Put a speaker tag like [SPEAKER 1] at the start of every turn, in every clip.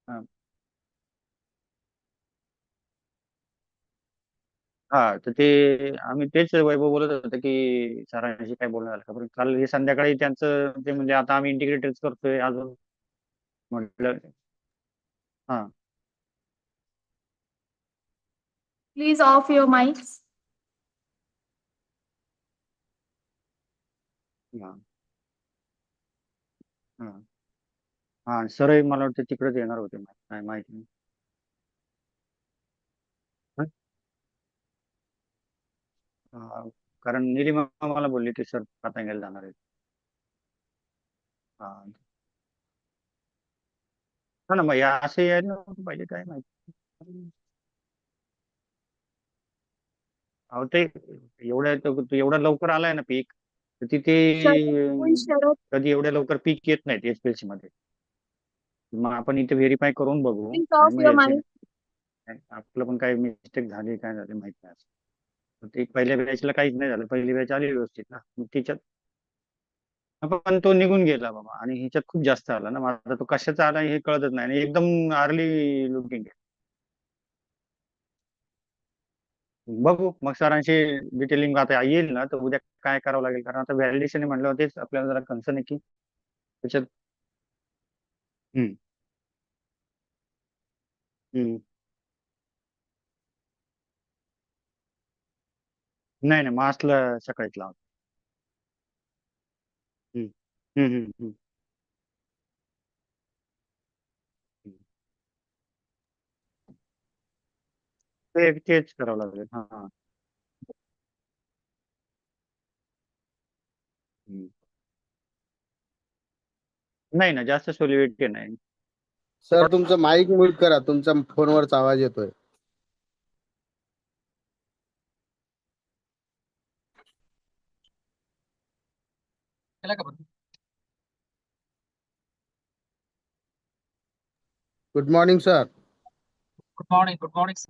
[SPEAKER 1] हा हा, तर ते आम्ही तेच वैभव बोलत होतो की सरांशी काय बोलणं झालं का, पण काल हे संध्याकाळी त्यांचं ते म्हणजे आता आम्ही इंटिग्रेटेड करतोय अजून म्हटलं. हा
[SPEAKER 2] Please off your mics.
[SPEAKER 1] हा हा हा, सरही मला वाटतं तिकडेच येणार होते, काय माहिती नाही. हा? हा, कारण निलिमा मला बोलली की सर हातांग्याला जाणार आहे. हा हा ना, मग या असं यायला पाहिजे, काय माहिती. अहो ते एवढ्या लवकर आलाय ना पीक, तर तिथे
[SPEAKER 2] शरद, कोई
[SPEAKER 1] अं,
[SPEAKER 2] शरद.
[SPEAKER 1] कधी एवढ्या लवकर पीक येत नाहीत एसपीएलसी मध्ये. मग आपण इथे व्हेरीफाय करून बघू
[SPEAKER 2] Please
[SPEAKER 1] आणि
[SPEAKER 2] off
[SPEAKER 1] mug
[SPEAKER 2] your
[SPEAKER 1] LC
[SPEAKER 2] mic.
[SPEAKER 1] आपलं पण काही मिस्टेक झाली काय झाली माहित नाही. तर ते पहिल्या बॅचला काहीच नाही झालं, पहिली बॅच आली व्यवस्थित ना, मग तिच्यात पण तो निघून गेला बाबा, आणि ह्याच्यात खूप जास्त आला ना माझा, तो कशाचा आला हे कळतच नाही, आणि एकदम अर्ली लुकिंग. बघू मग सरांशी डिटेलिंग आता येईल ना, तर उद्या काय करावं लागेल, कारण आता व्हॅलिडेशन म्हटलं तेच आपल्याला जरा कन्सर्न आहे की त्याच्यात. हम्म, हम्म. नाही नाही, मार्चला सकाळीच लावतो. हम्म, हम्म, हम्म, हम्म. तेच करावं लागेल, हा हा. हम्म. नाही ना, जास्त सोलिडिटी नाही.
[SPEAKER 3] सर तुमचं माईक म्यूट करा, तुमचा फोनवरचा आवाज येतोय.
[SPEAKER 4] केला का बंद?
[SPEAKER 3] Good morning sir.
[SPEAKER 4] Good morning, good morning.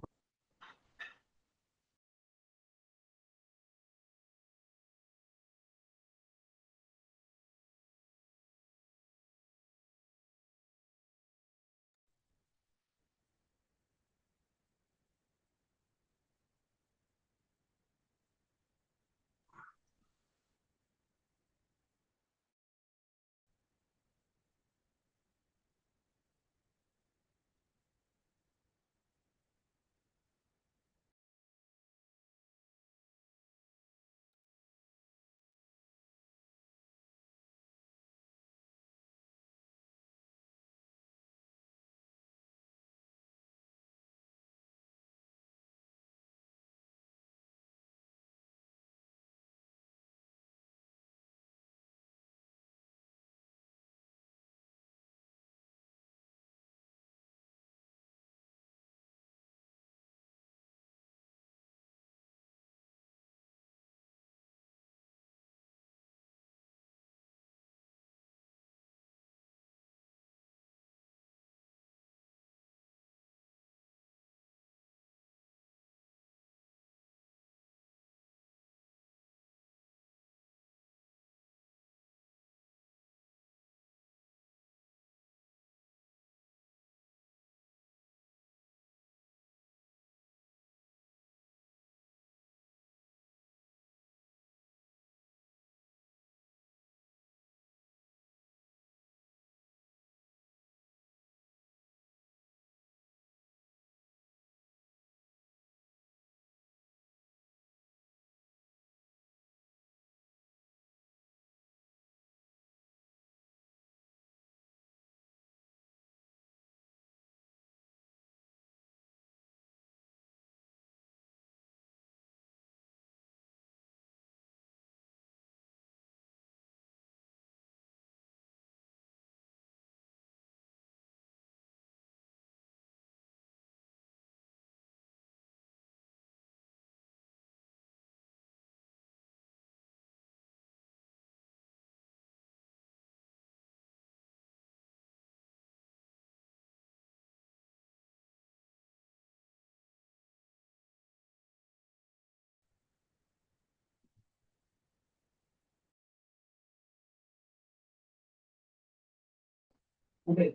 [SPEAKER 4] कुठे?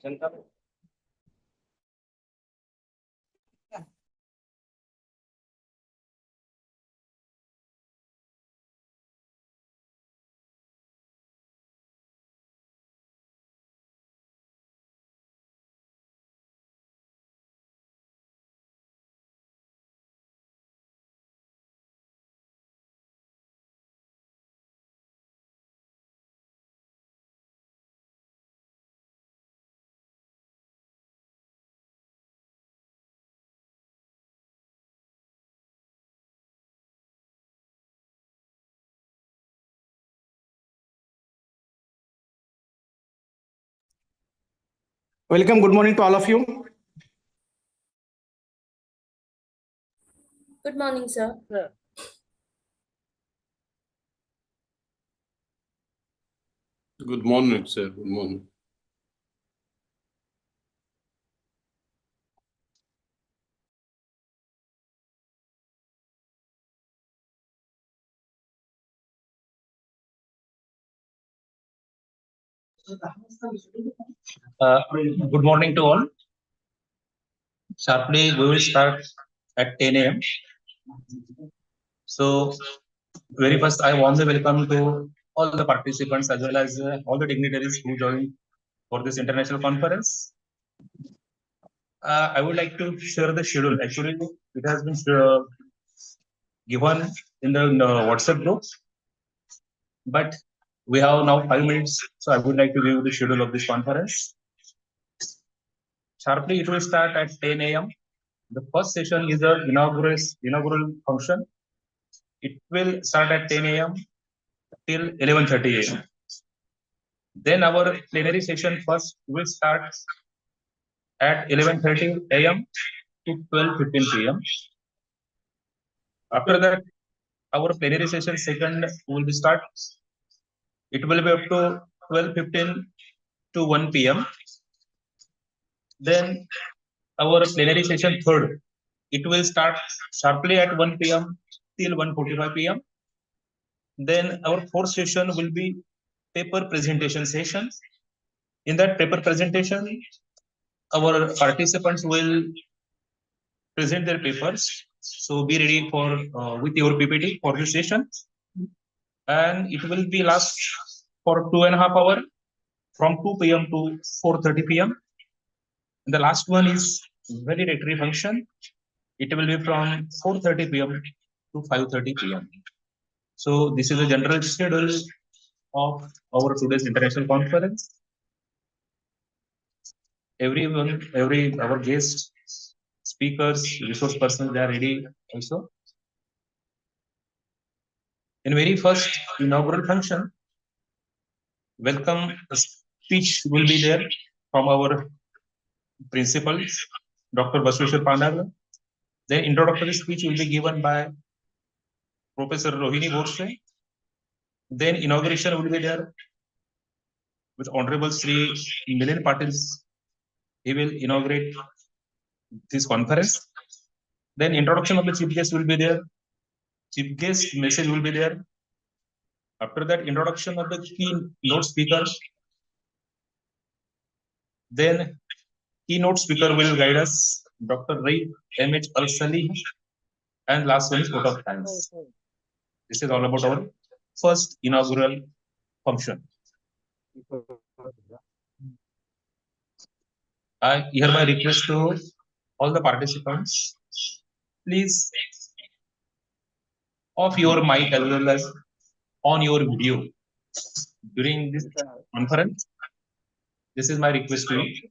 [SPEAKER 4] चलता
[SPEAKER 5] Welcome, good morning to all of you.
[SPEAKER 6] Good morning, sir.
[SPEAKER 7] Good morning, sir. Good morning.
[SPEAKER 8] Good morning to all. Sharply, we will start at 10 a.m. So, very first, I warmly welcome to all the participants as well as all the dignitaries who joined for this international conference. I would like to share the schedule. Actually, it has been given in the WhatsApp group, but we have now 5 minutes, so I would like to give the schedule of this conference. Sharply, it will start at 10 a.m. The first session is the inaugural function. It will start at 10 a.m. till 11:30 a.m. Then our plenary session first will start at 11:30 a.m. to 12:15 p.m. After that, our plenary session second will be start. It will be up to 12:15 to 1 p.m. Then our plenary session third, it will start sharply at 1 p.m. till 1:45 p.m. Then our fourth session will be paper presentation session. In that paper presentation, our participants will present their papers. So be ready for with your PPT for this session, and it will be last for 2.5 hours from 2 p.m. to 4:30 p.m. And the last one is valedictory function. It will be from 4:30 p.m. to 5:30 p.m. So this is a general schedule of our today's international conference. Everyone, our guests, speakers, resource persons, they are ready also. In very first inaugural function, welcome speech will be there from our principal, Dr. Basweshwar Pandava. Then introductory speech will be given by Professor Rohini Borse. Then inauguration will be there with Honorable Sri Milind Patil. He will inaugurate this conference. Then introduction of the chief guest will be there. Chief guest message will be there. After that, introduction of the keynote speakers. Then keynote speaker will guide us, Dr. Raid M.H. Al-Salih. And last one is vote of thanks. This is all about our first inaugural function. I hereby request to all the participants, please off your mic as well as on your video during this conference. This is my request to you.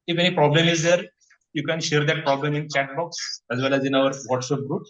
[SPEAKER 8] If any problem is there, you can share that problem in chat box as well as in our WhatsApp group.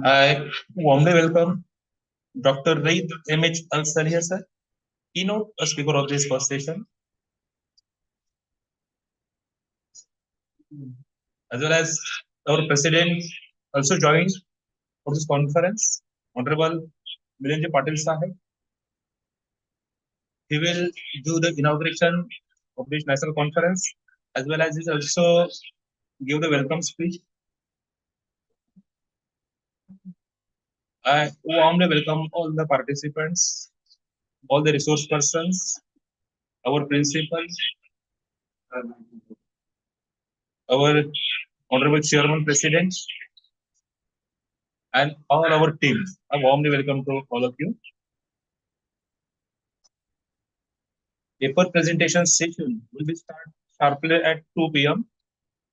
[SPEAKER 8] I warmly welcome Dr. Raid M.H. Al-Salih, sir, keynote speaker of this first session, as well as our president also joined for this conference, Honorable Milind Patil Sahib. He will do the inauguration of this national conference, as well as he also give the welcome speech. I warmly welcome all the participants, all the resource persons, our principals, our honorable chairman, president, and all our teams. I warmly welcome to all of you. Paper presentation session will be start sharply at 2 p.m.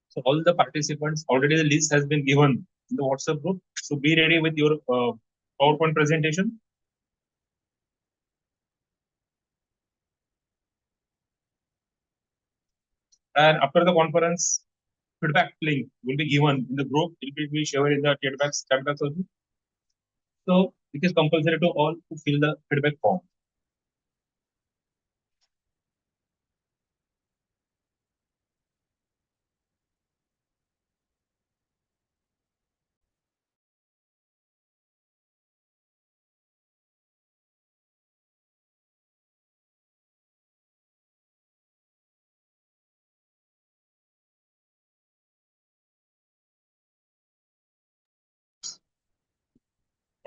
[SPEAKER 8] So all the participants, already the list has been given in the WhatsApp group. So be ready with your PowerPoint presentation. And after the conference, feedback link will be given in the group. It will be shared in the chat box also. So it is compulsory to all to fill the feedback form.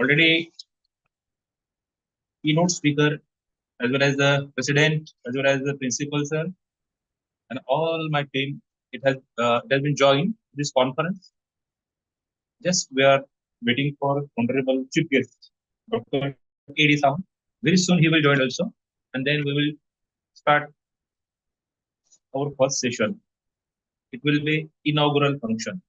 [SPEAKER 8] Already keynote speaker as well as the president as well as the principal sir and all my team. It has been joined this conference. Just we are waiting for honorable chief guest, Dr. A.D. Sound. Very soon he will join also, and then we will start our first session. It will be inaugural function.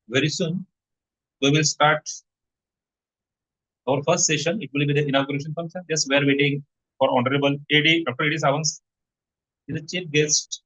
[SPEAKER 8] Very soon we will start our first session. It will be the inauguration function. Just we are waiting for honorable AD, Dr. A.D. Sawant, is the chief guest.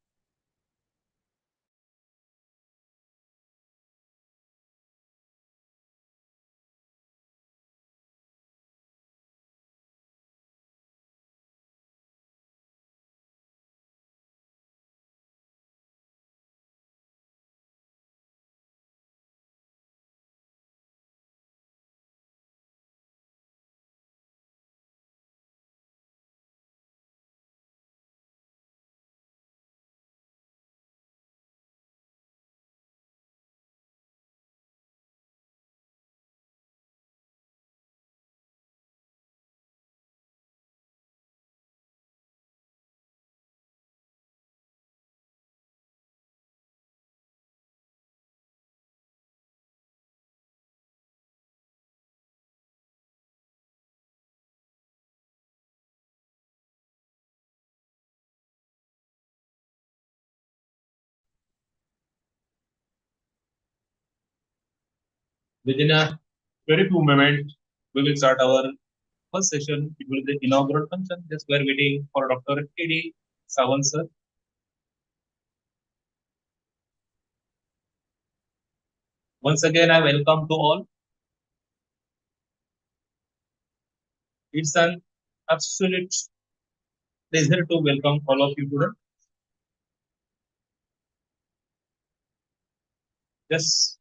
[SPEAKER 8] Within a very few moments, we will start our first session. It will be the inaugural function. Just we are waiting for Dr. A.D. Sawant sir. Once again, I welcome to all. It's an absolute pleasure to welcome all of you today. Just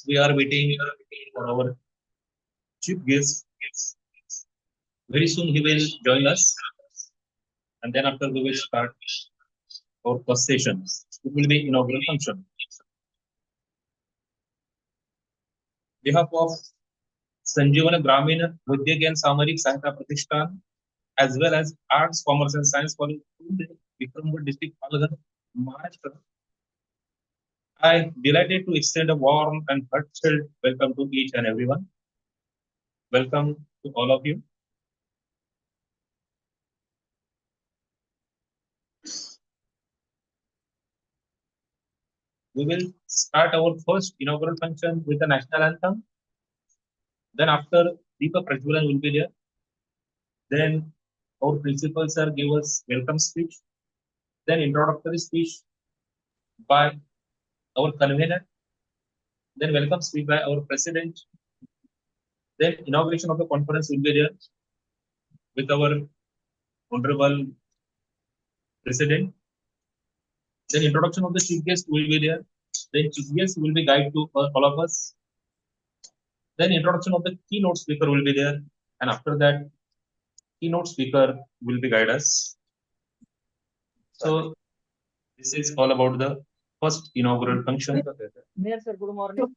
[SPEAKER 8] we are waiting for our chief guest. Very soon he will join us, and then after we will start our first session. It will be inaugural function. On behalf of Sanjeevana Gramin Vidyag and Samarik Sahita Pratishthan, as well as Arts, Commerce and Science College, Vikramgarh district, Palaghar, Maharashtra, I delighted to extend a warm and heartfelt welcome to each and everyone. Welcome to all of you. We will start our first inaugural function with the national anthem. Then after Deepa Prajwalan will be there. Then our principal sir gave us welcome speech. Then introductory speech by our convener. Then welcome speech by our president. Then inauguration of the conference will be there with our honorable president. Then introduction of the chief guest will be there. Then chief guest will be guide to all of us. Then introduction of the keynote speaker will be there, and after that, keynote speaker will be guide us. So this is all about the first inaugural function.
[SPEAKER 4] Mayor sir, good morning.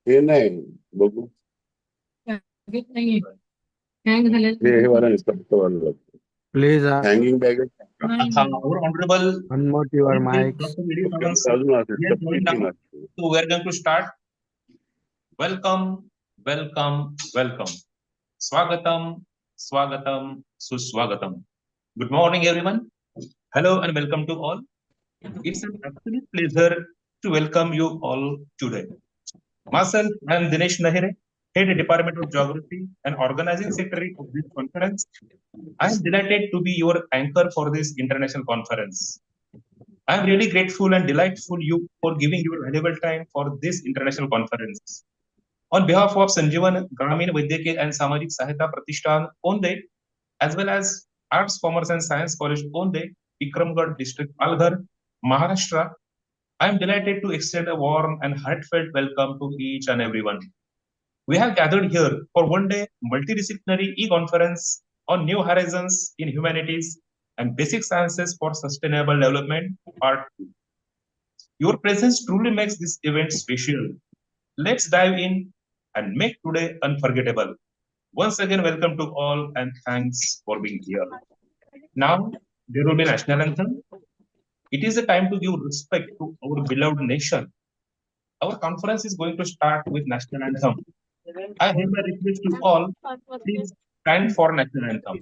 [SPEAKER 7] हे नाही बघू
[SPEAKER 2] hang झाले
[SPEAKER 7] हे वाला नाही
[SPEAKER 3] Please
[SPEAKER 7] hanging bag
[SPEAKER 8] Our honorable
[SPEAKER 3] unmute your mic.
[SPEAKER 8] Dr. V.D. Thomas,
[SPEAKER 7] अजून असेल
[SPEAKER 8] he has joined now. So we are going to start. Welcome, welcome, welcome. Swagatam, swagatam, suswagatam. Good morning, everyone. Hello and welcome to all. It's an absolute pleasure to welcome you all today. Myself, I am Dinesh Nahere, Head Department of Geography and Organizing Secretary of this conference. I am delighted to be your anchor for this international conference. I am really grateful and delightful you for giving your valuable time for this international conference. On behalf of Sanjeevan Gramin Vaidyakiya and Samajik Sahayata Pratishthan Onde, as well as Arts, Commerce and Science College Onde, Vikramgarh District, Alghar, Maharashtra, I am delighted to extend a warm and heartfelt welcome to each and everyone. We have gathered here for one-day multidisciplinary e-conference on New Horizons in Humanities and Basic Sciences for Sustainable Development, Part 2. Your presence truly makes this event special. Let's dive in and make today unforgettable. Once again, welcome to all and thanks for being here. Now, there will be national anthem. It is a time to give respect to our beloved nation. Our conference is going to start with national anthem. I hereby request you all, please stand for national anthem.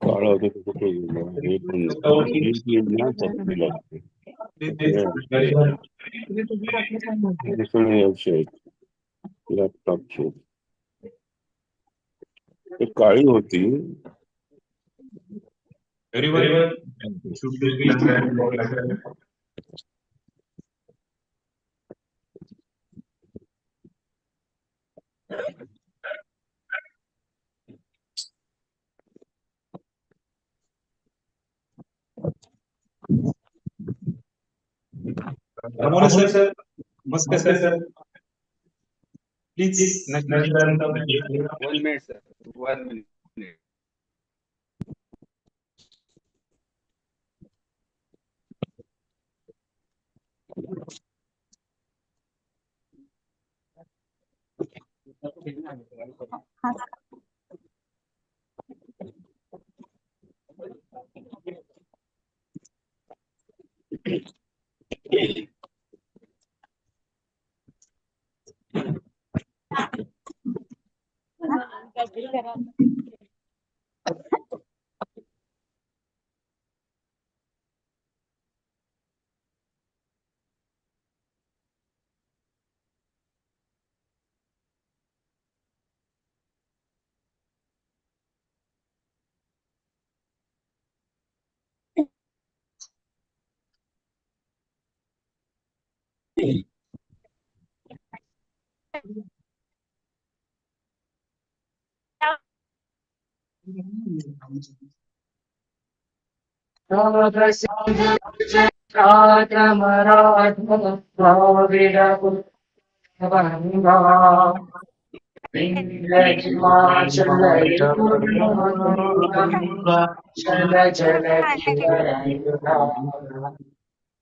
[SPEAKER 7] काळा होतं ते कुठे गेलं? हे पण ना चपलीला लॅपटॉपची काळी होती.
[SPEAKER 8] Everyone should be Ramone sir, namaste sir. Please, national anthem.
[SPEAKER 3] 1 minute, sir. 1 minute.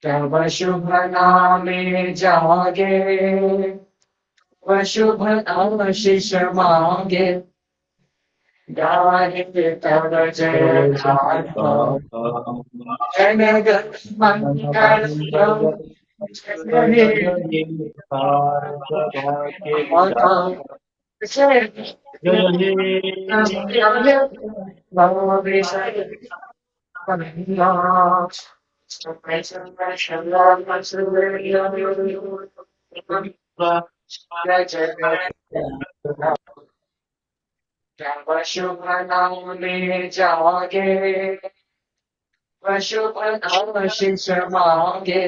[SPEAKER 5] तव शुभ नामे जागे व शुभ आशीष मांगे गाहे तव जय गाथा जन गण मंगल तव शुभ नामे जागे व शुभ आशीष मांगे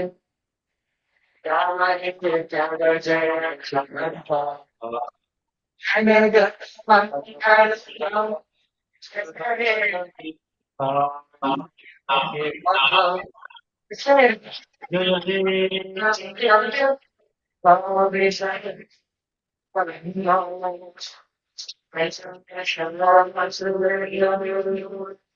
[SPEAKER 5] गाहे तव जय गाथा पशुपनाने जागे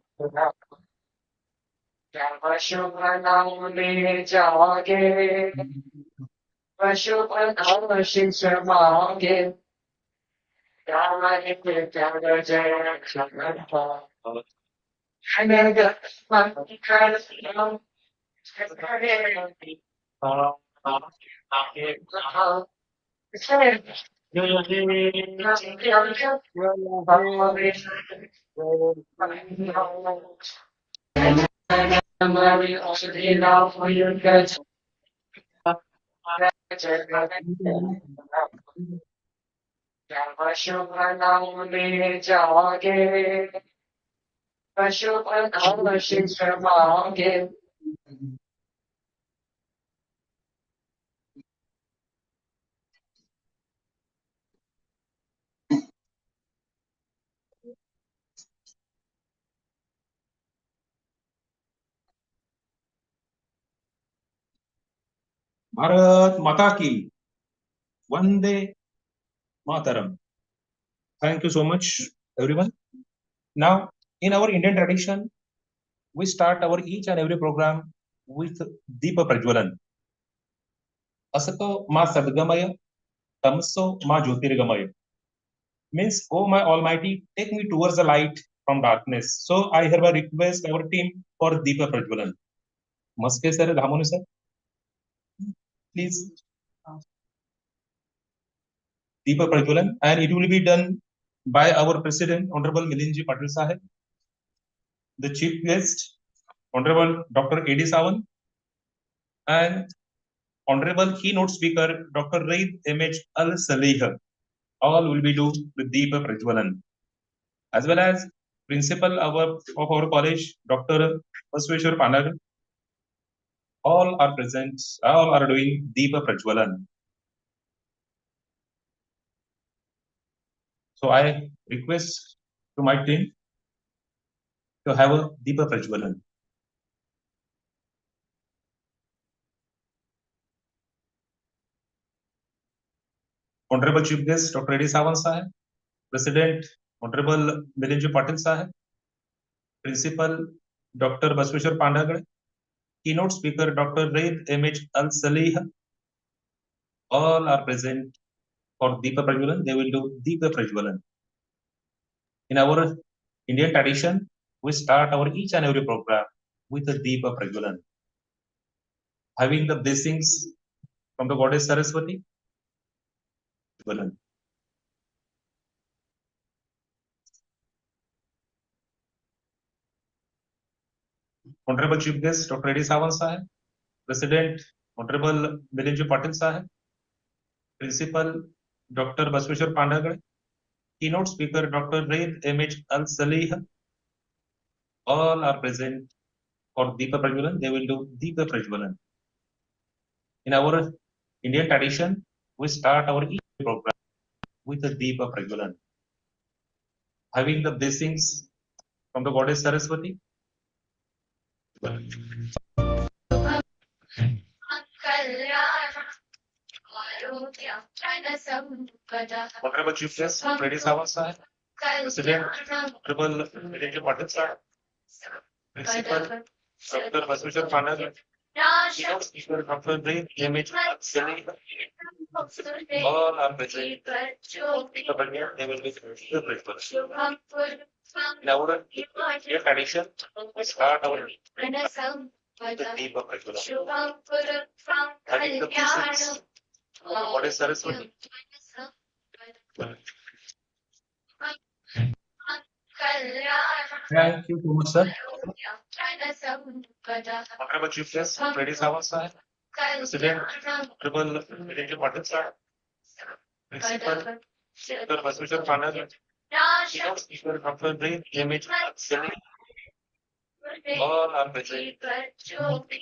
[SPEAKER 5] पशुपनाशिष मागे त्याग जय Mary Oshadi now for your good. पशुपनाने जागे पशुपनाशिष मागे
[SPEAKER 8] भारत माता की वंदे mataram. Thank you so much, everyone. Now, in our Indian tradition, we start our each and every program with Deepa Prajwalan. Asato ma sadgamaya, tamso ma jyotirgamaya. Means, oh my Almighty, take me towards the light from darkness. So I hereby request our team for Deepa Prajwalan. Maske sir, Dhamoni sir, please. Deepa Prajwalan, and it will be done by our President, Honorable Milinji Patil Sahib, the Chief Guest, Honorable Dr. A.D. Sawan, and Honorable Keynote Speaker, Dr. Raid M.H. Al-Salih. All will be do with Deepa Prajwalan. As well as Principal of our college, Dr. Vasweshwar Panag. All are present, all are doing Deepa Prajwalan. So I request to my team to have a Deepa Prajwalan. Honorable Chief Guest, Dr. A.D. Sawan Sahib, President, Honorable Milinji Patil Sahib, Principal, Dr. Vasweshwar Pandagade, Keynote Speaker, Dr. Raid M.H. Al-Salih, all are present for Deepa Prajwalan. They will do Deepa Prajwalan. In our Indian tradition, we start our each and every program with a Deepa Prajwalan. Having the blessings from the goddess Saraswati, Prajwalan. Honorable Chief Guest, Dr. A.D. Sawan Sahib, President, Honorable Milinji Patil Sahib, Principal, Dr. Vasweshwar Pandagade, Keynote Speaker, Dr. Raid M.H. Al-Salih, all are present for Deepa Prajwalan. They will do Deepa Prajwalan. In our Indian tradition, we start our each program with a Deepa Prajwalan. Having the blessings from the goddess Saraswati, Honorable Chief Guest, Dr. A.D. Sawan Sahib, President, Honorable Milinji Patil Sahib, Principal, Dr. Vasweshwar Panag, Keynote Speaker, Dr. Raid M.H. Al-Salih, all are present. Deepa Prajwalan, they will be Deepa Prajwalan. In our Indian tradition, we start our the Deepa Prajwalan. Having the blessings of the goddess Saraswati, thank you so much, sir. Honorable Chief Guest, Dr. A.D. Sawan Sahib, President, Honorable Milinji Patil Sahib, Principal, Dr. Vasweshwar Panag, Keynote Speaker, Dr. Raid M.H. Al-Salih, All are present. They will be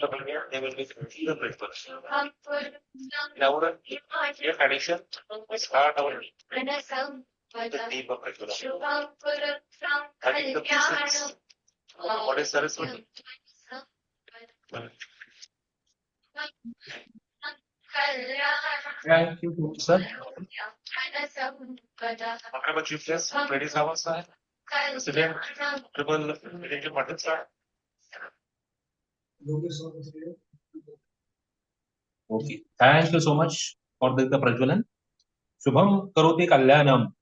[SPEAKER 8] the principles. Now, your addition, start our the deep of curriculum. Having the basics. What is Saraswati? Thank you, sir. Honorable Chief Justice, ladies and gentlemen, President, Honorable Related Martin, sir. Okay. Thank you so much for the Prajwalan. Shubham Karoti Kalyanam.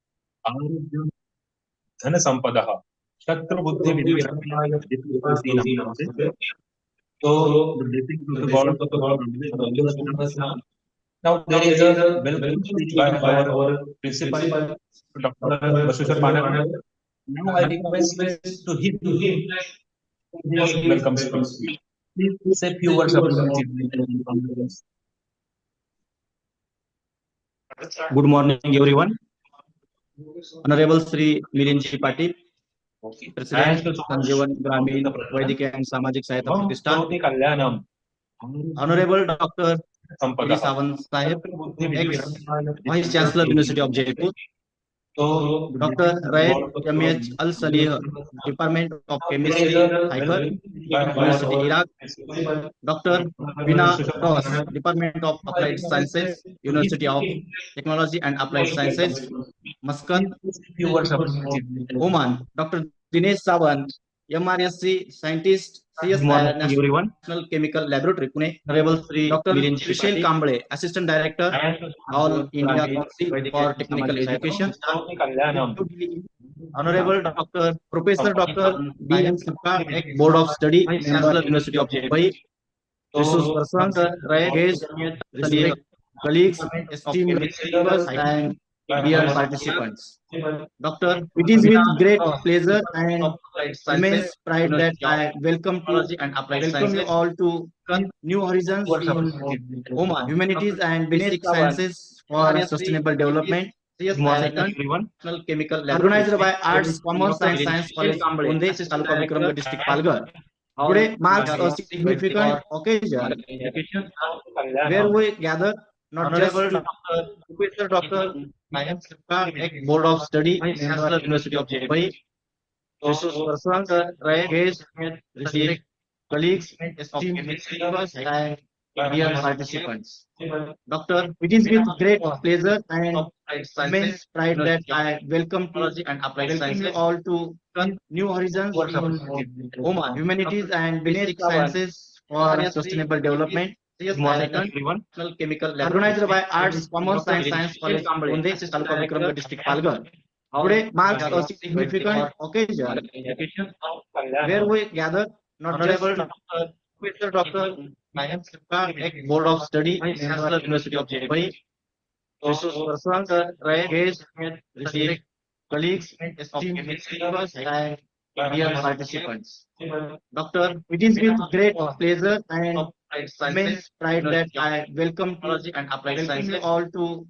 [SPEAKER 8] Arogyam Dhana Sampadah. Shatra Buddhi Vidya. So, the blessing of the God of now there is a welcome speech by our principal, Dr. Basweshwar Panagar. Now I request to him his welcome speech. Please say few words about the
[SPEAKER 6] Good morning, everyone. Honorable Sri Milinji Patil, President, Sanjeevan Gramin Vaidike and Samajik Sahayata Pratishthan. Honorable Dr. P. Sawant Sahib, ex-Vice Chancellor, University of Jaipur. Dr. Raed M.H. Al-Salih, Department of Chemistry, Haifa, University, Iraq. Dr. Bina Ross, Department of Applied Sciences, University of Technology and Applied Sciences, Muscat, Oman. Dr. Dinesh Sawant, MRSC Scientist, CS National Chemical Laboratory, Pune. Honorable Sri Dr. Vishal Kamble, Assistant Director, All India Council for Technical Education. Honorable Dr. Professor Dr. B.M. Sapka, Board of Study, Member, University of Mumbai. Resource persons, guests, respected colleagues, esteemed members, and dear participants. Doctor, it is with great pleasure and immense pride that I welcome you all to New Horizons in Oman, Humanities and Basic Sciences for Sustainable Development. National Chemical Lab, organized by Arts, Commerce and Science College, Bunde, Taluka Vikramgarh District, Palghar. Today marks a significant occasion where we gather not just to Professor Dr. Board of Study, Member, University of Mumbai, resource persons, guests, respected colleagues, esteemed members, and dear participants. Doctor, it is with great pleasure and immense pride that I welcome you all to New Horizons in Oman, Humanities and Basic Sciences for Sustainable Development. National Chemical Lab, organized by Arts, Commerce and Science College, Bunde, Taluka Vikramgarh District, Palghar. Today marks a significant occasion where we gather not just to Professor Dr. Board of Study, Member, University of Mumbai, resource persons, guests, respected colleagues, esteemed members, and dear participants. Doctor, it is with great pleasure and immense pride that I welcome you all to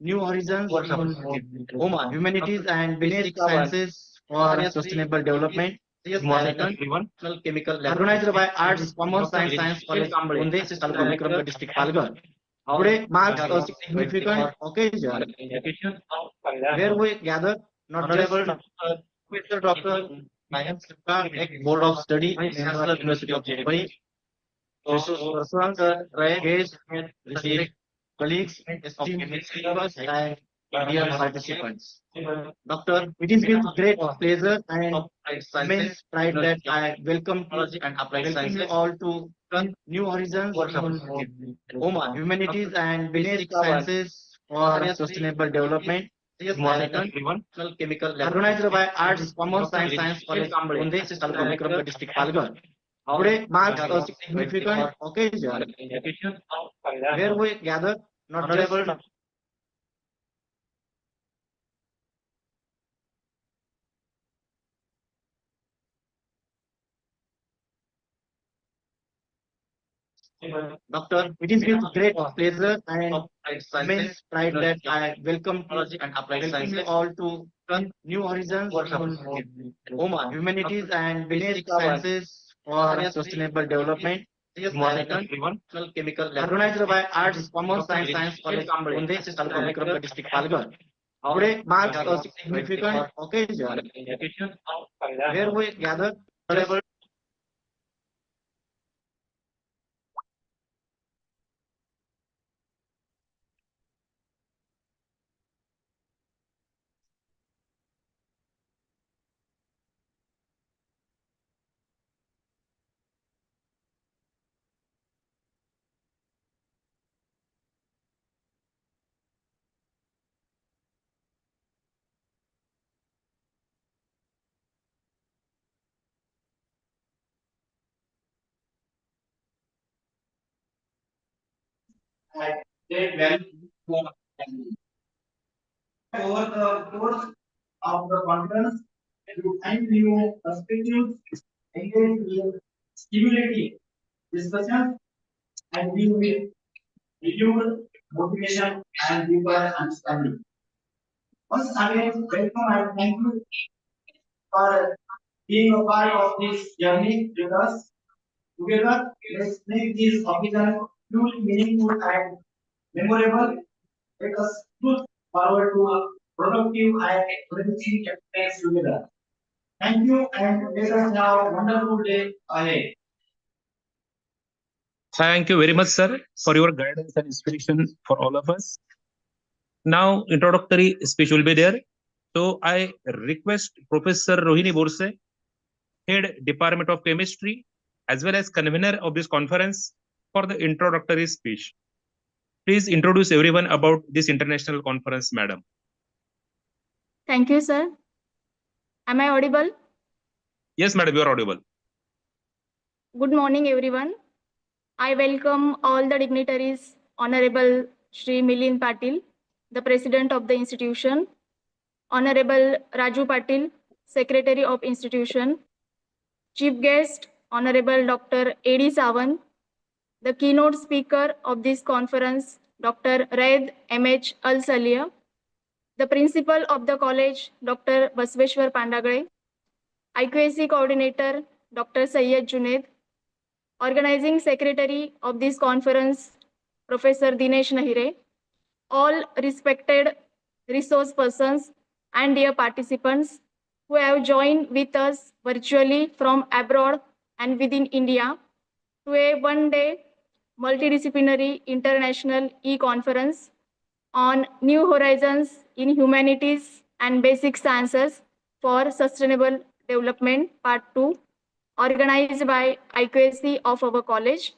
[SPEAKER 6] New Horizons in Oman, Humanities and Basic Sciences for Sustainable Development. National Chemical Lab, organized by Arts, Commerce and Science College, Bunde, Taluka Vikramgarh District, Palghar. Today marks a significant occasion where we gather not just to Professor Dr. Board of Study, Member, University of Mumbai, resource persons, guests, respected colleagues, esteemed members, and dear participants. Doctor, it is with great pleasure and immense pride that I welcome you all to New Horizons in Oman, Humanities and Basic Sciences for Sustainable Development. National Chemical Lab, organized by Arts, Commerce and Science College, Bunde, Taluka Vikramgarh District, Palghar. Today marks a significant occasion where we gather not just to Doctor, it is with great pleasure and immense pride that I welcome you all to New Horizons Humanities and Basic Sciences for Sustainable Development. Organized by Arts, Commerce and Science College, Bunde, Talka District, Palghar. Today marks a significant occasion where we gather over the course of the conference to find new perspectives, engage in stimulating discussion, and we will renewed motivation and deeper understanding. Once again, welcome and thank you for being a part of this journey with us. Together, let's make this occasion truly meaningful and memorable. Let us look forward to a productive and enriching experience together. Thank you and let us have a wonderful day ahead.
[SPEAKER 8] Thank you very much, sir, for your guidance and inspiration for all of us. Now, introductory speech will be there. So, I request Professor Rohini Borse, Head Department of Chemistry, as well as convener of this conference, for the introductory speech. Please introduce everyone about this international conference, madam.
[SPEAKER 2] Thank you, sir. Am I audible?
[SPEAKER 8] Yes, madam, you are audible.
[SPEAKER 2] Good morning, everyone. I welcome all the dignitaries, Honorable Shri Milind Patil, the President of the institution, Honorable Raju Patil, Secretary of institution, Chief Guest, Honorable Dr. A.D. Sawant, the keynote speaker of this conference, Dr. Raed M.H. Al-Salia, the Principal of the college, Dr. Basveshwar Pandagade, IQAC Coordinator, Dr. Syed Junaid, Organizing Secretary of this conference, Professor Dinesh Nahire, all respected resource persons and dear participants who have joined with us virtually from abroad and within India to a one-day multidisciplinary international e-conference on New Horizons in Humanities and Basic Sciences for Sustainable Development Part 2, organized by IQAC of our college.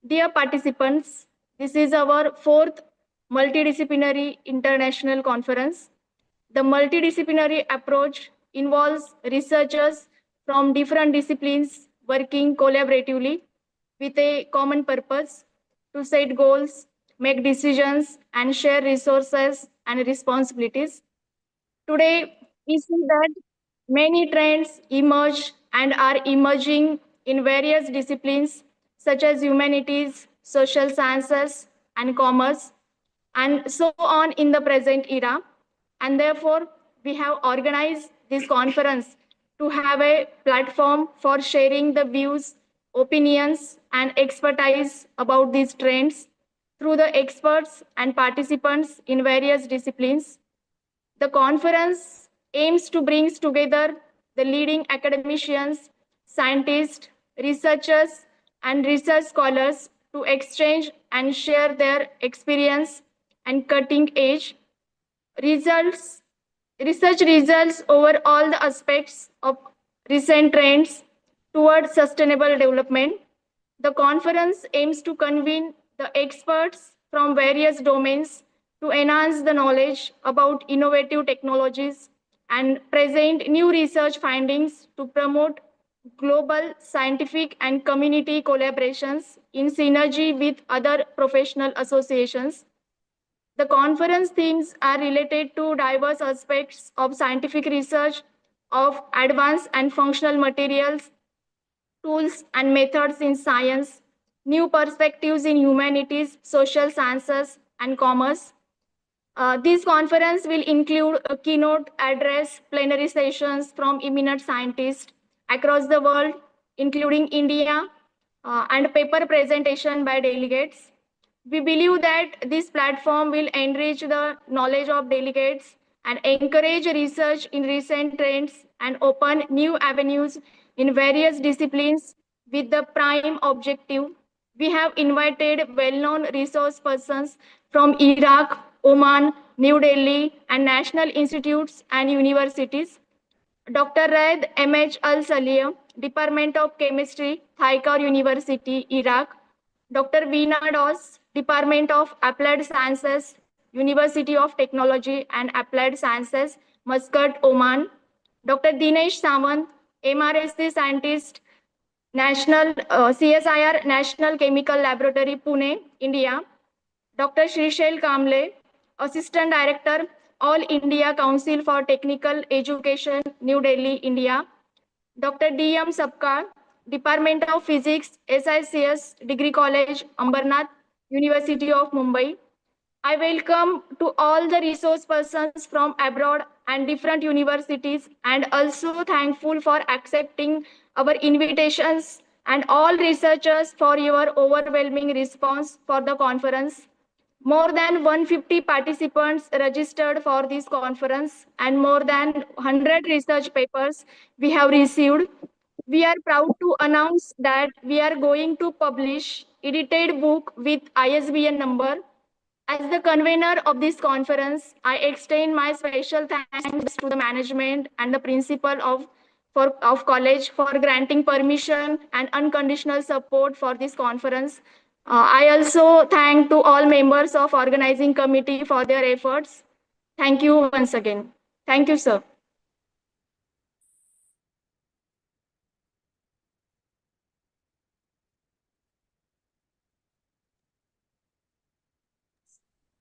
[SPEAKER 2] Dear participants, this is our fourth multidisciplinary international conference. The multidisciplinary approach involves researchers from different disciplines working collaboratively with a common purpose to set goals, make decisions, and share resources and responsibilities. Today, we see that many trends emerge and are emerging in various disciplines such as humanities, social sciences, and commerce, and so on in the present era. And therefore, we have organized this conference to have a platform for sharing the views, opinions, and expertise about these trends through the experts and participants in various disciplines. The conference aims to bring together the leading academicians, scientists, researchers, and research scholars to exchange and share their experience and cutting edge results, research results over all the aspects of recent trends towards sustainable development. The conference aims to convene the experts from various domains to enhance the knowledge about innovative technologies and present new research findings to promote global scientific and community collaborations in synergy with other professional associations. The conference themes are related to diverse aspects of scientific research, of advanced and functional materials, tools and methods in science, new perspectives in humanities, social sciences, and commerce. This conference will include a keynote address, plenary sessions from eminent scientists across the world, including India, and paper presentation by delegates. We believe that this platform will enrich the knowledge of delegates and encourage research in recent trends and open new avenues in various disciplines with the prime objective. We have invited well-known resource persons from Iraq, Oman, New Delhi, and national institutes and universities. Dr. Raed M.H. Al Salih, Department of Chemistry, Haikar University, Iraq. Dr. Veena Dos, Department of Applied Sciences, University of Technology and Applied Sciences, Muscat, Oman. Dr. Dinesh Samant, MRSC scientist, National CSIR National Chemical Laboratory, Pune, India. Dr. Shrishel Kamble, Assistant Director, All India Council for Technical Education, New Delhi, India. Dr. D.M. Sapkar, Department of Physics, SICS, Degree College, Ambernath, University of Mumbai. I welcome to all the resource persons from abroad and different universities, and also thankful for accepting our invitations, and all researchers for your overwhelming response for the conference. More than 150 participants registered for this conference and more than 100 research papers we have received. We are proud to announce that we are going to publish edited book with ISBN number. As the convener of this conference, I extend my special thanks to the management and the principal of college for granting permission and unconditional support for this conference. I also thank to all members of organizing committee for their efforts. Thank you once again. Thank you, sir.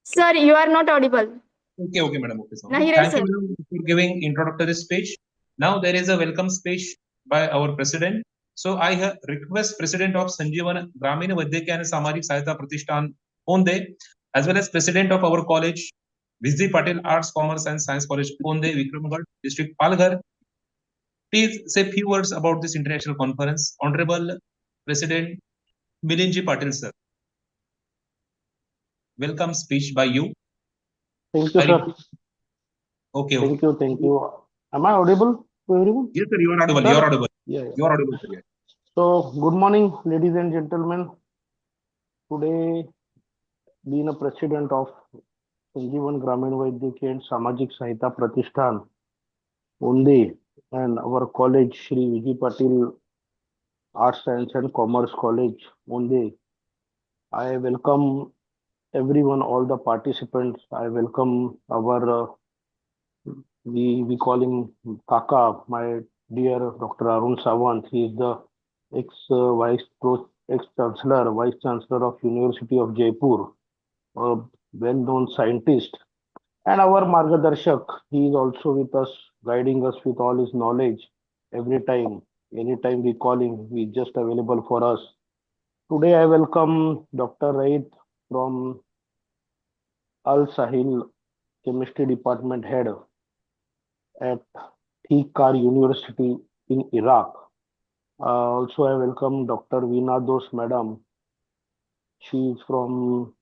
[SPEAKER 2] Sir, you are not audible.
[SPEAKER 8] Okay, madam. Okay, so
[SPEAKER 2] Nahi,
[SPEAKER 8] thank
[SPEAKER 2] sir.
[SPEAKER 8] you, madam, for giving introductory speech. Now there is a welcome speech by our president. So I request President of Sanjeevan Gramin Vaidyakiya and Samajik Sahayata Pratishthan Ponde, as well as President of our college, Vijay Patel Arts, Commerce and Science College Ponde, Vikramgarh, District Palghar. Please say a few words about this international conference. Honorable President Milinji Patel, sir. Welcome speech by you.
[SPEAKER 9] Thank you, sir.
[SPEAKER 8] Okay.
[SPEAKER 9] Thank you. Am I audible to everyone?
[SPEAKER 8] Yes, sir, you are audible.
[SPEAKER 9] Sir?
[SPEAKER 8] You are audible.
[SPEAKER 9] Yeah.
[SPEAKER 8] You are audible, sir.
[SPEAKER 9] So, good morning, ladies and gentlemen. Today, being a president of Sanjeevan Gramin Vaidyakiya and Samajik Sahayata Pratishthan, Onde, and our college, Shri Vijay Patil Arts, Science and Commerce College, Onde, I welcome everyone, all the participants. I welcome our we call him Kaka, my dear Dr. Arun Sawant. He is the ex-chancellor, vice chancellor of University of Jaipur, a well-known scientist, and our Margadarshak. He is also with us, guiding us with all his knowledge every time. Anytime we call him, he is just available for us. Today I welcome Dr. Raid from Al Sahil Chemistry Department Head at Haikar University in Iraq. Also, I welcome Dr. Veena Dos, Madam. She is from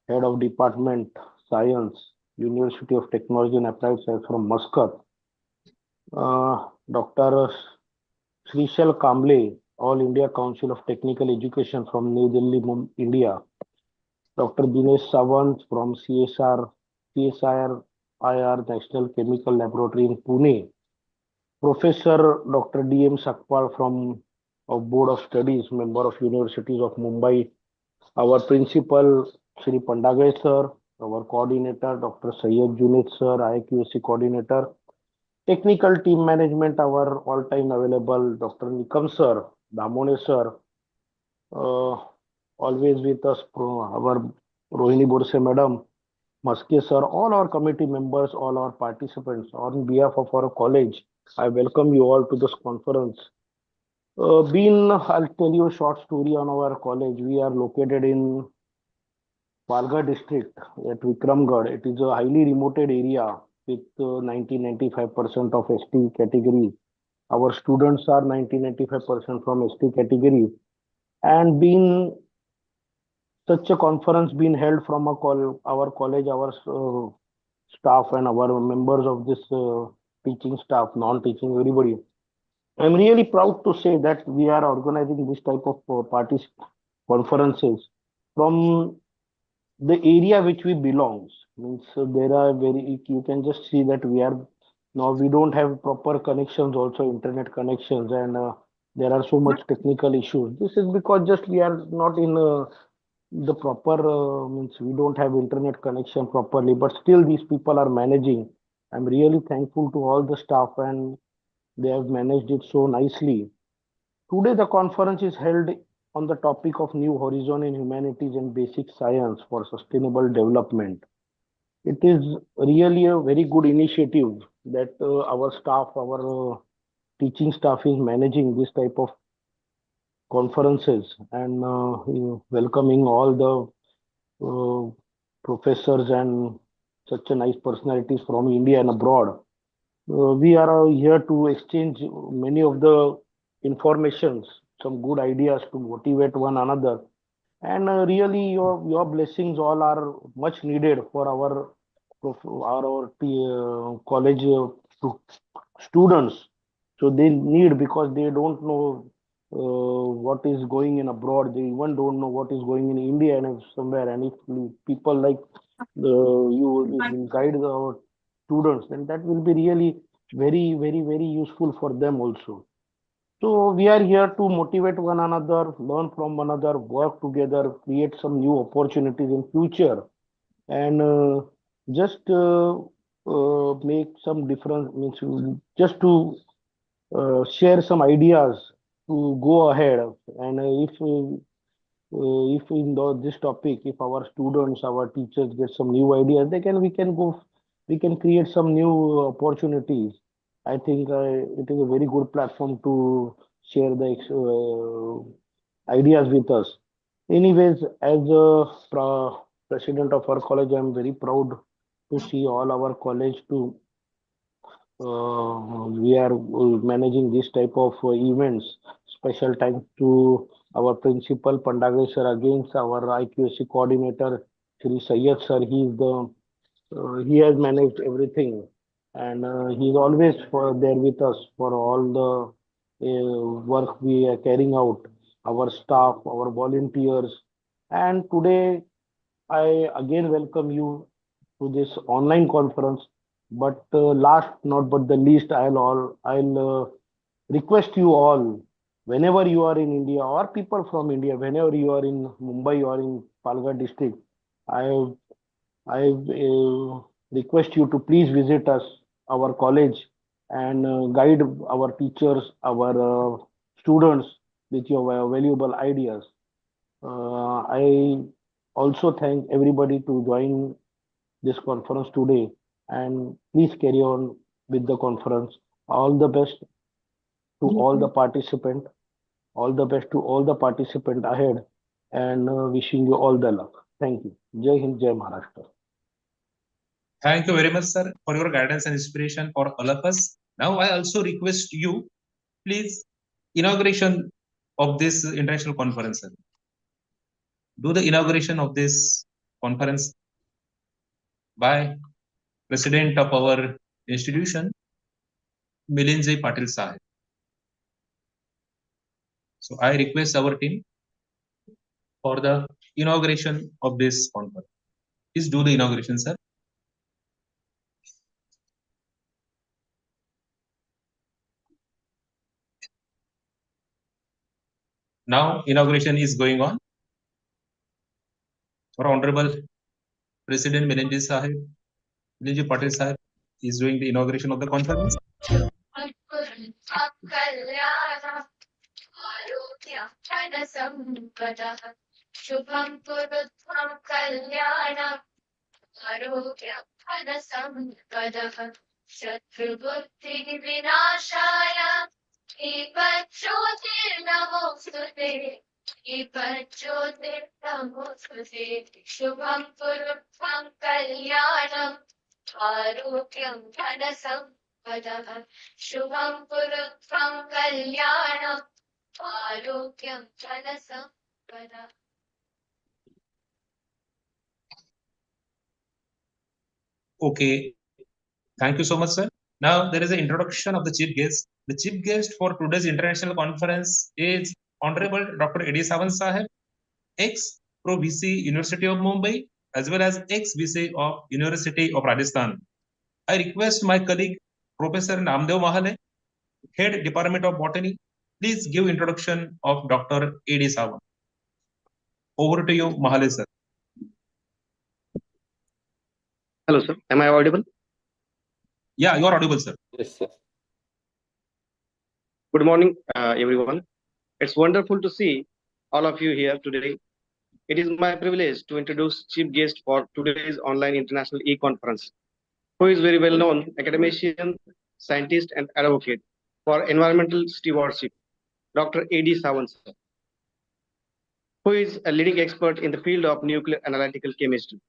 [SPEAKER 9] Head of Department Science, University of Technology and Applied Science from Muscat. Dr. Shrishel Kamble, All India Council of Technical Education from New Delhi, India. Dr. Dinesh Savant from CSIR National Chemical Laboratory in Pune. Professor Dr. D.M. Sakpal from Board of Studies, member of Universities of Mumbai. Our principal, Shri Pandagay sir. Our coordinator, Dr. Sayyid Junaid sir, IQSC coordinator. Technical team management, our all-time available, Dr. Nikam sir, Damone sir. Always with us, our Rohini Borse madam, Maske sir, all our committee members, all our participants. On behalf of our college, I welcome you all to this conference. I'll tell you a short story on our college. We are located in Palghar district at Vikramgarh. It is a highly remoted area with 90-95% of ST category. Our students are 90-95% from ST category. And being such a conference being held from our college, our staff and our members of this teaching staff, non-teaching, everybody. I'm really proud to say that we are organizing this type of parties conferences from the area which we belongs. Means there are you can just see that we are now we don't have proper connections, also internet connections, and there are so much technical issues. This is because just we are not in the proper means we don't have internet connection properly, but still these people are managing. I'm really thankful to all the staff, and they have managed it so nicely. Today, the conference is held on the topic of new horizon in humanities and basic science for sustainable development. It is really a very good initiative that our staff, our teaching staff is managing this type of conferences and welcoming all the professors and such a nice personalities from India and abroad. We are here to exchange many of the informations, some good ideas to motivate one another. And really, your blessings all are much needed for our college students. So they need because they don't know what is going in abroad. They even don't know what is going in India and if somewhere. And if people like you will guide the students, then that will be really very, very, very useful for them also. So we are here to motivate one another, learn from one another, work together, create some new opportunities in future, and just make some difference. Means just to share some ideas to go ahead. And if in this topic, if our students, our teachers get some new ideas, we can create some new opportunities. I think it is a very good platform to share the ideas with us. Anyways, as a president of our college, I'm very proud to see all our college to we are managing this type of events. Special thanks to our principal Pandage sir, against our IQSC coordinator Shri Sayyed sir. He has managed everything, and he's always there with us for all the work we are carrying out. Our staff, our volunteers, and today I again welcome you to this online conference. But last not but the least, I'll request you all, whenever you are in India or people from India, whenever you are in Mumbai or in Palghar district, I I request you to please visit us, our college, and guide our teachers, our students with your valuable ideas. I also thank everybody to join this conference today, and please carry on with the conference. All the best to all the participant. All the best to all the participant ahead, and wishing you all the luck. Thank you. Jai Hind, Jai Maharashtra.
[SPEAKER 8] Thank you very much, sir, for your guidance and inspiration for all of us. Now, I also request you, please, inauguration of this international conference. Sir. Do the inauguration of this conference by President of our institution, Milind Patil Sahib. So I request our team for the inauguration of this conference. Please do the inauguration, sir. Now inauguration is going on. Our Honorable President Milind Patil Sahib is doing the inauguration of the conference.
[SPEAKER 5] Shubham Purutvam Kalyanam Arogyam Sampadah Shatribuddhi Vinashaya ज्योतिर्नमोस्तुते ज्योतिर्नमोस्तुते शुभं पुरुषं कल्याणम् आरोग्यं धनसम्पदः शुभं पुरुषं कल्याणम् आरोग्यं धनसम्पदः.
[SPEAKER 8] Okay, thank you so much, sir. Now there is an introduction of the chief guest. The chief guest for today's international conference is Honorable Dr. A.D. Sawant Sahib, ex-Pro VC University of Mumbai, as well as ex-VC of University of Rajasthan. I request my colleague Professor Namdev Mahale, Head Department of Botany, please give introduction of Dr. A.D. Sawant. Over to you, Mahale, sir.
[SPEAKER 10] Hello, sir. Am I audible?
[SPEAKER 8] Yeah, you are audible, sir.
[SPEAKER 10] Yes, sir. Good morning, everyone. It's wonderful to see all of you here today. It is my privilege to introduce chief guest for today's online international e-conference, who is very well-known academician, scientist, and advocate for environmental stewardship, Dr. A.D. Sawant, sir, who is a leading expert in the field of nuclear analytical chemistry.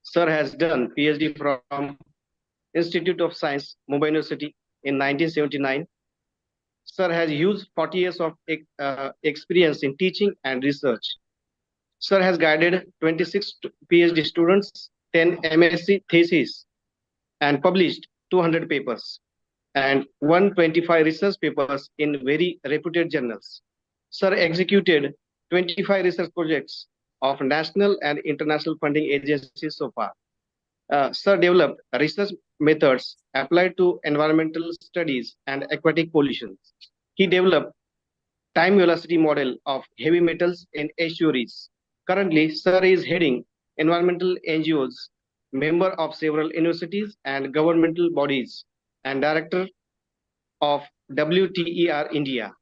[SPEAKER 10] Sir has done PhD from Institute of Science, Mumbai University in 1979. Sir has used 40 years of experience in teaching and research. Sir has guided 26 PhD students, 10 MSc theses, and published 200 papers and 125 research papers in very reputed journals. Sir executed 25 research projects of national and international funding agencies so far. Sir developed research methods applied to environmental studies and aquatic pollution. He developed time velocity model of heavy metals in estuaries. Currently, Sir is heading environmental NGOs, member of several universities and governmental bodies, and director of WTER India.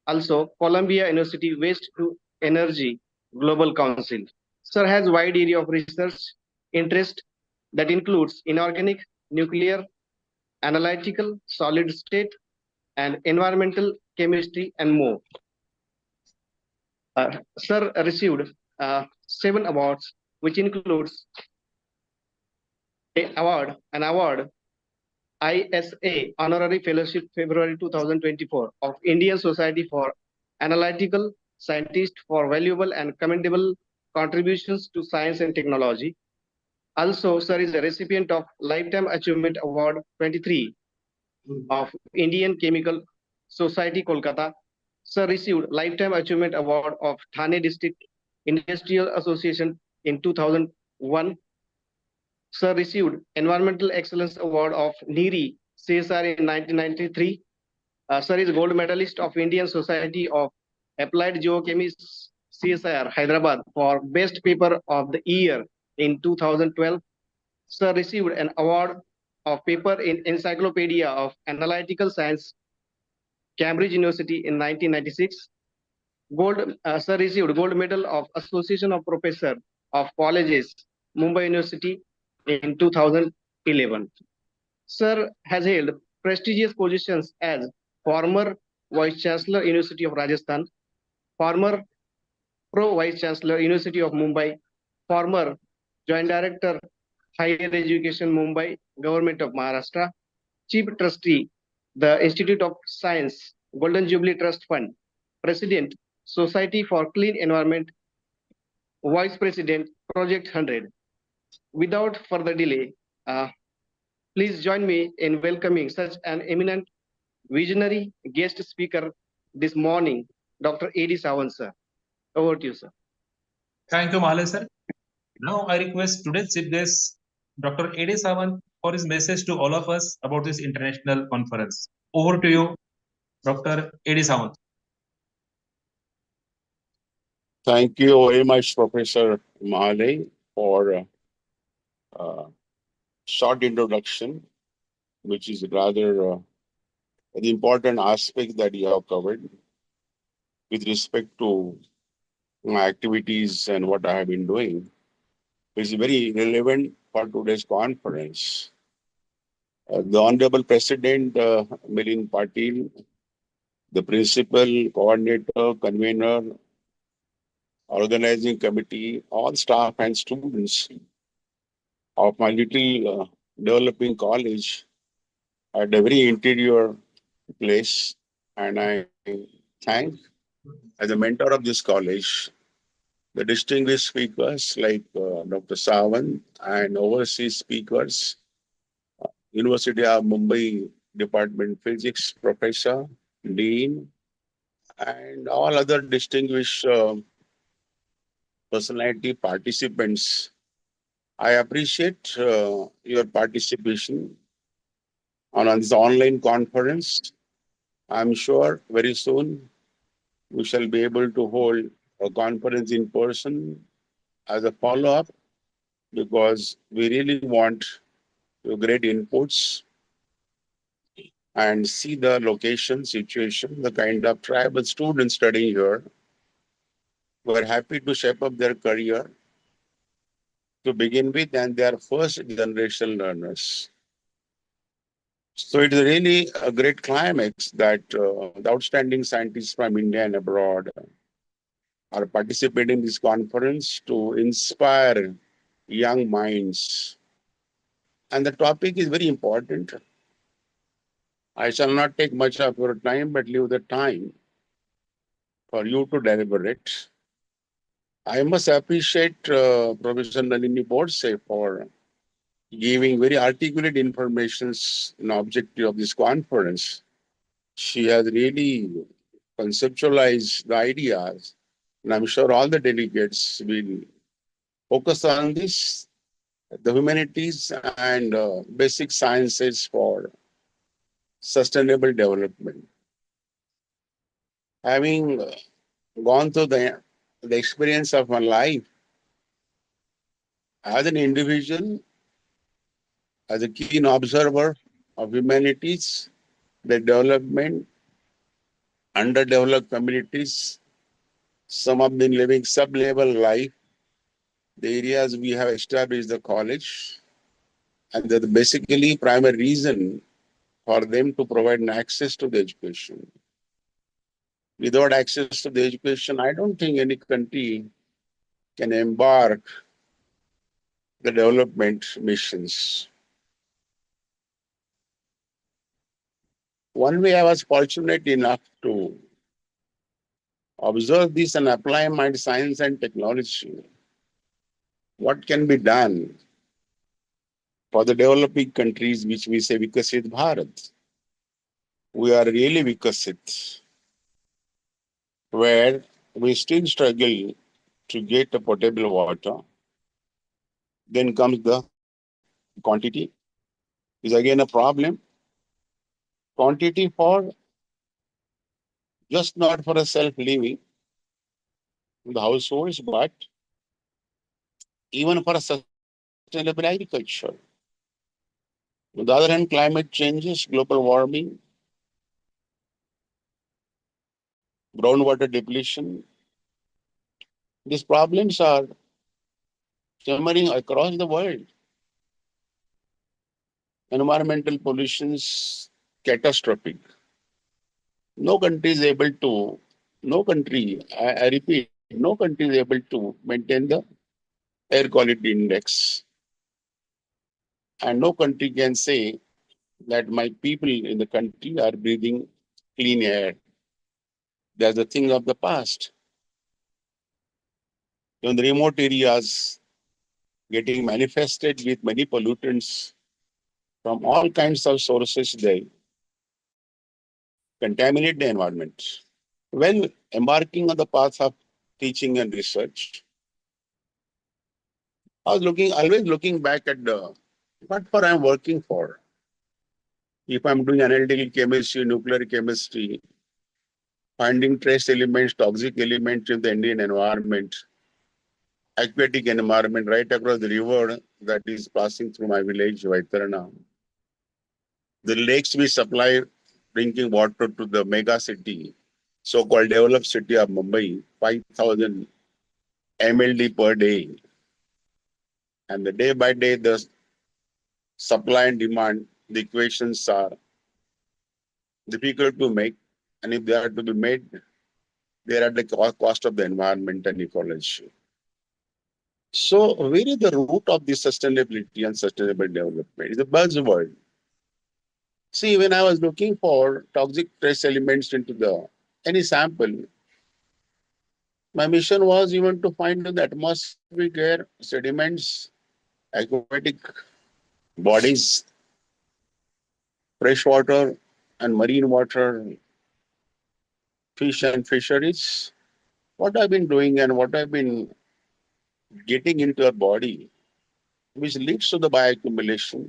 [SPEAKER 10] Also, Columbia University Waste to Energy Global Council. Sir has wide area of research interest that includes inorganic, nuclear, analytical, solid state, and environmental chemistry, and more. Sir received 7 awards, which includes an award, ISA Honorary Fellowship February 2024 of Indian Society for Analytical Scientists for valuable and commendable contributions to science and technology. Also, Sir is a recipient of Lifetime Achievement Award 23 of Indian Chemical Society, Kolkata. Sir received Lifetime Achievement Award of Thane District Industrial Association in 2001. Sir received Environmental Excellence Award of NEERI CSR in 1993. Sir is gold medalist of Indian Society of Applied Geochemists CSIR Hyderabad for Best Paper of the Year in 2012. Sir received an award of paper in Encyclopedia of Analytical Science, Cambridge University in 1996. Sir received gold medal of Association of Professor of Colleges, Mumbai University in 2011. Sir has held prestigious positions as former Vice Chancellor, University of Rajasthan, former Pro Vice Chancellor, University of Mumbai, former Joint Director, Higher Education, Mumbai, Government of Maharashtra, Chief Trustee, the Institute of Science, Golden Jubilee Trust Fund, President, Society for Clean Environment, Vice President, Project 100. Without further delay, please join me in welcoming such an eminent visionary guest speaker this morning, Dr. A.D. Sawant, sir. Over to you, sir.
[SPEAKER 8] Thank you, Mahale, sir. Now I request today's chief guest, Dr. A.D. Sawant, for his message to all of us about this international conference. Over to you, Dr. A.D. Sawant.
[SPEAKER 7] Thank you very much, Professor Mahale, for short introduction, which is rather an important aspect that you have covered with respect to my activities and what I have been doing. It's very relevant for today's conference. The Honorable President Milind Patil the principal, coordinator, convener, organizing committee, all staff and students of my little developing college at a very interior place. And I thank, as a mentor of this college, the distinguished speakers like Dr. Sawant and overseas speakers, University of Mumbai Department Physics Professor, Dean, and all other distinguished personality participants. I appreciate your participation on this online conference. I'm sure very soon we shall be able to hold a conference in person as a follow-up, because we really want your great inputs and see the location, situation, the kind of tribal students studying here who are happy to shape up their career to begin with, and they are first generation learners. So it is really a great climax that the outstanding scientists from India and abroad are participating in this conference to inspire young minds. And the topic is very important. I shall not take much of your time, but leave the time for you to deliberate. I must appreciate Professor Nalini Borse for giving very articulate informations and objective of this conference. She has really conceptualized the ideas, and I'm sure all the delegates will focus on this, the humanities and basic sciences for sustainable development. Having gone through the experience of my life as an individual, as a keen observer of humanities, the development, underdeveloped communities, some have been living sub-level life, the areas we have established the college, and the basically primary reason for them to provide an access to the education. Without access to the education, I don't think any country can embark the development missions. One way I was fortunate enough to observe this and apply my science and technology. What can be done for the developing countries, which we say Vikasit Bharat? We are really Vikasit, where we still struggle to get the potable water. Then comes the quantity, is again a problem. Quantity for just not for a self-living in the households, but even for a sustainable agriculture. On the other hand, climate changes, global warming, groundwater depletion, these problems are simmering across the world. Environmental pollution is catastrophic. No country is able to, no country, I repeat, no country is able to maintain the air quality index. And no country can say that my people in the country are breathing clean air. That's a thing of the past. In the remote areas, getting manifested with many pollutants from all kinds of sources, they contaminate the environment. When embarking on the path of teaching and research, I was always looking back at what for I'm working for. If I'm doing analytical chemistry, nuclear chemistry, finding trace elements, toxic elements in the Indian environment, aquatic environment right across the river that is passing through my village, Vaitarana. The lakes we supply drinking water to the mega city, so-called developed city of Mumbai, 5,000 MLD per day. And the day by day, the supply and demand, the equations are difficult to make. And if they are to be made, they are at the cost of the environment and ecology. So where is the root of this sustainability and sustainable development? It's a buzzword. See, when I was looking for toxic trace elements into any sample, my mission was even to find in the atmospheric air, sediments, aquatic bodies, fresh water and marine water, fish and fisheries. What I've been doing and what I've been getting into our body, which leads to the bioaccumulation,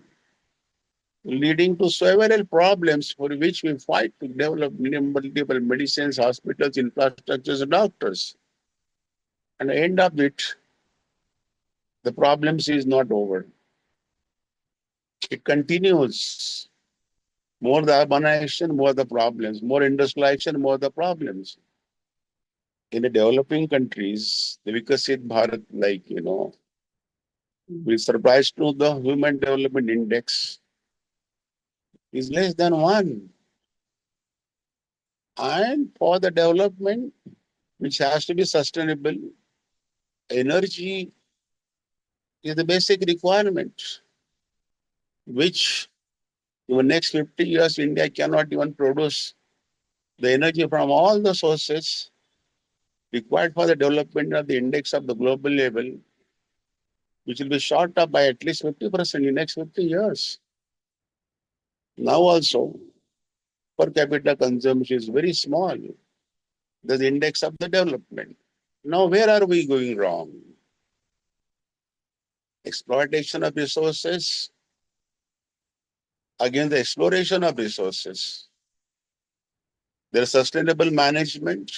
[SPEAKER 7] leading to several problems for which we fight to develop multiple medicines, hospitals, infrastructures, and doctors. And at the end of it, the problems is not over. It continues. More the urbanization, more the problems. More industrialization, more the problems. In the developing countries, the Vikasit Bharat, we're surprised to the Human Development Index is less than 1. And for the development, which has to be sustainable, energy is the basic requirement, which in the next 50 years, India cannot even produce the energy from all the sources required for the development of the index of the global level, which will be shot up by at least 50% in the next 50 years. Now also, per capita consumption is very small. That's the index of the development. Now, where are we going wrong? Exploitation of resources against the exploration of resources. There's sustainable management.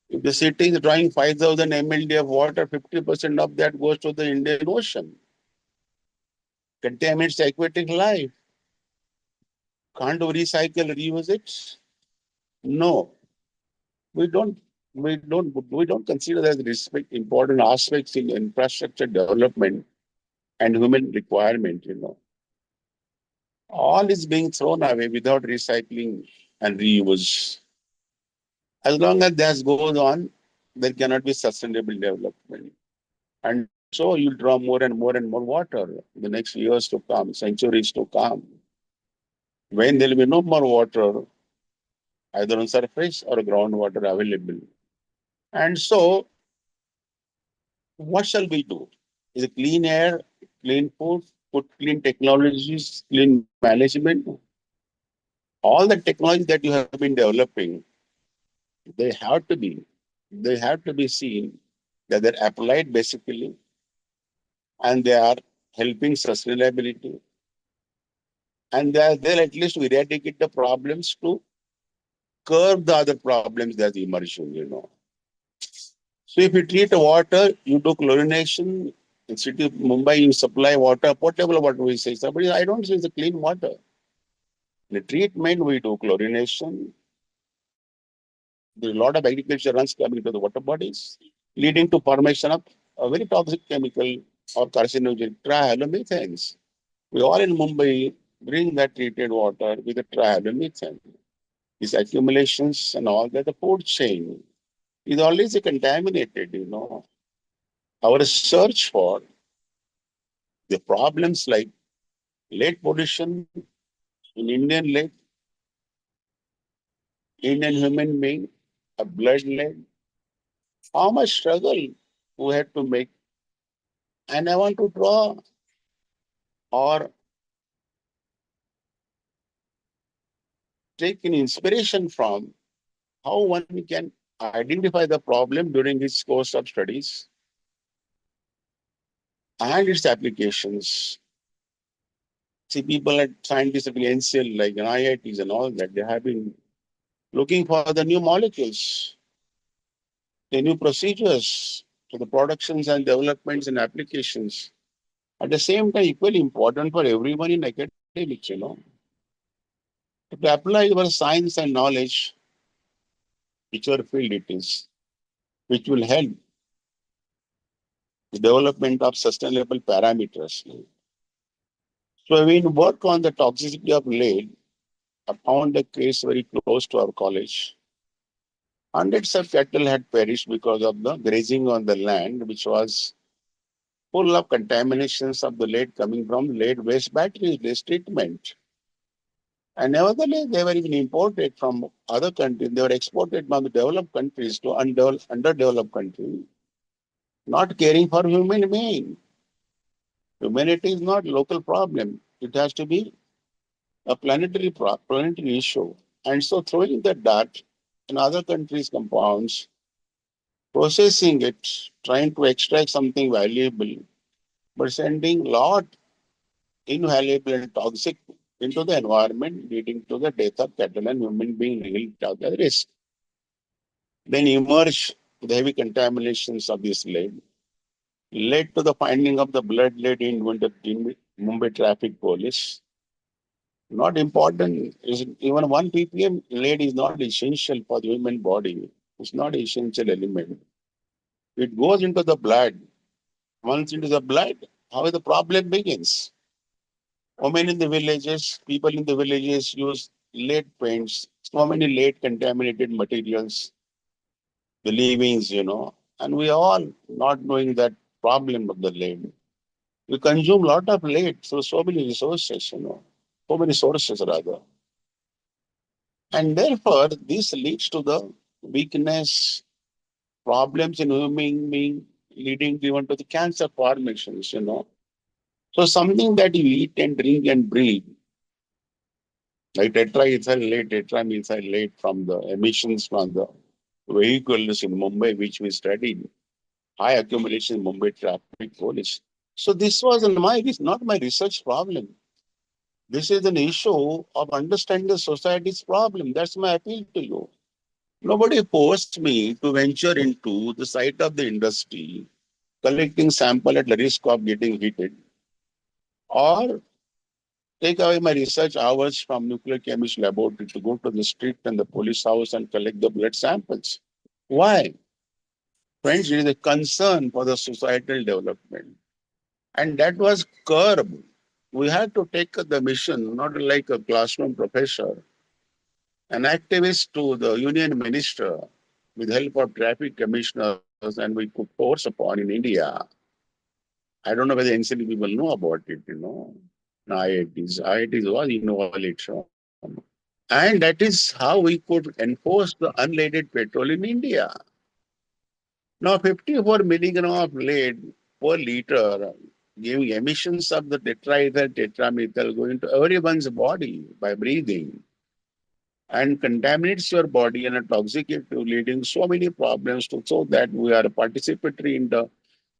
[SPEAKER 7] If the city is drawing 5,000 mld of water, 50% of that goes to the Indian Ocean. Contaminates aquatic life. Can't we recycle, reuse it? No. We don't consider that respect important aspects in infrastructure development and human requirement, All is being thrown away without recycling and reuse. As long as that goes on, there cannot be sustainable development. And so you'll draw more and more and more water in the next years to come, centuries to come. When there will be no more water, either on surface or groundwater available. And so, what shall we do? Is it clean air, clean food, clean technologies, clean management? All the technologies that you have been developing, they have to be seen that they're applied basically, and they are helping sustainability, and they are there at least to eradicate the problems to curb the other problems that are emerging. So if you treat water, you do chlorination. In city of Mumbai, you supply water, potable water, we say. Somebody, I don't say it's a clean water. In the treatment, we do chlorination. There's a lot of agriculture runs coming to the water bodies, leading to formation of a very toxic chemical or carcinogenic trihalomethanes. We all in Mumbai bring that treated water with the trihalomethane. These accumulations and all that, the food chain is always contaminated. Our search for the problems like lead pollution in Indian lake, Indian human being, a blood lead, how much struggle we had to make. And I want to draw or take an inspiration from how one can identify the problem during his course of studies and its applications. See, people at scientists at NCL, like IITs and all that, they have been looking for the new molecules, the new procedures to the productions and developments and applications. At the same time, equally important for everyone in academics, to apply your science and knowledge, whichever field it is, which will help the development of sustainable parameters. So we work on the toxicity of lead I found a case very close to our college. Hundreds of cattle had perished because of the grazing on the land, which was full of contaminations of the lead coming from lead waste batteries, waste treatment. And nevertheless, they were even imported from other countries. They were exported from the developed countries to underdeveloped countries, not caring for human being. Humanity is not local problem. It has to be a planetary issue. And so throwing the dart in other countries' compounds, processing it, trying to extract something valuable, but sending lot invaluable and toxic into the environment, leading to the death of cattle and human being really at the risk. Then emerge the heavy contaminations of this lead, led to the finding of the blood lead in Mumbai traffic police. Not important. Is even 1 ppm lead is not essential for the human body. It's not an essential element. It goes into the blood. Once into the blood, how the problem begins. Women in the villages, people in the villages use lead paints, so many lead contaminated materials, the leavings, and we all not knowing that problem of the lead. We consume a lot of lead through so many resources, so many sources rather. And therefore, this leads to the weakness, problems in human being, leading even to the cancer formations, So something that you eat and drink and breathe, like tetramethyl lead from the emissions from the vehicles in Mumbai, which we studied, high accumulation in Mumbai traffic police. So this was not my research problem. This is an issue of understanding the society's problem. That's my appeal to you. Nobody forced me to venture into the site of the industry, collecting sample at the risk of getting heated, or take away my research hours from nuclear chemist laboratory to go to the street and the police house and collect the blood samples. Why? Friends, it is a concern for the societal development. And that was curbed. We had to take the mission, not like a classroom professor, an activist to the union minister with help of traffic commissioners, and we could force upon in India. I don't know whether NCD people know about it, IITs. IITs was innovation. And that is how we could enforce the unleaded petrol in India. Now, 54 milligram of lead per liter, giving emissions of the tetraethyl, tetramethyl going to everyone's body by breathing, and contaminates your body and a toxicative, leading so many problems to so that we are participatory in the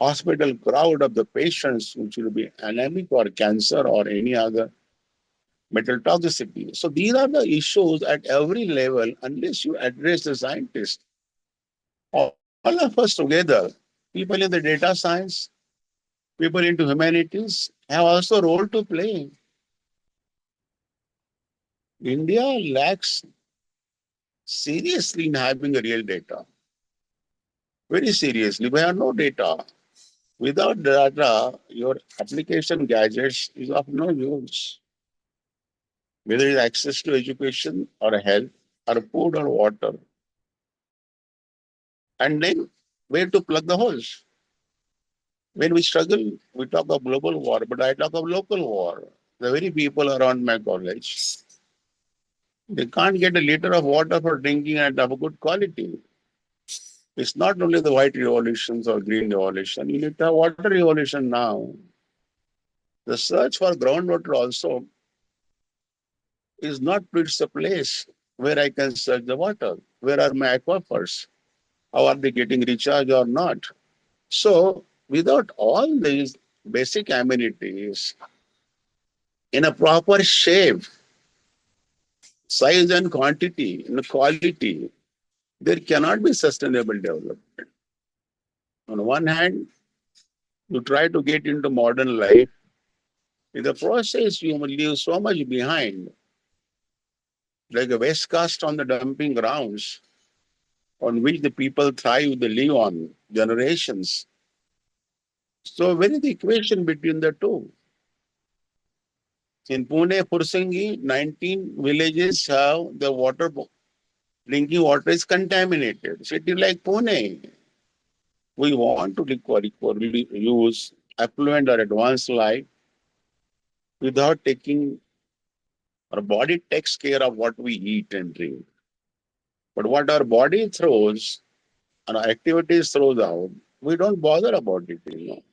[SPEAKER 7] hospital crowd of the patients, which will be anemic or cancer or any other metal toxicity. So these are the issues at every level unless you address the scientists. All of us together, people in the data science, people into humanities, have also a role to play. India lacks seriously in having a real data. Very seriously, we have no data. Without data, your application gadgets is of no use. Whether it's access to education or health or food or water. And then where to plug the holes? When we struggle, we talk of global war, but I talk of local war. The very people around my college, they can't get a liter of water for drinking and of a good quality. It's not only the white revolutions or green revolution. You need to have water revolution now. The search for groundwater also is not it's a place where I can search the water. Where are my aquifers? How are they getting recharged or not? So without all these basic amenities in a proper shape, size and quantity, and quality, there cannot be sustainable development. On one hand, you try to get into modern life. In the process, you will leave so much behind, like a waste cast on the dumping grounds on which the people thrive, they live on generations. So where is the equation between the two? In Pune, Pursangi, 19 villages have the drinking water is contaminated. City like Pune, we want to use affluent or advanced life without taking, our body takes care of what we eat and drink. But what our body throws, and our activities throws out, we don't bother about it,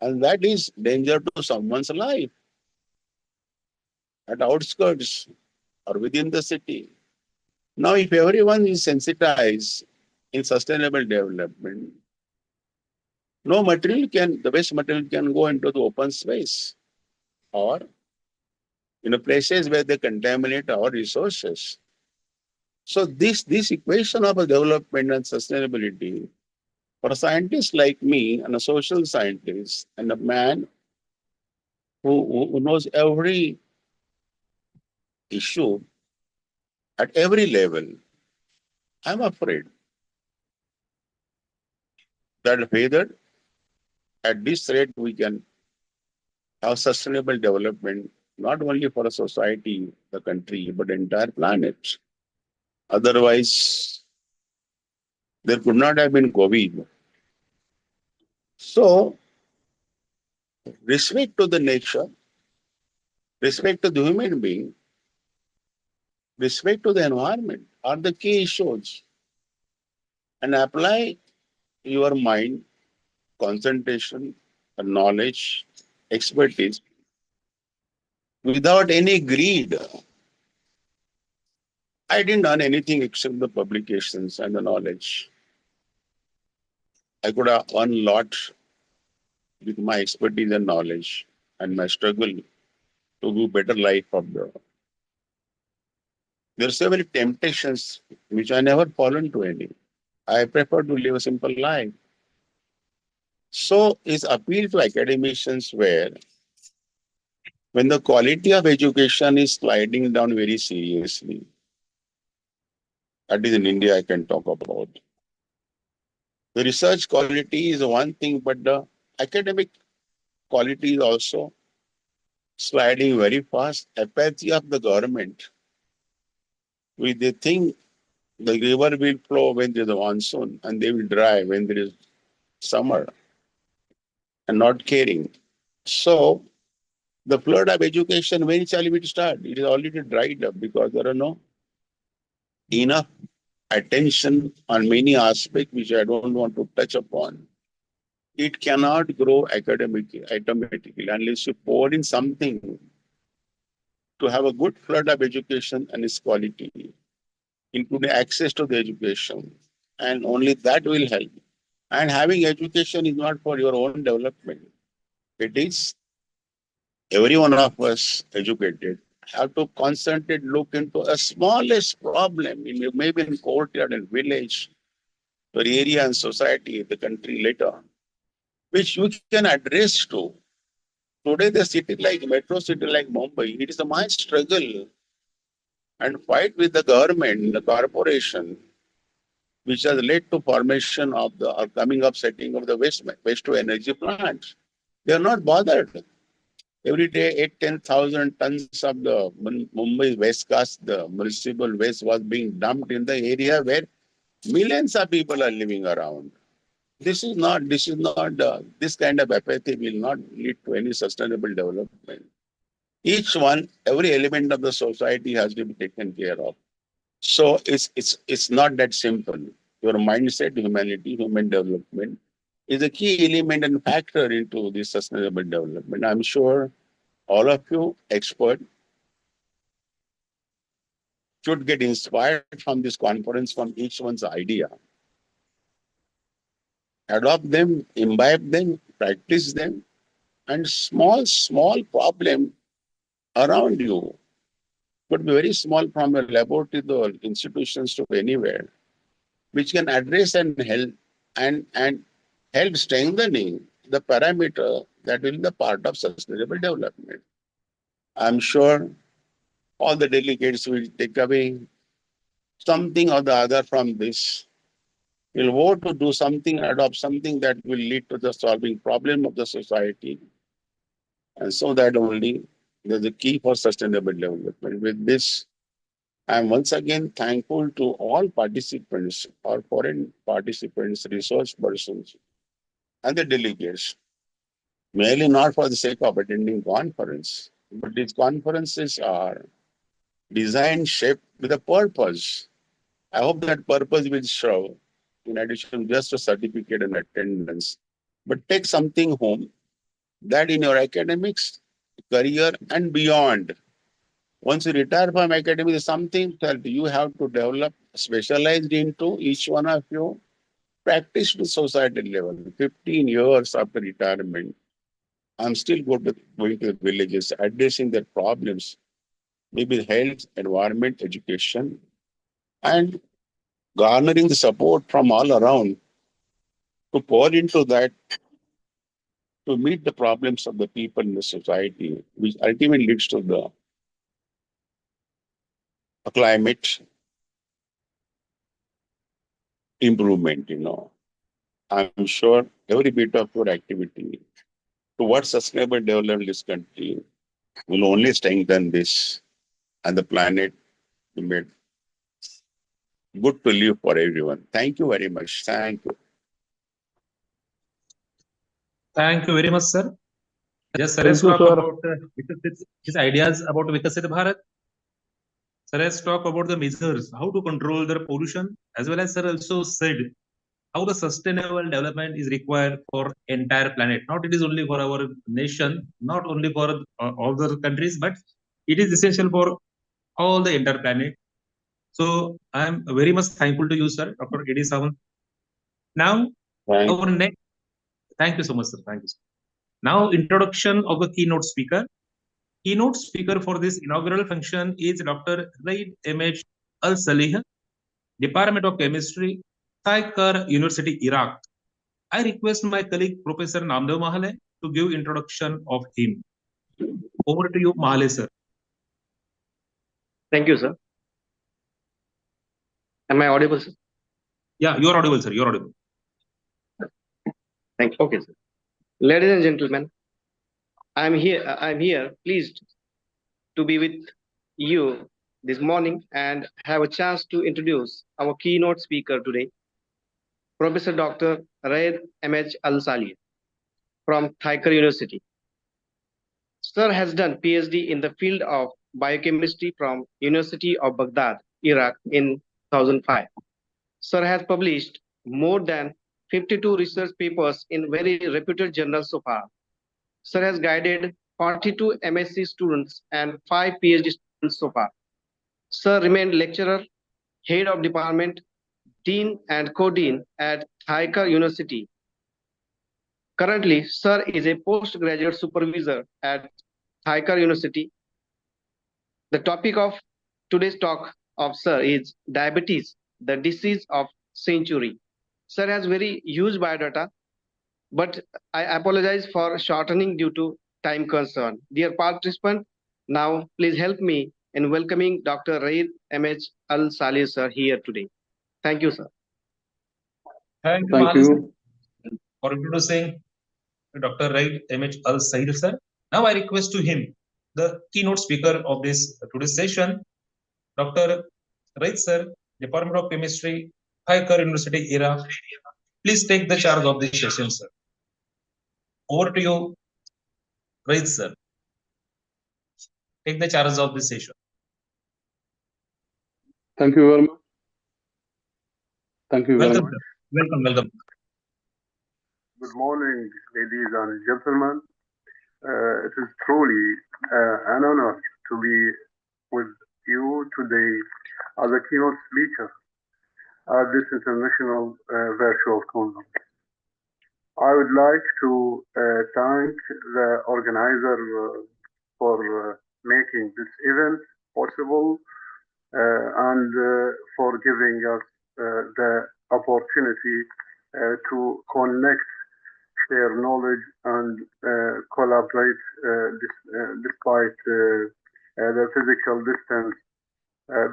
[SPEAKER 7] And that is danger to someone's life at outskirts or within the city. Now, if everyone is sensitized in sustainable development, the waste material can go into the open space or in places where they contaminate our resources. So this equation of a development and sustainability for a scientist like me and a social scientist and a man who knows every issue at every level, I'm afraid that whether at this rate we can have sustainable development, not only for a society, the country, but the entire planet. Otherwise, there could not have been COVID. So, respect to the nature, respect to the human being, respect to the environment are the key issues. And apply your mind, concentration, knowledge, expertise without any greed. I didn't earn anything except the publications and the knowledge. I could have earned a lot with my expertise and knowledge and my struggle to do better life of the. There are so many temptations which I never fallen to any. I prefer to live a simple life. So is appeal to academicians where when the quality of education is sliding down very seriously, that is in India I can talk about. The research quality is one thing, but the academic quality is also sliding very fast. Apathy of the government. They think the river will flow when there is a monsoon and they will dry when there is summer and not caring. So the flood of education, when shall it start? It is already dried up because there are no enough attention on many aspects which I don't want to touch upon. It cannot grow academically, automatically, unless you pour in something to have a good flood of education and its quality, including access to the education. And only that will help. And having education is not for your own development. It is every one of us educated have to concentrate, look into a smallest problem, maybe in courtyard and village, or area and society, the country later, which you can address to. Today, the city like metro city like Mumbai, it is a mind struggle and fight with the government, the corporation, which has led to formation of the or coming up setting of the waste to energy plants. They are not bothered. Every day, 8,000-10,000 tons of the Mumbai waste gas, the municipal waste was being dumped in the area where millions of people are living around. This kind of apathy will not lead to any sustainable development. Every element of the society has to be taken care of. So it's not that simple. Your mindset, humanity, human development is a key element and factor into this sustainable development. I'm sure all of you experts should get inspired from this conference, from each one's idea. Adopt them, imbibe them, practice them, and small problem around you could be very small from your laboratory to institutions to anywhere, which can address and help strengthening the parameter that will be the part of sustainable development. I'm sure all the delegates will take away something or the other from this. Will vote to do something, adopt something that will lead to the solving problem of the society. And so that only That's the key for sustainable development. With this, I am once again thankful to all participants, our foreign participants, resource persons, and the delegates, merely not for the sake of attending conference, but these conferences are designed, shaped with a purpose. I hope that purpose will show, in addition just a certificate and attendance, but take something home that in your academics, career, and beyond. Once you retire from academics, something that you have to develop, specialized into each one of you, practice to society level. 15 years after retirement, I'm still going to the villages, addressing their problems, maybe health, environment, education, and garnering the support from all around to pour into that to meet the problems of the people in the society, which ultimately leads to the climate improvement. I'm sure every bit of your activity towards sustainable development in this country will only strengthen this and the planet to make good to live for everyone. Thank you very much. Thank you.
[SPEAKER 8] Thank you very much, sir. Yes, sir
[SPEAKER 9] Thank
[SPEAKER 8] has
[SPEAKER 9] you,
[SPEAKER 8] talked
[SPEAKER 9] sir.
[SPEAKER 8] about his ideas about Vikasit Bharat. Sir has talked about the measures, how to control the pollution, as well as sir also said how the sustainable development is required for entire planet. Not it is only for our nation, not only for all the countries, but it is essential for all the entire planet. So I am very much thankful to you, sir, Dr. A.D. Sawant. Now,
[SPEAKER 7] Thank
[SPEAKER 8] our next. Thank you so much, sir. Thank you. Sir. Now, introduction of the keynote speaker. Keynote speaker for this inaugural function is Dr. Raid M.H. Al-Salih, Department of Chemistry, Taikar University, Iraq. I request my colleague Professor Namdev Mahale to give introduction of him. Over to you, Mahale, sir.
[SPEAKER 10] Thank you, sir. Am I audible, sir?
[SPEAKER 8] Yeah, you're audible, sir. You're audible.
[SPEAKER 10] Thank you. Okay, sir. Ladies and gentlemen, I'm here pleased to be with you this morning and have a chance to introduce our keynote speaker today, Professor Dr. Raed M.H. Al-Salih from Taikar University. Sir has done PhD in the field of biochemistry from University of Baghdad, Iraq in 2005. Sir has published more than 52 research papers in very reputed journals so far. Sir has guided 42 MSc students and 5 PhD students so far. Sir remained lecturer, head of department, dean and co-dean at Taikar University. Currently, Sir is a postgraduate supervisor at Taikar University. The topic of today's talk of Sir is diabetes, the disease of century. Sir has very huge biodata, but I apologize for shortening due to time concern. Dear participant, now please help me in welcoming Dr. Raid M.H. Al-Salih, sir, here today. Thank you, sir.
[SPEAKER 8] Thank you, Mahale, sir, for introducing Dr. Raid M.H. Al-Salih, sir. Now I request to him, the keynote speaker of this today's session, Dr. Raid, sir, Department of Chemistry, Taikar University, Iraq. Please take the charge of this session, sir. Over to you, Raid, sir. Take the charge of this session.
[SPEAKER 9] Thank you very much. Thank you very
[SPEAKER 8] Welcome,
[SPEAKER 9] much.
[SPEAKER 8] sir. Welcome, welcome.
[SPEAKER 9] Good morning, ladies and gentlemen. It is truly an honor to be with you today as a keynote speaker at this international virtual conference. I would like to thank the organizer for making this event possible and for giving us the opportunity to connect, share knowledge, and collaborate despite the physical distance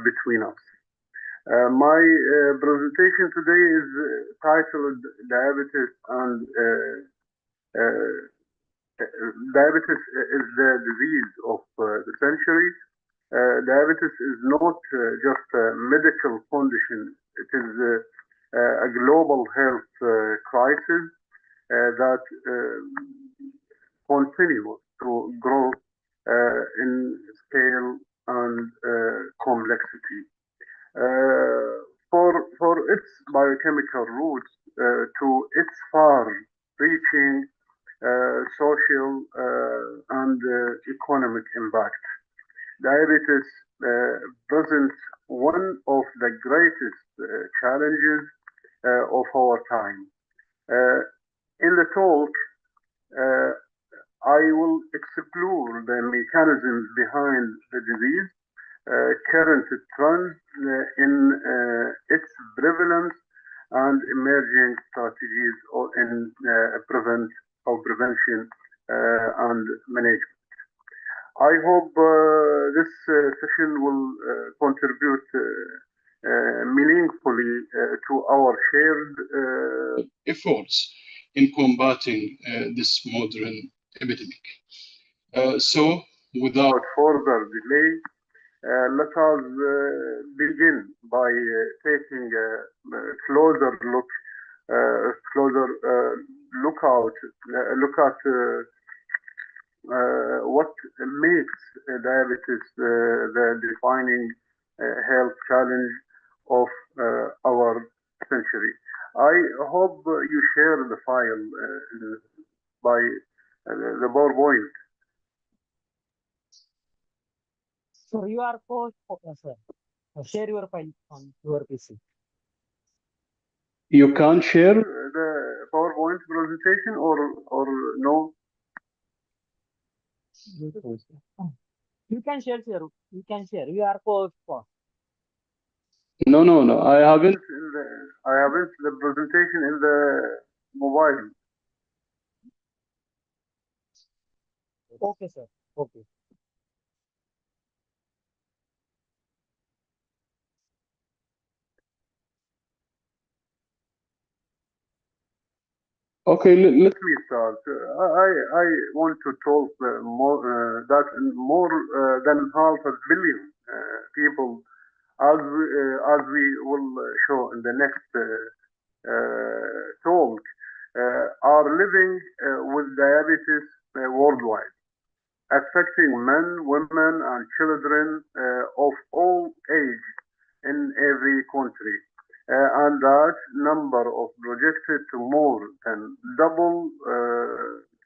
[SPEAKER 9] between us. My presentation today is titled Diabetes and
[SPEAKER 11] diabetes is the disease of the century. Diabetes is not just a medical condition, it is a global health crisis that continues to grow in scale and complexity. For its biochemical roots to its far-reaching social and economic impact. Diabetes presents one of the greatest challenges of our time. In the talk, I will explore the mechanisms behind the disease, current trends in its prevalence, and emerging strategies in prevention and management. I hope this session will contribute meaningfully to our shared efforts in combating this modern epidemic. So, without further delay, let us begin by taking a closer look at what makes diabetes the defining health challenge of our century. I hope you share the file by the PowerPoint.
[SPEAKER 4] So you are sir. Share your file on your PC.
[SPEAKER 11] You can't share the PowerPoint presentation or no?
[SPEAKER 4] You can share, sir. You can share. You are co-host.
[SPEAKER 11] No. I haven't the presentation in the mobile.
[SPEAKER 4] Okay, sir. Okay.
[SPEAKER 11] Okay, let me start. I want to talk more than half a billion people, as we will show in the next talk, are living with diabetes worldwide, affecting men, women, and children of all ages in every country. And that number of projected to more than double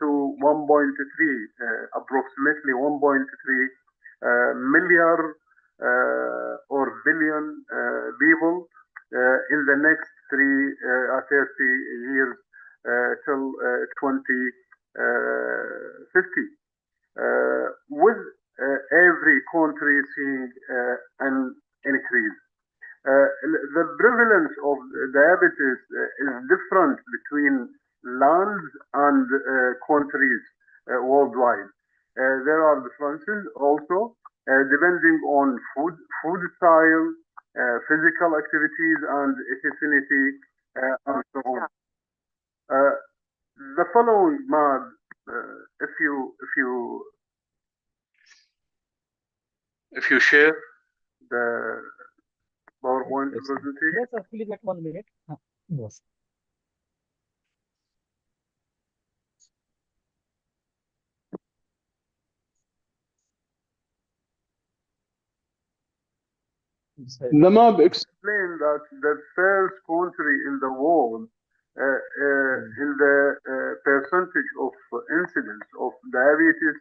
[SPEAKER 11] to 1.3, approximately 1.3 million or billion people in the next 30 years till 2050. With every country seeing an increase. The prevalence of diabetes is different between lands and countries worldwide. There are differences also depending on food style, physical activities, and ethnicity, and so on. The following, Mad, if you share the PowerPoint presentation.
[SPEAKER 4] Yes, sir. Please wait 1 minute. Yes.
[SPEAKER 11] The map explained that the first country in the world in the percentage of incidence of diabetes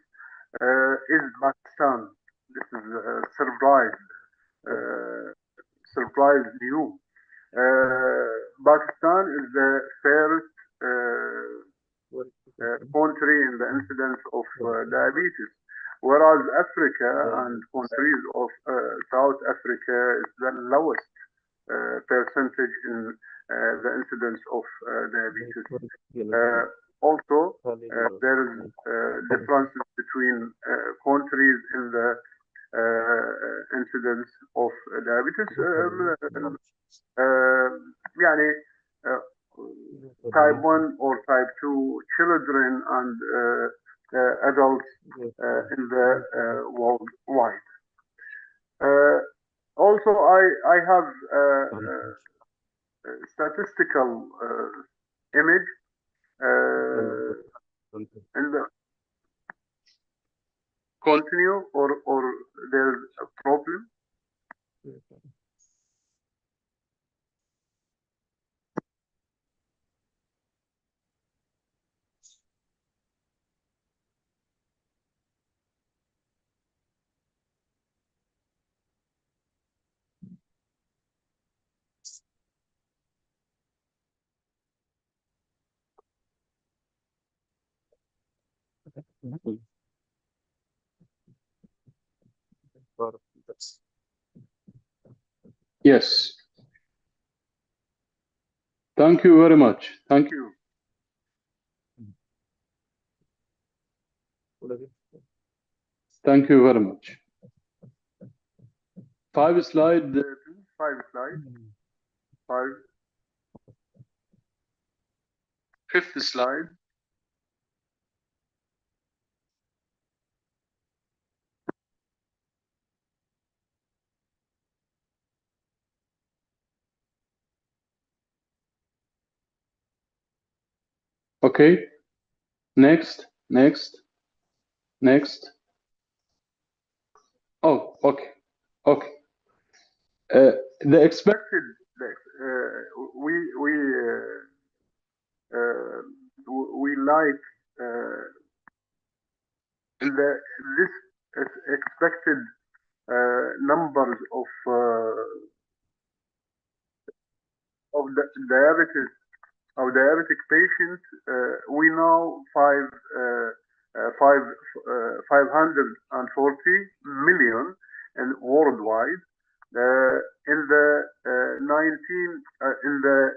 [SPEAKER 11] is Pakistan. This is a surprise new. Pakistan is the first country in the incidence of diabetes, whereas Africa and countries of South Africa is the lowest percentage in the incidence of diabetes. Also, there is differences between countries in the incidence of diabetes. يعني type 1 or type 2 children and adults in the worldwide. Also, I have statistical image in the continue or there's a problem.
[SPEAKER 12] Yes. Thank you very much. Thank you. Thank you very much. 5 slide.
[SPEAKER 11] 5 slide. 5. 5th slide.
[SPEAKER 12] Okay. Next. Oh, okay. Okay. The expected.
[SPEAKER 11] We like this expected numbers of the diabetes of diabetic patients. We know 540 million and worldwide. In the 20 in the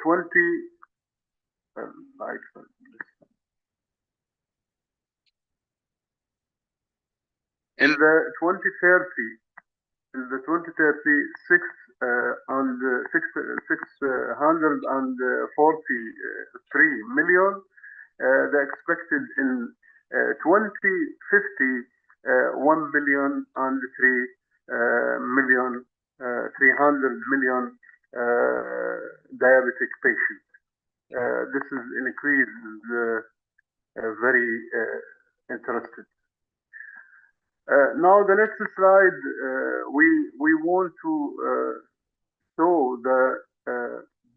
[SPEAKER 11] 2030 and 643 million. The expected in 2050 1 billion and 300 million diabetic patients. This is an increase very interesting. Now the next slide, we want to show the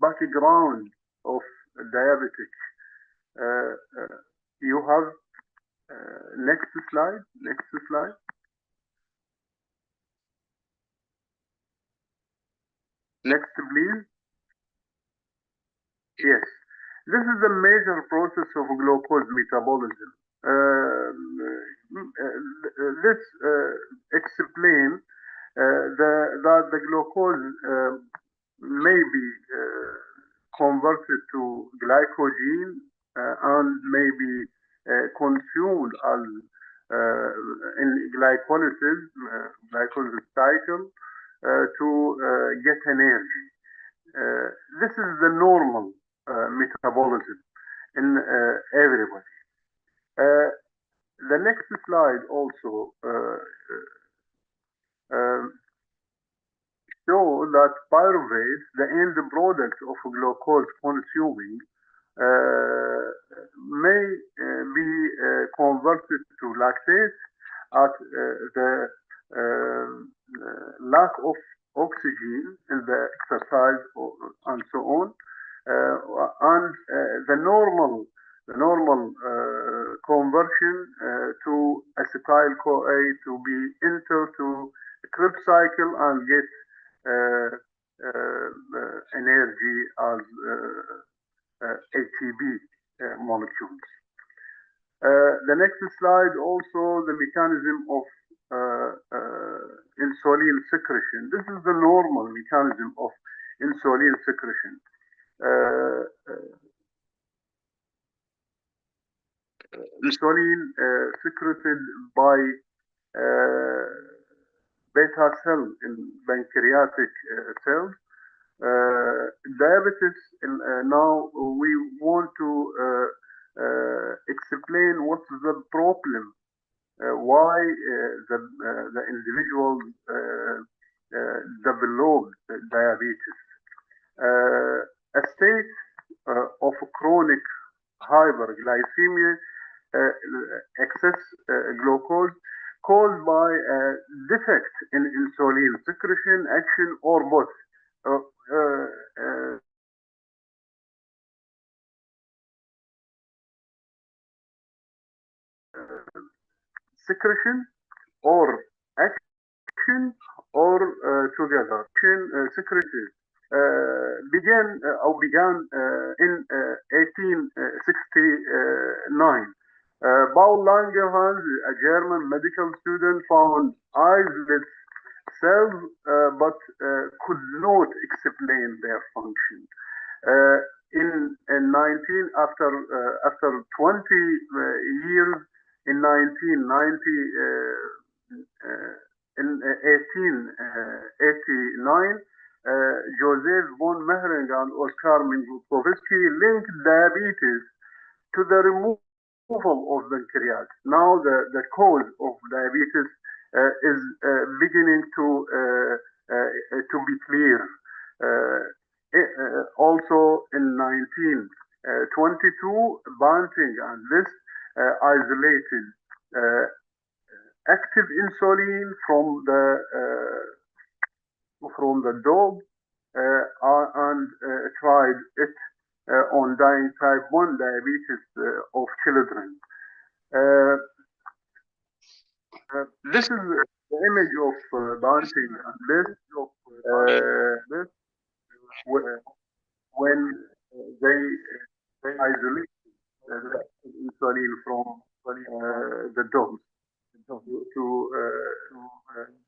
[SPEAKER 11] background of diabetic. You have next slide. Next, please. Yes, this is the major process of glucose metabolism. This explains that the glucose may be converted to glycogen and may be consumed as in glycolysis cycle to get energy. This is the normal metabolism in everybody. The next slide also show that pyruvate, the end product of glucose consuming, may be converted to lactate at the lack of oxygen in the exercise and so on, and the normal conversion to acetyl-CoA to be enter to Krebs cycle and get energy as ATP molecules. The next slide also the mechanism of insulin secretion. This is the normal mechanism of insulin secretion. Insulin secreted by beta cell in pancreatic cells. Diabetes, now we want to explain what's the problem, why the individual developed diabetes. A state of chronic hyperglycemia, excess glucose, caused by a defect in insulin secretion, action, or both. Secretion or action or together. Secretion began in 1869. Paul Langerhans, a German medical student, found islet cells but could not explain their function. In 19 after 20 years, in 1990, in 1889, Joseph von Mehring and Oskar Minkovsky linked diabetes to the removal of pancreas. Now the cause of diabetes is beginning to be clear. Also in 1922, Banting and List isolated active insulin from the dog and tried it on dying type 1 diabetes of children. This is the image of Banting and List when they isolate the insulin from the dogs to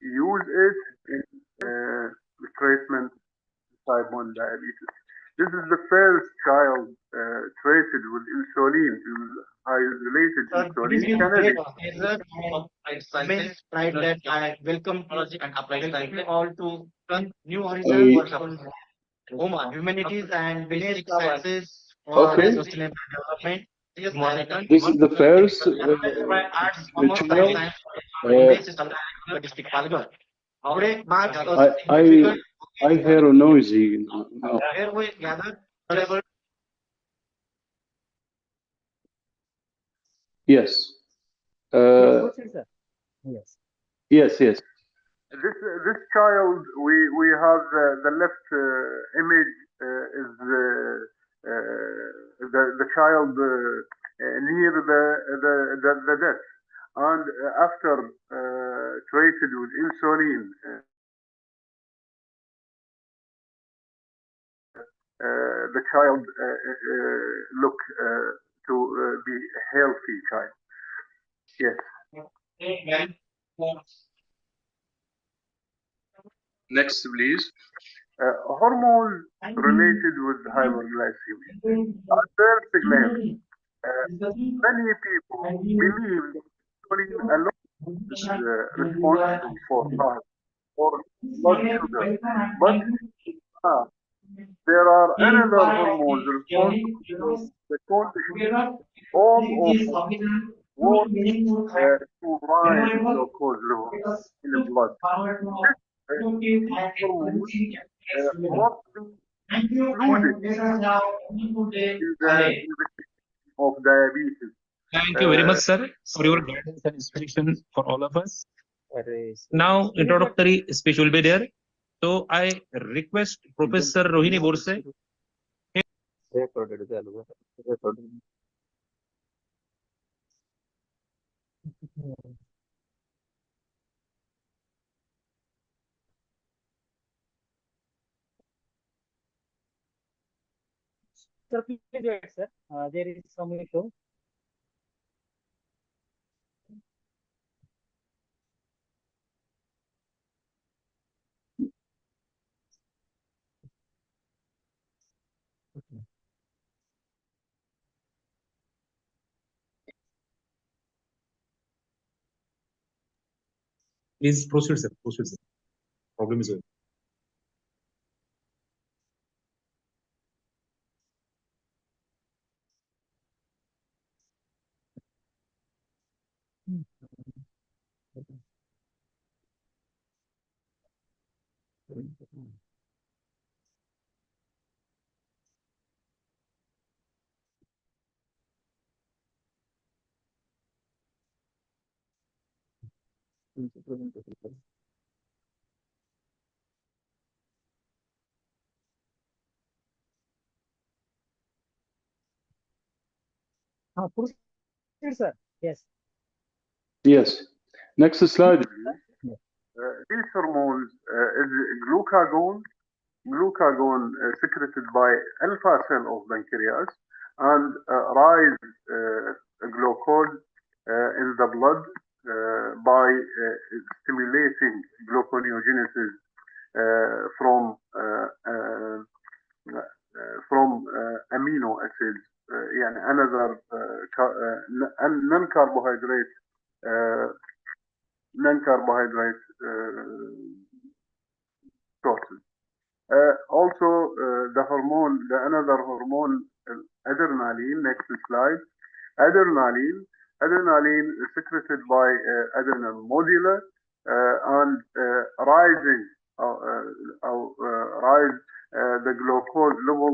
[SPEAKER 11] use it in the treatment type 1 diabetes. This is the first child treated with insulin, isolated insulin candidate.
[SPEAKER 4] Tried that I welcome and welcome all to New Horizon Workshop. Humanities and basic sciences for
[SPEAKER 12] Okay.
[SPEAKER 4] sustainable development.
[SPEAKER 12] This is the first child. I hear a noisy now.
[SPEAKER 4] Where we gather available.
[SPEAKER 12] Yes.
[SPEAKER 4] Yes.
[SPEAKER 12] Yes.
[SPEAKER 11] This child, we have the left image is the child near the death, and after treated with insulin, the child look to be a healthy child. Yes.
[SPEAKER 12] Next, please.
[SPEAKER 11] Hormones related with hyperglycemia. At first glance, many people believe that insulin alone is responsible for heart or blood sugar, but there are another hormones responsible for the condition. All of work to rise glucose level in the blood. These hormones must be included in the of diabetes.
[SPEAKER 8] Thank you very much, sir, for your guidance and inspiration for all of us. Now, introductory speech will be there. So I request Professor Rohini Borse.
[SPEAKER 4] Sir, please wait, sir. There is some issue.
[SPEAKER 8] Please proceed, sir. Proceed, sir. Problem is over.
[SPEAKER 1] Sir. Yes.
[SPEAKER 12] Yes. Next slide.
[SPEAKER 11] These hormones is glucagon. Glucagon secreted by alpha cell of pancreas and rise glucose in the blood by stimulating gluconeogenesis from amino acids, يعني another non-carbohydrate sources. Also, the another hormone, adrenaline. Next slide. Adrenaline is secreted by adrenal modula and rise the glucose level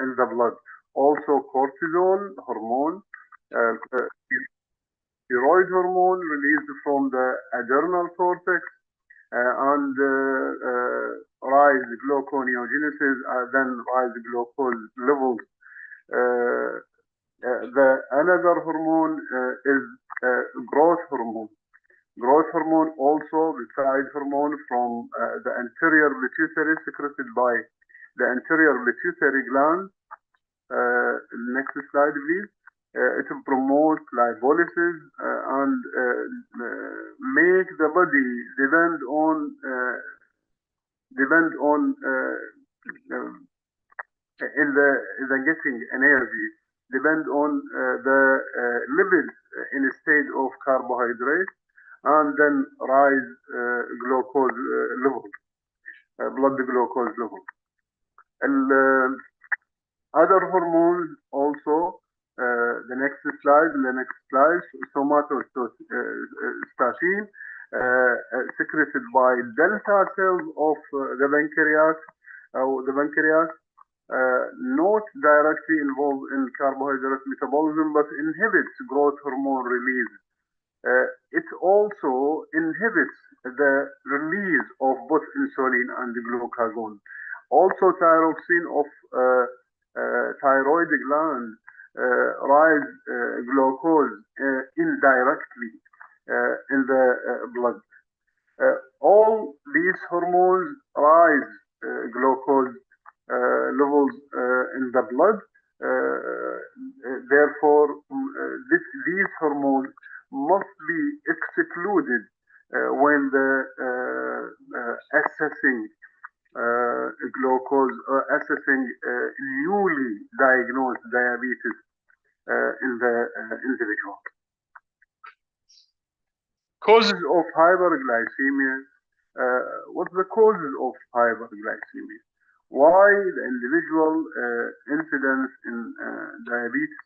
[SPEAKER 11] in the blood. Also, cortisol hormone, thyroid hormone released from the adrenal cortex and rise gluconeogenesis, then rise glucose levels. The another hormone is growth hormone. Growth hormone also besides hormone from the anterior pituitary secreted by the anterior pituitary gland. Next slide, please. It promotes lipolysis and make the body depend on in the getting energy, depend on the lipids in a state of carbohydrate, and then rise glucose level, blood glucose level. And other hormones also, the next slide, somatostatin, secreted by delta cells of the pancreas, not directly involved in carbohydrate metabolism, but inhibits growth hormone release. It also inhibits the release of both insulin and glucagon. Also, thyroxine of thyroid gland rise glucose indirectly in the blood. All these hormones rise glucose levels in the blood. Therefore, these hormones must be excluded when assessing glucose or assessing newly diagnosed diabetes in the individual. Causes of hyperglycemia. What's the causes of hyperglycemia? Why the individual incidence in diabetes?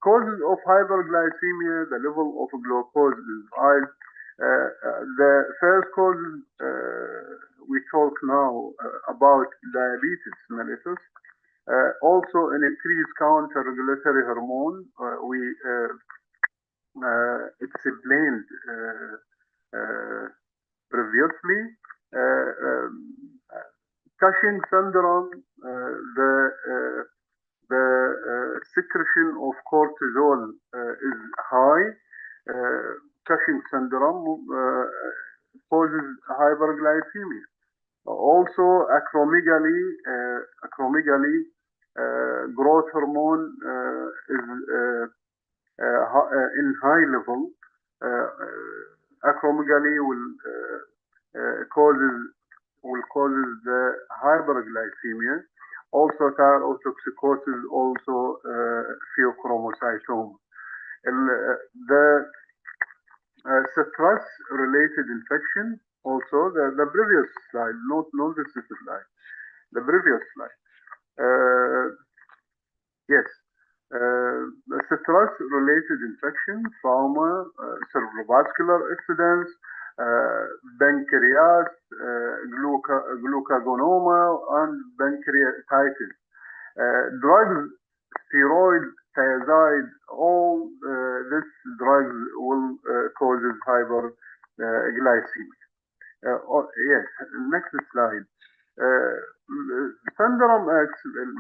[SPEAKER 11] Causes of hyperglycemia, the level of glucose is high. The first cause we talk now about diabetes mellitus. Also an increased counter-regulatory hormone. We explained previously. Cushing syndrome, the secretion of cortisol is high. Cushing syndrome causes hyperglycemia. Also, acromegaly, growth hormone is in high level. Acromegaly will causes the hyperglycemia. Also, thyrotoxicosis, also pheochromocytoma. The stress-related infection, also the previous slide, not this slide, the previous slide. Yes, the stress gas-related infection, trauma, cerebrovascular accidents, pancreas, glucagonoma, and pancreatitis. Drugs, steroid, thiazide, all these drugs will causes hyperglycemia. Yes, next slide. Syndrome X,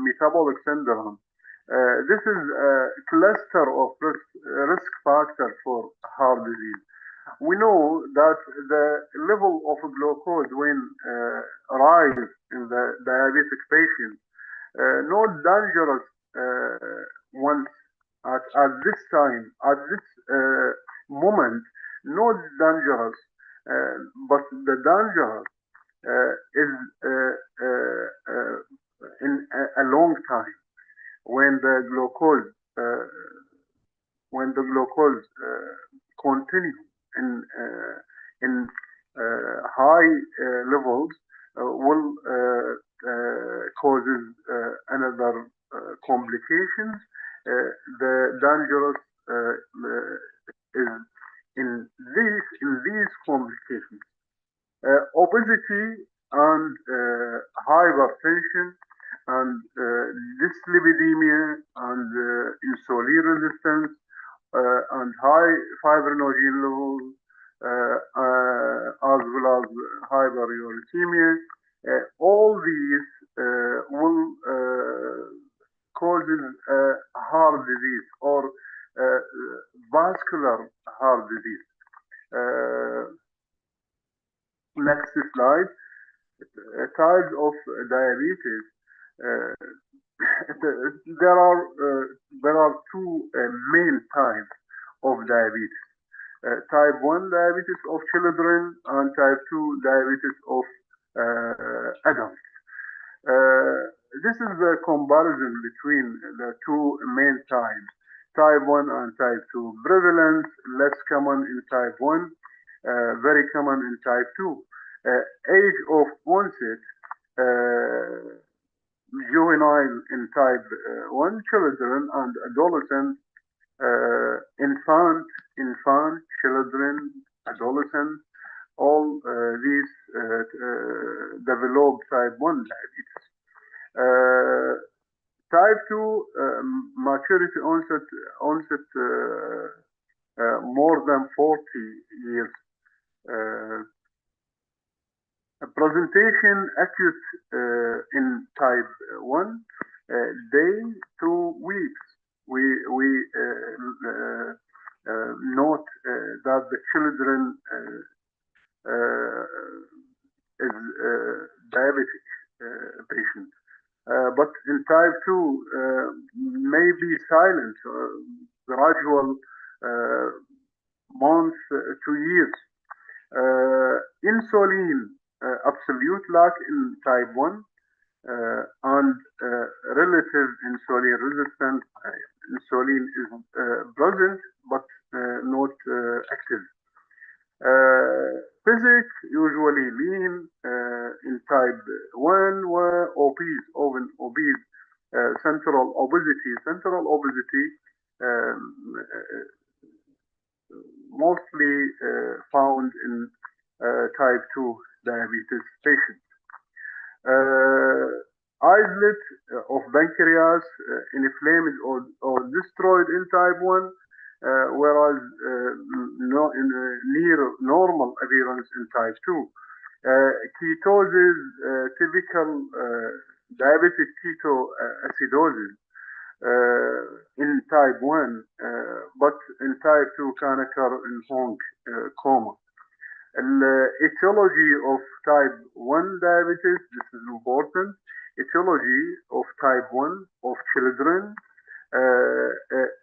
[SPEAKER 11] metabolic syndrome. This is a cluster of risk factors for heart disease. We know that the level of glucose when rise in the diabetic patient, not dangerous once at this time, at this moment, not dangerous, but the dangerous is in a long time when the glucose continue in high levels will causes another complications. The dangerous is in these complications. Obesity and hypertension and dyslipidemia and insulin resistance and high fibrinogen levels as well as hyperuricemia. All these will causes heart disease or vascular heart disease. Next slide. Types of diabetes. There are two main types of diabetes. Type 1 diabetes of children and type 2 diabetes of adults. This is the comparison between the two main types, type 1 and type 2. Prevalence less common in type 1, very common in type 2. Age of onset, juvenile in type 1, children and adolescents, infant, children, adolescents, all these develop type 1 diabetes. Type 2 maturity onset more than 40 years. Presentation acute in type 1 day to weeks. We note that the children is diabetic patient. But in type 2 may be silent, gradual months to years. Insulin absolute lack in type 1 and relative insulin resistance. Insulin is present but not active. Physique usually lean in type 1 were obese, often obese. Central obesity mostly found in type 2 diabetes patients. Islet of pancreas inflamed or destroyed in type 1, whereas near normal appearance in type 2. Ketosis, typical diabetic ketoacidosis in type 1, but in type 2 can occur in long coma. Etiology of type 1 diabetes, this is important. Etiology of type 1 of children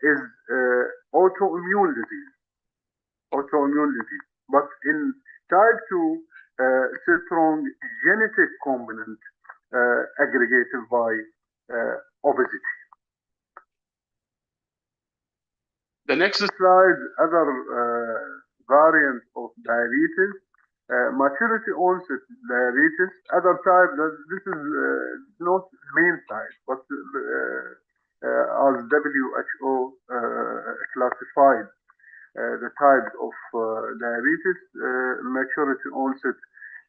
[SPEAKER 11] is autoimmune disease. But in type 2, strong genetic component aggregated by obesity. The next slide, other variants of diabetes, maturity onset diabetes, other type, this is not main type, but as WHO classified the types of diabetes, maturity onset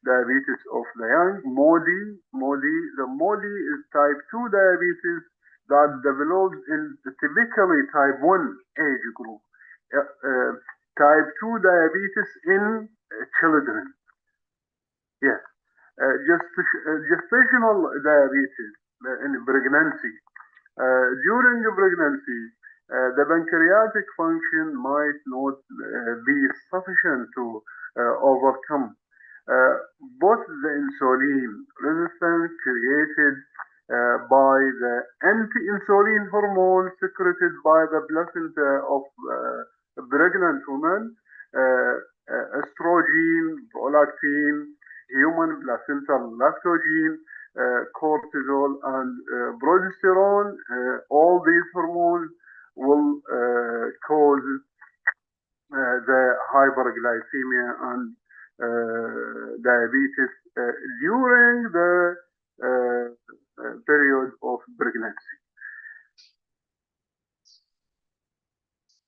[SPEAKER 11] diabetes of the young, the MODI is type 2 diabetes that develops in the typically type 1 age group. Type 2 diabetes in children. Yes. Gestational diabetes in pregnancy. During pregnancy, the pancreatic function might not be sufficient to overcome both the insulin resistance created by the anti-insulin hormone secreted by the placenta of pregnant women, estrogen, prolactin, human placental lactogen, cortisol, and progesterone. All these hormones will cause the hyperglycemia and diabetes during the period of pregnancy.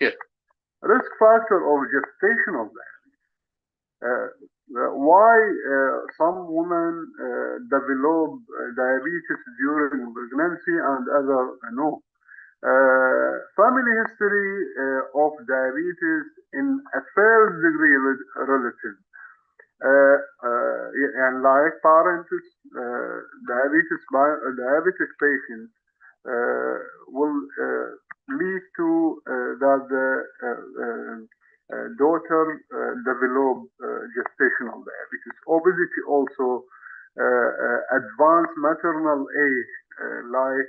[SPEAKER 11] Yes. Risk factor of gestational diabetes. Why some women develop diabetes during pregnancy and others no? Family history of diabetes in a first degree relative. And like parents, diabetic patients will lead to that the daughter develop gestational diabetes. Obesity also, advanced maternal age, like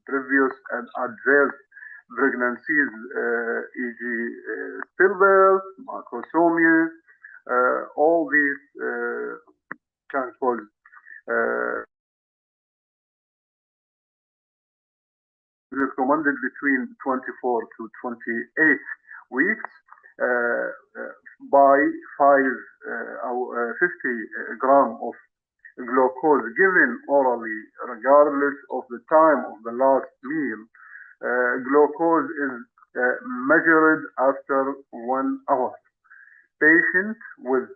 [SPEAKER 11] previous and adverse pregnancies, e.g. stillbirth, macrosomia, all these can cause recommended between 24 to 28 weeks by 50 gram of glucose given orally, regardless of the time of the last meal. Glucose is measured after 1 hour. Patients with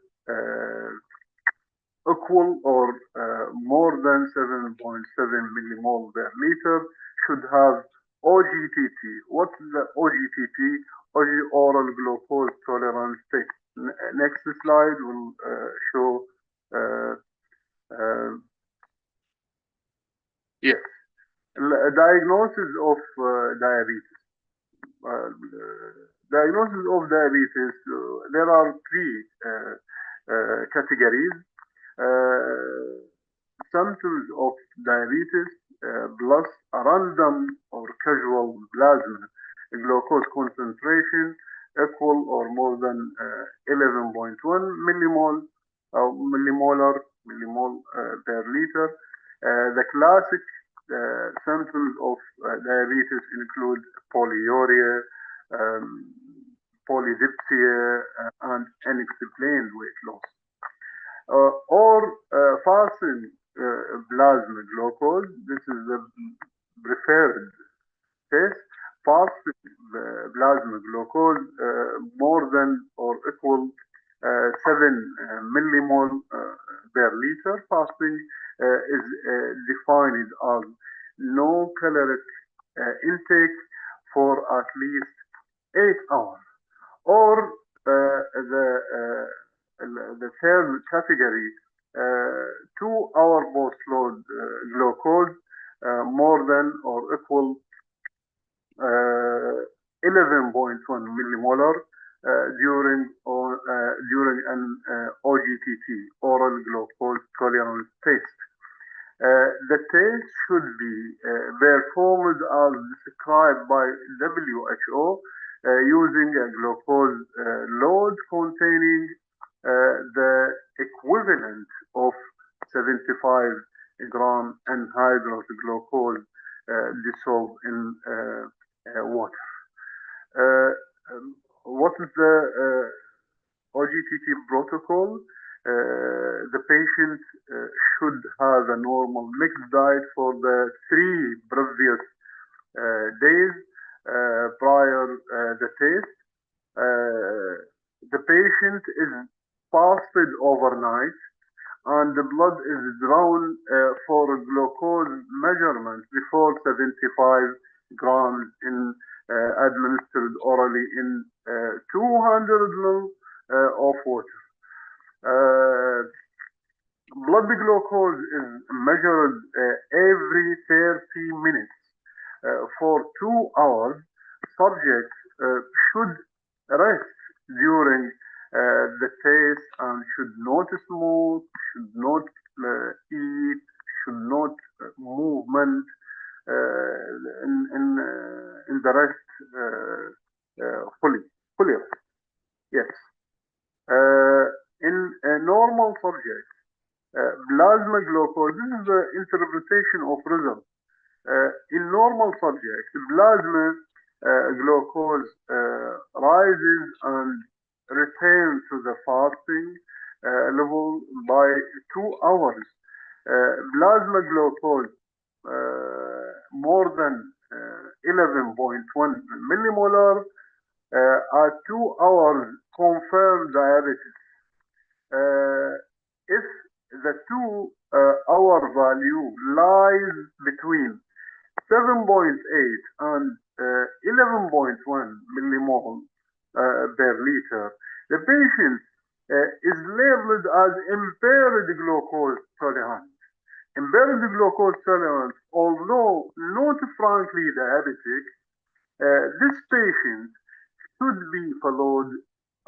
[SPEAKER 11] equal or more than 7.7 millimole per liter should have OGTT. What's the OGTT? Oral glucose tolerance test. Next slide will show. Yes, diagnosis of diabetes. Diagnosis of diabetes. There are three categories. Symptoms of diabetes plus a random or casual plasma glucose concentration equal or more than 11.1 millimole per liter. The classic symptoms of diabetes include polyuria, polydipsia, and unexplained weight loss. Or fasting plasma glucose. This is the preferred test. Fasting plasma glucose more than or equal 7 millimole per liter. Fasting is defined as no caloric intake for at least 8 hours. Or the third category, 2-hour post-load glucose more than or equal 11.1 millimolar during an OGTT, oral glucose tolerance test. The test should be performed as described by WHO using a glucose load containing the equivalent of 75 gram anhydrous glucose dissolved in water. What is the OGTT protocol? The patient should have a normal mixed diet for the 3 previous days prior the test. The patient is fasted overnight, and the blood is drawn for glucose measurement before 75 grams in administered orally in 200 ml of water. Blood glucose is measured every 30 minutes. For 2 hours, subjects should rest during the test and should not smoke, should not eat, should not movement in the rest fully rest. Yes. In a normal subject, plasma glucose, this is the interpretation of results. In normal subjects, plasma glucose rises and returns to the fasting level by 2 hours. Plasma glucose more than 11.1 millimolar at 2 hours confirm diabetes. If the 2 hour value lies between 7.8 and 11.1 millimole per liter, the patient is labeled as impaired glucose tolerance. Impaired glucose tolerance, although not frankly diabetic, this patient should be followed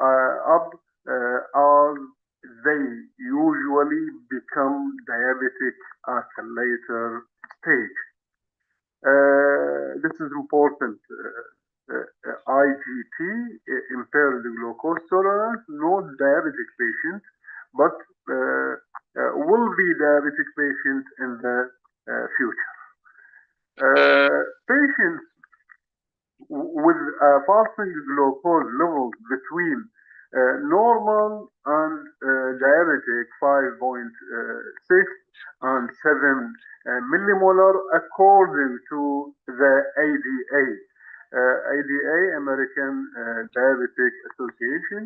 [SPEAKER 11] up as they usually become diabetic at a later stage. This is important. IGT, impaired glucose tolerance, not diabetic patient, but will be diabetic patient in the future. Patients with fasting glucose levels between normal and diabetic 5.6 and 7 millimolar according to the ADA. ADA, American Diabetic Association,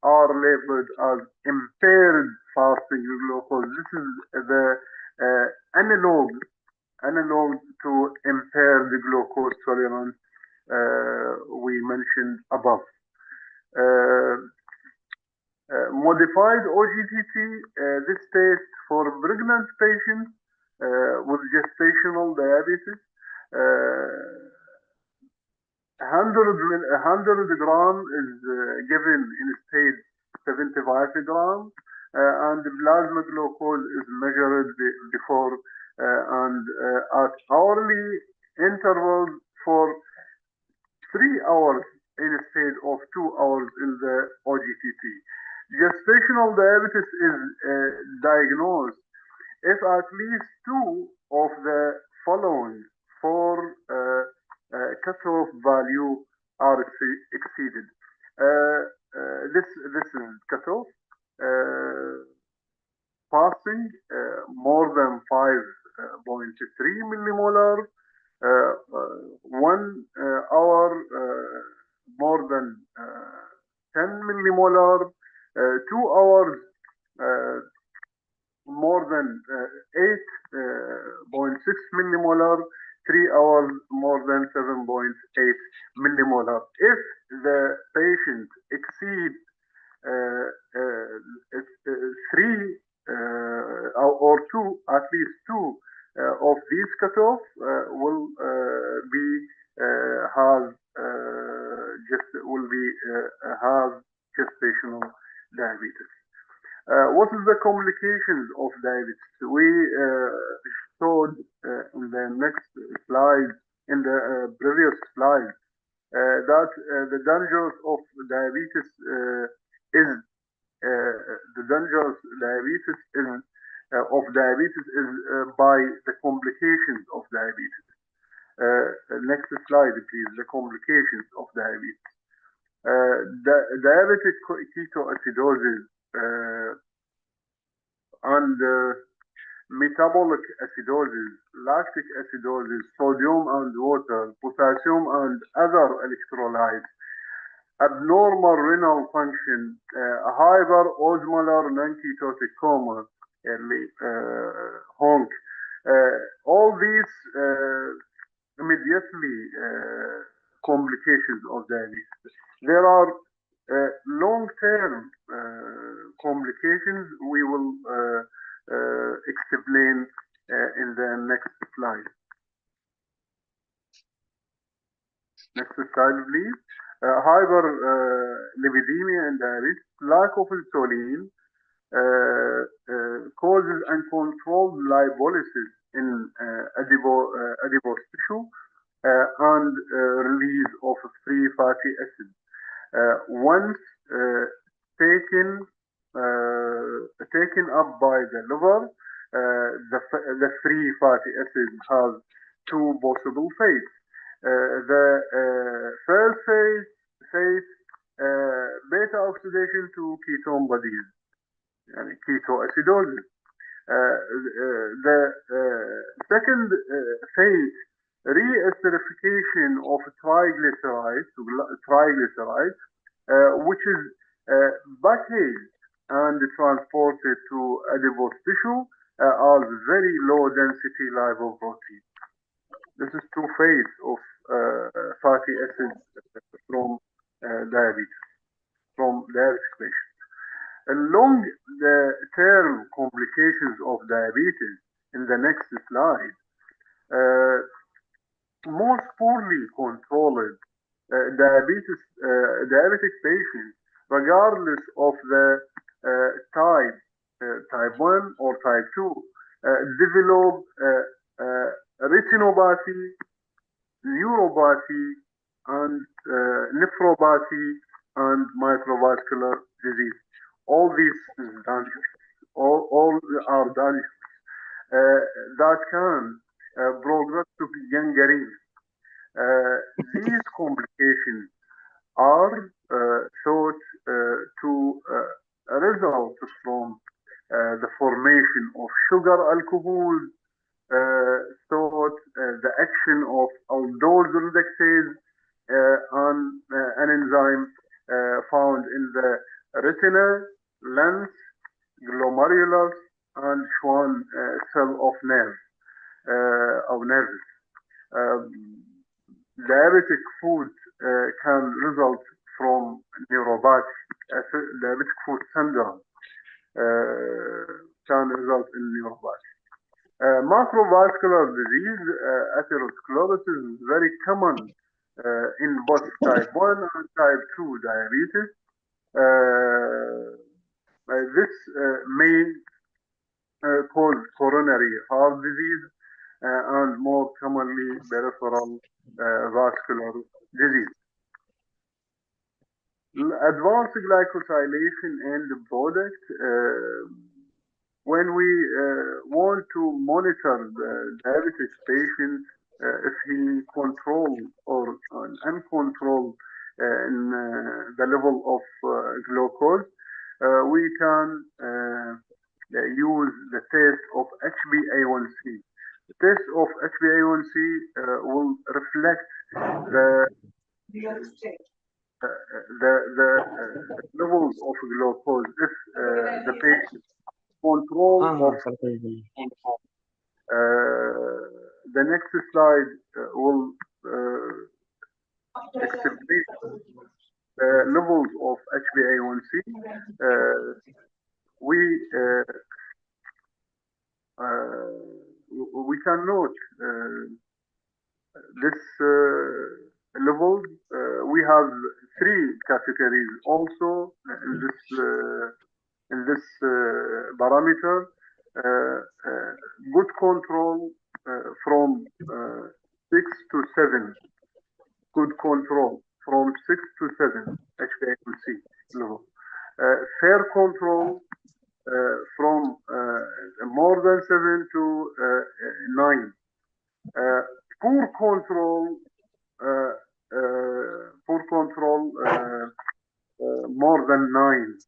[SPEAKER 11] are labeled as impaired fasting glucose. This is the analog to impaired glucose tolerance we mentioned above. Modified OGTT, this test for pregnant patients with gestational diabetes. 100 gram is given instead 75 gram, and the plasma glucose is measured before and at hourly intervals for 3 hours instead of 2 hours in the OGTT. Gestational diabetes is diagnosed if at least 2 of the following 4 cutoff value are exceeded. This is cutoff. Fasting more than 5.3 millimolar, 1 hour more than 10 millimolar, 2 hours more than 8.6 millimolar, 3 hours more than 7.8 millimolar. If the patient exceeds 3 or 2, at least 2 of these cutoffs will have gestational diabetes. What is the complications of diabetes? We showed in the next slide, in the previous slide, that the dangers of diabetes is by the complications of diabetes. Next slide, please. The complications of diabetes. Diabetic ketoacidosis and metabolic acidosis, lactic acidosis, sodium and water, potassium and other electrolytes, abnormal renal function, hyperosmolar non-ketotic coma, HONC. All these immediately complications of diabetes. There are long-term complications we will explain in the next slide. Next slide, please. Hyperlipidemia and diabetes, lack of insulin causes uncontrolled lipolysis in adipose tissue and release of free fatty acids. Once taken up by the liver, the free fatty acids have two possible fates. The first phase, beta oxidation to ketone bodies, ketoacidosis. The second phase, reesterification of triglycerides, which is packaged and transported to adipose tissue as very low density lipoprotein. This is two phases of fatty acids from diabetes, patients. Long-term complications of diabetes in the next slide. Most poorly controlled diabetic patients, regardless of the type 1 or type 2, develop retinopathy, neuropathy, and nephropathy and microvascular disease. All these all are dangerous that can progress to gangrene. These complications are thought to result from the formation of sugar alcohol, the action of aldose reductase on an enzyme found in the retina, lens, glomerulus, and Schwann cell of nerves. Diabetic food can result from neuropathy. Diabetic food syndrome can result in neuropathy. Macrovascular disease, atherosclerosis, is very common in both type 1 and type 2 diabetes. This may cause coronary heart disease and more commonly peripheral vascular disease. Advanced glycosylation end product. When we want to monitor the diabetic patient, if he controlled or uncontrolled in the level of glucose, we can use the test of HbA1c. The test of HbA1c will reflect the levels of glucose if the patient control of the next slide will explain the levels of HbA1c. We can note this level. We have three categories also in this parameter. Good control from 6 to 7. Good control from 6 to 7 HbA1c level. Fair control from more than 7 to 9. Poor control more than 9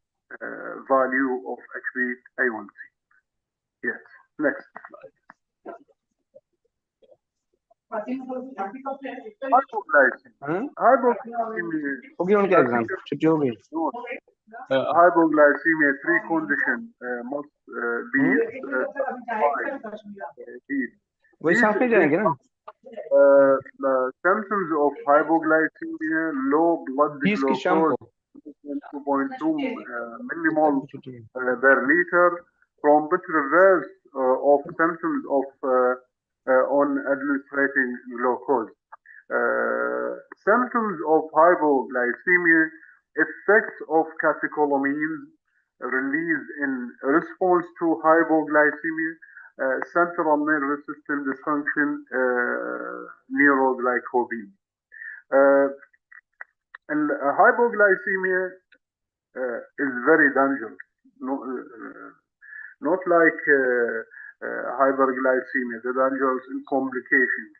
[SPEAKER 11] value of HbA1c. Yes, Next slide. Hypoglycemia. Hypoglycemia.
[SPEAKER 9] होगी उनके exam छुट्टी हो गई
[SPEAKER 11] Hypoglycemia, three conditions must be
[SPEAKER 9] वही साथ में जाएंगे ना
[SPEAKER 11] the symptoms of hypoglycemia, low blood
[SPEAKER 9] fees की शाम
[SPEAKER 11] glucose,
[SPEAKER 9] को
[SPEAKER 11] 2.2 millimole per liter, from which reverse of symptoms of on administrating glucose. Symptoms of hypoglycemia, effects of catecholamines released in response to hypoglycemia, central nervous system dysfunction, neuroglycogen. And hypoglycemia is very dangerous. Not like hyperglycemia, the dangerous in complications.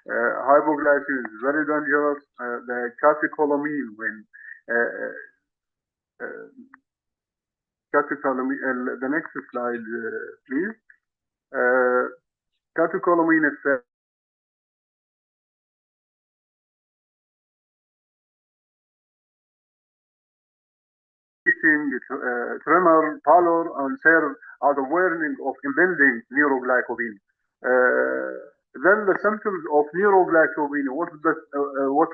[SPEAKER 11] Hypoglycemia is very dangerous. The catecholamine, when catecholamine, the next slide, please. Catecholamine effect. Tremor, pallor, and serve as a warning of impending neuroglycogen. Then the symptoms of neuroglycopenia. What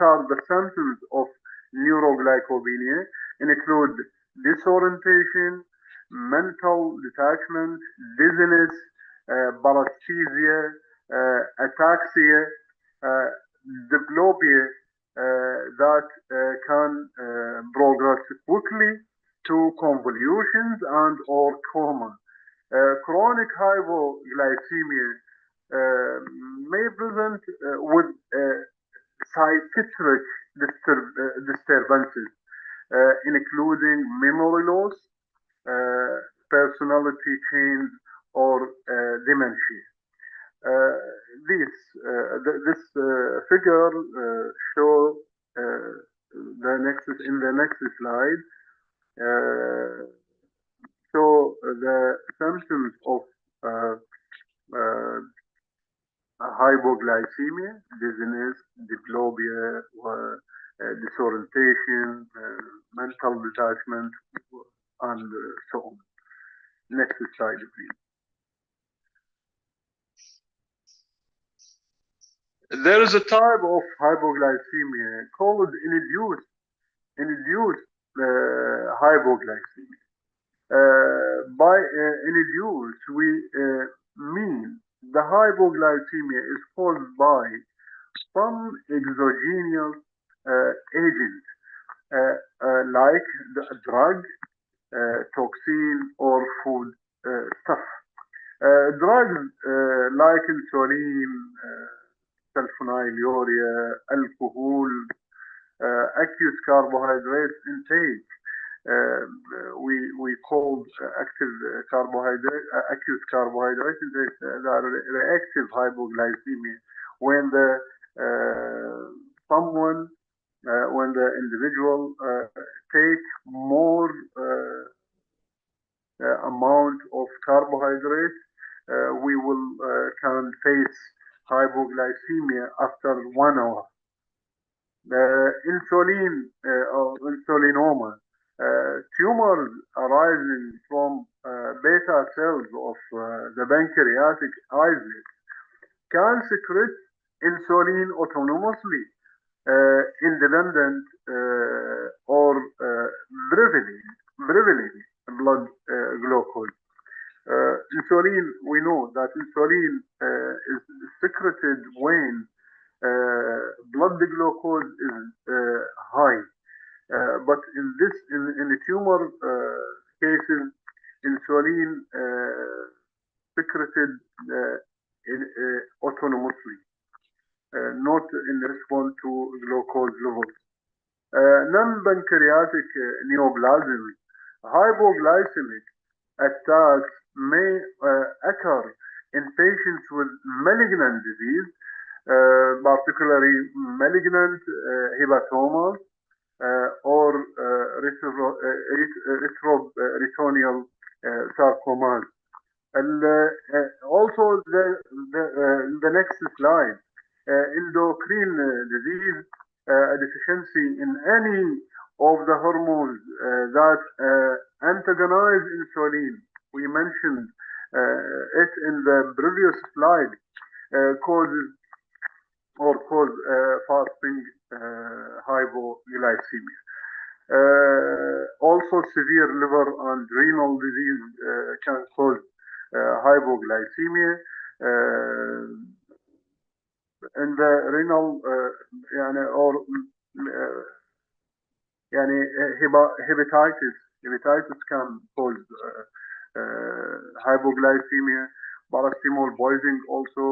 [SPEAKER 11] are the symptoms of neuroglycopenia? Include disorientation, mental detachment, dizziness, paresthesia, ataxia, diplopia that can progress quickly to convulsions and or coma. Chronic hypoglycemia may present with psychiatric disturbances, including memory loss, personality change, or dementia. This figure show in the next slide. So the symptoms of hypoglycemia, dizziness, diplopia, disorientation, mental detachment, and so on. Next slide, please. There is a type of hypoglycemia called induced hypoglycemia. By induced, we mean the hypoglycemia is caused by some exogenous agent, like the drug, toxin, or food stuff. Drugs like insulin, sulfonylurea, alcohol, acute carbohydrate intake. We call acute carbohydrate intake reactive hypoglycemia when when the individual take more amount of carbohydrate, we will can face hypoglycemia after 1 hour. Insulin or insulinoma, tumors arising from beta cells of the pancreatic islet can secrete insulin autonomously, independent or privilege blood glucose. Insulin, we know that insulin is secreted when blood glucose is high, but in the tumor cases, insulin secreted autonomously, not in response to glucose levels. Non-pancreatic neoplasm, hypoglycemic attacks may occur in patients with malignant disease, particularly malignant hepatomas or retroperitoneal sarcomas. Also, the next slide, endocrine disease, deficiency in any of the hormones that antagonize insulin. We mentioned it in the previous slide, causes fasting hypoglycemia. Also, severe liver and renal disease can cause hypoglycemia. And the renal hepatitis can cause hypoglycemia, paracetamol poisoning also,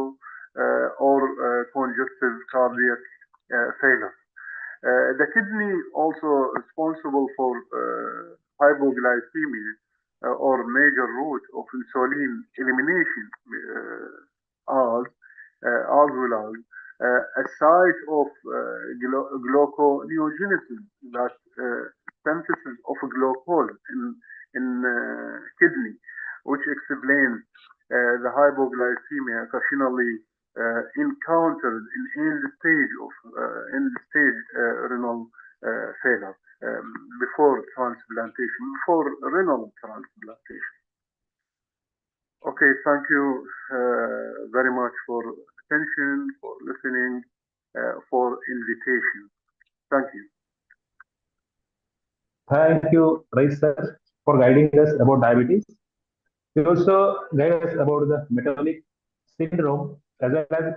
[SPEAKER 11] or congestive cardiac failure. The kidney also responsible for hypoglycemia or major route of insulin elimination, as well as a site of gluconeogenesis, that synthesis of glucose in kidney, which explains the hypoglycemia occasionally encountered in end-stage renal failure before renal transplantation. Okay, thank you very much for attention, for listening, for invitation. Thank you.
[SPEAKER 13] Thank you, Rais sir, for guiding us about diabetes. You also guide us about the metabolic syndrome as well as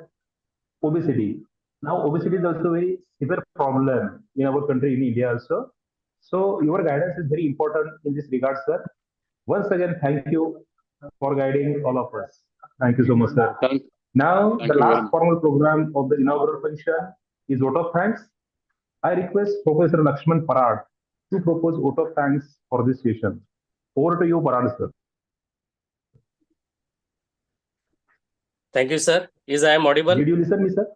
[SPEAKER 13] obesity. Now, obesity is also a very severe problem in our country, in India also. So, your guidance is very important in this regard, sir. Once again, thank you for guiding all of us. Thank you so much, sir. Now, the last formal program of the inaugural function is vote of thanks. I request Professor Lakshman Parad to propose vote of thanks for this session. Over to you, Parad, sir.
[SPEAKER 14] Thank you, sir. Is I am audible?
[SPEAKER 13] Did you listen me, sir?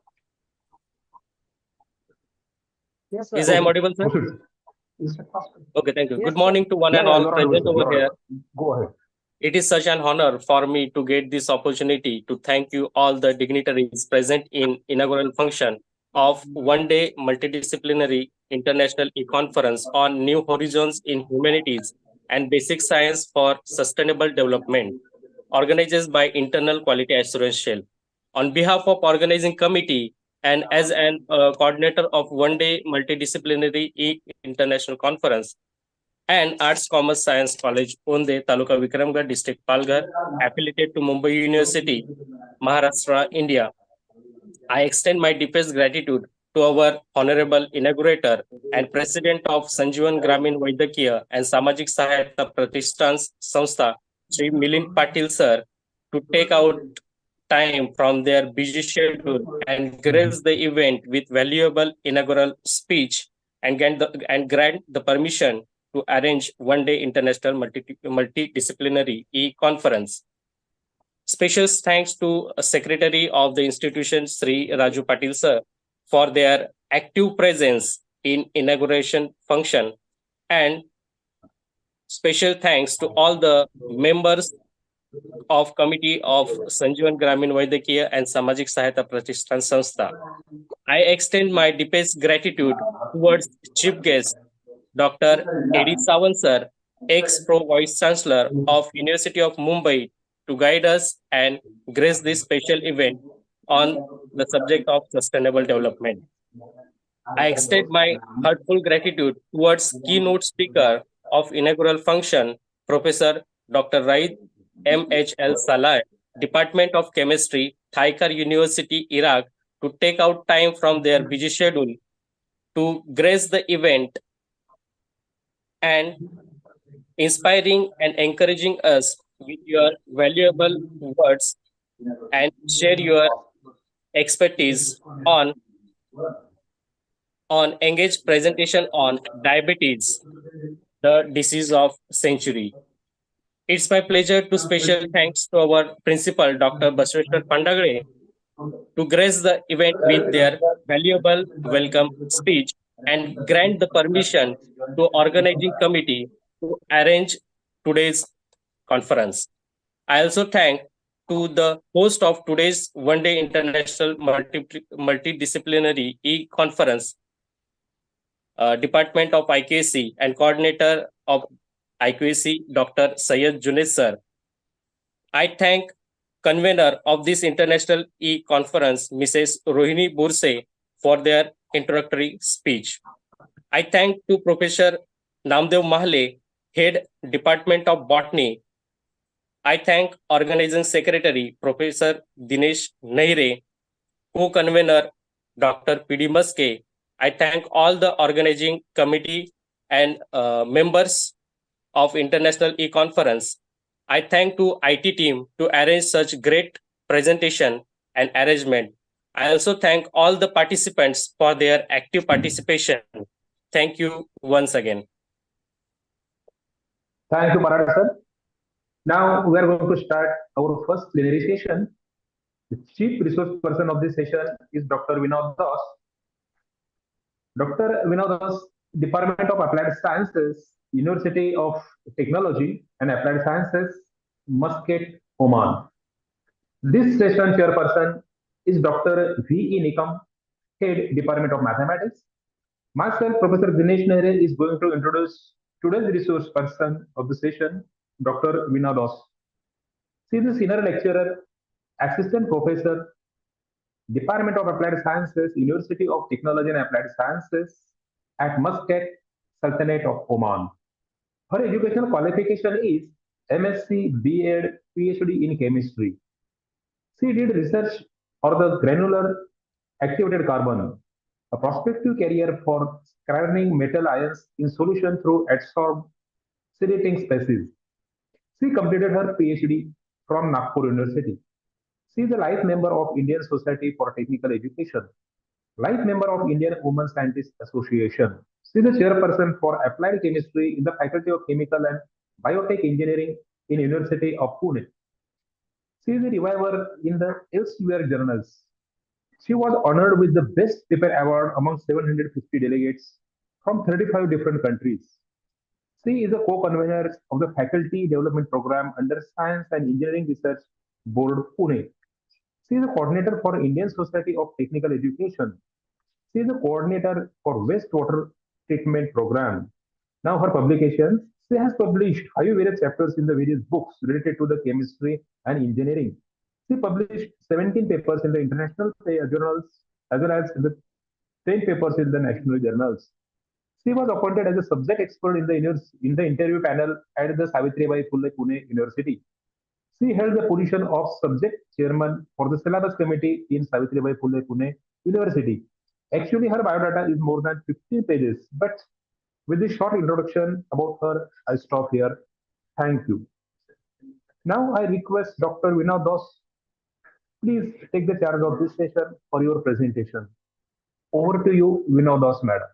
[SPEAKER 14] Yes, sir. Is I am audible, sir? Okay, thank you. Good morning to one and all present over here.
[SPEAKER 13] Go ahead.
[SPEAKER 14] It is such an honor for me to get this opportunity to thank you all the dignitaries present in inaugural function of one-day multidisciplinary international e-conference on New Horizons in Humanities and Basic Science for Sustainable Development, organized by Internal Quality Assurance Shell. On behalf of organizing committee and as an coordinator of one-day multidisciplinary international conference and Arts Commerce Science College, Onde, Taluka Vikramgarh, District Palghar, affiliated to Mumbai University, Maharashtra, India. I extend my deepest gratitude to our Honorable Inaugurator and President of Sanjeevan Gramin Vaidyakiya and Samajik Sahayata Pratishthan Sanstha, Shri Milind Patil Sir, to take out time from their busy schedule and grace the event with valuable inaugural speech and grant the permission to arrange one-day international multidisciplinary e-conference. Special thanks to Secretary of the institution, Sri Raju Patil Sir, for their active presence in inauguration function, and special thanks to all the members of committee of Sanjeevan Gramin Vaidyakiya and Samajik Sahayata Pratishthan Sanstha. I extend my deepest gratitude towards Chief Guest, Dr. A.D. Sawant Sir, ex-Pro Vice Chancellor of University of Mumbai, to guide us and grace this special event on the subject of sustainable development. I extend my heartfelt gratitude towards keynote speaker of inaugural function, Professor Dr. Raid M.H.L. Saleh, Department of Chemistry, Thaikar University, Iraq, to take out time from their busy schedule to grace the event and inspiring and encouraging us with your valuable words and share your expertise on engaged presentation on diabetes, the disease of century. It's my pleasure to special thanks to our principal, Dr. Basveshwar Pandagre, to grace the event with their valuable welcome speech and grant the permission to organizing committee to arrange today's conference. I also thank to the host of today's one-day international multidisciplinary e-conference, Department of IQAC and coordinator of IQAC, Dr. Syed Junaid sir. I thank convener of this international e-conference, Mrs. Rohini Burse, for their introductory speech. I thank to Professor Namdev Mahle, Head Department of Botany. I thank Organizing Secretary, Professor Dinesh Nahire, co-convener, Dr. P.D. Muske. I thank all the organizing committee and members of International E-Conference. I thank to IT team to arrange such great presentation and arrangement. I also thank all the participants for their active participation. Thank you once again.
[SPEAKER 13] Thank you, Parada sir. Now we are going to start our first plenary session. The chief resource person of this session is Dr. Vinod Das. Dr. Vinod Das, Department of Applied Sciences, University of Technology and Applied Sciences, Muscat, Oman. This session chairperson is Dr. V.E. Nikam, Head Department of Mathematics. Myself, Professor Dinesh Nahire, is going to introduce today's resource person of the session, Dr. Vinod Das. She is a senior lecturer, assistant professor, Department of Applied Sciences, University of Technology and Applied Sciences at Muscat, Sultanate of Oman. Her educational qualification is MSc, B.Ed, PhD in chemistry. She did research on the granular activated carbon, a prospective career for screening metal ions in solution through adsorbed silicium species. She completed her PhD from Nagpur University. She is a life member of Indian Society for Technical Education, life member of Indian Women Scientists Association. She is the chairperson for Applied Chemistry in the Faculty of Chemical and Biotech Engineering in University of Pune. She is a reviver in the elsewhere journals. She was honored with the Best Paper Award among 750 delegates from 35 different countries. She is a co-convener of the Faculty Development Program under Science and Engineering Research Board, Pune. She is a coordinator for Indian Society of Technical Education. She is a coordinator for Wastewater Treatment Program. Now her publications, she has published 5 various chapters in the various books related to the chemistry and engineering. She published 17 papers in the international journals as well as in the 10 papers in the national journals. She was appointed as a subject expert in the interview panel at the Savitribai Phule Pune University. She held the position of subject chairman for the syllabus committee in Savitribai Phule Pune University. Actually, her biodata is more than 50 pages, but with this short introduction about her, I stop here. Thank you. Now I request Dr. Vinod Das, please take the charge of this session for your presentation. Over to you, Vinod Das, madam.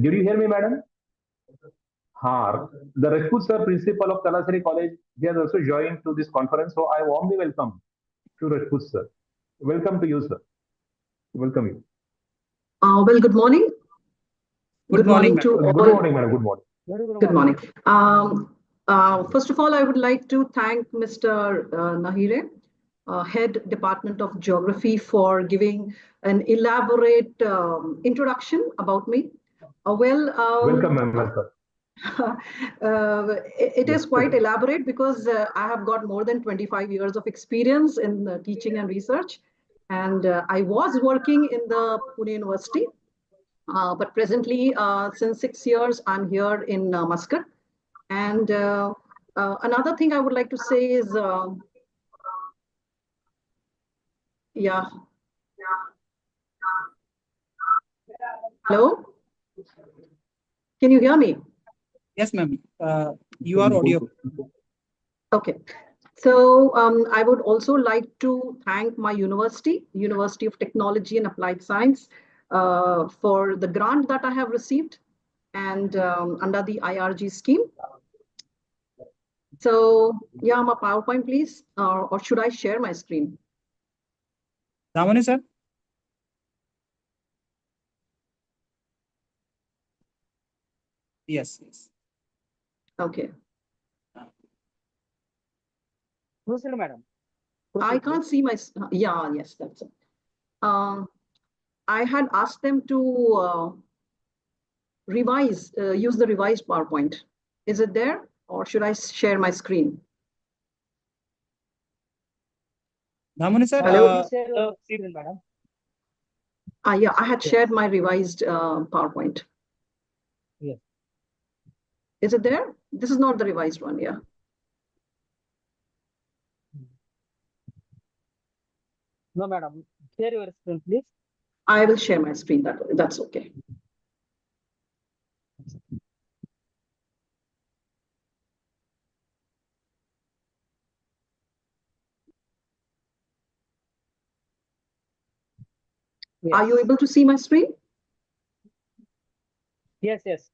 [SPEAKER 13] Did you hear me, madam? The Rajput sir, principal of Talasari College, he has also joined to this conference. So I warmly welcome to Rajput sir. Welcome to you, sir. Welcome you.
[SPEAKER 15] Well, good morning. Good morning to all.
[SPEAKER 13] Good morning, madam. Good morning.
[SPEAKER 15] Good morning. First of all, I would like to thank Mr. Nahire, Head Department of Geography, for giving an elaborate introduction about me.
[SPEAKER 13] Welcome, ma'am. Welcome.
[SPEAKER 15] It is quite elaborate because I have got more than 25 years of experience in teaching and research. And I was working in the Pune University, but presently, since 6 years, I'm here in Muscat. And another thing I would like to say is, yeah. Hello? Can you hear me?
[SPEAKER 16] Yes, ma'am. You are audio.
[SPEAKER 15] Okay. So I would also like to thank my university, University of Technology and Applied Science, for the grant that I have received and under the IRG scheme. So yeah, my PowerPoint, please, or should I share my screen?
[SPEAKER 16] Damani, sir. Yes, yes.
[SPEAKER 15] Okay.
[SPEAKER 4] Proceed, madam.
[SPEAKER 15] I can't see my, yeah, yes, that's it. I had asked them to revise, use the revised PowerPoint. Is it there, or should I share my screen?
[SPEAKER 16] Damani sir,
[SPEAKER 4] Share your screen, madam.
[SPEAKER 15] Yeah, I had shared my revised PowerPoint.
[SPEAKER 4] Yes.
[SPEAKER 15] Is it there? This is not the revised one, yeah.
[SPEAKER 4] No, madam. Share your screen, please.
[SPEAKER 15] I will share my screen, that's okay.
[SPEAKER 4] Yes.
[SPEAKER 15] Are you able to see my screen?
[SPEAKER 4] Yes, yes.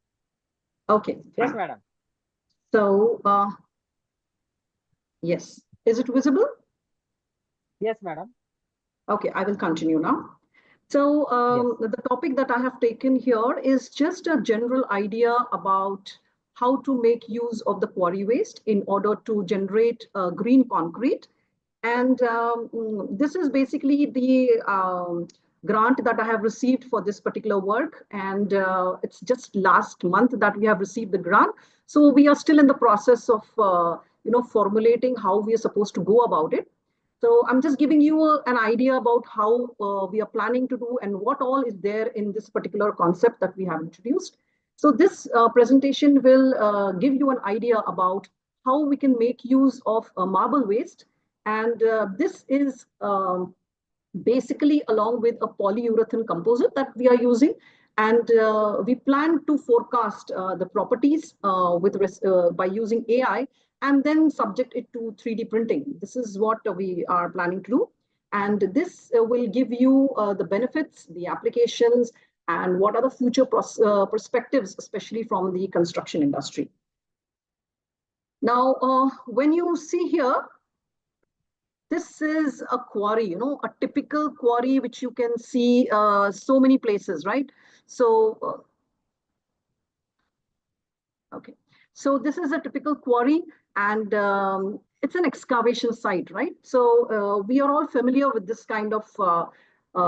[SPEAKER 15] Okay.
[SPEAKER 4] Yes,
[SPEAKER 15] Fine.
[SPEAKER 4] madam.
[SPEAKER 15] So, yes. Is it visible?
[SPEAKER 4] Yes, madam.
[SPEAKER 15] Okay, I will continue now. So the topic that I have taken here is just a general idea about how to make use of the quarry waste in order to generate green concrete. And this is basically the grant that I have received for this particular work. And it's just last month that we have received the grant. So we are still in the process of formulating how we are supposed to go about it. So I'm just giving you an idea about how we are planning to do and what all is there in this particular concept that we have introduced. So this presentation will give you an idea about how we can make use of marble waste. And this is basically along with a polyurethane composite that we are using. And we plan to forecast the properties by using AI and then subject it to 3D printing. This is what we are planning to do. And this will give you the benefits, the applications, and what are the future perspectives, especially from the construction industry. Now, when you see here, this is a quarry, a typical quarry, which you can see so many places, right? So, okay. So this is a typical quarry, and it's an excavation site, right? So we are all familiar with this kind of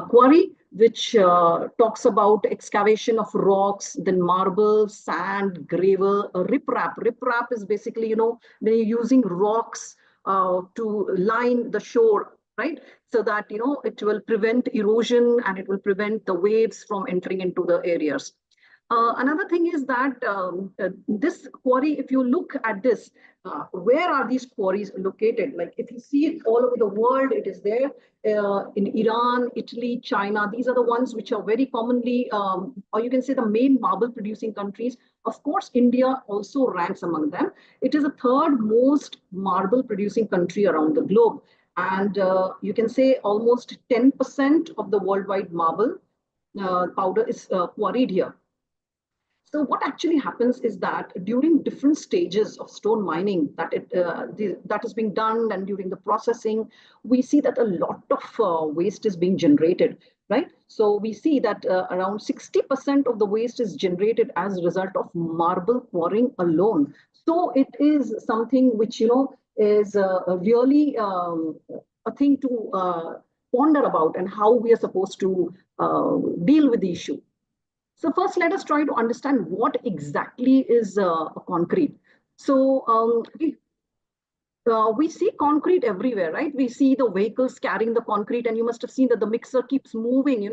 [SPEAKER 15] quarry, which talks about excavation of rocks, then marble, sand, gravel, riprap. Riprap is basically, when you're using rocks to line the shore, right? So that, it will prevent erosion and it will prevent the waves from entering into the areas. Another thing is that this quarry, if you look at this, where are these quarries located? Like if you see it all over the world, it is there in Iran, Italy, China. These are the ones which are very commonly, or you can say the main marble producing countries. Of course, India also ranks among them. It is the third most marble producing country around the globe. And you can say almost 10% of the worldwide marble powder is quarried here. So what actually happens is that during different stages of stone mining that is being done, and during the processing, we see that a lot of waste is being generated, right? So we see that around 60% of the waste is generated as a result of marble quarrying alone. So it is something which, is really a thing to ponder about, and how we are supposed to deal with the issue. So first, let us try to understand what exactly is concrete. So we see concrete everywhere, right? We see the vehicles carrying the concrete, and you must have seen that the mixer keeps moving,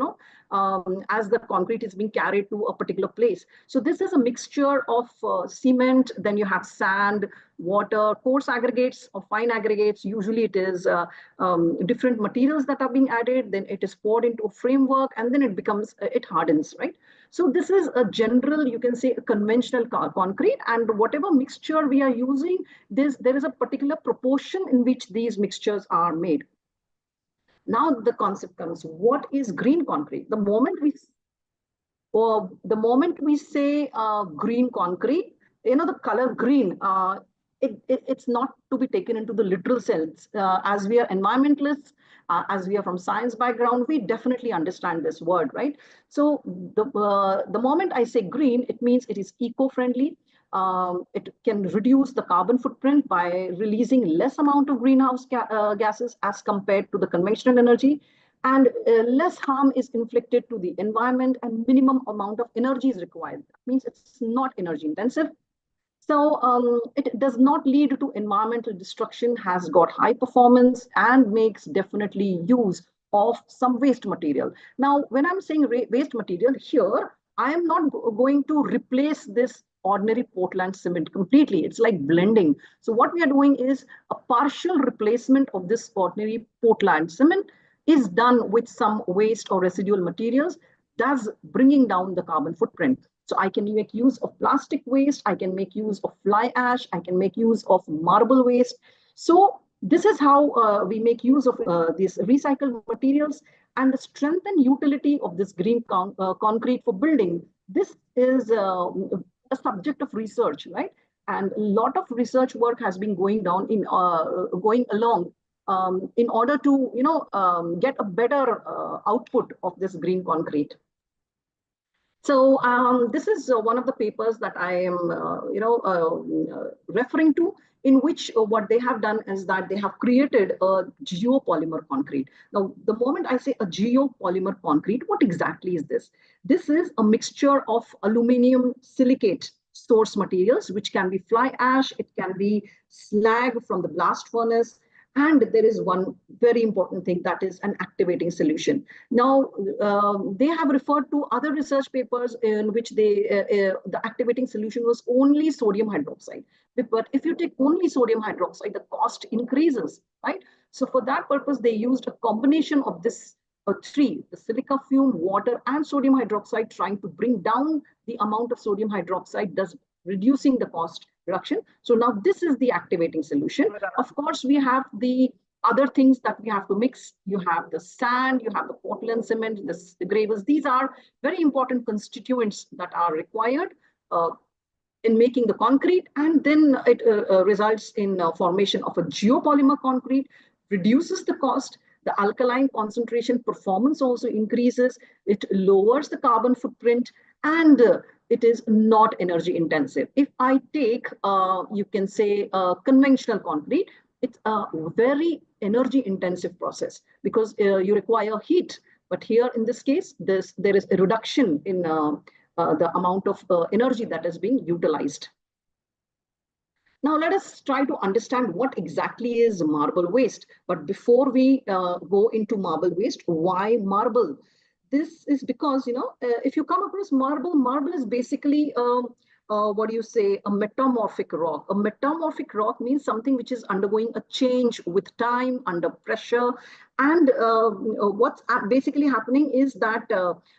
[SPEAKER 15] as the concrete is being carried to a particular place. So this is a mixture of cement, then you have sand, water, coarse aggregates or fine aggregates. Usually it is different materials that are being added, then it is poured into a framework, and then it hardens, right? So this is a general, you can say, a conventional concrete, and whatever mixture we are using, there is a particular proportion in which these mixtures are made. Now the concept comes, what is green concrete? The moment we say green concrete, the color green, it's not to be taken into the literal sense. As we are environmentalists, as we are from science background, we definitely understand this word, right? So the moment I say green, it means it is eco-friendly. It can reduce the carbon footprint by releasing less amount of greenhouse gases as compared to the conventional energy, and less harm is inflicted to the environment, and minimum amount of energy is required. That means it's not energy intensive. So it does not lead to environmental destruction, has got high performance, and makes definitely use of some waste material. Now, when I'm saying waste material here, I am not going to replace this ordinary Portland cement completely. It's like blending. So what we are doing is a partial replacement of this ordinary Portland cement is done with some waste or residual materials, thus bringing down the carbon footprint. So I can make use of plastic waste, I can make use of fly ash, I can make use of marble waste. So this is how we make use of these recycled materials, and the strength and utility of this green concrete for building. This is a subject of research, right? And a lot of research work has been going along in order to get a better output of this green concrete. So this is one of the papers that I am, referring to, in which what they have done is that they have created a geopolymer concrete. Now, the moment I say a geopolymer concrete, what exactly is this? This is a mixture of aluminum silicate source materials, which can be fly ash, it can be slag from the blast furnace, and there is one very important thing, that is an activating solution. Now, they have referred to other research papers in which the activating solution was only sodium hydroxide. But if you take only sodium hydroxide, the cost increases, right? So for that purpose, they used a combination of this three, the silica fume, water, and sodium hydroxide, trying to bring down the amount of sodium hydroxide, thus reducing the cost reduction. So now this is the activating solution. Of course, we have the other things that we have to mix. You have the sand, you have the Portland cement, the gravels. These are very important constituents that are required in making the concrete, and then it results in formation of a geopolymer concrete, reduces the cost. The alkaline concentration performance also increases. It lowers the carbon footprint, and it is not energy intensive. If I take, you can say, conventional concrete, it's a very energy intensive process because you require heat. But here in this case, there is a reduction in the amount of energy that is being utilized. Now let us try to understand what exactly is marble waste. But before we go into marble waste, why marble? This is because, if you come across marble, marble is basically, what do you say, a metamorphic rock. A metamorphic rock means something which is undergoing a change with time, under pressure. And what's basically happening is that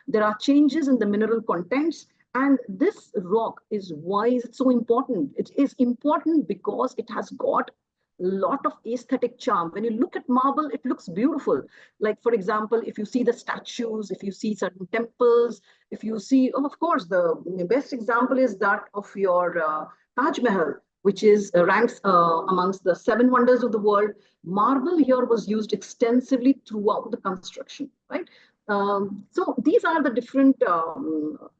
[SPEAKER 15] there are changes in the mineral contents. And this rock is, why is it so important? It is important because it has got a lot of aesthetic charm. When you look at marble, it looks beautiful. Like, for example, if you see the statues, if you see certain temples, if you see, of course, the best example is that of your Taj Mahal, which is ranks amongst the 7 wonders of the world. Marble here was used extensively throughout the construction, right? So these are the different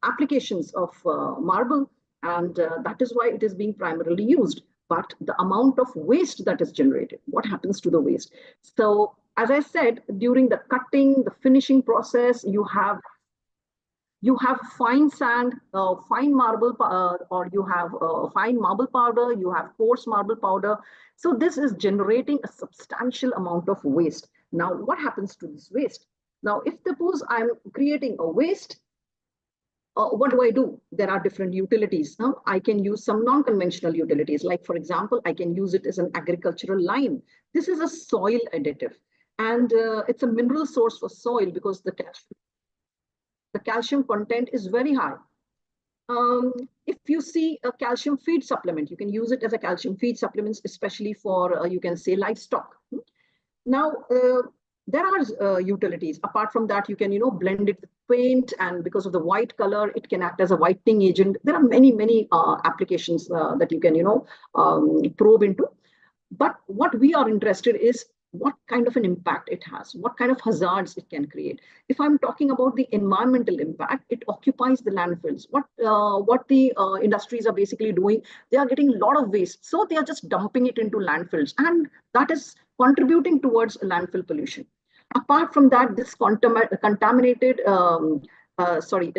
[SPEAKER 15] applications of marble, and that is why it is being primarily used. But the amount of waste that is generated, what happens to the waste? So as I said, during the cutting, the finishing process, you have fine sand, fine marble, or you have fine marble powder, you have coarse marble powder. So this is generating a substantial amount of waste. Now, what happens to this waste? Now, if suppose I'm creating a waste, what do? There are different utilities. Now, I can use some non-conventional utilities. Like, for example, I can use it as an agricultural lime. This is a soil additive, and it's a mineral source for soil because the calcium content is very high. If you see a calcium feed supplement, you can use it as a calcium feed supplement, especially for, you can say, livestock. Now, there are utilities. Apart from that, you can, blend it with paint, and because of the white color, it can act as a whitening agent. There are many, many applications that you can, probe into. But what we are interested is what kind of an impact it has, what kind of hazards it can create. If I'm talking about the environmental impact, it occupies the landfills. What the industries are basically doing, they are getting a lot of waste, so they are just dumping it into landfills, and that is contributing towards landfill pollution. Apart from that, this contaminated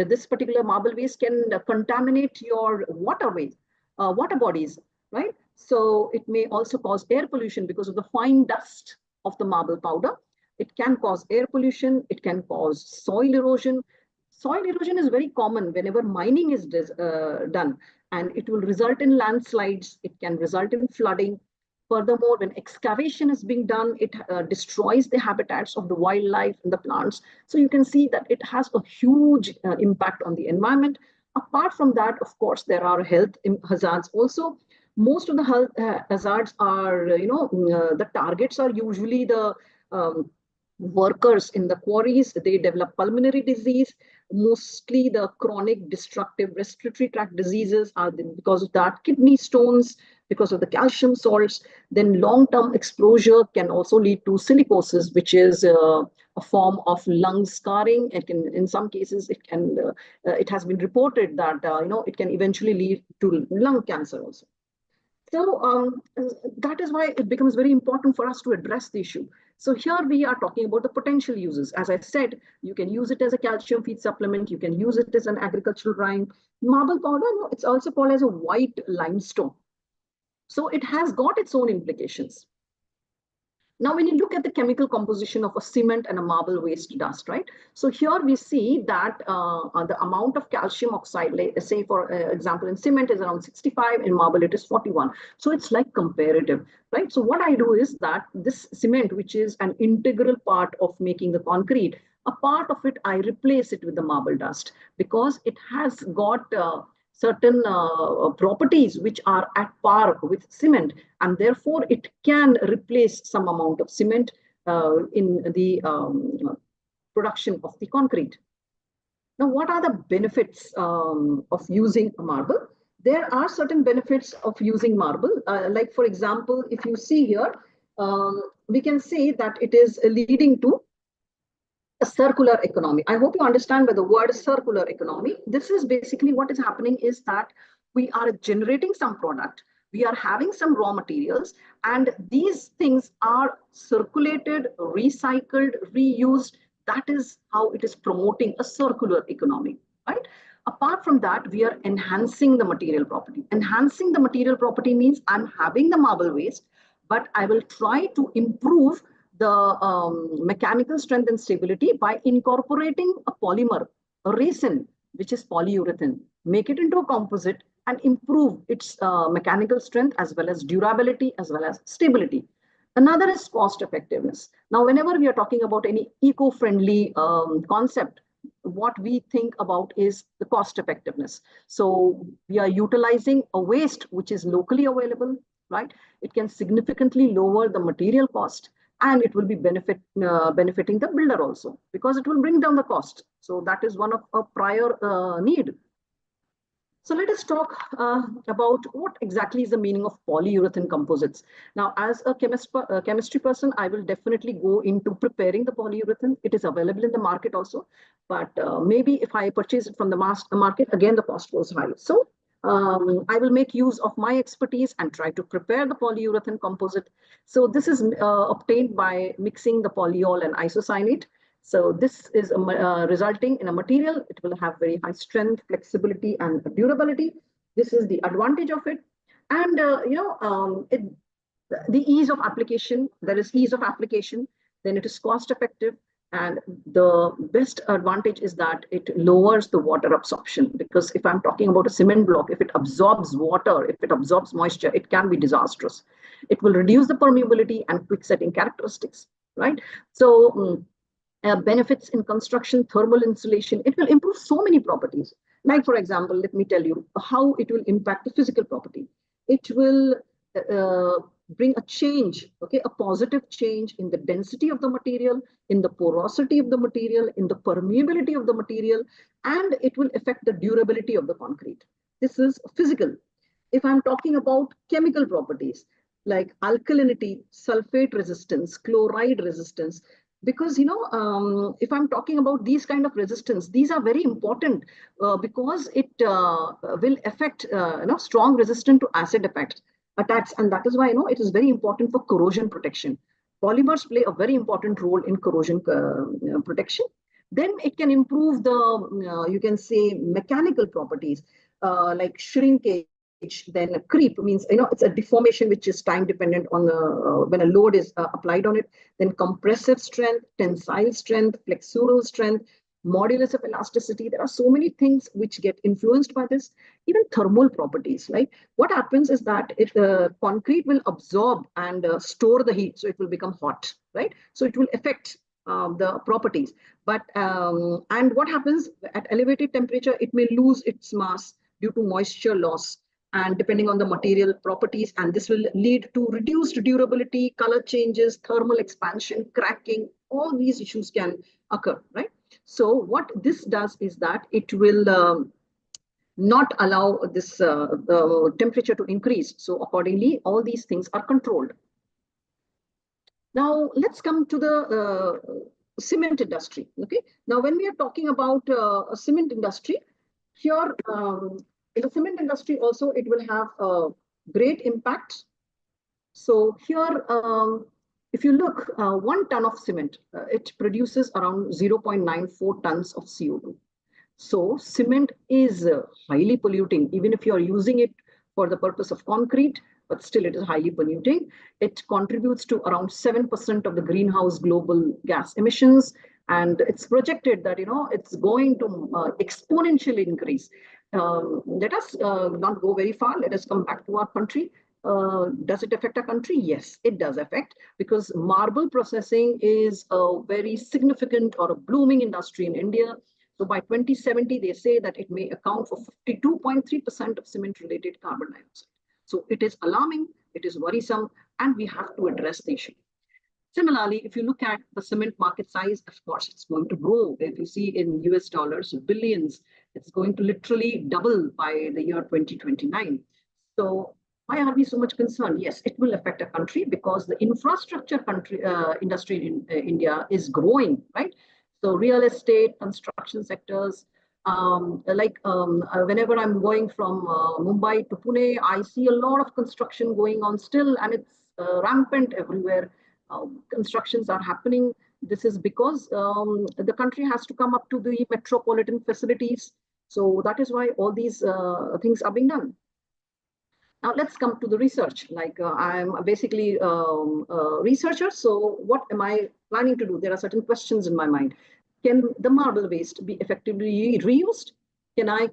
[SPEAKER 15] this particular marble waste can contaminate your waterways, water bodies, right? So it may also cause air pollution because of the fine dust of the marble powder. It can cause air pollution. It can cause soil erosion. Soil erosion is very common whenever mining is done, and it will result in landslides. It can result in flooding. Furthermore, when excavation is being done, it destroys the habitats of the wildlife and the plants. So you can see that it has a huge impact on the environment. Apart from that, of course, there are health hazards also. Most of the health hazards are, the targets are usually the workers in the quarries. They develop pulmonary disease. Mostly the chronic destructive respiratory tract diseases are because of that. Kidney stones, because of the calcium salts. Then long-term exposure can also lead to silicosis, which is a form of lung scarring. It can, in some cases, it has been reported that it can eventually lead to lung cancer also. So that is why it becomes very important for us to address the issue. So here we are talking about the potential uses. As I said, you can use it as a calcium feed supplement. You can use it as an agricultural brine. Marble powder, it's also called as a white limestone. So it has got its own implications. Now, when you look at the chemical composition of a cement and a marble waste dust, right? So here we see that the amount of calcium oxide, say for example, in cement is around 65, in marble it is 41. So it's like comparative, right? So what I do is that this cement, which is an integral part of making the concrete, a part of it, I replace it with the marble dust because it has got certain properties which are at par with cement, and therefore it can replace some amount of cement in the production of the concrete. Now, what are the benefits of using marble? There are certain benefits of using marble. Like, for example, if you see here, we can say that it is leading to a circular economy. I hope you understand by the word circular economy. This is basically what is happening is that we are generating some product, we are having some raw materials, and these things are circulated, recycled, reused. That is how it is promoting a circular economy, right? Apart from that, we are enhancing the material property. Enhancing the material property means I'm having the marble waste, but I will try to improve the mechanical strength and stability by incorporating a polymer, a resin, which is polyurethane, make it into a composite and improve its mechanical strength as well as durability as well as stability. Another is cost effectiveness. Now, whenever we are talking about any eco-friendly concept, what we think about is the cost effectiveness. So we are utilizing a waste which is locally available, right? It can significantly lower the material cost, and it will be benefiting the builder also because it will bring down the cost. So that is one of a prior need. So let us talk about what exactly is the meaning of polyurethane composites. Now, as a chemistry person, I will definitely go into preparing the polyurethane. It is available in the market also, but maybe if I purchase it from the market, again, the cost goes high. So I will make use of my expertise and try to prepare the polyurethane composite. So this is obtained by mixing the polyol and isocyanate. So this is resulting in a material. It will have very high strength, flexibility, and durability. This is the advantage of it. And, the ease of application, there is ease of application, then it is cost effective. And the best advantage is that it lowers the water absorption, because if I'm talking about a cement block, if it absorbs water, if it absorbs moisture, it can be disastrous. It will reduce the permeability and quick setting characteristics, right? So benefits in construction, thermal insulation, it will improve so many properties. Like, for example, let me tell you how it will impact the physical property. It will bring a change, okay, a positive change in the density of the material, in the porosity of the material, in the permeability of the material, and it will affect the durability of the concrete. This is physical. If I'm talking about chemical properties, like alkalinity, sulfate resistance, chloride resistance. Because, if I'm talking about these kind of resistance, these are very important because it will affect, strong resistance to acid attacks. And that is why, it is very important for corrosion protection. Polymers play a very important role in corrosion protection. Then it can improve the, you can say, mechanical properties like shrinkage. Then creep means, it's a deformation which is time dependent on the when a load is applied on it. Then compressive strength, tensile strength, flexural strength, modulus of elasticity. There are so many things which get influenced by this. Even thermal properties, right? What happens is that concrete will absorb and store the heat, so it will become hot, right? So it will affect the properties. But and what happens at elevated temperature, it may lose its mass due to moisture loss and depending on the material properties, and this will lead to reduced durability, color changes, thermal expansion, cracking. All these issues can occur, right? So what this does is that it will not allow this temperature to increase. So accordingly, all these things are controlled. Now let's come to the cement industry. Okay. Now when we are talking about a cement industry, here in the cement industry also it will have a great impact. So here, if you look, 1 ton of cement, it produces around 0.94 tons of CO2. So cement is highly polluting, even if you are using it for the purpose of concrete, but still it is highly polluting. It contributes to around 7% of the greenhouse global gas emissions. And it's projected that, it's going to exponentially increase. Let us not go very far. Let us come back to our country. Does it affect our country? Yes, it does affect, because marble processing is a very significant or a blooming industry in India. So by 2070, they say that it may account for 52.3% of cement-related carbon dioxide. So it is alarming, it is worrisome, and we have to address the issue. Similarly, if you look at the cement market size, of course, it's going to grow. If you see in US dollars, billions, it's going to literally double by the year 2029. So why are we so much concerned? Yes, it will affect a country because the infrastructure industry in India is growing, right? So real estate, construction sectors, whenever I'm going from Mumbai to Pune, I see a lot of construction going on still, and it's rampant everywhere. Constructions are happening. This is because the country has to come up to the metropolitan facilities. So that is why all these things are being done. Now let's come to the research. I'm basically a researcher. So what am I planning to do? There are certain questions in my mind. Can the marble waste be effectively reused? Can I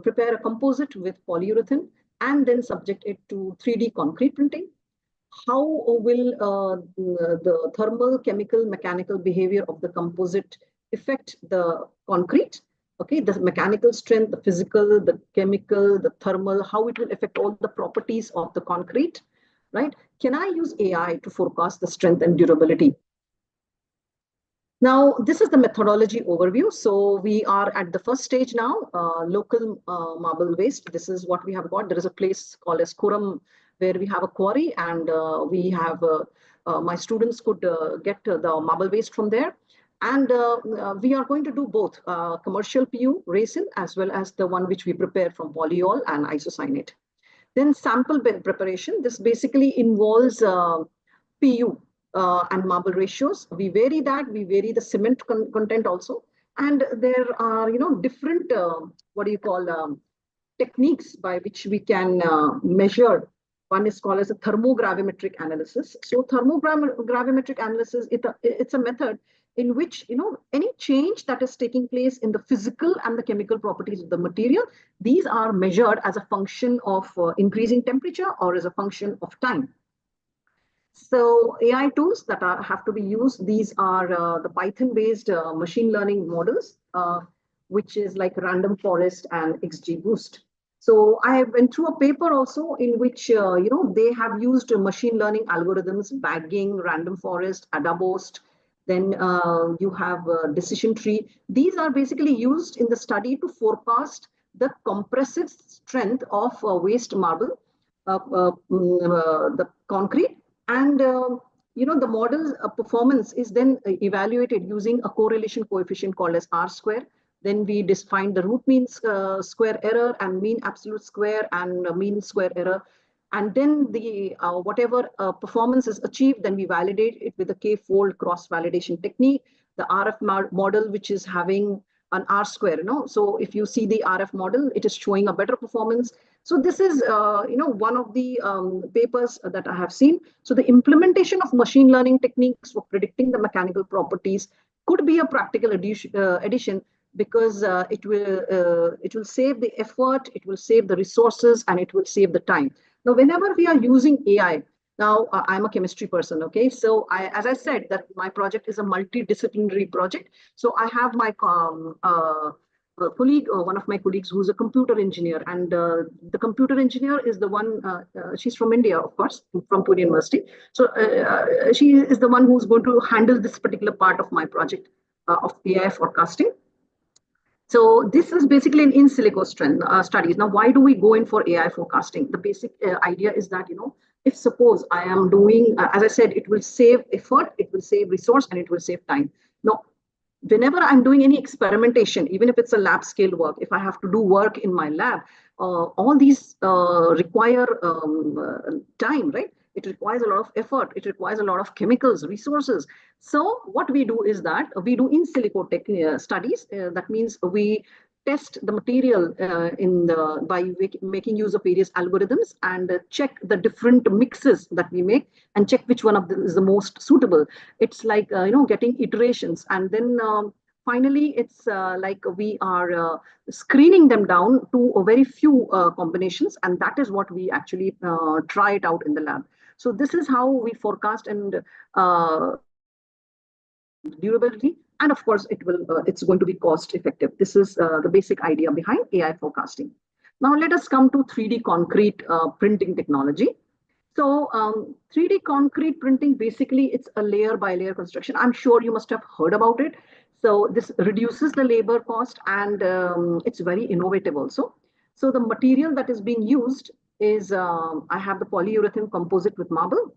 [SPEAKER 15] prepare a composite with polyurethane and then subject it to 3D concrete printing? How will the thermal, chemical, mechanical behavior of the composite affect the concrete? Okay, the mechanical strength, the physical, the chemical, the thermal, how it will affect all the properties of the concrete, right? Can I use AI to forecast the strength and durability? Now, this is the methodology overview. So we are at the first stage now, local marble waste. This is what we have got. There is a place called as Kuram where we have a quarry, and we have, my students could get the marble waste from there. And we are going to do both commercial PU, resin, as well as the one which we prepare from polyol and isocyanate. Then sample preparation. This basically involves PU and marble ratios. We vary that. We vary the cement content also. And there are, different, techniques by which we can measure. One is called as a thermogravimetric analysis. So thermogravimetric analysis, it's a method in which, any change that is taking place in the physical and the chemical properties of the material, these are measured as a function of increasing temperature or as a function of time. So AI tools that have to be used, these are the Python-based machine learning models, which is like random forest and XGBoost. So I went through a paper also in which, they have used machine learning algorithms, bagging, random forest, AdaBoost. Then you have decision tree. These are basically used in the study to forecast the compressive strength of waste marble the concrete, and the model performance is then evaluated using a correlation coefficient called as R square. Then we define the root mean square error and mean absolute square and mean square error. And then the whatever performance is achieved, then we validate it with a k-fold cross validation technique. The RF model, which is having an R square, so if you see the RF model, it is showing a better performance. So this is, one of the papers that I have seen. So the implementation of machine learning techniques for predicting the mechanical properties could be a practical addition, because it will save the effort, it will save the resources, and it will save the time. Now, whenever we are using AI, now I'm a chemistry person, okay? So as I said, that my project is a multidisciplinary project. So I have my colleague, one of my colleagues who's a computer engineer, and the computer engineer is the one, she's from India, of course, from Pune University. So she is the one who's going to handle this particular part of my project of AI forecasting. So this is basically an in silico studies. Now, why do we go in for AI forecasting? The basic idea is that, if suppose I am doing, as I said, it will save effort, it will save resource, and it will save time. Now, whenever I'm doing any experimentation, even if it's a lab scale work, if I have to do work in my lab, all these require time, right? It requires a lot of effort. It requires a lot of chemicals, resources. So what we do is that we do in silico studies. That means we test the material by making use of various algorithms and check the different mixes that we make and check which one of them is the most suitable. It's like, getting iterations, and then finally it's like we are screening them down to a very few combinations, and that is what we actually try it out in the lab. So this is how we forecast and durability, and of course it's going to be cost effective. This is the basic idea behind AI forecasting. Now let us come to 3D concrete printing technology. So 3D concrete printing, basically it's a layer by layer construction. I'm sure you must have heard about it. So this reduces the labor cost, and it's very innovative also. So the material that is being used is, I have the polyurethane composite with marble,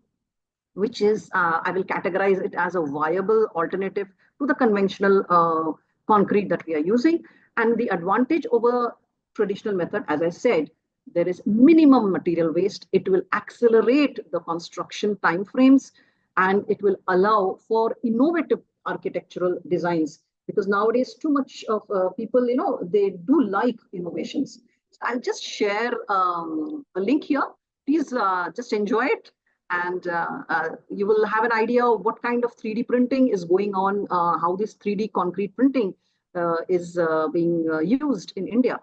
[SPEAKER 15] which is, I will categorize it as a viable alternative to the conventional concrete that we are using. And the advantage over traditional method, as I said, there is minimum material waste. It will accelerate the construction timeframes, and it will allow for innovative architectural designs, because nowadays too much of people, they do like innovations. So I'll just share a link here. Please just enjoy it, and you will have an idea of what kind of 3D printing is going on, how this 3D concrete printing is being used in India.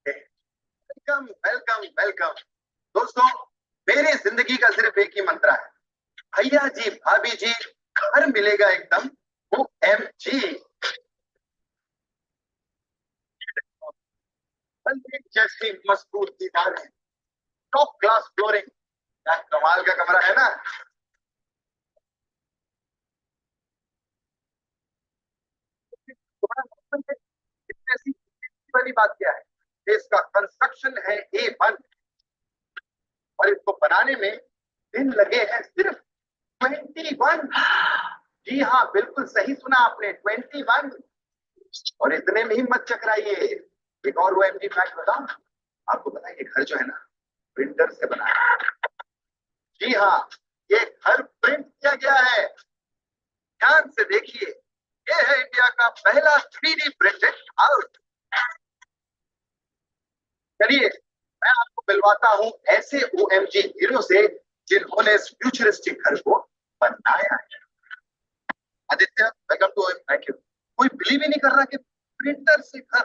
[SPEAKER 17] Welcome welcome welcome. दोस्तों, मेरे जिंदगी का सिर्फ एक ही मंत्र है, भैया जी भाभी जी घर मिलेगा एकदम OMG। जैसी मजबूत दीवारें, टॉप क्लास फ्लोरिंग, क्या कमाल का कमरा है ना। वाली बात क्या है, इसका कंस्ट्रक्शन है A1 और इसको बनाने में दिन लगे हैं सिर्फ 21। जी हाँ, बिल्कुल सही सुना आपने, 21। और इतने में ही मत चकराइए, एक और OMG फैक्ट बताऊं आपको। पता है ये घर जो है ना, प्रिंटर से बना है। जी हाँ, ये घर प्रिंट किया गया है। ध्यान से देखिए, ये है इंडिया का पहला 3D प्रिंटेड हाउस। चलिए मैं आपको मिलवाता हूं ऐसे OMG हीरो से जिन्होंने इस फ्यूचरिस्टिक घर को बनाया है। Aditya, welcome to. Thank you. कोई बिलीव ही नहीं कर रहा कि प्रिंटर से घर,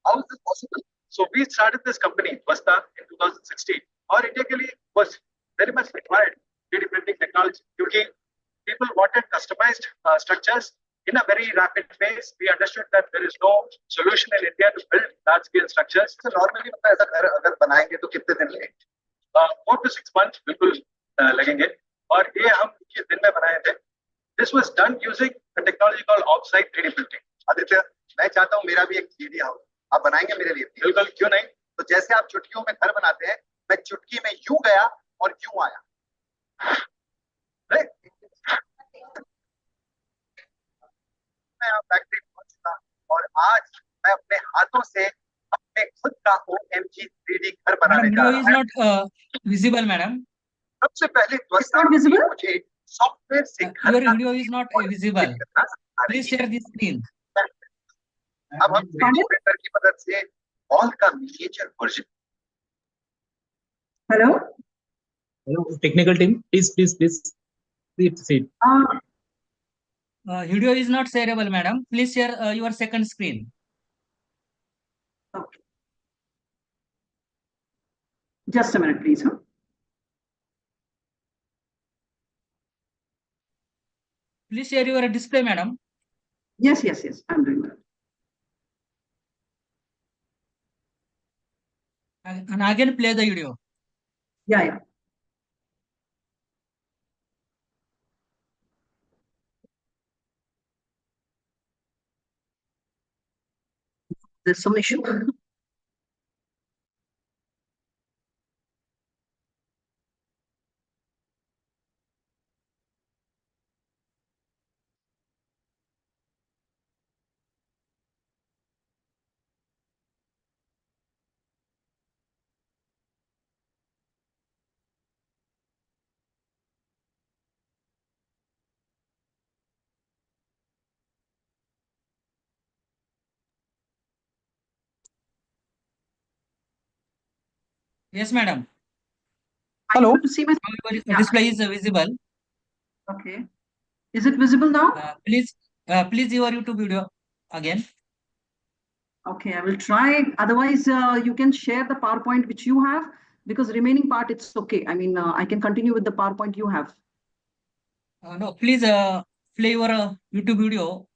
[SPEAKER 17] how is this possible? So we started this company वस्ता in 2016 और इंडिया के लिए बस very much required 3D printing technology. क्योंकि people wanted customized structures in a very rapid phase. We understood that there is no solution in India to build large scale structures. So normally मतलब ऐसा घर अगर बनाएंगे तो कितने दिन लगेंगे? 4 to 6 months बिल्कुल लगेंगे और ये हम 21 दिन में बनाए थे. This was done using a technology called offsite 3D printing. Aditya, मैं चाहता हूँ मेरा भी एक 3D हाउस आप बनाएंगे मेरे लिए? बिल्कुल, क्यों नहीं? तो जैसे आप चुटकियों में घर बनाते हैं, मैं चुटकी में यूं गया और यूं आया. मैं यहाँ फैक्ट्री पहुंच चुका और आज मैं अपने हाथों से अपने खुद का OMG 3D घर बनाने जा
[SPEAKER 16] Video is
[SPEAKER 17] रहा
[SPEAKER 16] not visible, madam.
[SPEAKER 17] सबसे पहले मुझे सॉफ्टवेयर से घर
[SPEAKER 16] Your
[SPEAKER 17] का
[SPEAKER 16] video is not visible. Please share the screen.
[SPEAKER 17] अब हम 3D प्रिंटर की मदद से वॉल का miniature version.
[SPEAKER 15] Hello?
[SPEAKER 8] Hello, technical team. Please. Sit.
[SPEAKER 16] Video is not shareable, madam. Please share your second screen.
[SPEAKER 15] Okay. Just a minute, please. Huh?
[SPEAKER 16] Please share your display, madam.
[SPEAKER 15] Yes. I'm doing that.
[SPEAKER 16] And again play the video.
[SPEAKER 15] Yeah. There's some issue.
[SPEAKER 16] Yes, madam.
[SPEAKER 15] Hello. To see my
[SPEAKER 16] Display is visible.
[SPEAKER 15] Okay. Is it visible now?
[SPEAKER 16] Please your YouTube video again.
[SPEAKER 15] Okay, I will try. Otherwise, you can share the PowerPoint which you have, because remaining part it's okay. I mean, I can continue with the PowerPoint you have.
[SPEAKER 16] No, please play your YouTube video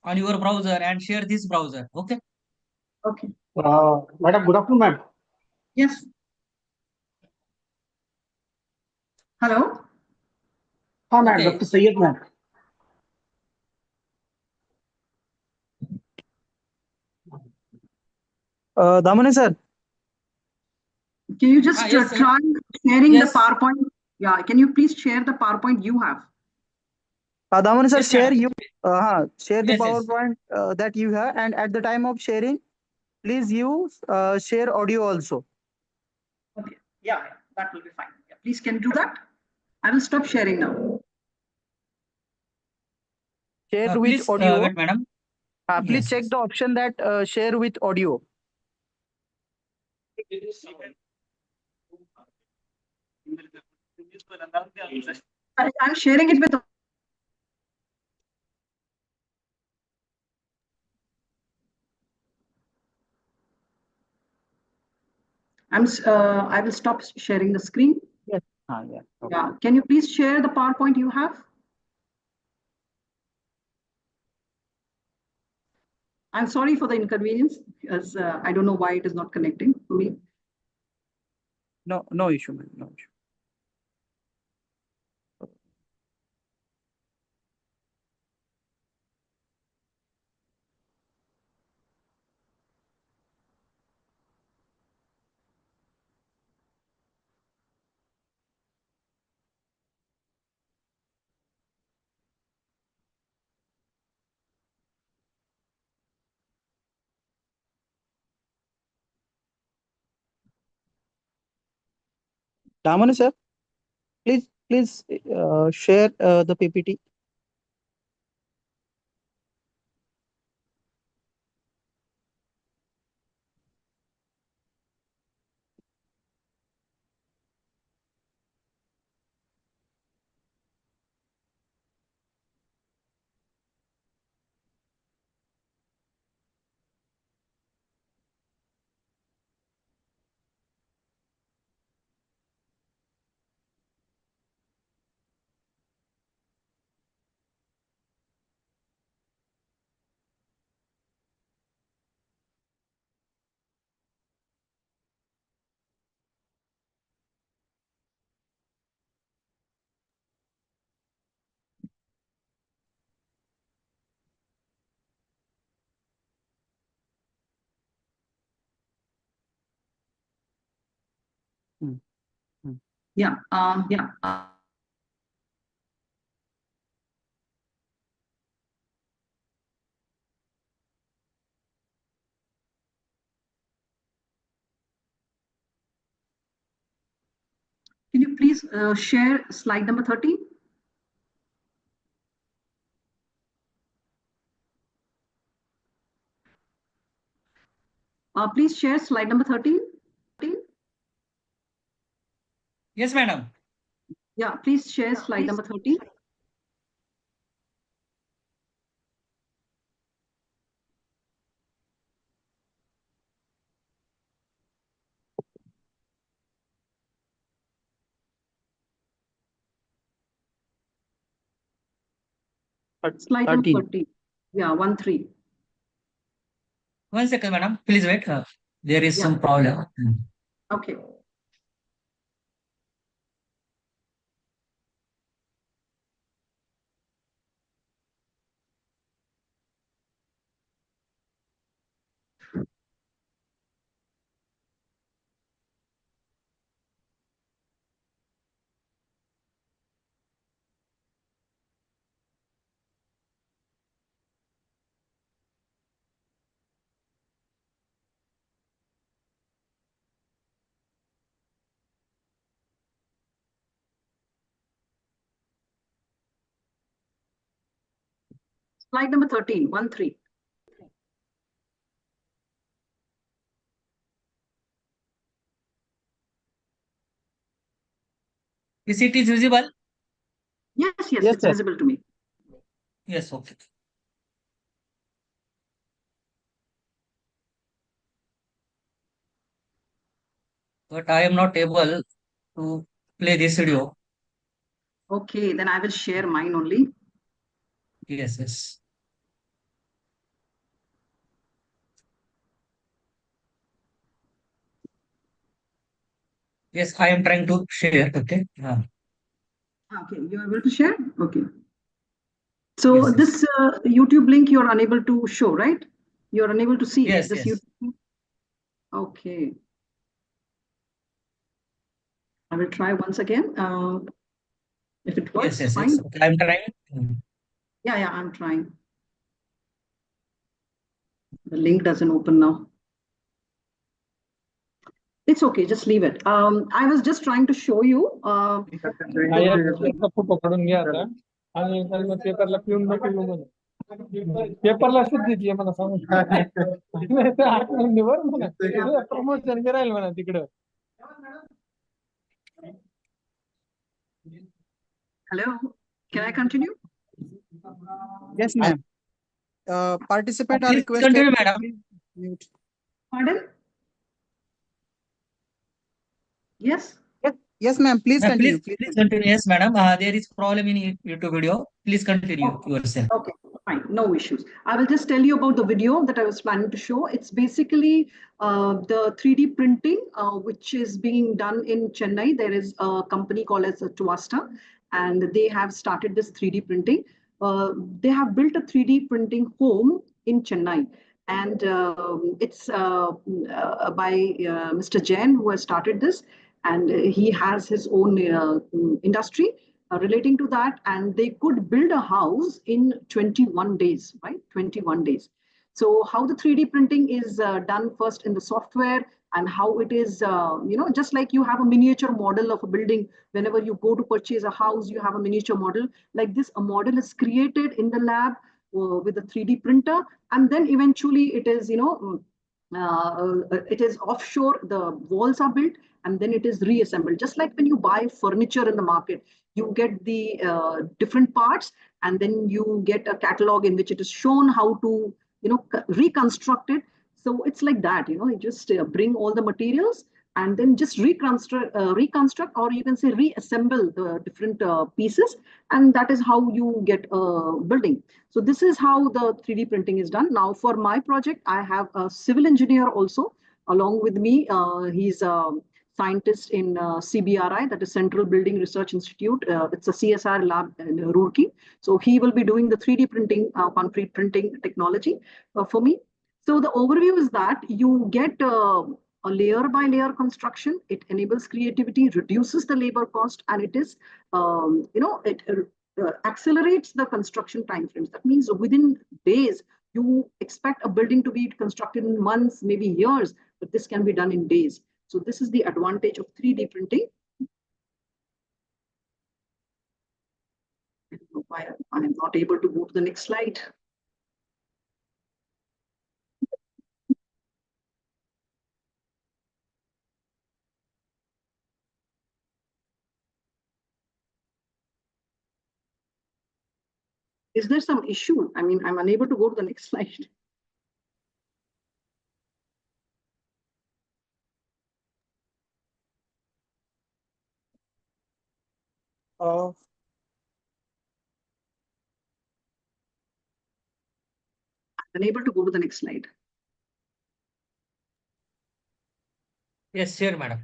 [SPEAKER 16] on your browser and share this browser. Okay.
[SPEAKER 15] Okay.
[SPEAKER 18] Madam, good afternoon, ma'am.
[SPEAKER 15] Yes. Hello.
[SPEAKER 18] हाँ ma'am,
[SPEAKER 16] Okay.
[SPEAKER 18] Doctor Syed ma'am.
[SPEAKER 16] Damane sir.
[SPEAKER 15] Can you just
[SPEAKER 16] yes,
[SPEAKER 15] try sharing
[SPEAKER 16] Yes.
[SPEAKER 15] the PowerPoint? Yeah. Can you please share the PowerPoint you have?
[SPEAKER 19] Damane sir,
[SPEAKER 16] Yes,
[SPEAKER 19] share
[SPEAKER 16] madam.
[SPEAKER 19] you share the
[SPEAKER 16] Yes, yes.
[SPEAKER 19] PowerPoint that you have, and at the time of sharing, please use share audio also.
[SPEAKER 15] Okay. Yeah, that will be fine. Yeah, please, can you do that? I will stop sharing now.
[SPEAKER 19] Share with
[SPEAKER 16] Please
[SPEAKER 19] audio.
[SPEAKER 16] wait, madam.
[SPEAKER 19] Please
[SPEAKER 16] Yes,
[SPEAKER 19] check
[SPEAKER 16] yes.
[SPEAKER 19] the option that share with audio.
[SPEAKER 15] I'm sharing it with. I will stop sharing the screen.
[SPEAKER 19] Yes. Yeah. Okay.
[SPEAKER 15] Yeah. Can you please share the PowerPoint you have? I'm sorry for the inconvenience, because I don't know why it is not connecting to me.
[SPEAKER 19] No issue, man. No issue. Damane sir, please share the PPT.
[SPEAKER 15] Yeah. Can you please share slide number 13? Please share slide number 13.
[SPEAKER 16] Yes, madam.
[SPEAKER 15] Yeah, please share slide number 13. Slide number 13. Yeah, 13.
[SPEAKER 16] 1 second, madam. Please wait. There is some problem.
[SPEAKER 15] Okay. Slide number 13, 13.
[SPEAKER 16] Is it visible?
[SPEAKER 15] Yes, it's visible to me.
[SPEAKER 16] Yes, okay. But I am not able to play this video.
[SPEAKER 15] Okay, then I will share mine only.
[SPEAKER 16] Yes. Yes, I am trying to share. Okay.
[SPEAKER 15] Okay, you're able to share? Okay. So this YouTube link you're unable to show, right? You're unable to see
[SPEAKER 16] Yes.
[SPEAKER 15] YouTube link? Okay. I will try once again. If it works,
[SPEAKER 16] Yes.
[SPEAKER 15] fine.
[SPEAKER 16] Okay, I'm trying.
[SPEAKER 15] Yeah, I'm trying. The link doesn't open now. It's okay, just leave it. I was just trying to show you.
[SPEAKER 20] पेपरला देते मला सांगून promotion करायला म्हणा तिकडं.
[SPEAKER 15] Hello, can I continue?
[SPEAKER 19] Yes, ma'am. Participants are
[SPEAKER 16] Please
[SPEAKER 19] requested.
[SPEAKER 16] continue, madam.
[SPEAKER 19] Mute.
[SPEAKER 15] Pardon? Yes.
[SPEAKER 19] Yes, ma'am. Please continue.
[SPEAKER 16] Please continue. Yes, madam. There is problem in YouTube video. Please continue yourself.
[SPEAKER 15] Okay, fine, no issues. I will just tell you about the video that I was planning to show. It's basically the 3D printing, which is being done in Chennai. There is a company called as Tuasta, and they have started this 3D printing. They have built a 3D printing home in Chennai. And it's by Mr. Jain, who has started this. And he has his own industry relating to that, and they could build a house in 21 days, right? 21 days. So how the 3D printing is done first in the software, and how it is, just like you have a miniature model of a building. Whenever you go to purchase a house, you have a miniature model. Like this, a model is created in the lab with a 3D printer, and then eventually it is, it is offshore, the walls are built, and then it is reassembled. Just like when you buy furniture in the market, you get the different parts, and then you get a catalog in which it is shown how to reconstruct it. So it's like that, you just bring all the materials and then just reconstruct, or you can say reassemble the different pieces, and that is how you get a building. So this is how the 3D printing is done. Now for my project, I have a civil engineer also along with me. He's a scientist in CBRI, that is Central Building Research Institute. It's a CSR lab in Roorkee. So he will be doing the 3D printing, concrete printing technology for me. So the overview is that you get a layer by layer construction. It enables creativity, reduces the labor cost, and it is, it accelerates the construction timeframes. That means within days, you expect a building to be constructed in months, maybe years, but this can be done in days. So this is the advantage of 3D printing. I don't know why I am not able to go to the next slide. Is there some issue? I mean, I'm unable to go to the next slide.
[SPEAKER 19] Uh,
[SPEAKER 15] I'm unable to go to the next slide.
[SPEAKER 16] Yes, sure, madam.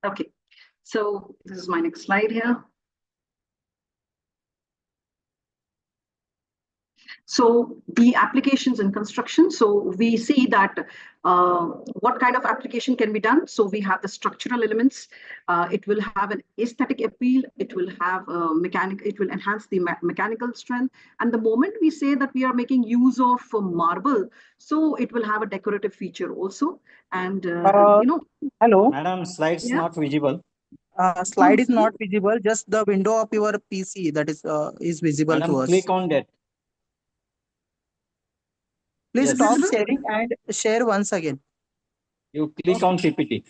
[SPEAKER 15] Okay, so this is my next slide here. So the applications in construction, so we see that what kind of application can be done. So we have the structural elements. It will have an aesthetic appeal. It will have it will enhance the mechanical strength. And the moment we say that we are making use of marble, so it will have a decorative feature also. And
[SPEAKER 19] hello.
[SPEAKER 4] Madam, slides
[SPEAKER 15] Yeah.
[SPEAKER 4] not visible.
[SPEAKER 19] Slide is not visible. Just the window of your PC that is visible
[SPEAKER 4] Madam,
[SPEAKER 19] to us.
[SPEAKER 4] click on that.
[SPEAKER 19] Please
[SPEAKER 4] Yes.
[SPEAKER 19] stop sharing and share once again.
[SPEAKER 4] You click on PPT.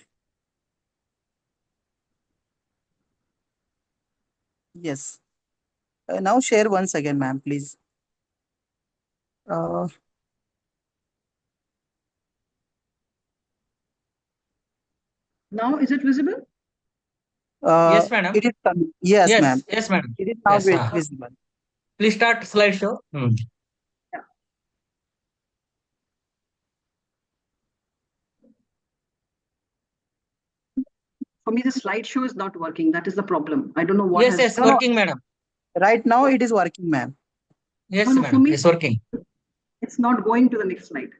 [SPEAKER 19] Yes. Now share once again, ma'am, please.
[SPEAKER 15] Now, is it visible?
[SPEAKER 16] Yes, madam.
[SPEAKER 19] It is coming. Yes,
[SPEAKER 16] Yes,
[SPEAKER 19] ma'am.
[SPEAKER 16] yes, madam.
[SPEAKER 19] It is now
[SPEAKER 16] Yes,
[SPEAKER 19] visible.
[SPEAKER 16] Please start slideshow.
[SPEAKER 15] For me, the slideshow is not working. That is the problem. I don't know what
[SPEAKER 16] Yes,
[SPEAKER 15] has.
[SPEAKER 16] yes, working, madam.
[SPEAKER 19] Right now it is working, ma'am.
[SPEAKER 16] Yes,
[SPEAKER 15] No, for
[SPEAKER 16] madam.
[SPEAKER 15] me,
[SPEAKER 16] It's working.
[SPEAKER 15] it's not going to the next slide.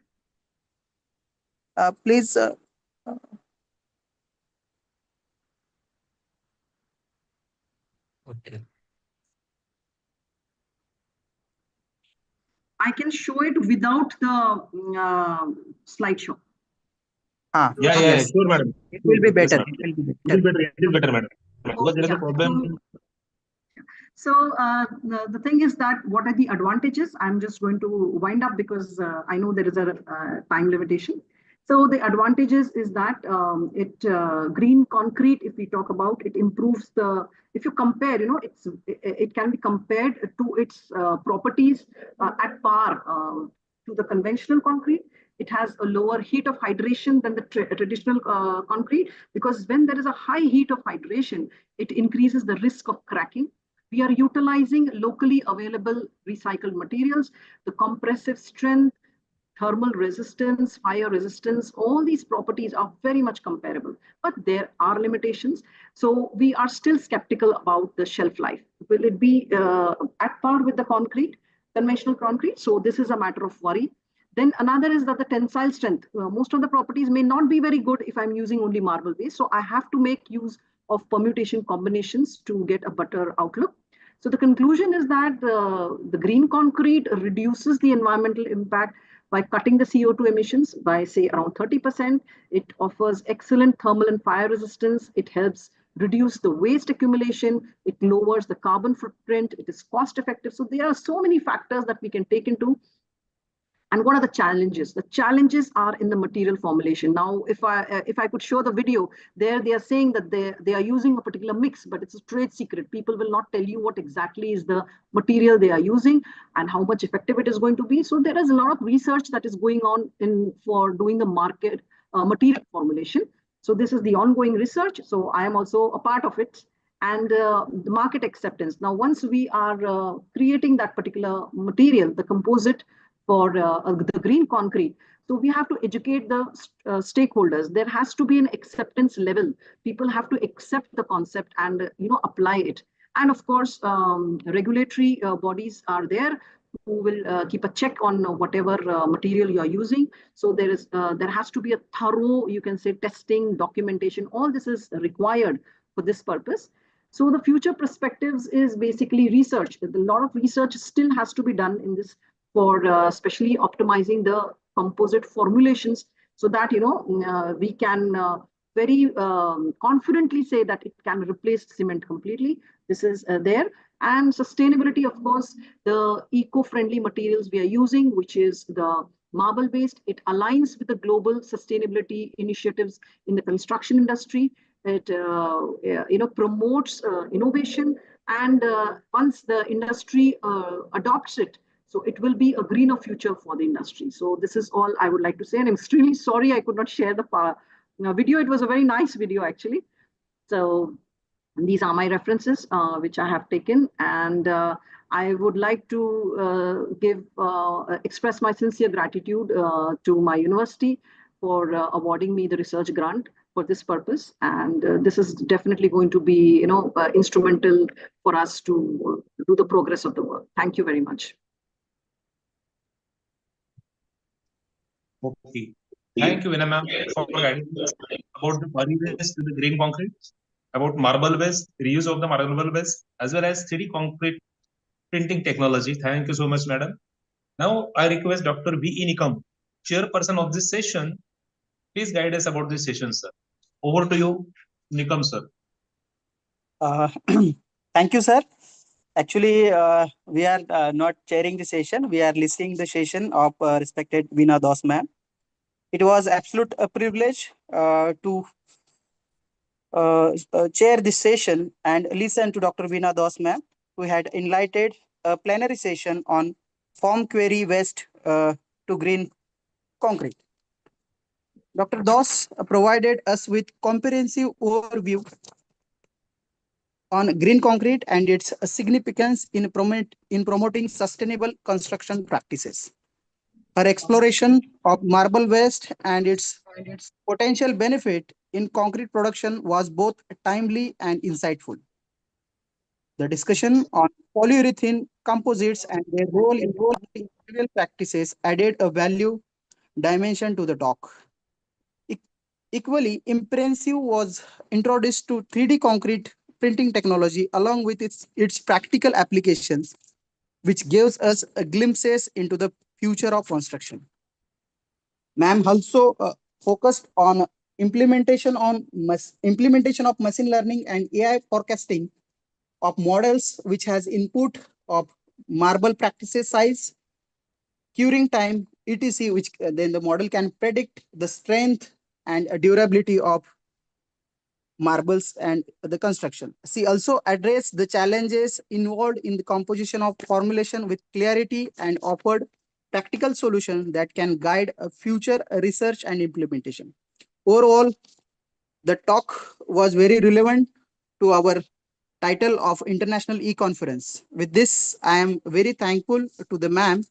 [SPEAKER 19] Please.
[SPEAKER 16] Okay.
[SPEAKER 15] I can show it without the slideshow.
[SPEAKER 8] Yeah, sure, madam.
[SPEAKER 19] It will be
[SPEAKER 8] Yes,
[SPEAKER 19] better.
[SPEAKER 8] madam.
[SPEAKER 19] It will be
[SPEAKER 8] It
[SPEAKER 19] better.
[SPEAKER 8] is better, madam. Because there is a problem.
[SPEAKER 15] So the thing is that what are the advantages? I'm just going to wind up because I know there is a time limitation. So the advantages is that green concrete, if we talk about, it improves if you compare, it can be compared to its properties at par to the conventional concrete. It has a lower heat of hydration than the traditional concrete, because when there is a high heat of hydration, it increases the risk of cracking. We are utilizing locally available recycled materials. The compressive strength, thermal resistance, fire resistance, all these properties are very much comparable, but there are limitations. So we are still skeptical about the shelf life. Will it be at par with the concrete, conventional concrete? So this is a matter of worry. Then another is that the tensile strength. Most of the properties may not be very good if I'm using only marble base. So I have to make use of permutation combinations to get a better outlook. So the conclusion is that the green concrete reduces the environmental impact by cutting the CO2 emissions by, say, around 30%. It offers excellent thermal and fire resistance. It helps reduce the waste accumulation. It lowers the carbon footprint. It is cost effective. So there are so many factors that we can take into. And what are the challenges? The challenges are in the material formulation. Now, if I could show the video, they are saying that they are using a particular mix, but it's a trade secret. People will not tell you what exactly is the material they are using and how much effective it is going to be. So there is a lot of research that is going on for doing the material formulation. So this is the ongoing research. So I am also a part of it. And the market acceptance. Now, once we are creating that particular material, the composite for the green concrete, so we have to educate the stakeholders. There has to be an acceptance level. People have to accept the concept and apply it. And of course, regulatory bodies are there who will keep a check on whatever material you are using. So there has to be a thorough, you can say, testing, documentation. All this is required for this purpose. So the future perspectives is basically research. A lot of research still has to be done in this for especially optimizing the composite formulations, so that we can very confidently say that it can replace cement completely. This is there. And sustainability, of course, the eco-friendly materials we are using, which is the marble based, it aligns with the global sustainability initiatives in the construction industry. It promotes innovation, and once the industry adopts it, so it will be a greener future for the industry. So this is all I would like to say, and I'm extremely sorry I could not share the video. It was a very nice video actually. So these are my references which I have taken, and I would like to express my sincere gratitude to my university for awarding me the research grant for this purpose. And this is definitely going to be, instrumental for us to do the progress of the work. Thank you very much.
[SPEAKER 8] Okay. Thank you, Veena ma'am, for guiding us about the waste to the green concrete, about marble waste, reuse of the marble waste, as well as 3D concrete printing technology. Thank you so much, madam. Now I request Dr. V.E. Nikam, chairperson of this session. Please guide us about this session, sir. Over to you, Nikam, sir.
[SPEAKER 19] Thank you, sir. Actually, we are not chairing the session. We are listening the session of respected Veena Das ma'am. It was absolute a privilege to chair this session and listen to Dr. Veena Das ma'am, who had enlightened a plenary session on form query waste to green concrete. Dr. Das provided us with comprehensive overview on green concrete and its significance in promoting sustainable construction practices. Her exploration of marble waste and its potential benefit in concrete production was both timely and insightful. The discussion on polyurethane composites and their role in material practices added a value dimension to the talk. Equally impressive was introduced to 3D concrete printing technology along with its practical applications, which gives us a glimpses into the future of construction. Ma'am also focused on implementation of machine learning and AI forecasting of models, which has input of marble practices size, curing time, etc., which then the model can predict the strength and durability of marbles and the construction. She also addressed the challenges involved in the composition of formulation with clarity and offered practical solutions that can guide a future research and implementation. Overall, the talk was very relevant to our title of International E-Conference. With this, I am very thankful to the ma'am.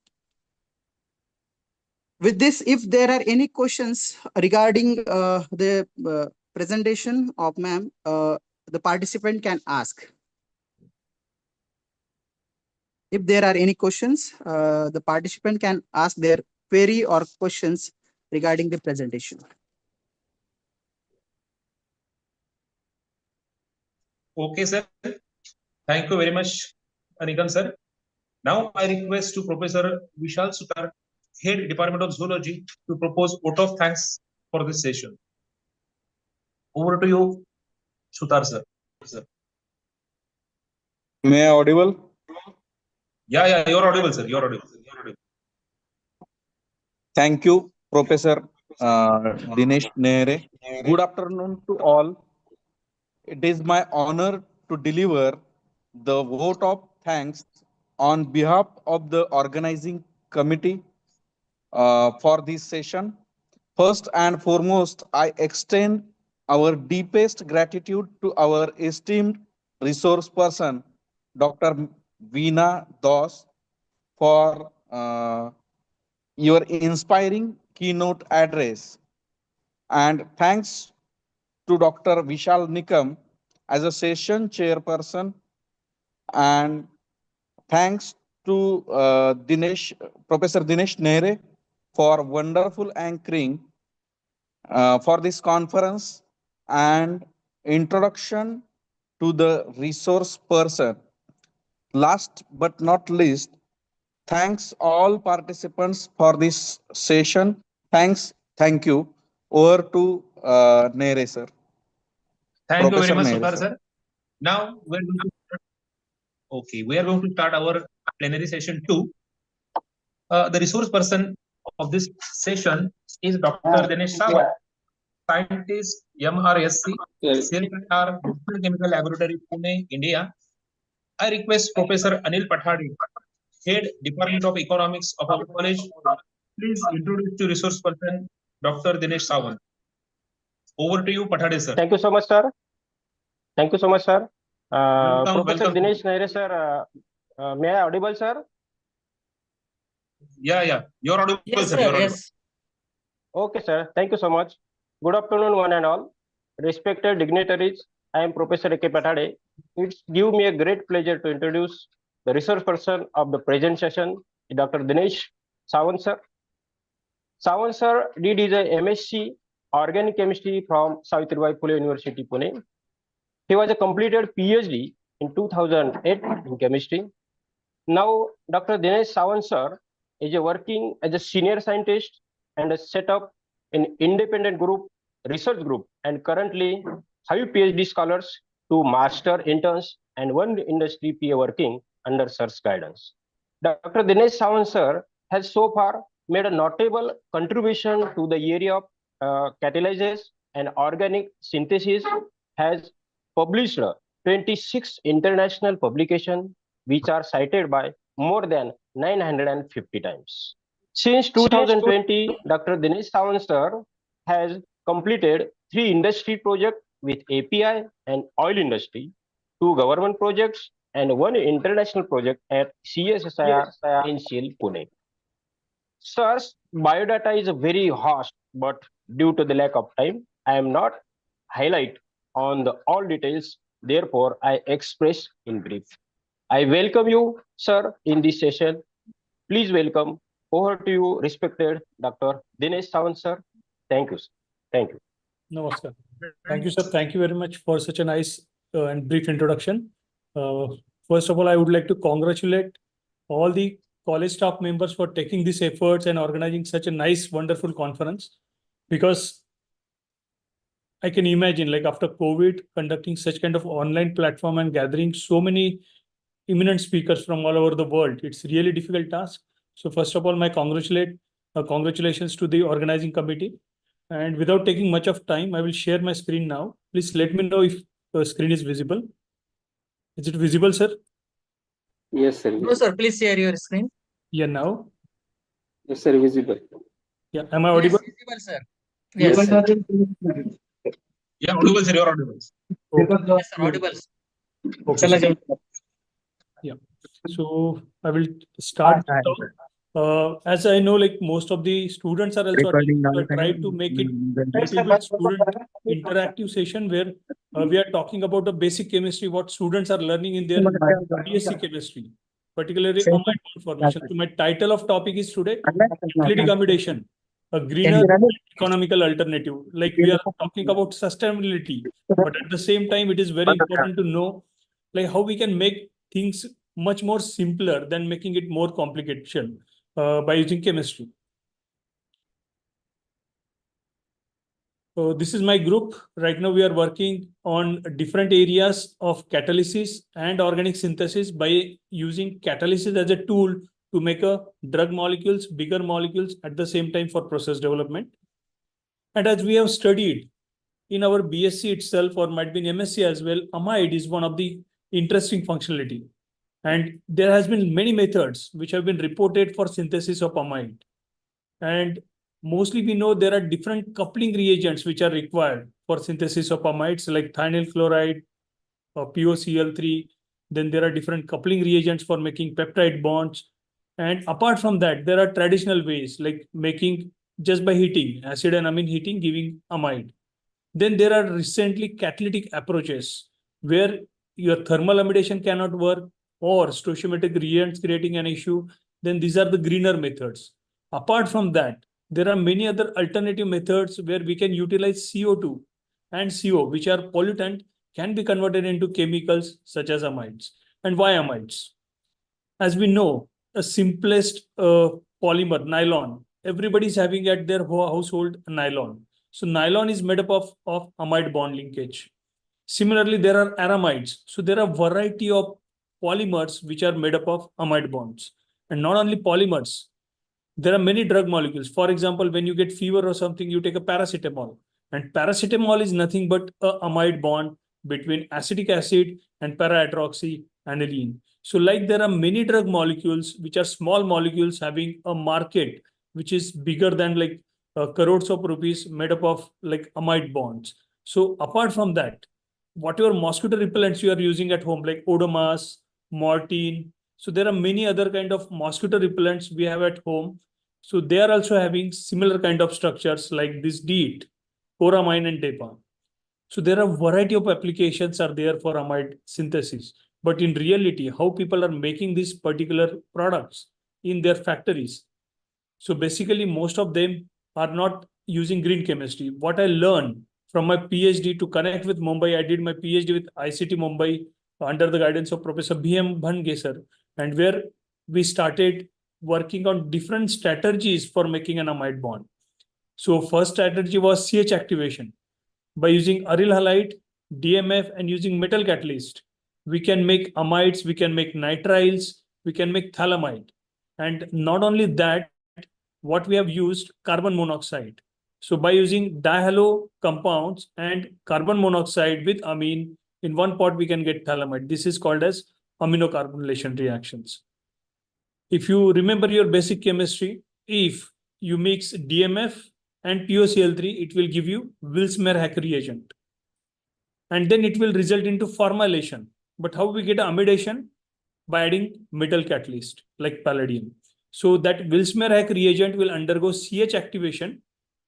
[SPEAKER 19] With this, if there are any questions regarding the presentation of ma'am, the participant can ask. If there are any questions, the participant can ask their query or questions regarding the presentation.
[SPEAKER 8] Okay, sir. Thank you very much, Nikam, sir. Now I request to Professor Vishal Sutar, Head Department of Zoology, to propose vote of thanks for this session. Over to you, Sutar, sir.
[SPEAKER 21] May I audible?
[SPEAKER 8] Yeah, you're audible, sir. You're audible.
[SPEAKER 21] Thank you, Professor Dinesh Nehre. Good afternoon to all. It is my honor to deliver the vote of thanks on behalf of the organizing committee for this session. First and foremost, I extend our deepest gratitude to our esteemed resource person, Dr. Veena Das, for your inspiring keynote address. And thanks to Dr. Vishal Nikam as a session chairperson, and thanks to Professor Dinesh Nehre for wonderful anchoring for this conference and introduction to the resource person. Last but not least, thanks all participants for this session. Thank you. Over to Nehre sir.
[SPEAKER 8] Thank you very
[SPEAKER 21] Professor
[SPEAKER 8] much,
[SPEAKER 21] Nehre,
[SPEAKER 8] Sudhar
[SPEAKER 21] sir.
[SPEAKER 8] sir. Now we are going to start our plenary session 2. The resource person of this session is Dr. Dinesh Sawant, scientist, MRSC, CLR, National Chemical Laboratory, Pune, India. I request Professor Anil Pathade, Head Department of Economics of our college, please introduce to resource person Dr. Dinesh Sawant. Over to you, Pathade sir.
[SPEAKER 3] Thank you so much, sir. Thank you so much, sir. Professor
[SPEAKER 8] welcome.
[SPEAKER 3] Dinesh Nehre, sir. May I audible, sir?
[SPEAKER 8] Yeah. You're audible,
[SPEAKER 16] Yes,
[SPEAKER 8] sir.
[SPEAKER 16] sir.
[SPEAKER 8] You're audible.
[SPEAKER 16] Yes.
[SPEAKER 3] Okay, sir. Thank you so much. Good afternoon, one and all. Respected dignitaries, I am Professor A.K. Pathade. It's give me a great pleasure to introduce the resource person of the present session, Dr. Dinesh Sawant, sir. Sawant, sir, did his MSc Organic Chemistry from Savitribai Phule University, Pune. He was a completed PhD in 2008 in chemistry. Now, Dr. Dinesh Sawant, sir, is working as a senior scientist and has set up an independent research group, and currently 5 PhD scholars, 2 master interns, and 1 industry PA working under sir's guidance. Dr. Dinesh Sawant, sir, has so far made a notable contribution to the area of catalysis and organic synthesis, has published 26 international publications, which are cited by more than 950 times. Since 2020, Dr. Dinesh Sawant, sir, has completed 3 industry projects with API and oil industry, 2 government projects, and 1 international project at CSSIR in Pune. Sir's biodata is very vast, but due to the lack of time, I am not highlight on the all details. Therefore, I express in brief. I welcome you, sir, in this session. Please welcome. Over to you, respected Dr. Dinesh Sawant, sir. Thank you, sir. Thank you.
[SPEAKER 22] Namaskar. Thank you, sir. Thank you very much for such a nice and brief introduction. First of all, I would like to congratulate all the college staff members for taking these efforts and organizing such a nice, wonderful conference, because I can imagine, like, after COVID, conducting such kind of online platform and gathering so many eminent speakers from all over the world. It's really difficult task. So first of all, my congratulations to the organizing committee. And without taking much of time, I will share my screen now. Please let me know if the screen is visible. Is it visible, sir?
[SPEAKER 3] Yes, sir.
[SPEAKER 16] No, sir. Please share your screen.
[SPEAKER 22] Yeah, now.
[SPEAKER 3] Yes, sir. Visible.
[SPEAKER 22] Yeah, am I audible?
[SPEAKER 16] Yes, visible, sir.
[SPEAKER 3] Yes,
[SPEAKER 16] Yes,
[SPEAKER 3] sir.
[SPEAKER 8] Yeah, audible, sir. You're audible.
[SPEAKER 16] Yes, sir. Audible.
[SPEAKER 22] Okay. Yeah. So I will start. As I know, like, most of the students are also try to make it a little bit student interactive session where we are talking about the basic chemistry, what students are learning in their BSc chemistry, particularly amide formation. So my title of topic is today utility combination, a greener economical alternative. Like, we are talking about sustainability, but at the same time, it is very important to know, like, how we can make things much more simpler than making it more complicated by using chemistry. So this is my group. Right now we are working on different areas of catalysis and organic synthesis by using catalysis as a tool to make a drug molecules, bigger molecules at the same time for process development. And as we have studied in our BSc itself, or might be in MSc as well, amide is one of the interesting functionality. And there has been many methods which have been reported for synthesis of amide. And mostly we know there are different coupling reagents which are required for synthesis of amides like thionyl chloride or POCl3. Then there are different coupling reagents for making peptide bonds. And apart from that, there are traditional ways like making just by heating, acid and amine heating, giving amide. Then there are recently catalytic approaches where your thermal amidation cannot work or stoichiometric reagents creating an issue. Then these are the greener methods. Apart from that, there are many other alternative methods where we can utilize CO2 and CO, which are pollutant, can be converted into chemicals such as amides. And why amides? As we know, a simplest polymer, nylon, everybody's having at their household nylon. So nylon is made up of amide bond linkage. Similarly, there are aramides. So there are a variety of polymers which are made up of amide bonds. And not only polymers, there are many drug molecules. For example, when you get fever or something, you take a paracetamol. And paracetamol is nothing but a amide bond between acetic acid and para-hydroxyaniline. So like there are many drug molecules which are small molecules having a market which is bigger than like crores of rupees made up of like amide bonds. So apart from that, whatever mosquito repellents you are using at home like Odomas, Mortein, so there are many other kind of mosquito repellents we have at home. So they are also having similar kind of structures like this DEET, coramine and DEPA. So there are a variety of applications are there for amide synthesis. But in reality, how people are making these particular products in their factories. So basically, most of them are not using green chemistry. What I learned from my PhD to connect with Mumbai, I did my PhD with ICT Mumbai under the guidance of Professor B.M. Bhangesar, and where we started working on different strategies for making an amide bond. So first strategy was CH activation. By using aryl halide, DMF, and using metal catalyst, we can make amides, we can make nitriles, we can make phthalimide. And not only that, what we have used, carbon monoxide. So by using dihalo compounds and carbon monoxide with amine, in one pot we can get phthalimide. This is called as aminocarbonylation reactions. If you remember your basic chemistry, if you mix DMF and POCl3, it will give you Wills-Merhack reagent. And then it will result into formylation. But how we get amidation? By adding metal catalyst like palladium. So that Wills-Merhack reagent will undergo CH activation,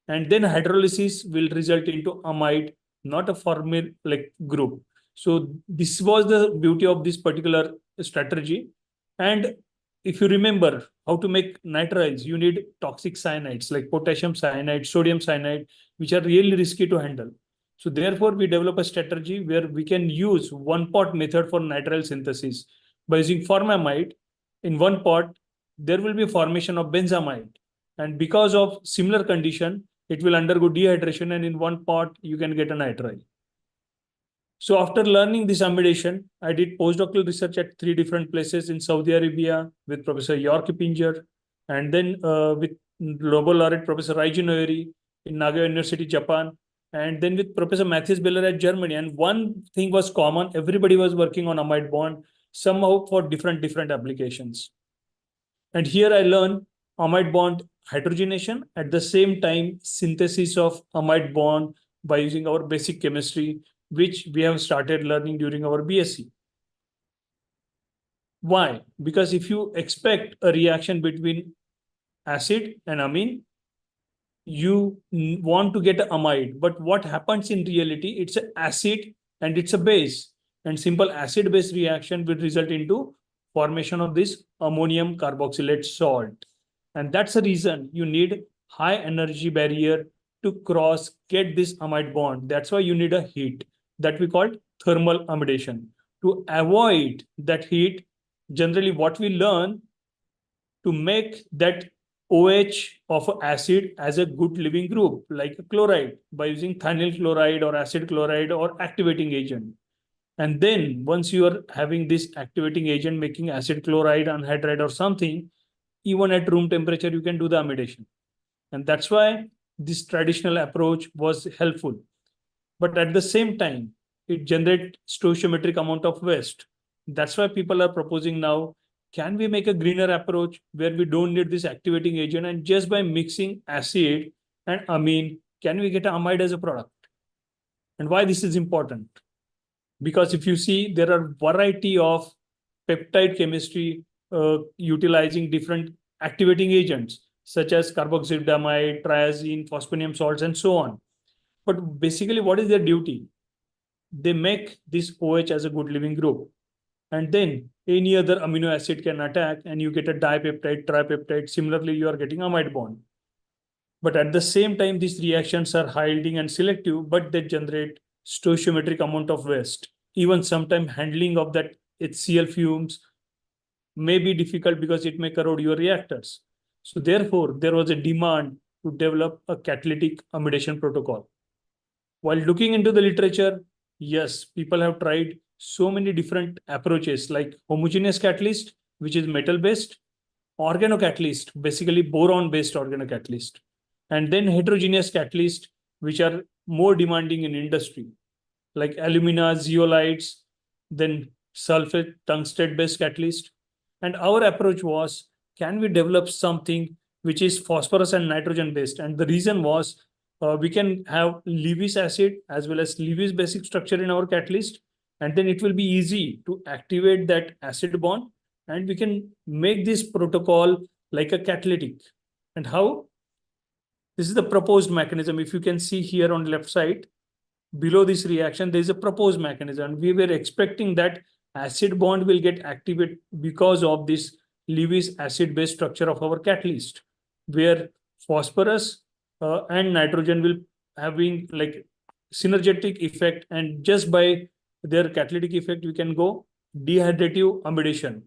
[SPEAKER 22] and then hydrolysis will result into amide, not a formyl like group. So this was the beauty of this particular strategy. And if you remember how to make nitriles, you need toxic cyanides like potassium cyanide, sodium cyanide, which are really risky to handle. So therefore, we develop a strategy where we can use one pot method for nitrile synthesis. By using formamide, in one pot, there will be formation of benzamide. And because of similar condition, it will undergo dehydration, and in one pot, you can get a nitrile. So after learning this amidation, I did postdoctoral research at 3 different places in Saudi Arabia with Professor York Pinger, and then with Nobel laureate Professor Raiji Noeri in Nagoya University, Japan, and then with Professor Matthias Beller at Germany. And one thing was common, everybody was working on amide bond, somehow for different applications. And here I learned amide bond hydrogenation, at the same time synthesis of amide bond by using our basic chemistry, which we have started learning during our BSc. Why? Because if you expect a reaction between acid and amine, you want to get an amide. But what happens in reality, it's an acid and it's a base. And simple acid-base reaction will result into formation of this ammonium carboxylate salt. And that's the reason you need high energy barrier to get this amide bond. That's why you need a heat that we call thermal amidation. To avoid that heat, generally what we learn to make that OH of acid as a good living group, like a chloride, by using thionyl chloride or acid chloride or activating agent. And then once you are having this activating agent making acid chloride, anhydride or something, even at room temperature, you can do the amidation. And that's why this traditional approach was helpful. But at the same time, it generates stoichiometric amount of waste. That's why people are proposing now, can we make a greener approach where we don't need this activating agent, and just by mixing acid and amine, can we get an amide as a product? And why this is important? Because if you see, there are variety of peptide chemistry utilizing different activating agents such as carboxylamide, triazine, phosphonium salts, and so on. But basically, what is their duty? They make this OH as a good living group. And then any other amino acid can attack and you get a dipeptide, tripeptide. Similarly, you are getting amide bond. But at the same time, these reactions are high yielding and selective, but they generate stoichiometric amount of waste. Even sometimes handling of that HCl fumes may be difficult because it may corrode your reactors. So therefore, there was a demand to develop a catalytic amidation protocol. While looking into the literature, yes, people have tried so many different approaches like homogeneous catalyst, which is metal-based, organocatalyst, basically boron-based organocatalyst, and then heterogeneous catalyst, which are more demanding in industry, like alumina, zeolites, then sulfate, tungsten-based catalyst. And our approach was, can we develop something which is phosphorus and nitrogen-based? And the reason was, we can have Lewis acid as well as Lewis basic structure in our catalyst, and then it will be easy to activate that acid bond, and we can make this protocol like a catalytic. And how? This is the proposed mechanism. If you can see here on the left side, below this reaction, there is a proposed mechanism. We were expecting that acid bond will get activated because of this Lewis acid-based structure of our catalyst, where phosphorus and nitrogen will having like synergetic effect, and just by their catalytic effect, we can go dehydrative amidation.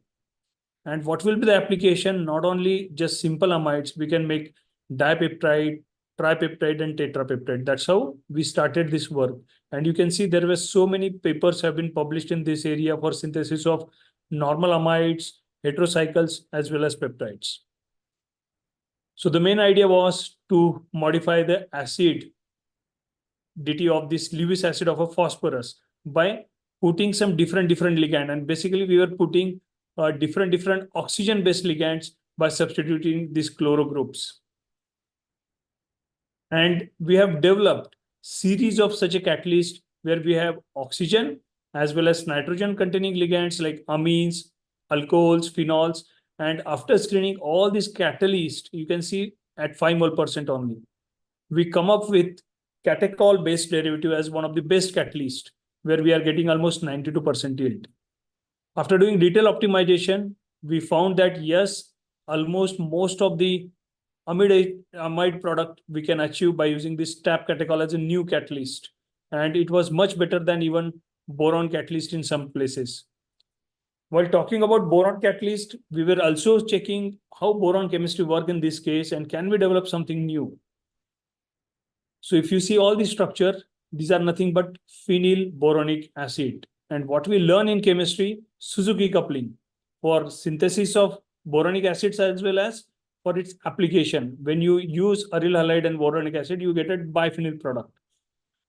[SPEAKER 22] And what will be the application? Not only just simple amides, we can make dipeptide, tripeptide, and tetrapeptide. That's how we started this work. And you can see there were so many papers have been published in this area for synthesis of normal amides, heterocycles, as well as peptides. So the main idea was to modify the acidity of this Lewis acid of a phosphorus by putting some different ligand. And basically we were putting different oxygen-based ligands by substituting these chloro groups. And we have developed series of such a catalyst where we have oxygen as well as nitrogen containing ligands like amines, alcohols, phenols. And after screening all these catalysts, you can see at 5 mol% only, we come up with catechol-based derivative as one of the best catalysts, where we are getting almost 92% yield. After doing detailed optimization, we found that yes, almost most of the amide product we can achieve by using this TAP catechol as a new catalyst. And it was much better than even boron catalyst in some places. While talking about boron catalyst, we were also checking how boron chemistry work in this case and can we develop something new. So if you see all the structure, these are nothing but phenyl boronic acid. And what we learn in chemistry, Suzuki coupling for synthesis of boronic acids as well as for its application. When you use aryl halide and boronic acid, you get a biphenyl product.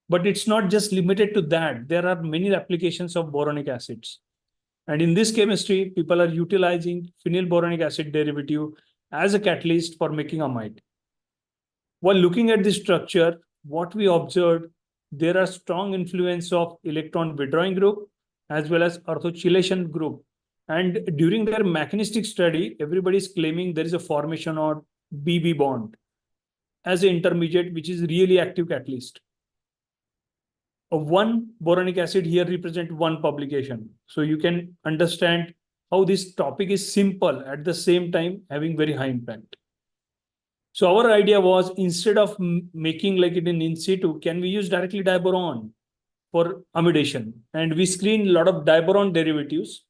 [SPEAKER 22] But it's not just limited to that. There are many applications of boronic acids. And in this chemistry, people are utilizing phenyl boronic acid derivative as a catalyst for making amide. While looking at this structure, what we observed, there are strong influence of electron withdrawing group as well as orthochelation group. And during their mechanistic study, everybody is claiming there is a formation of BB bond as an intermediate, which is really active catalyst. One boronic acid here represent one publication. So you can understand how this topic is simple at the same time having very high impact. So our idea was, instead of making like it in situ, can we use directly diboron for amidation? And we screened a lot of diboron derivatives.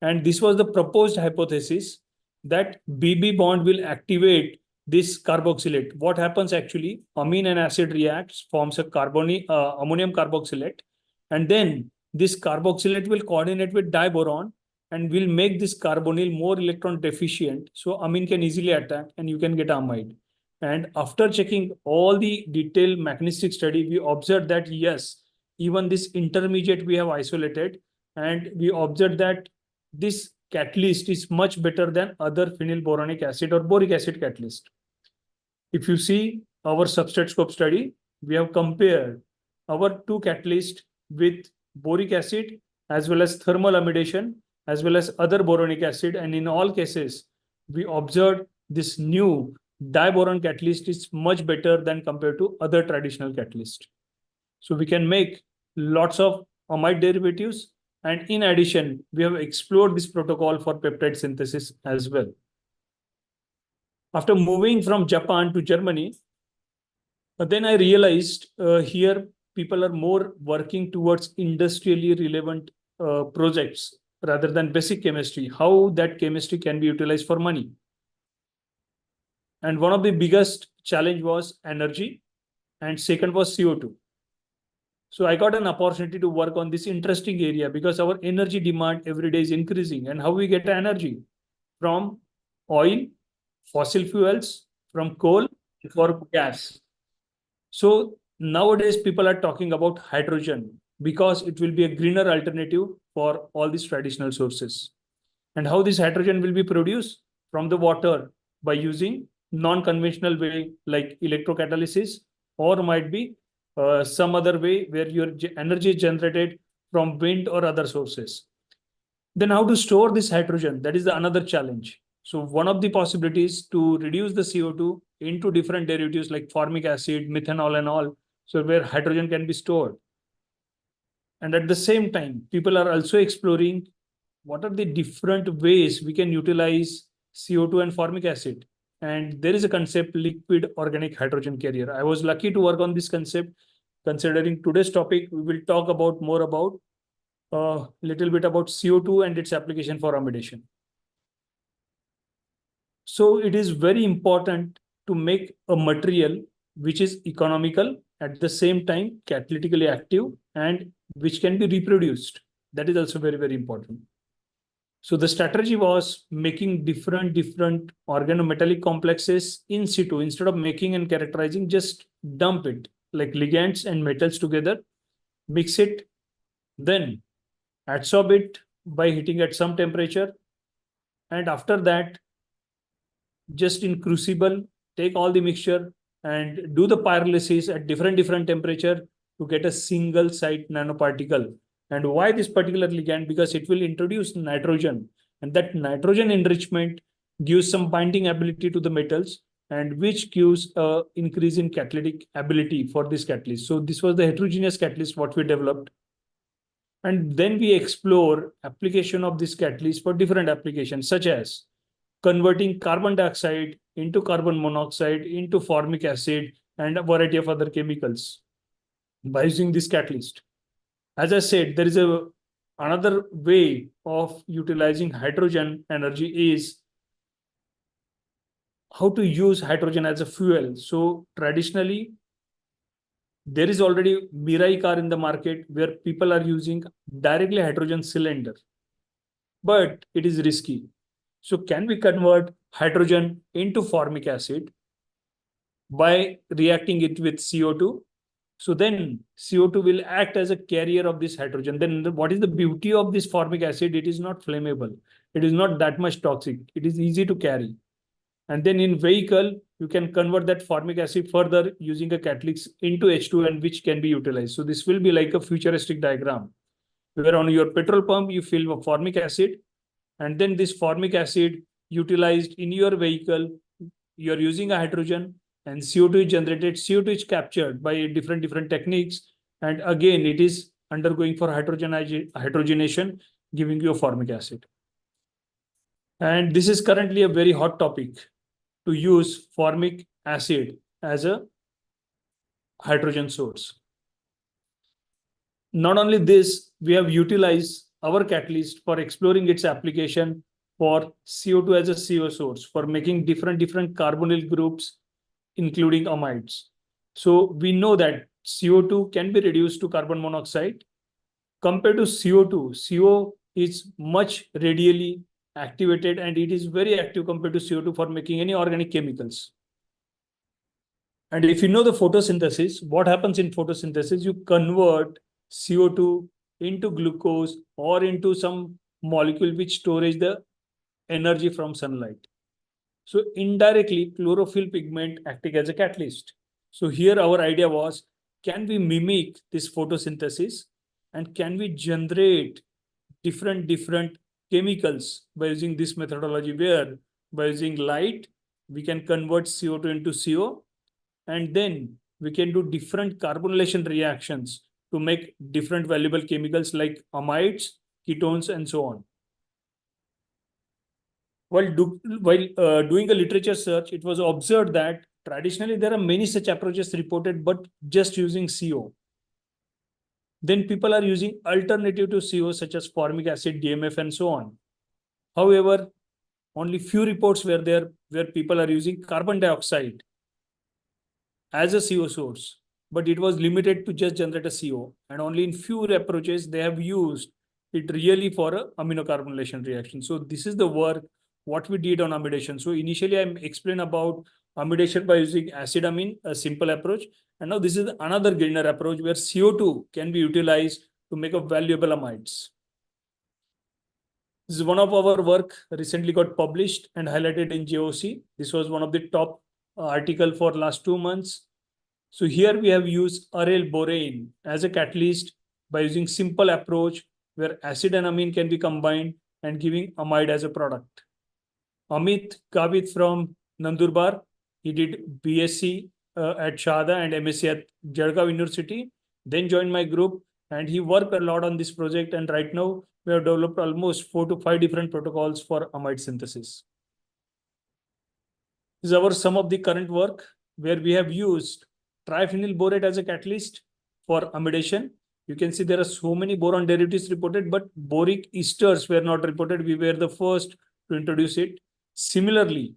[SPEAKER 22] And this was the proposed hypothesis that BB bond will activate this carboxylate. What happens actually? Amine and acid reacts, forms a ammonium carboxylate. And then this carboxylate will coordinate with diboron and will make this carbonyl more electron deficient. So amine can easily attack and you can get amide. And after checking all the detailed mechanistic study, we observed that yes, even this intermediate we have isolated, and we observed that this catalyst is much better than other phenyl boronic acid or boric acid catalyst. If you see our substrate scope study, we have compared our two catalysts with boric acid as well as thermal amidation as well as other boronic acid. And in all cases, we observed this new diboron catalyst is much better than compared to other traditional catalyst. So we can make lots of amide derivatives. And in addition, we have explored this protocol for peptide synthesis as well. After moving from Japan to Germany, then I realized here people are more working towards industrially relevant projects rather than basic chemistry, how that chemistry can be utilized for money. And one of the biggest challenge was energy, and second was CO2. So I got an opportunity to work on this interesting area because our energy demand every day is increasing. And how we get energy? From oil, fossil fuels, from coal, for gas. So nowadays people are talking about hydrogen because it will be a greener alternative for all these traditional sources. And how this hydrogen will be produced? From the water by using non-conventional way like electrocatalysis, or might be some other way where your energy is generated from wind or other sources. Then how to store this hydrogen? That is another challenge. So one of the possibilities to reduce the CO2 into different derivatives like formic acid, methanol and all, so where hydrogen can be stored. And at the same time, people are also exploring what are the different ways we can utilize CO2 and formic acid. And there is a concept, liquid organic hydrogen carrier. I was lucky to work on this concept. Considering today's topic, we will talk about more about a little bit about CO2 and its application for amidation. So it is very important to make a material which is economical, at the same time catalytically active, and which can be reproduced. That is also very, very important. So the strategy was making different organometallic complexes in situ. Instead of making and characterizing, just dump it like ligands and metals together, mix it, then adsorb it by heating at some temperature. And after that, just in crucible, take all the mixture and do the pyrolysis at different temperature to get a single site nanoparticle. And why this particular ligand? Because it will introduce nitrogen, and that nitrogen enrichment gives some binding ability to the metals, and which gives a increase in catalytic ability for this catalyst. So this was the heterogeneous catalyst what we developed. And then we explore application of this catalyst for different applications, such as converting carbon dioxide into carbon monoxide into formic acid and a variety of other chemicals by using this catalyst. As I said, there is another way of utilizing hydrogen energy is how to use hydrogen as a fuel. So traditionally, there is already Mirai car in the market where people are using directly hydrogen cylinder, but it is risky. So can we convert hydrogen into formic acid by reacting it with CO2? So then CO2 will act as a carrier of this hydrogen. Then what is the beauty of this formic acid? It is not flammable. It is not that much toxic. It is easy to carry. And then in vehicle, you can convert that formic acid further using a catalyst into H2, and which can be utilized. So this will be like a futuristic diagram where on your petrol pump, you fill formic acid, and then this formic acid utilized in your vehicle, you're using a hydrogen, and CO2 is generated, CO2 is captured by different techniques. And again, it is undergoing for hydrogenation, giving you a formic acid. And this is currently a very hot topic, to use formic acid as a hydrogen source. Not only this, we have utilized our catalyst for exploring its application for CO2 as a CO source, for making different carbonyl groups, including amides. So we know that CO2 can be reduced to carbon monoxide. Compared to CO2, CO is much radially activated, and it is very active compared to CO2 for making any organic chemicals. And if you know the photosynthesis, what happens in photosynthesis? You convert CO2 into glucose or into some molecule which stores the energy from sunlight. So indirectly, chlorophyll pigment acting as a catalyst. So here our idea was, can we mimic this photosynthesis and can we generate different chemicals by using this methodology, where by using light we can convert CO2 into CO, and then we can do different carbonylation reactions to make different valuable chemicals like amides, ketones, and so on. While doing a literature search, it was observed that traditionally there are many such approaches reported, but just using CO. Then people are using alternative to CO such as formic acid, DMF, and so on. However, only few reports were there where people are using carbon dioxide as a CO source, but it was limited to just generate a CO, and only in few approaches they have used it really for a aminocarbonylation reaction. So this is the work what we did on amidation. So initially I explained about amidation by using acid amine, a simple approach, and now this is another greener approach where CO2 can be utilized to make up valuable amides. This is one of our work recently got published and highlighted in JOC. This was one of the top article for last 2 months. So here we have used aryl borane as a catalyst by using simple approach where acid and amine can be combined and giving amide as a product. Amit Kavit from Nandurbar, he did BSc at Shahada and MSc at Jalgaon University, then joined my group, and he worked a lot on this project, and right now we have developed almost 4 to 5 different protocols for amide synthesis. This is some of the current work where we have used triphenyl borate as a catalyst for amidation. You can see there are so many boron derivatives reported, but boric esters were not reported. We were the first to introduce it. Similarly,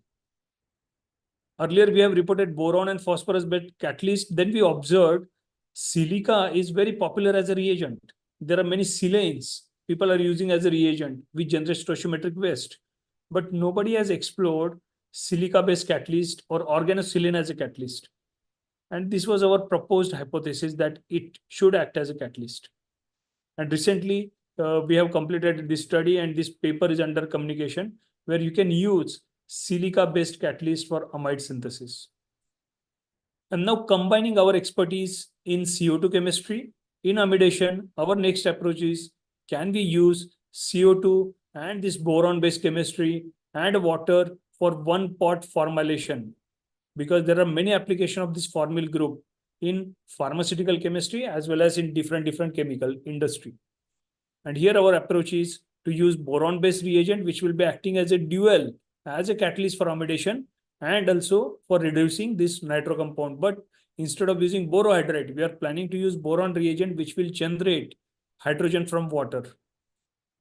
[SPEAKER 22] earlier we have reported boron and phosphorus-based catalyst. Then we observed silica is very popular as a reagent. There are many silanes people are using as a reagent which generates stoichiometric waste, but nobody has explored silica-based catalyst or organosilane as a catalyst. And this was our proposed hypothesis that it should act as a catalyst. And recently, we have completed this study, and this paper is under communication, where you can use silica-based catalyst for amide synthesis. And now combining our expertise in CO2 chemistry, in amidation, our next approach is, can we use CO2 and this boron-based chemistry and water for one pot formulation? Because there are many applications of this formyl group in pharmaceutical chemistry as well as in different chemical industry. And here our approach is to use boron-based reagent, which will be acting as a dual, as a catalyst for amidation and also for reducing this nitro compound. But instead of using borohydride, we are planning to use boron reagent, which will generate hydrogen from water.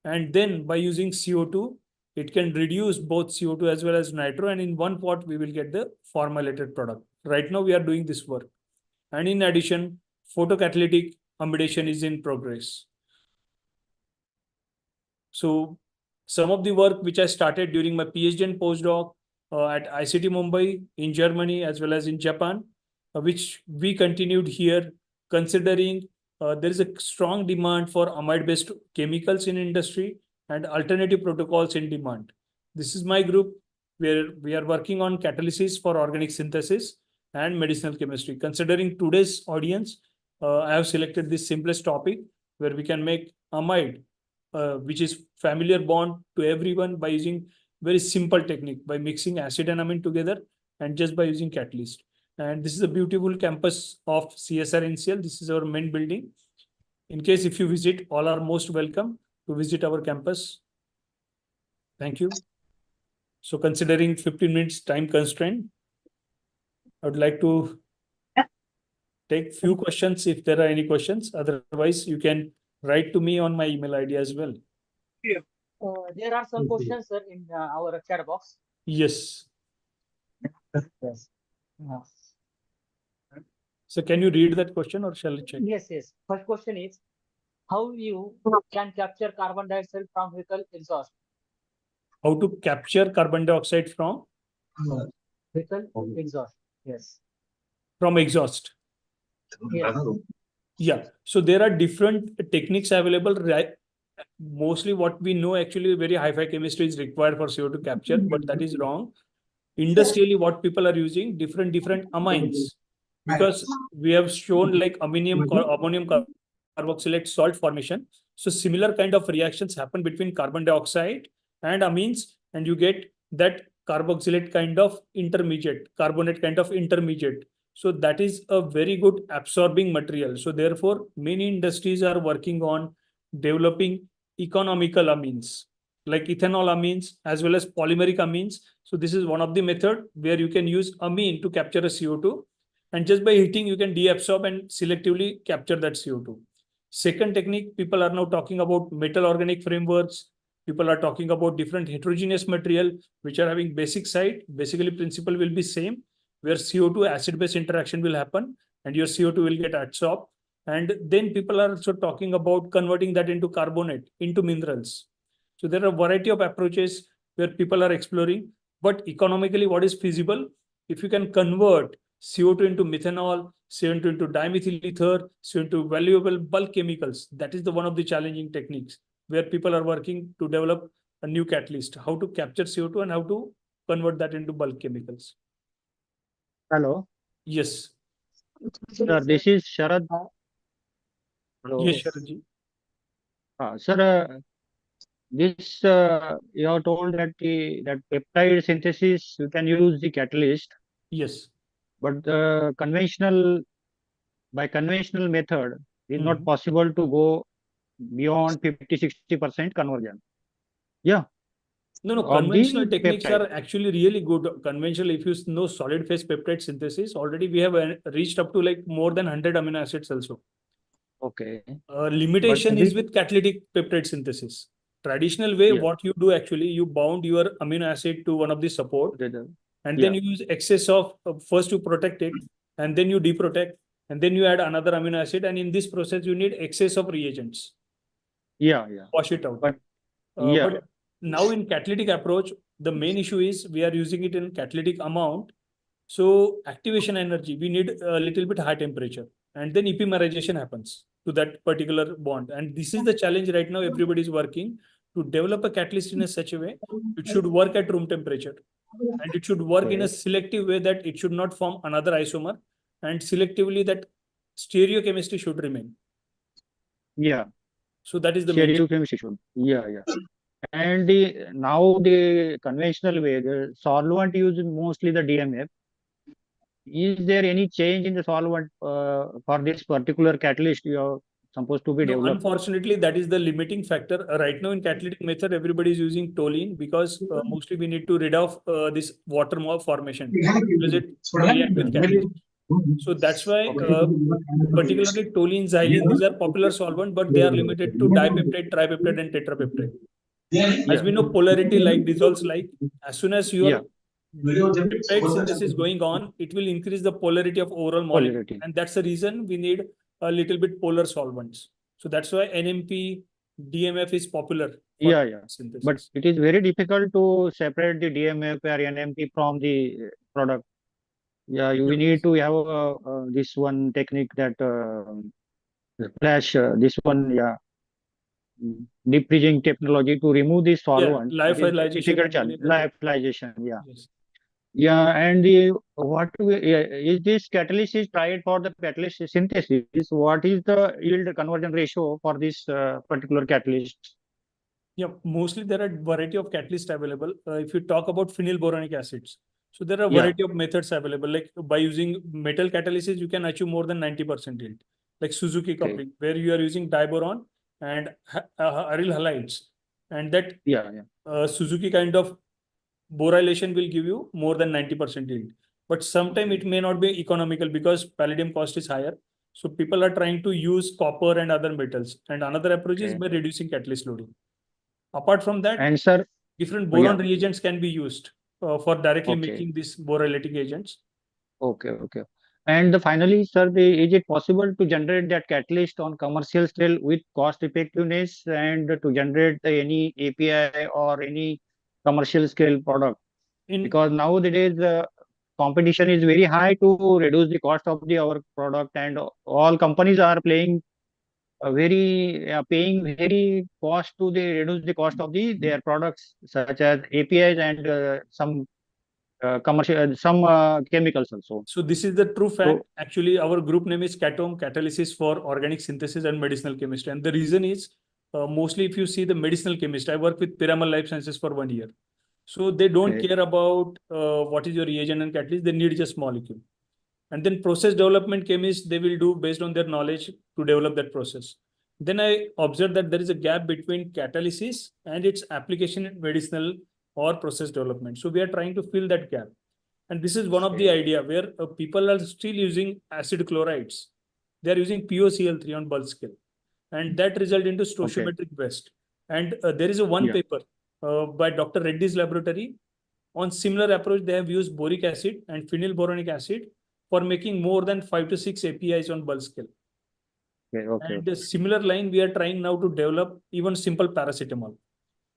[SPEAKER 22] And then by using CO2, it can reduce both CO2 as well as nitro, and in one pot we will get the formulated product. Right now we are doing this work. And in addition, photocatalytic amidation is in progress. So some of the work which I started during my PhD and postdoc at ICT Mumbai in Germany as well as in Japan, which we continued here, considering there is a strong demand for amide-based chemicals in industry and alternative protocols in demand. This is my group where we are working on catalysis for organic synthesis and medicinal chemistry. Considering today's audience, I have selected this simplest topic where we can make amide, which is familiar bond to everyone by using very simple technique, by mixing acid and amine together and just by using catalyst. And this is a beautiful campus of CSR NCL. This is our main building. In case if you visit, all are most welcome to visit our campus. Thank you. So considering 15 minutes time constraint, I would like to take few questions if there are any questions. Otherwise, you can write to me on my email ID as well.
[SPEAKER 16] There are some questions, sir, in our chat box.
[SPEAKER 22] Yes.
[SPEAKER 16] Yes.
[SPEAKER 22] So can you read that question or shall I check?
[SPEAKER 16] Yes. First question is, how you can capture carbon dioxide from vehicle exhaust?
[SPEAKER 22] How to capture carbon dioxide from?
[SPEAKER 16] Vehicle exhaust. Yes.
[SPEAKER 22] From exhaust.
[SPEAKER 16] Yes.
[SPEAKER 22] Yeah. So there are different techniques available. Right? Mostly what we know, actually very high-fi chemistry is required for CO2 capture, but that is wrong. Industrially, what people are using, different amines. because we have shown like ammonium carboxylate salt formation. So similar kind of reactions happen between carbon dioxide and amines, and you get that carboxylate kind of intermediate, carbonate kind of intermediate. So that is a very good absorbing material. So therefore, many industries are working on developing economical amines like ethanol amines as well as polymeric amines. So this is one of the method where you can use amine to capture a CO2, and just by heating you can deabsorb and selectively capture that CO2. Second technique, people are now talking about metal organic frameworks. People are talking about different heterogeneous material which are having basic side. Basically, principle will be same, where CO2 acid-base interaction will happen and your CO2 will get adsorbed. And then people are also talking about converting that into carbonate, into minerals. So there are a variety of approaches where people are exploring, but economically, what is feasible? If you can convert CO2 into methanol, CO2 into dimethyl ether, CO2 into valuable bulk chemicals, that is the one of the challenging techniques where people are working to develop a new catalyst, how to capture CO2 and how to convert that into bulk chemicals.
[SPEAKER 1] Hello.
[SPEAKER 22] Yes.
[SPEAKER 1] Sir, this is Sharad. Hello.
[SPEAKER 22] Yes, Sharadji.
[SPEAKER 1] Sir, this you have told that that peptide synthesis you can use the catalyst.
[SPEAKER 22] Yes.
[SPEAKER 1] But by conventional method, it is not possible to go beyond 50-60% conversion. Yeah.
[SPEAKER 22] No,
[SPEAKER 1] Of
[SPEAKER 22] conventional
[SPEAKER 1] the
[SPEAKER 22] techniques
[SPEAKER 1] peptide.
[SPEAKER 22] are actually really good. Conventional, if you know solid phase peptide synthesis, already we have reached up to like more than 100 amino acids also.
[SPEAKER 1] Okay.
[SPEAKER 22] Limitation
[SPEAKER 1] But
[SPEAKER 22] is
[SPEAKER 1] this,
[SPEAKER 22] with catalytic peptide synthesis. Traditional way,
[SPEAKER 1] yeah.
[SPEAKER 22] what you do actually, you bound your amino acid to one of the support, and then
[SPEAKER 1] Yeah.
[SPEAKER 22] you use excess of first you protect it, and then you deprotect, and then you add another amino acid, and in this process you need excess of reagents.
[SPEAKER 1] Yeah.
[SPEAKER 22] Wash it out.
[SPEAKER 1] But yeah.
[SPEAKER 22] But now in catalytic approach, the main issue is we are using it in catalytic amount. So activation energy, we need a little bit high temperature, and then epimerization happens to that particular bond. And this is the challenge right now. Everybody is working to develop a catalyst in a such a way it should work at room temperature, and it should work in a selective way that it should not form another isomer, and selectively that stereochemistry should remain.
[SPEAKER 1] Yeah.
[SPEAKER 22] So that is the main.
[SPEAKER 1] Stereochemistry should. Yeah. And now the conventional way, the solvent used mostly the DMF. Is there any change in the solvent for this particular catalyst you are supposed to be
[SPEAKER 22] No,
[SPEAKER 1] developed?
[SPEAKER 22] unfortunately, that is the limiting factor. Right now in catalytic method, everybody is using toluene because mostly we need to rid off this water mob formation because it react with catalyst. So that's why particularly toluene, xylene, these are popular solvent, but they are limited to dipeptide, tripeptide, and tetrapeptide. As we know, polarity like dissolves like. As soon as your peptide synthesis going on, it will increase the polarity of overall molecule, and that's the reason we need a little bit polar solvents. So that's why NMP, DMF is popular for synthesis.
[SPEAKER 1] But it is very difficult to separate the DMF or NMP from the product. Yeah, we need to have this one technique that flash, this one, deep freezing technology to remove this solvent.
[SPEAKER 22] Lyophilization.
[SPEAKER 1] Lyophilization, yeah. Yeah, and is this catalyst is tried for the catalyst synthesis? What is the yield conversion ratio for this particular catalyst?
[SPEAKER 22] Yeah, mostly there are variety of catalysts available. If you talk about phenylboronic acids, so there are variety of methods available. Like by using metal catalysis, you can achieve more than 90% yield. Like Suzuki coupling, where you are using diboron and aryl halides, and that Suzuki kind of borylation will give you more than 90% yield. But sometimes it may not be economical because palladium cost is higher. So people are trying to use copper and other metals. And another approach is by reducing catalyst loading. Apart from that, different boron reagents can be used for directly making these borylating agents.
[SPEAKER 1] Okay. And finally, sir, is it possible to generate that catalyst on commercial scale with cost effectiveness and to generate any API or any commercial scale product? Because nowadays the competition is very high to reduce the cost of our product, and all companies are paying very cost to reduce the cost of their products such as APIs and some commercial some chemicals also.
[SPEAKER 22] So this is the true fact.
[SPEAKER 1] So
[SPEAKER 22] Actually, our group name is Catome Catalysis for Organic Synthesis and Medicinal Chemistry. And the reason is mostly if you see the medicinal chemist, I work with Piramal Life Sciences for 1 year. So they don't
[SPEAKER 1] Okay.
[SPEAKER 22] care about what is your reagent and catalyst. They need just molecule. And then process development chemists, they will do based on their knowledge to develop that process. Then I observed that there is a gap between catalysis and its application in medicinal or process development. So we are trying to fill that gap. And this is one of the idea where people are still using acid chlorides. They are using POCl3 on bulk scale. And that result into stoichiometric waste. And there is a one
[SPEAKER 1] Yeah.
[SPEAKER 22] paper by Dr. Reddy's laboratory. On similar approach, they have used boric acid and phenylboronic acid for making more than 5 to 6 APIs on bulk scale.
[SPEAKER 1] Okay.
[SPEAKER 22] And a similar line, we are trying now to develop even simple paracetamol.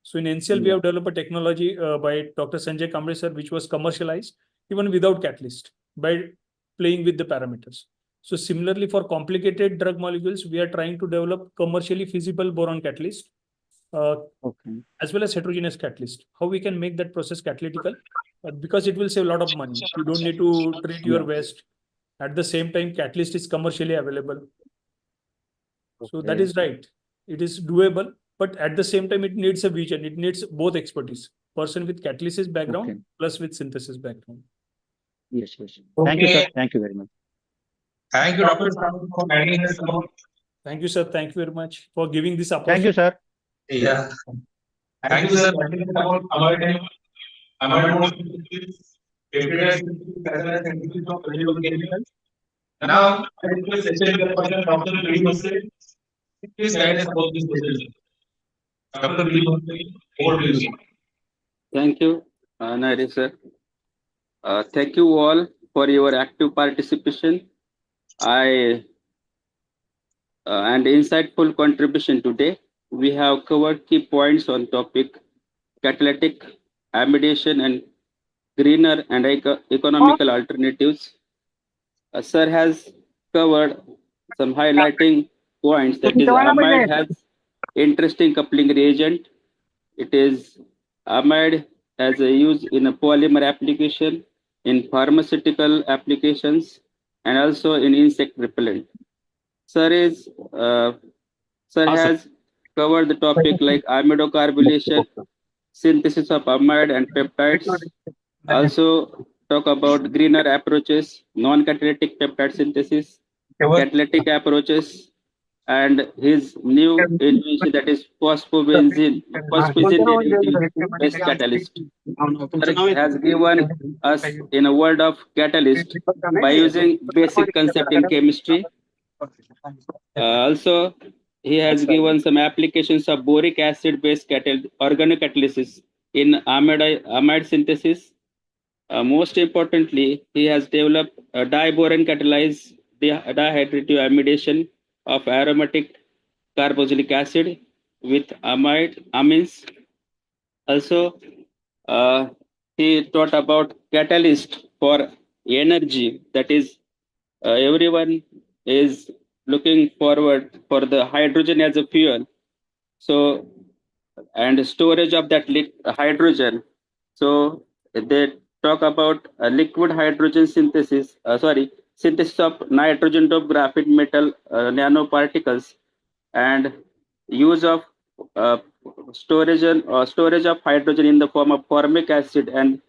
[SPEAKER 22] So in NCL, we
[SPEAKER 1] Yeah.
[SPEAKER 22] have developed a technology by Dr. Sanjay Kamble sir, which was commercialized even without catalyst by playing with the parameters. So similarly, for complicated drug molecules, we are trying to develop commercially feasible boron catalyst,
[SPEAKER 1] Okay.
[SPEAKER 22] as well as heterogeneous catalyst. How we can make that process catalytical, because it will save a lot of money. You don't need to treat your
[SPEAKER 1] Yeah.
[SPEAKER 22] waste. At the same time, catalyst is commercially available. So that
[SPEAKER 1] Okay.
[SPEAKER 22] is right. It is doable, but at the same time, it needs a vision. It needs both expertise. Person with catalysis background
[SPEAKER 1] Okay.
[SPEAKER 22] plus with synthesis background.
[SPEAKER 1] Yes. Thank you, sir. Thank you very much.
[SPEAKER 8] Thank you, Dr. Samu, for guiding us about.
[SPEAKER 22] Thank you, sir. Thank you very much for giving this
[SPEAKER 1] Thank you,
[SPEAKER 22] opportunity.
[SPEAKER 1] sir.
[SPEAKER 8] Yeah. Thank you, sir. Guiding us about amide peptides, as well as synthesis of renewable chemicals. Now, I request essential person, Dr. Lee Bhansali. Please guide us about this procedure. Dr. Lee Bhansali, over to you, sir.
[SPEAKER 2] Thank you, Nari sir. Thank you all for your active participation. And insightful contribution today. We have covered key points on topic catalytic amidation and greener and economical alternatives. Sir has covered some highlighting points, that is amide has interesting coupling reagent. It is amide has a use in a polymer application, in pharmaceutical applications, and also in insect repellent. Sir has covered the topic like amidocarbylation, synthesis of amide and peptides. Also talk about greener approaches, non-catalytic peptide synthesis, catalytic approaches, and his new invention, that is phosphobenzene derivative-based catalyst. Sir has given us in a world of catalyst by using basic concept in chemistry. Also, he has given some applications of boric acid-based organocatalysis in amide synthesis. Most importantly, he has developed a diboron catalyzed dihydrative amidation of aromatic carboxylic acid with amines. Also, he taught about catalyst for energy, that is, everyone is looking forward for the hydrogen as a fuel. So, and storage of that hydrogen. So they talk about liquid hydrogen synthesis, synthesis of nitrogen doped graphite metal nanoparticles, and use of storage of hydrogen in the form of formic acid and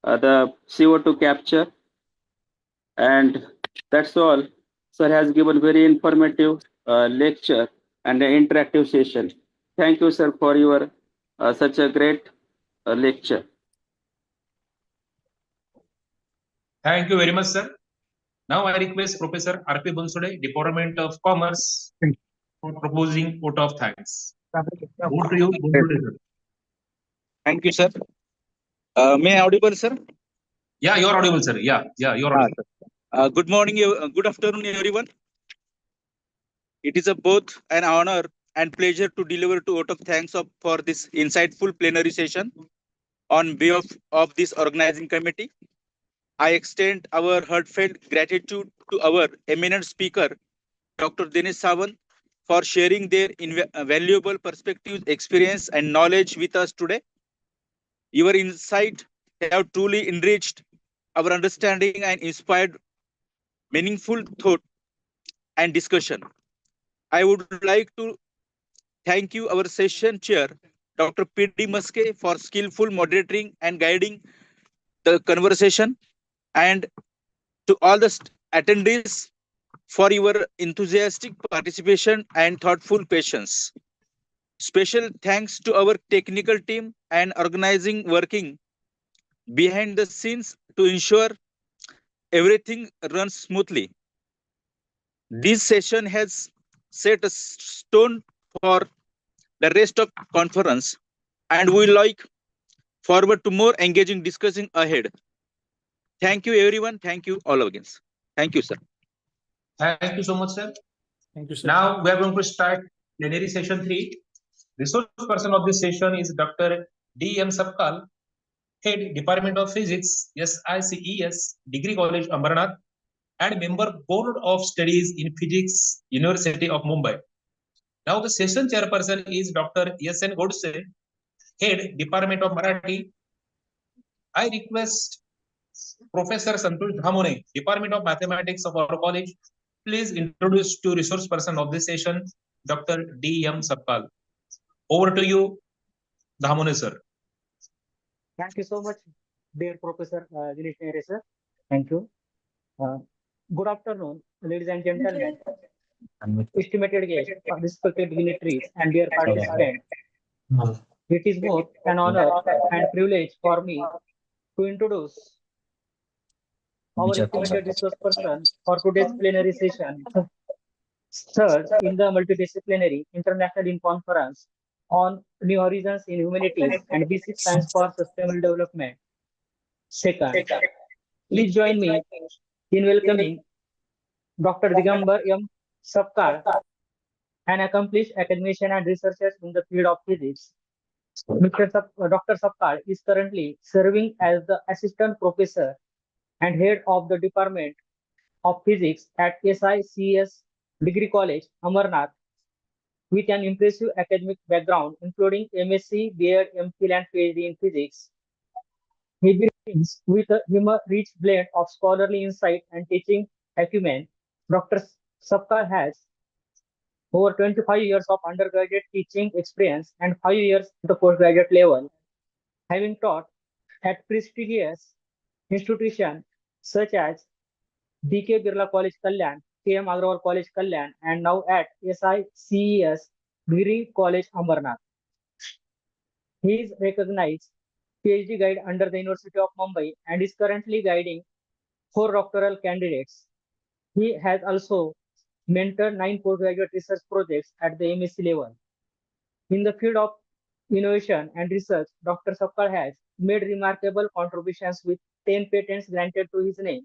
[SPEAKER 2] the CO2 capture. And that's all. Sir has given very informative lecture and an interactive session. Thank you, sir, for your such a great lecture.
[SPEAKER 8] Thank you very much, sir. Now I request Professor R.P. Bansode, Department of Commerce, for proposing vote of thanks. Over to you, Bansode, sir.
[SPEAKER 21] Thank you, sir. May I audible, sir?
[SPEAKER 8] Yeah, you're audible, sir. Yeah, you're audible.
[SPEAKER 21] Good morning, good afternoon, everyone. It is both an honor and pleasure to deliver to vote of thanks for this insightful plenary session on behalf of this organizing committee. I extend our heartfelt gratitude to our eminent speaker, Dr. Dinesh Sawant, for sharing their valuable perspectives, experience, and knowledge with us today. Your insight have truly enriched our understanding and inspired meaningful thought and discussion. I would like to thank you, our session chair, Dr. P.D. Muske, for skillful moderating and guiding the conversation, and to all the attendees for your enthusiastic participation and thoughtful patience. Special thanks to our technical team and organizing working behind the scenes to ensure everything runs smoothly. This session has set a stone for the rest of conference, and we look forward to more engaging discussing ahead. Thank you, everyone. Thank you all again. Thank you, sir.
[SPEAKER 8] Thank you so much, sir.
[SPEAKER 22] Thank you, sir.
[SPEAKER 8] Now we are going to start plenary session 3. Resource person of this session is Dr. D.M. Sapkal, Head Department of Physics, SICES, Degree College, Ambernath, and member Board of Studies in Physics, University of Mumbai. Now the session chairperson is Dr. S.N. Godse, Head Department of Marathi. I request Professor Santosh Dhamone, Department of Mathematics of our college, please introduce to resource person of this session, Dr. D.M. Sapkal. Over to you, Dhamone sir.
[SPEAKER 5] Thank you so much, dear Professor Dinesh Nere, sir. Thank you. Good afternoon, ladies and gentlemen, estimated guests, respected dignitaries, and dear participants. It is both an honor and privilege for me to introduce our estimated resource person for today's plenary session, third in the Multidisciplinary International Conference on New Horizons in Humanities and Basic Science for Sustainable Development. Second, please join me in welcoming Dr. Digambar M. Sapkal, an accomplished academician and researcher in the field of physics. Dr. Sapkal is currently serving as the Assistant Professor and Head of the Department of Physics at SICES Degree College, Amarnath, with an impressive academic background, including MSc, B.Ed, MPhil, and PhD in physics. He brings with him a rich blend of scholarly insight and teaching acumen. Dr. Sapkal has over 25 years of undergraduate teaching experience and 5 years at the postgraduate level, having taught at prestigious institutions such as D.K. Birla College Kalyan, K.M. Agrawal College Kalyan, and now at SICES Degree College Amarnath. He is recognized PhD guide under the University of Mumbai and is currently guiding 4 doctoral candidates. He has also mentored 9 postgraduate research projects at the MSc level. In the field of innovation and research, Dr. Sapkal has made remarkable contributions with 10 patents granted to his name.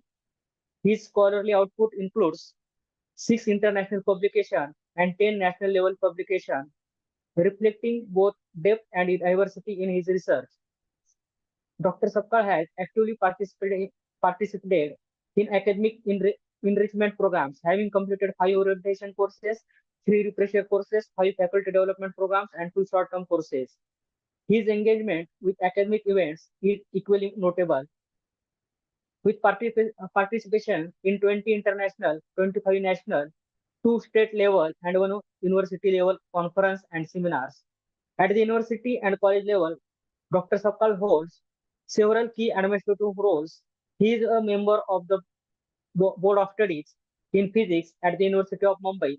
[SPEAKER 5] His scholarly output includes 6 international publications and 10 national level publications, reflecting both depth and diversity in his research. Dr. Sapkal has actively participated in academic enrichment programs, having completed 5 orientation courses, 3 refresher courses, 5 faculty development programs, and 2 short-term courses. His engagement with academic events is equally notable, with participation in 20 international, 25 national, 2 state level, and 1 university level conference and seminars. At the university and college level, Dr. Sapkal holds several key administrative roles. He is a member of the Board of Studies in Physics at the University of Mumbai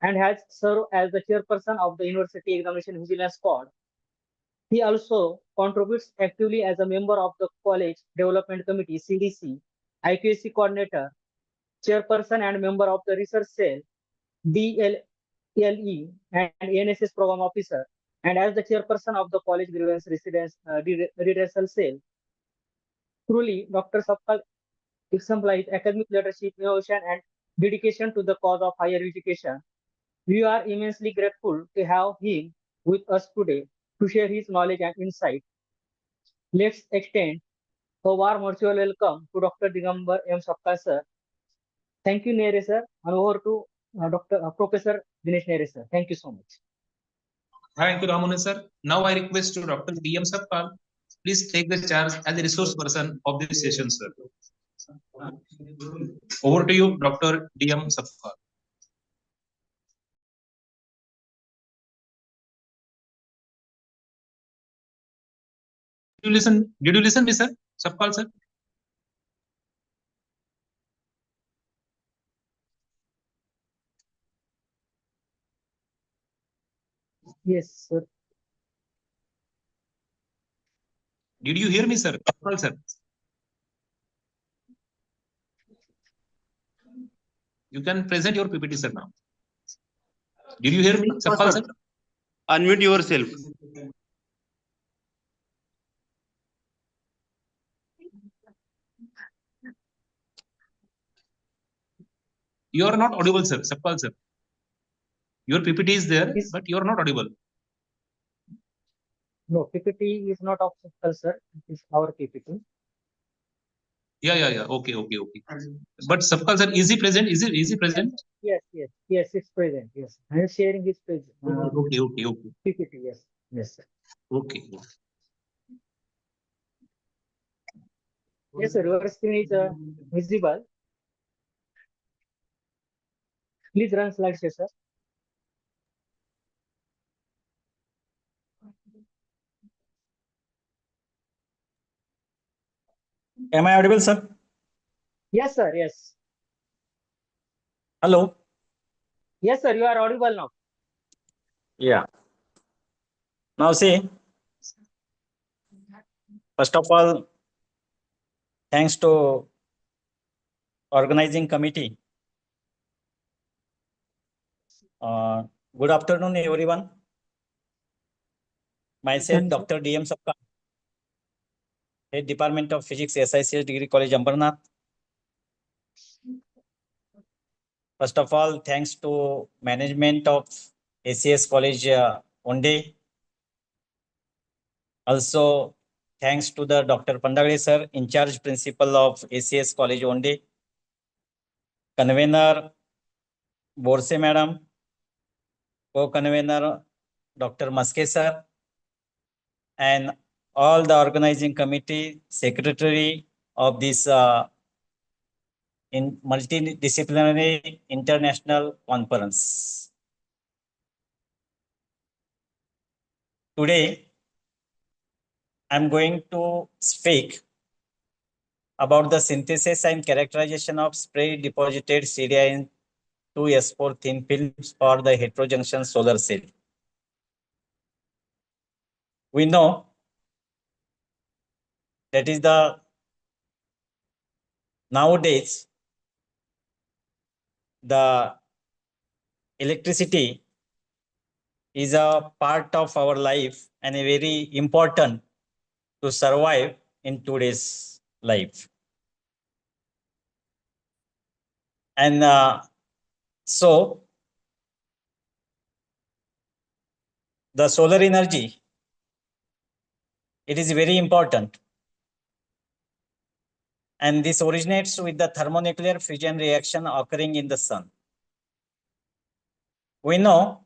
[SPEAKER 5] and has served as the chairperson of the University Examination Vigilance Squad. He also contributes actively as a member of the College Development Committee, CDC, IQAC coordinator, chairperson and member of the research cell, DLE, and NSS program officer, and as the chairperson of the college grievance redressal cell. Truly, Dr. Sapkal exemplifies academic leadership, innovation, and dedication to the cause of higher education. We are immensely grateful to have him with us today to share his knowledge and insight. Let's extend a warm virtual welcome to Dr. Digambar M. Sapkal, sir. Thank you, Nere, sir. And over to Professor Dinesh Nere, sir. Thank you so much.
[SPEAKER 8] Thank you, Ramon sir. Now I request to Dr. D.M. Sapkal please take the charge as a resource person of this session, sir. Over to you, Dr. DM Sapkar. Did you listen? Did you listen me, sir? Sapkar, sir?
[SPEAKER 5] Yes, sir.
[SPEAKER 8] Did you hear me, sir? Sapkar, sir. You can present your PPT, sir, now. Did you hear me, Sapkar, sir?
[SPEAKER 10] Unmute yourself.
[SPEAKER 8] You are not audible, sir. Sapkar, sir. Your PPT is there, but you are not audible.
[SPEAKER 5] No, PPT is not of Sapkal, sir. It is our PPT.
[SPEAKER 8] Yeah. Okay. But Sapkar, sir, is he present? Is he present?
[SPEAKER 5] Yes, it's present. Yes, I am sharing his page.
[SPEAKER 8] Okay.
[SPEAKER 5] PPT, yes, sir.
[SPEAKER 8] Okay.
[SPEAKER 5] Yes, sir. Your screen is visible. Please run slideshow, sir.
[SPEAKER 6] Am I audible, sir?
[SPEAKER 5] Yes, sir. Yes.
[SPEAKER 6] Hello.
[SPEAKER 5] Yes, sir. You are audible now.
[SPEAKER 6] Yeah. Now see, first of all, thanks to organizing committee. Good afternoon, everyone. Myself, Dr. DM Sapkar, Head Department of Physics, SICS Degree College, Ambernath. First of all, thanks to management of ACS College, Onde. Also, thanks to the Dr. Pandagale sir, in charge principal of ACS College, Onde. Convener, Borse madam. Co-convener, Dr. Maske sir. And all the organizing committee, secretary of this in multidisciplinary international conference. Today, I'm going to speak about the synthesis and characterization of spray deposited CDI 2S4 thin films for the heterojunction solar cell. We know that is the nowadays the electricity is a part of our life and a very important to survive in today's life. And so the solar energy, it is very important. And this originates with the thermonuclear fusion reaction occurring in the sun. We know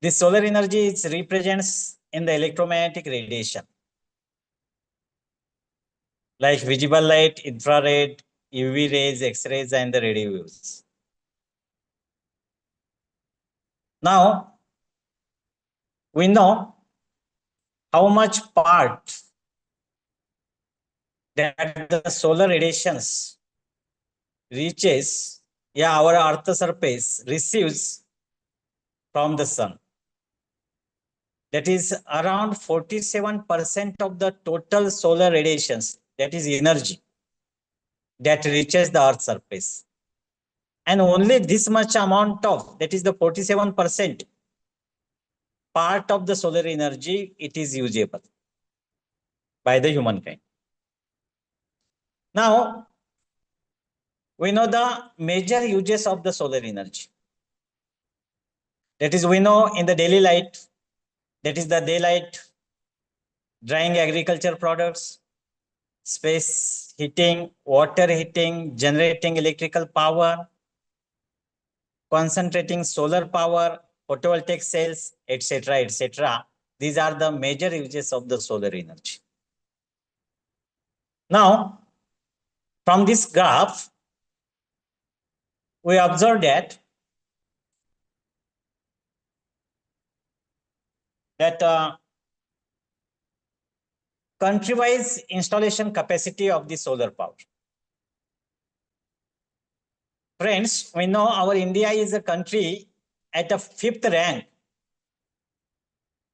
[SPEAKER 6] this solar energy is represents in the electromagnetic radiation, like visible light, infrared, UV rays, X-rays, and the radio waves. Now, we know how much part that the solar radiations reaches, our Earth surface receives from the sun. That is around 47% of the total solar radiations, that is energy, that reaches the Earth's surface. And only this much amount of, that is the 47% part of the solar energy, it is usable by the humankind. Now, we know the major uses of the solar energy. That is, we know in the daily light, that is the daylight, drying agriculture products, space heating, water heating, generating electrical power, concentrating solar power, photovoltaic cells, etc. These are the major uses of the solar energy. Now, from this graph, we observe that country-wise installation capacity of the solar power. Friends, we know our India is a country at the 5th rank.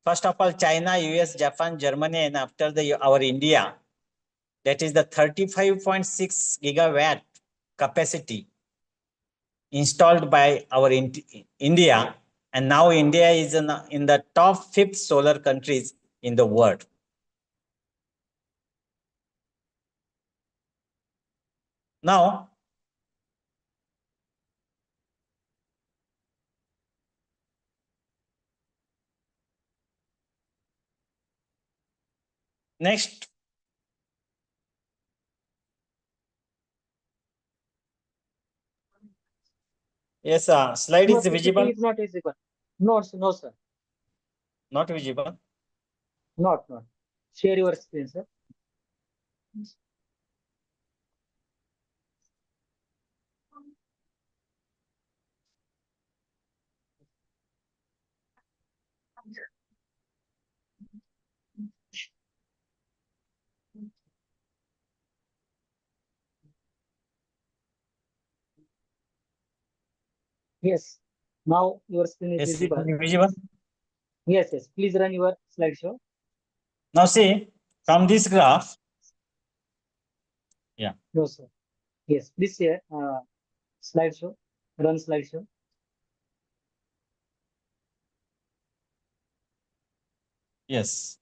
[SPEAKER 6] First of all, China, US, Japan, Germany, and after our India, that is the 35.6 gigawatt capacity installed by our India. And now India is in the top 5th solar countries in the world. Now, next, yes, slide is visible.
[SPEAKER 5] Is not visible. No, no, sir.
[SPEAKER 6] Not visible.
[SPEAKER 5] Not. Share your screen, sir. Yes. Now your screen is visible.
[SPEAKER 6] Visible.
[SPEAKER 5] Yes. Please run your slideshow.
[SPEAKER 6] Now see, from this graph. Yeah.
[SPEAKER 5] No, sir. Yes. Please share slideshow. Run slideshow.
[SPEAKER 6] Yes.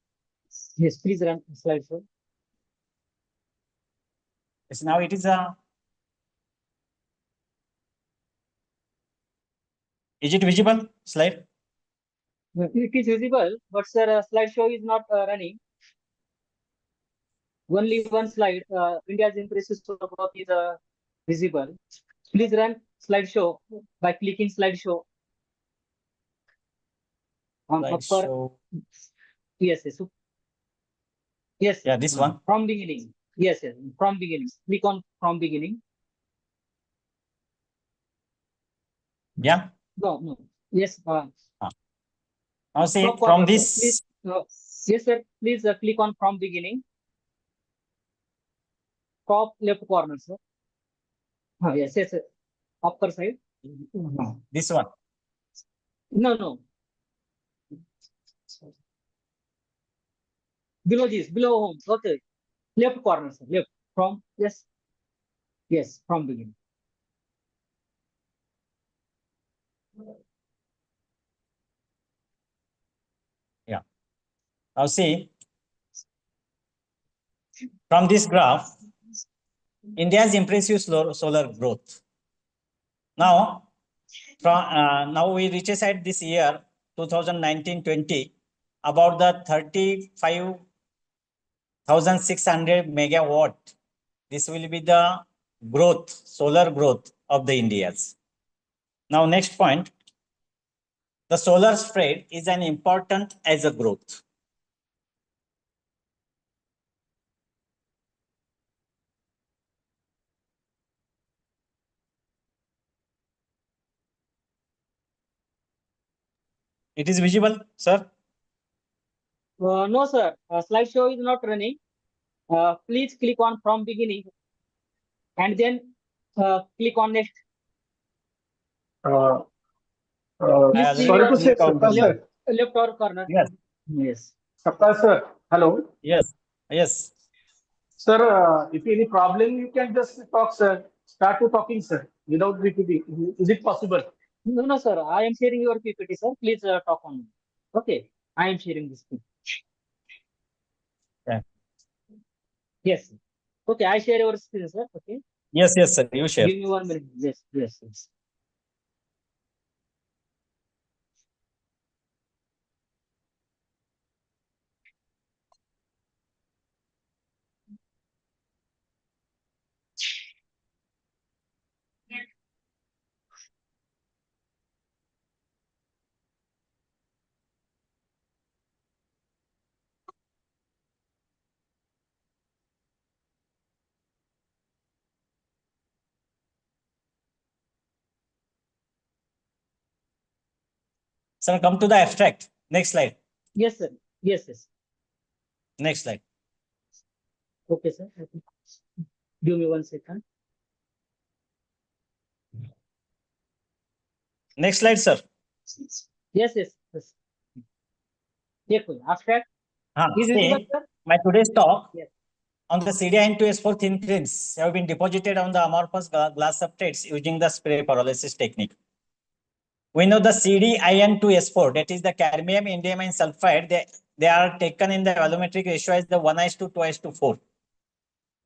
[SPEAKER 5] Yes. Please run slideshow.
[SPEAKER 6] Yes. Now it is a. Is it visible? Slide.
[SPEAKER 5] It is visible, but sir, slideshow is not running. Only one slide. India's impressive solar growth is visible. Please run slideshow by clicking slideshow on upper. Yes. Yes.
[SPEAKER 6] Yeah, this one.
[SPEAKER 5] From beginning. Yes. From beginning. Click on from beginning.
[SPEAKER 6] Yeah.
[SPEAKER 5] No. Yes.
[SPEAKER 6] Now see,
[SPEAKER 5] Top
[SPEAKER 6] from
[SPEAKER 5] corner,
[SPEAKER 6] this.
[SPEAKER 5] sir. Please, yes, sir. Please click on from beginning. Top left corner, sir. Yes. Sir. Upper side.
[SPEAKER 6] This one.
[SPEAKER 5] No. Below this, below home. Okay. Left corner, sir. Left. From, yes. Yes, from beginning.
[SPEAKER 6] Yeah. Now see, from this graph, India's impressive solar growth. Now, now we reaches at this year 2019-20 about the 35,600 megawatt. This will be the growth, solar growth of the India's. Now, next point, the solar spread is an important as a growth. It is visible, sir?
[SPEAKER 5] No, sir. Slideshow is not running. Please click on from beginning and then click on next.
[SPEAKER 18] Sorry to say, Sapta sir.
[SPEAKER 5] Left or corner. Yes.
[SPEAKER 18] Sapta sir. Hello.
[SPEAKER 6] Yes.
[SPEAKER 18] Sir, if any problem, you can just talk, sir. Start to talking, sir, without repeating. Is it possible?
[SPEAKER 5] No, sir. I am sharing your PPT, sir. Please talk on. Okay. I am sharing this PPT.
[SPEAKER 6] Yeah.
[SPEAKER 5] Yes. Okay. I share your screen, sir. Okay.
[SPEAKER 6] Yes, sir. You share.
[SPEAKER 5] Give me 1 minute. Yes.
[SPEAKER 6] Sir, come to the abstract. Next slide.
[SPEAKER 5] Yes, sir. Yes.
[SPEAKER 6] Next slide.
[SPEAKER 5] Okay, sir. Give me 1 second.
[SPEAKER 6] Next slide, sir.
[SPEAKER 5] Yes. Yeah, cool. Abstract. Is
[SPEAKER 6] See,
[SPEAKER 5] visible, sir?
[SPEAKER 6] my today's talk
[SPEAKER 5] Yes.
[SPEAKER 6] on the CDIN2S4 thin films have been deposited on the amorphous glass substrates using the spray pyrolysis technique. We know the CDIN2S4, that is the cadmium, indium, and sulfide, they are taken in the volumetric ratio as the 1:2, 2:4.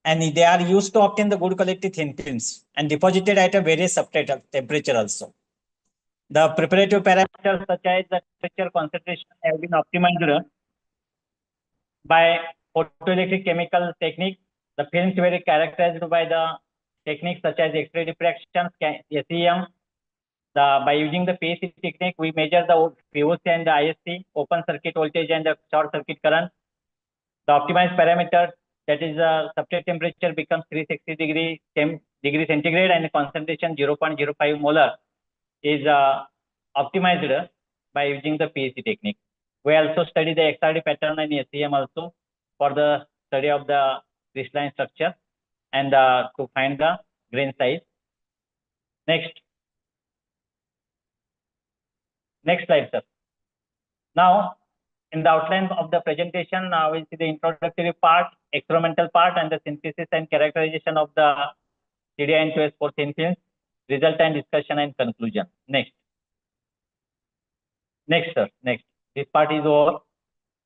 [SPEAKER 6] And they are used to obtain the good quality thin films and deposited at a various substrate temperature also. The preparative parameters such as the temperature, concentration have been optimized by photoelectric chemical technique. The films were characterized by the techniques such as X-ray diffraction, SEM. By using the PAC technique, we measure the VOC and the ISC, open circuit voltage and the short circuit current. The optimized parameter, that is substrate temperature, becomes 360 degree centigrade and concentration 0.05 molar is optimized by using the PAC technique. We also study the XRD pattern and SEM also for the study of the crystalline structure and to find the grain size. Next slide, sir. Now, in the outline of the presentation, we see the introductory part, experimental part, and the synthesis and characterization of the CDIN2S4 thin films, result and discussion and conclusion. Next, sir. Next. This part is over.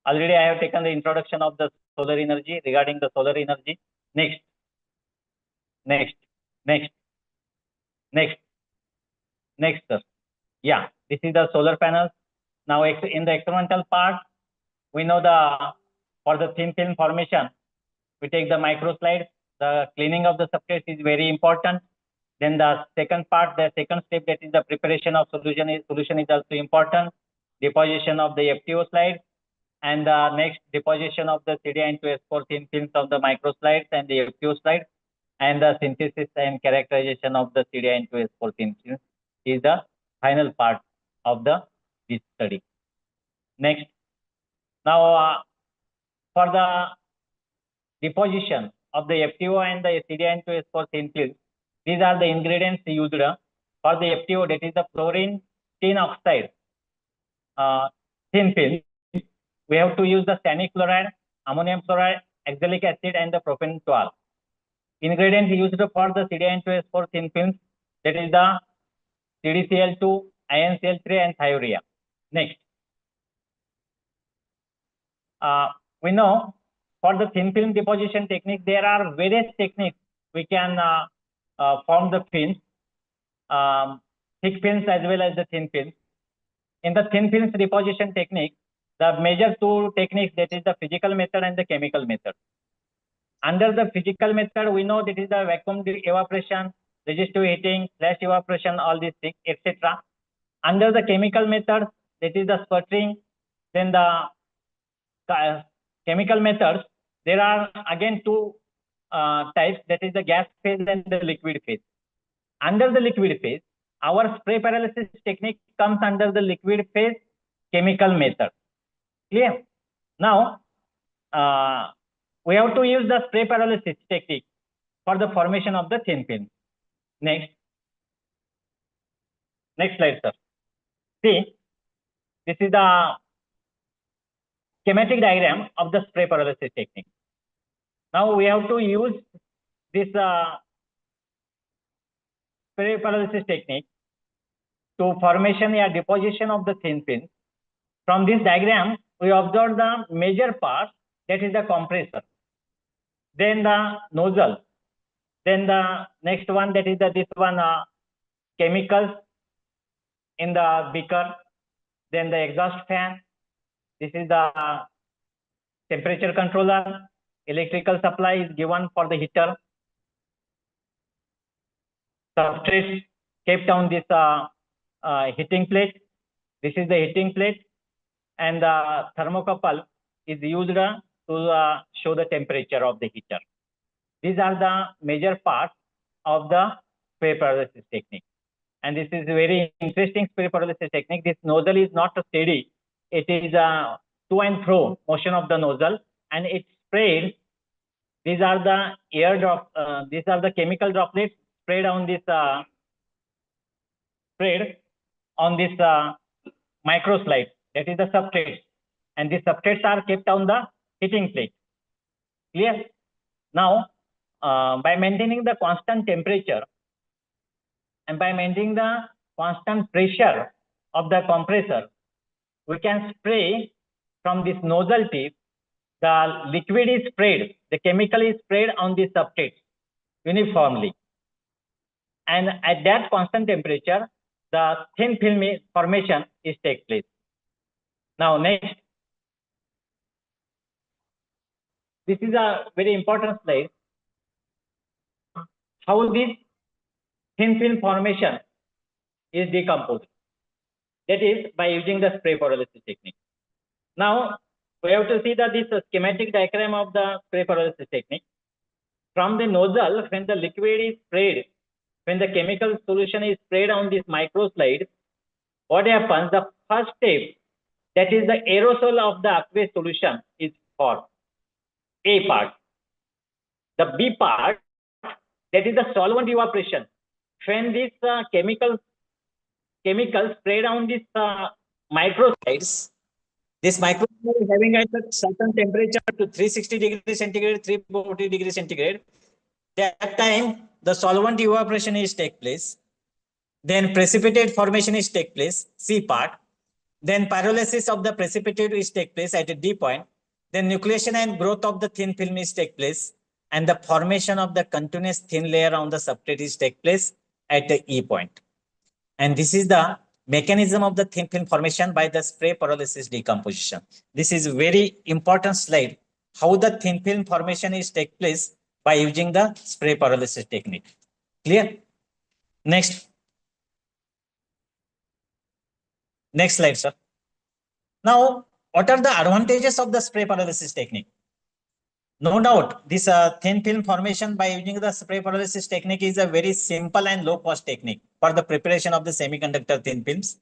[SPEAKER 6] Already I have taken the introduction of the solar energy, regarding the solar energy. Next, sir. Yeah, this is the solar panels. Now, in the experimental part, we know for the thin film formation, we take the microslides. The cleaning of the substrate is very important. Then the second part, the second step, that is the preparation of solution is also important. Deposition of the FTO slides, and the next deposition of the CDIN2S4 thin films of the microslides and the FTO slides, and the synthesis and characterization of the CDIN2S4 thin films is the final part of this study. Next. Now, for the deposition of the FTO and the CDIN2S4 thin films, these are the ingredients used for the FTO, that is the fluorine tin oxide thin film. We have to use the stannous chloride, ammonium chloride, oxalic acid, and the propanol. Ingredients used for the CDIN2S4 thin films, that is the CDCl2, INCl3, and thiourea. Next. We know for the thin film deposition technique, there are various techniques we can form the films, thick films as well as the thin films. In the thin films deposition technique, the major two techniques, that is the physical method and the chemical method. Under the physical method, we know that is the vacuum evaporation, resistive heating, flash evaporation, all these things, etc. Under the chemical method, that is the sputtering. Then the chemical methods, there are again two types, that is the gas phase and the liquid phase. Under the liquid phase, our spray paralysis technique comes under the liquid phase chemical method. Clear? Now, we have to use the spray paralysis technique for the formation of the thin film. Next slide, sir. See, this is the schematic diagram of the spray paralysis technique. Now we have to use this spray paralysis technique to formation or deposition of the thin film. From this diagram, we observe the major part, that is the compressor, then the nozzle, then the next one, that is this one, chemicals in the beaker, then the exhaust fan. This is the temperature controller. Electrical supply is given for the heater. Substrate kept on this heating plate. This is the heating plate, and the thermocouple is used to show the temperature of the heater. These are the major parts of the spray paralysis technique.
[SPEAKER 7] and this is a very interesting spray pyrolysis technique. This nozzle is not steady. It is a to and fro motion of the nozzle, and it sprays. These are the air drop. These are the chemical droplets sprayed on this micro slide. That is the substrates, and these substrates are kept on the heating plate. Clear? Now, by maintaining the constant temperature and by maintaining the constant pressure of the compressor, we can spray from this nozzle tip. The liquid is sprayed, the chemical is sprayed on the substrate uniformly. And at that constant temperature, the thin film formation is take place. Now next, this is a very important slide. How this thin film formation is decomposed. That is by using the spray pyrolysis technique. Now we have to see that this schematic diagram of the spray pyrolysis technique. From the nozzle, when the liquid is sprayed, when the chemical solution is sprayed on this micro slide, what happens? The first step, that is the aerosol of the aqueous solution, is formed. A part. The B part, that is the solvent evaporation. When this chemical sprayed on this micro slides, this micro slide is having a certain temperature to 360 degrees centigrade, 340 degrees centigrade. That time, the solvent evaporation is take place. Then precipitate formation is take place, C part. Then pyrolysis of the precipitate is take place at a D point. Then nucleation and growth of the thin film is take place. And the formation of the continuous thin layer on the substrate is take place at the E point. And this is the mechanism of the thin film formation by the spray pyrolysis decomposition. This is very important slide, how the thin film formation is take place by using the spray pyrolysis technique. Clear? Next. Next slide, sir. Now, what are the advantages of the spray pyrolysis technique? No doubt, this thin film formation by using the spray pyrolysis technique is a very simple and low cost technique for the preparation of the semiconductor thin films.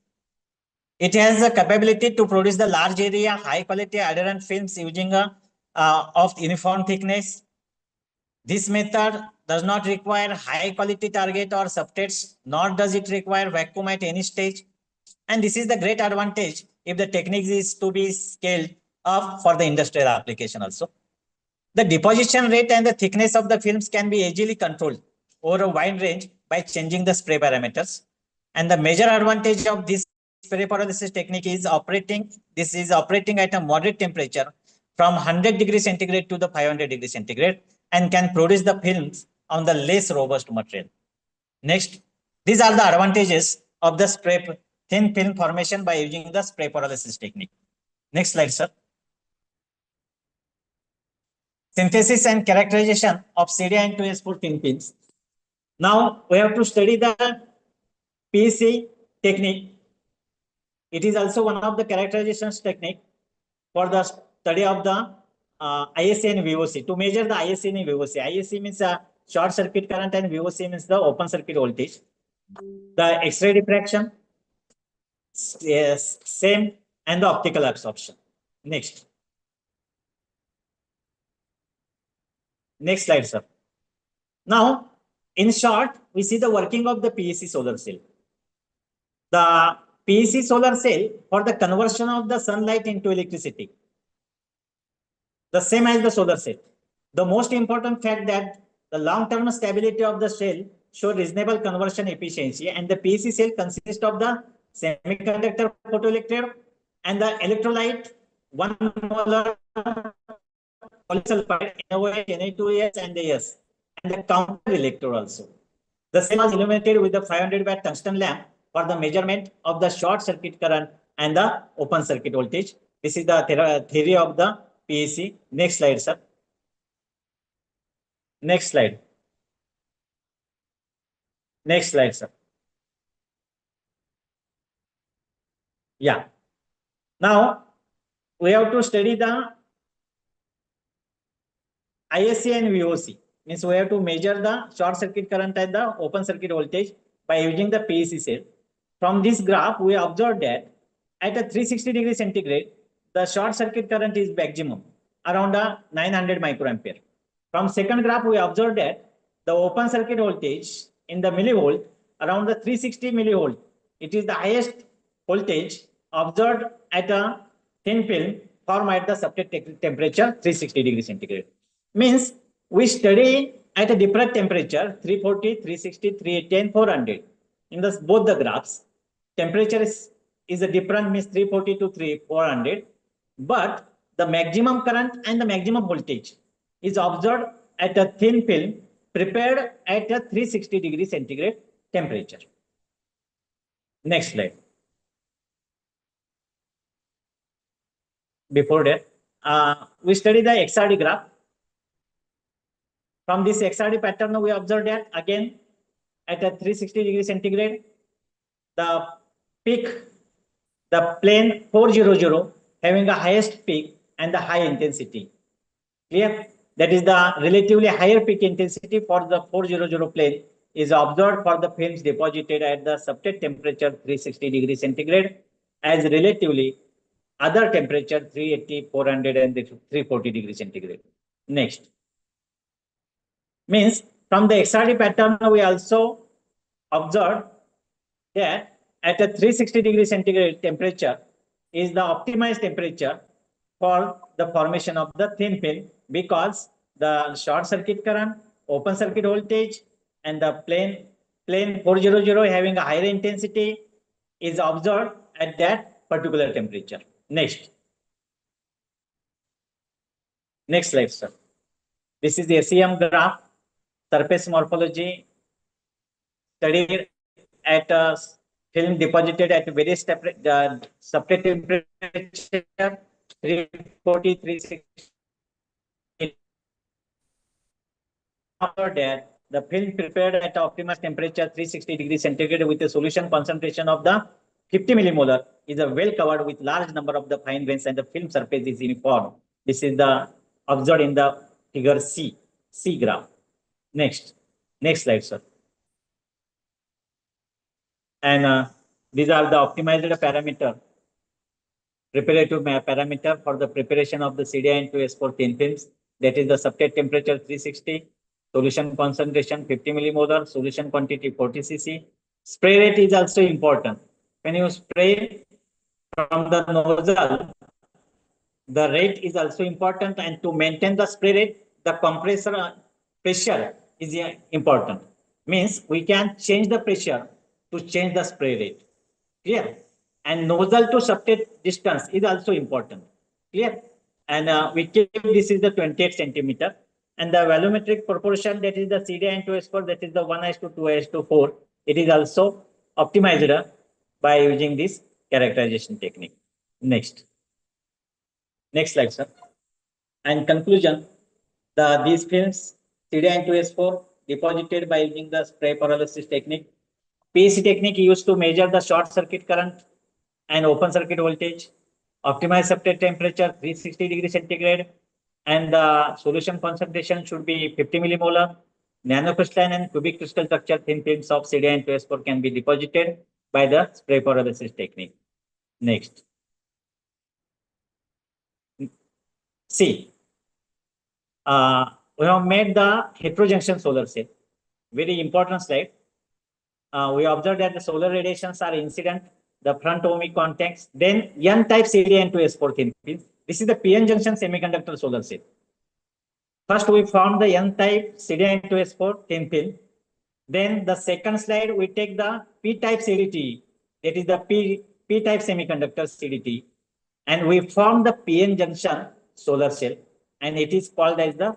[SPEAKER 7] It has the capability to produce the large area, high quality adherent films using of uniform thickness. This method does not require high quality target or substrates, nor does it require vacuum at any stage. And this is the great advantage if the technique is to be scaled up for the industrial application also. The deposition rate and the thickness of the films can be easily controlled over a wide range by changing the spray parameters. And the major advantage of this spray pyrolysis technique is operating at a moderate temperature from 100 degrees centigrade to the 500 degrees centigrade and can produce the films on the less robust material. Next, these are the advantages of the thin film formation by using the spray pyrolysis technique. Next slide, sir. Synthesis and characterization of CDI and 2S4 thin films. Now we have to study the PEC technique. It is also one of the characterizations technique for the study of the ISC and VOC, to measure the ISC and VOC. ISC means short circuit current and VOC means the open circuit voltage. The X-ray diffraction, yes, same, and the optical absorption. Next. Next slide, sir. Now, in short, we see the working of the PEC solar cell. The PEC solar cell for the conversion of the sunlight into electricity, the same as the solar cell. The most important fact that the long-term stability of the cell show reasonable conversion efficiency, and the PEC cell consists of the semiconductor photoelectrode and the electrolyte, 1 molar polysulfide, NaOH, Na2S, and S, and the counter electrode also. The cell was illuminated with the 500 watt tungsten lamp for the measurement of the short circuit current and the open circuit voltage. This is the theory of the PEC. Next slide, sir. Next slide. Next slide, sir. Yeah. Now we have to study the ISC and VOC. Means we have to measure the short circuit current and the open circuit voltage by using the PEC cell. From this graph, we observed that at a 360 degree centigrade, the short circuit current is maximum, around 900 microampere. From second graph, we observed that the open circuit voltage in the millivolt around the 360 millivolt. It is the highest voltage observed at a thin film formed at the subject temperature 360 degree centigrade. Means we study at a different temperature 340, 360, 380 and 400. In both the graphs, temperature is a different, means 340 to 400, but the maximum current and the maximum voltage is observed at a thin film prepared at a 360 degree centigrade temperature. Next slide. Before that, we study the XRD graph. From this XRD pattern, we observe that again at a 360 degree centigrade, the peak, the plane 400 having the highest peak and the high intensity. Clear? That is the relatively higher peak intensity for the 400 plane is observed for the films deposited at the subject temperature 360 degree centigrade as relatively other temperature 380, 400 and 340 degree centigrade. Next. Means from the XRD pattern, we also observed that at a 360 degree centigrade temperature is the optimized temperature for the formation of the thin film, because the short circuit current, open circuit voltage and the plane 400 having a higher intensity is observed at that particular temperature. Next slide, sir. This is the SEM graph, surface morphology studied at a film deposited at various subject temperature 340, 360. After that, the film prepared at optimized temperature 360 degrees centigrade with a solution concentration of the 50 millimolar is a well covered with large number of the fine grains and the film surface is uniform. This is the observed in the figure C graph. Next slide, sir. And these are the optimized parameter, preparative parameter for the preparation of the CDI-N2S4 thin films. That is the subject temperature 360, solution concentration 50 millimolar, solution quantity 40 cc. Spray rate is also important. When you spray from the nozzle, the rate is also important, and to maintain the spray rate, the compressor pressure is important. Means we can change the pressure to change the spray rate. Clear? And nozzle to subject distance is also important. Clear? And we keep this is the 28 centimeter. And the volumetric proportion, that is the CDI-N2S4, that is the 1:2:4. It is also optimized by using this characterization technique. Next slide, sir. And conclusion, these films CDI-N2S4 deposited by using the spray pyrolysis technique. PEC technique used to measure the short circuit current and open circuit voltage, optimize subject temperature 360 degrees centigrade, and the solution concentration should be 50 millimolar. Nanocrystalline and cubic crystal structure thin films of CDI-N2S4 can be deposited by the spray pyrolysis technique. Next. See, we have made the heterojunction solar cell. Very important slide. We observed that the solar radiations are incident, the front ohmic contacts, then N-type CDI-N2S4 thin film. This is the PN junction semiconductor solar cell. First, we found the N-type CDI-N2S4 thin film. Then the second slide, we take the P-type CDT, that is the P-type semiconductor CDT, and we form the PN junction solar cell, and it is called as the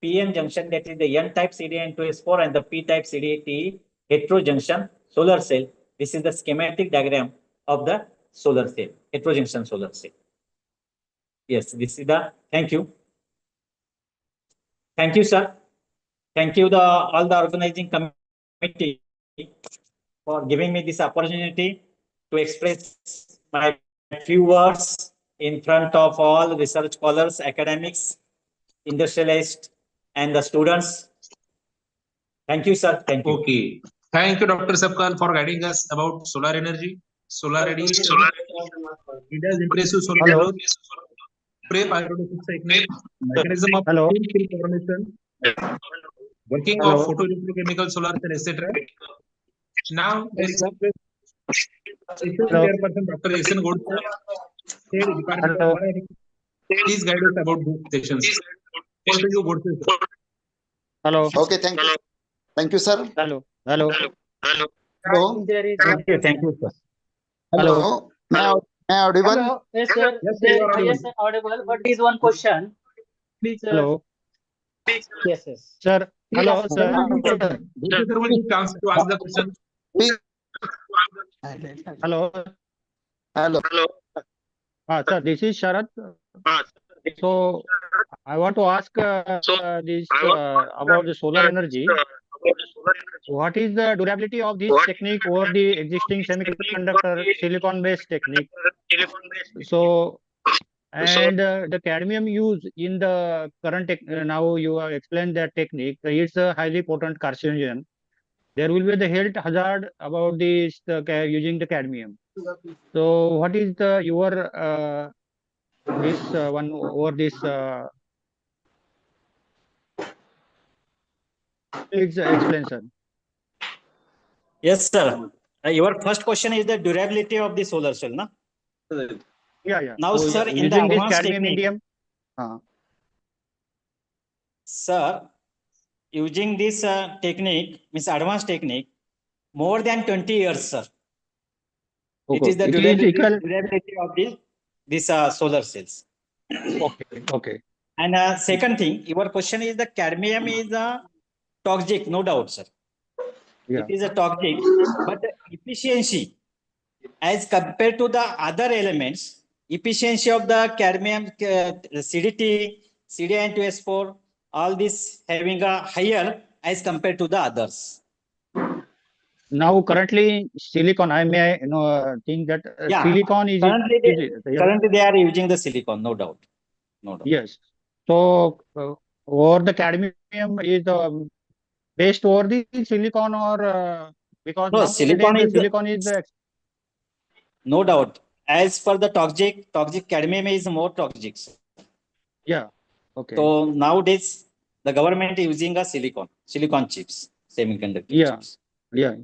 [SPEAKER 7] PN junction, that is the N-type CDI-N2S4 and the P-type CDT heterojunction solar cell. This is the schematic diagram of the solar cell, heterojunction solar cell. Yes, this is the, thank you. Thank you, sir. Thank you all the organizing committee for giving me this opportunity to express my few words in front of all research scholars, academics, industrialists, and the students. Thank you, sir. Thank you.
[SPEAKER 8] Okay. Thank you, Dr. Sapkal, for guiding us about solar energy, solar radiation, India's impressive solar
[SPEAKER 1] Hello.
[SPEAKER 8] growth, pre-pyrolysis technique, mechanism of
[SPEAKER 1] Hello.
[SPEAKER 8] thin film formation, working
[SPEAKER 1] Hello.
[SPEAKER 8] of photoelectrochemical solar cell, etc. Now, I request Session
[SPEAKER 1] Hello.
[SPEAKER 8] Chairperson Dr. Jason Gold, sir, Head Department of
[SPEAKER 1] Hello.
[SPEAKER 8] Biomedical. Please guide us about these sessions. Over to you, Gold, sir.
[SPEAKER 1] Hello.
[SPEAKER 17] Okay, thank you. Thank you, sir.
[SPEAKER 1] Hello. Hello.
[SPEAKER 17] Hello.
[SPEAKER 5] There is
[SPEAKER 6] Thank you, sir.
[SPEAKER 1] Hello.
[SPEAKER 17] Hello. May I audible?
[SPEAKER 5] Hello. Yes, sir.
[SPEAKER 8] Yes, sir, you are audible.
[SPEAKER 5] Yes, sir, audible. But there is one question. Please.
[SPEAKER 1] Hello.
[SPEAKER 5] Yes, yes.
[SPEAKER 1] Sir. Hello,
[SPEAKER 5] Please
[SPEAKER 1] sir.
[SPEAKER 8] Sir will give chance to ask the question.
[SPEAKER 1] Hello.
[SPEAKER 17] Hello.
[SPEAKER 1] Sir, this is Sharat. So I want to ask this about the solar energy. What is the durability of this technique over the existing semiconductor silicon-based technique? So, and the cadmium used in the current now you have explained that technique. It's a highly potent carcinogen. There will be the health hazard about this using the cadmium. So, what is the your this one over this? Please explain, sir.
[SPEAKER 6] Yes, sir. Your first question is the durability of the solar cell, no?
[SPEAKER 1] Yeah.
[SPEAKER 6] Now,
[SPEAKER 1] So,
[SPEAKER 6] sir, in the
[SPEAKER 1] using this
[SPEAKER 6] advanced
[SPEAKER 1] cadmium
[SPEAKER 6] technique,
[SPEAKER 1] indium.
[SPEAKER 6] sir, using this technique, means advanced technique, more than 20 years, sir. It is the
[SPEAKER 1] It is equal.
[SPEAKER 6] durability of these solar cells.
[SPEAKER 1] Okay.
[SPEAKER 6] And second thing, your question is the cadmium is toxic, no doubt, sir.
[SPEAKER 1] Yeah.
[SPEAKER 6] It is a toxic, but the efficiency as compared to the other elements, efficiency of the cadmium, CDT, CDN2S4, all this having a higher as compared to the others.
[SPEAKER 1] Now, currently, silicon. I may think that silicon is
[SPEAKER 6] Currently they are using the silicon, no doubt.
[SPEAKER 1] Yes. So, over the cadmium is based over the silicon, or because
[SPEAKER 6] No,
[SPEAKER 1] nowadays
[SPEAKER 6] silicon
[SPEAKER 1] the
[SPEAKER 6] is
[SPEAKER 1] silicon is the
[SPEAKER 6] no doubt. As for the toxic cadmium is more toxic.
[SPEAKER 1] Yeah. Okay.
[SPEAKER 6] So nowadays the government is using a silicon chips, semiconductor chips.
[SPEAKER 1] Yeah.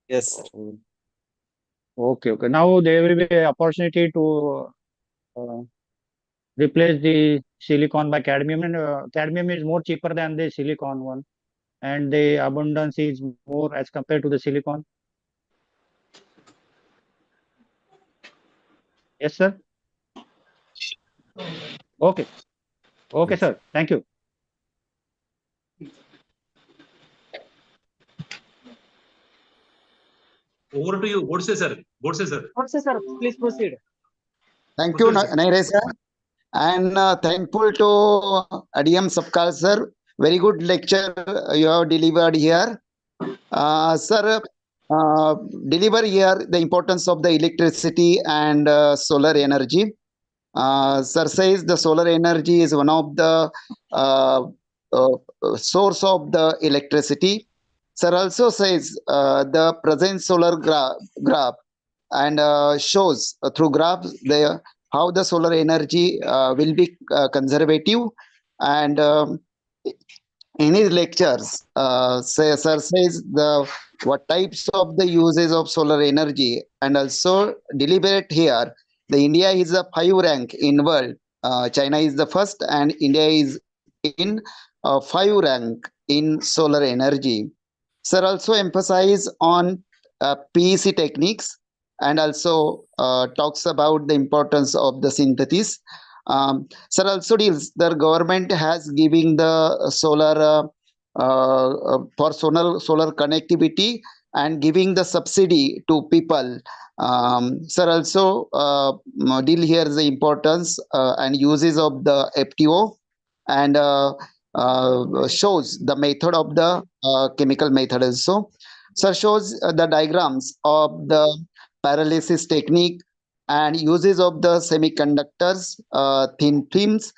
[SPEAKER 6] Yes, sir.
[SPEAKER 1] Okay. Now there will be an opportunity to replace the silicon by cadmium, and cadmium is more cheaper than the silicon one, and the abundance is more as compared to the silicon. Yes, sir. Okay, sir. Thank you.
[SPEAKER 8] Over to you, Godse sir.
[SPEAKER 5] Sir, please proceed.
[SPEAKER 17] Thank you, Naire sir. And thankful to ADM Sapkal sir. Very good lecture you have delivered here. Sir, deliver here the importance of the electricity and solar energy. Sir says the solar energy is one of the source of the electricity. Sir also says the present solar graph and shows through graphs how the solar energy will be conservative, and in his lectures, sir says what types of the uses of solar energy, and also deliberate here. The India is a 5 rank in world. China is the first, and India is in 5 rank in solar energy. Sir also emphasize on PEC techniques, and also talks about the importance of the synthesis. Sir also deals the government has giving the solar for solar connectivity and giving the subsidy to people. Sir also deal here the importance and uses of the FTO, and shows the method of the chemical method also. Sir shows the diagrams of the paralysis technique and uses of the semiconductors, thin films,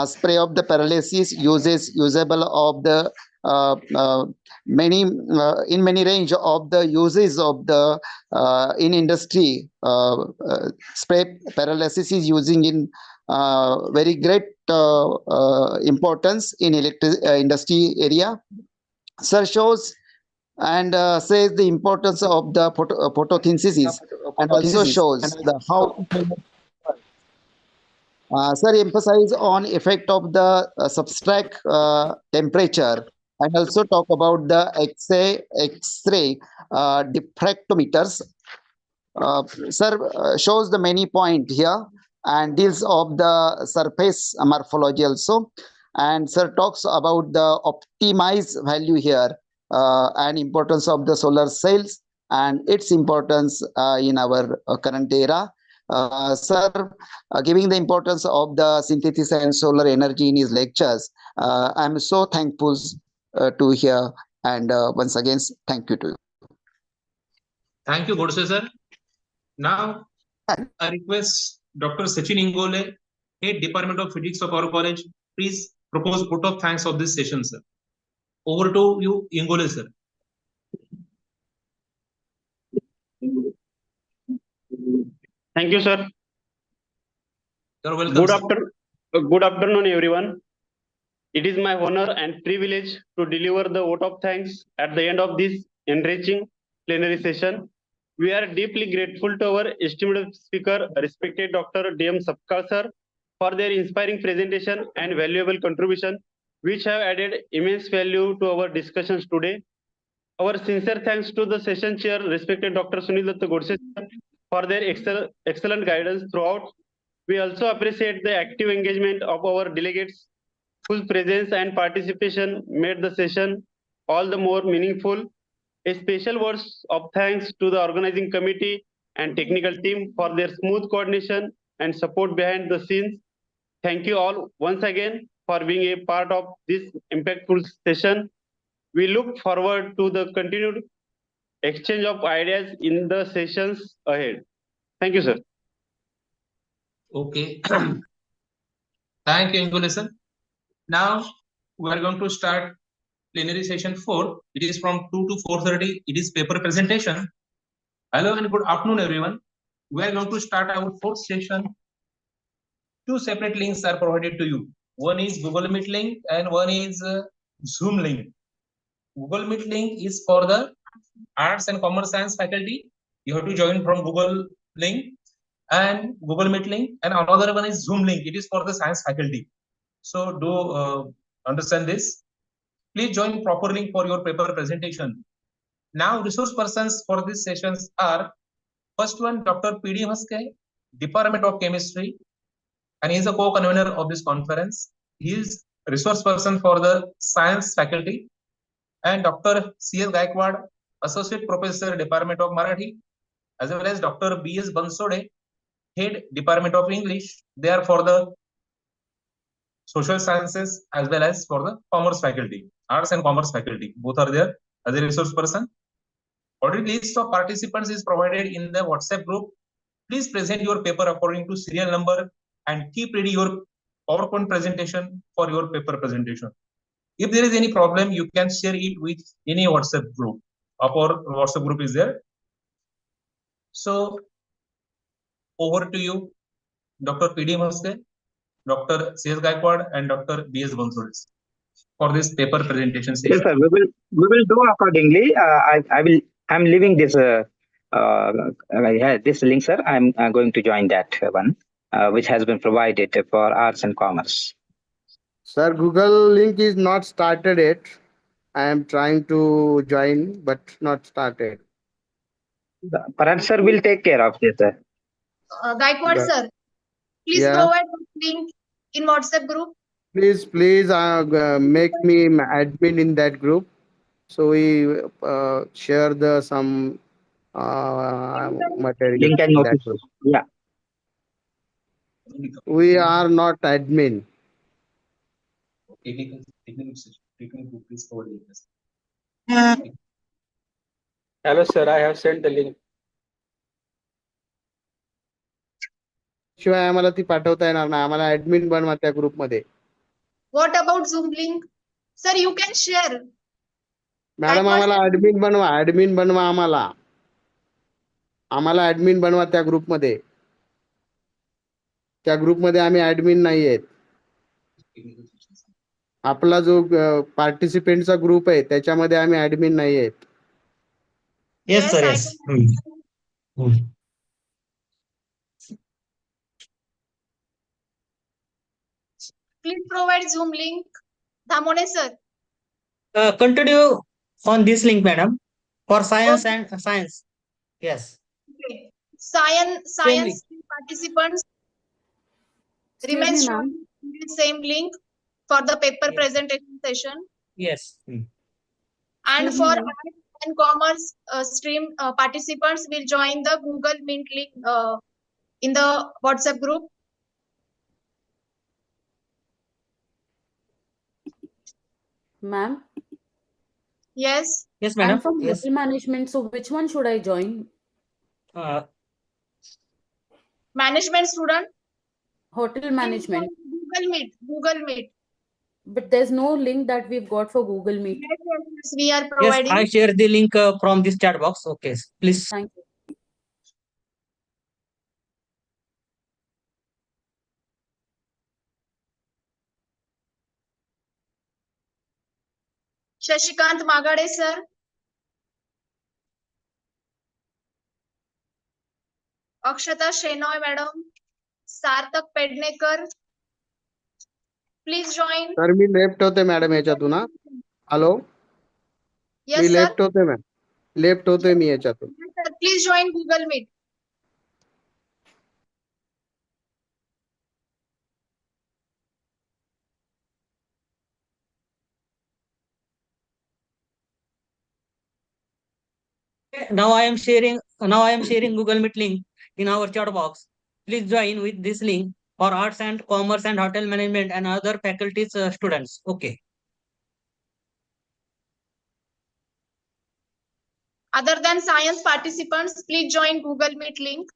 [SPEAKER 17] spray of the paralysis, usable of the
[SPEAKER 9] many range of the uses of the in industry. Spray paralysis is using in very great importance in industry area. Sir shows and says the importance of the photosynthesis, and also shows the how sir emphasize on effect of the substrate temperature, and also talk about the X-ray diffractometers. Sir shows the many point here and deals of the surface morphology also, and sir talks about the optimized value here and importance of the solar cells and its importance in our current era. Sir, giving the importance of the synthesis and solar energy in his lectures, I'm so thankful to hear, and once again thank you to you.
[SPEAKER 8] Thank you, Godse sir. Now, I request Dr. Sachin Ingole, Head Department of Physics of our college, please propose vote of thanks of this session, sir. Over to you, Ingole sir.
[SPEAKER 10] Thank you, sir.
[SPEAKER 8] You're welcome.
[SPEAKER 10] Good afternoon, everyone. It is my honor and privilege to deliver the vote of thanks at the end of this enriching plenary session. We are deeply grateful to our esteemed speaker, respected Dr. D.M. Sapkal sir, for their inspiring presentation and valuable contribution, which have added immense value to our discussions today. Our sincere thanks to the session chair, respected Dr. Sunil Datta Godse, for their excellent guidance throughout. We also appreciate the active engagement of our delegates, whose presence and participation made the session all the more meaningful. A special words of thanks to the organizing committee and technical team for their smooth coordination and support behind the scenes. Thank you all once again for being a part of this impactful session. We look forward to the continued exchange of ideas in the sessions ahead. Thank you, sir.
[SPEAKER 8] Okay. Thank you, Ingole sir. Now, we are going to start plenary session 4. It is from 2 to 4:30. It is paper presentation. Hello and good afternoon, everyone. We are going to start our fourth session. Two separate links are provided to you. One is Google Meet link and one is Zoom link. Google Meet link is for the Arts and Commerce Science faculty. You have to join from Google link and Google Meet link, and another one is Zoom link. It is for the science faculty. So do understand this. Please join proper link for your paper presentation. Now, resource persons for these sessions are first one, Dr. P.D. Haske, Department of Chemistry, and he is a co-convener of this conference. He is resource person for the science faculty, and Dr. C.S. Gaikwad, Associate Professor, Department of Marathi, as well as Dr. B.S. Bansode, Head Department of English. They are for the social sciences as well as for the commerce faculty, arts and commerce faculty. Both are there as a resource person. Already list of participants is provided in the WhatsApp group. Please present your paper according to serial number and keep ready your PowerPoint presentation for your paper presentation. If there is any problem, you can share it with any WhatsApp group. Our WhatsApp group is there. So over to you, Dr. P.D. Haske, Dr. C.S. Gaikwad, and Dr. B.S. Bansode for this paper presentation session.
[SPEAKER 12] Yes, sir. We will do accordingly. I'm leaving this this link, sir. I'm going to join that one, which has been provided for arts and commerce.
[SPEAKER 23] Sir, Google link is not started yet. I am trying to join, but not started.
[SPEAKER 12] Perhaps, sir, will take care of this.
[SPEAKER 24] Gaikwad
[SPEAKER 23] Yeah.
[SPEAKER 24] sir, please
[SPEAKER 23] Yeah.
[SPEAKER 24] provide the link in WhatsApp group.
[SPEAKER 23] Please make me admin in that group, so we share the some material
[SPEAKER 12] Link and
[SPEAKER 23] in that
[SPEAKER 12] notice.
[SPEAKER 23] group.
[SPEAKER 12] Yeah.
[SPEAKER 23] We are not admin.
[SPEAKER 2] Hello, sir. I have sent the link.
[SPEAKER 23] शिवाय आम्हाला ती पाठवता येणार नाही. आम्हाला admin बनवा त्या ग्रुपमध्ये.
[SPEAKER 24] What about Zoom link? Sir, you can share.
[SPEAKER 23] Madam आम्हाला ऍडमिन बनवा आम्हाला ऍडमिन बनवा त्या ग्रुपमध्ये. त्या ग्रुपमध्ये आम्ही ऍडमिन नाही आहेत. आपला जो पार्टिसिपेंटचा ग्रुप आहे त्याच्यामध्ये आम्ही ऍडमिन नाही आहेत.
[SPEAKER 7] Yes, sir.
[SPEAKER 24] I
[SPEAKER 7] Yes.
[SPEAKER 24] can- Please provide Zoom link. Dhamone sir.
[SPEAKER 7] Continue on this link, madam, for science and science. Yes.
[SPEAKER 24] Okay. Science participants
[SPEAKER 11] Excuse
[SPEAKER 24] remain
[SPEAKER 11] me,
[SPEAKER 24] shown
[SPEAKER 11] ma'am.
[SPEAKER 24] in the same link for the paper presentation session.
[SPEAKER 7] Yes.
[SPEAKER 24] And
[SPEAKER 11] Excuse
[SPEAKER 24] for
[SPEAKER 11] me, ma'am.
[SPEAKER 24] arts and commerce stream participants will join the Google Meet link in the WhatsApp group.
[SPEAKER 11] Ma'am,
[SPEAKER 24] Yes.
[SPEAKER 7] Yes,
[SPEAKER 11] I'm
[SPEAKER 7] madam.
[SPEAKER 11] from
[SPEAKER 7] Yes.
[SPEAKER 11] hotel management, so which one should I join?
[SPEAKER 24] Management student.
[SPEAKER 11] Hotel management.
[SPEAKER 24] Google Meet. Google Meet.
[SPEAKER 11] But there's no link that we've got for Google Meet.
[SPEAKER 24] Yes, we are
[SPEAKER 7] Yes,
[SPEAKER 24] providing.
[SPEAKER 7] I share the link from this chat box. Okay, please.
[SPEAKER 11] Thank you.
[SPEAKER 24] Shashikant Magade sir. Akshata Shenoy madam. Sarthak Pednekar. Please join.
[SPEAKER 23] तर मी left होते madam याच्यातून. Hello,
[SPEAKER 24] Yes,
[SPEAKER 23] मी
[SPEAKER 24] sir.
[SPEAKER 23] Left होते ma'am. Left होतोय मी याच्यातून.
[SPEAKER 24] Yes, sir. Please join Google Meet.
[SPEAKER 7] Now I am sharing Google Meet link in our chat box. Please join with this link for arts and commerce and hotel management and other faculties students. Okay.
[SPEAKER 24] Other than science participants, please join Google Meet link.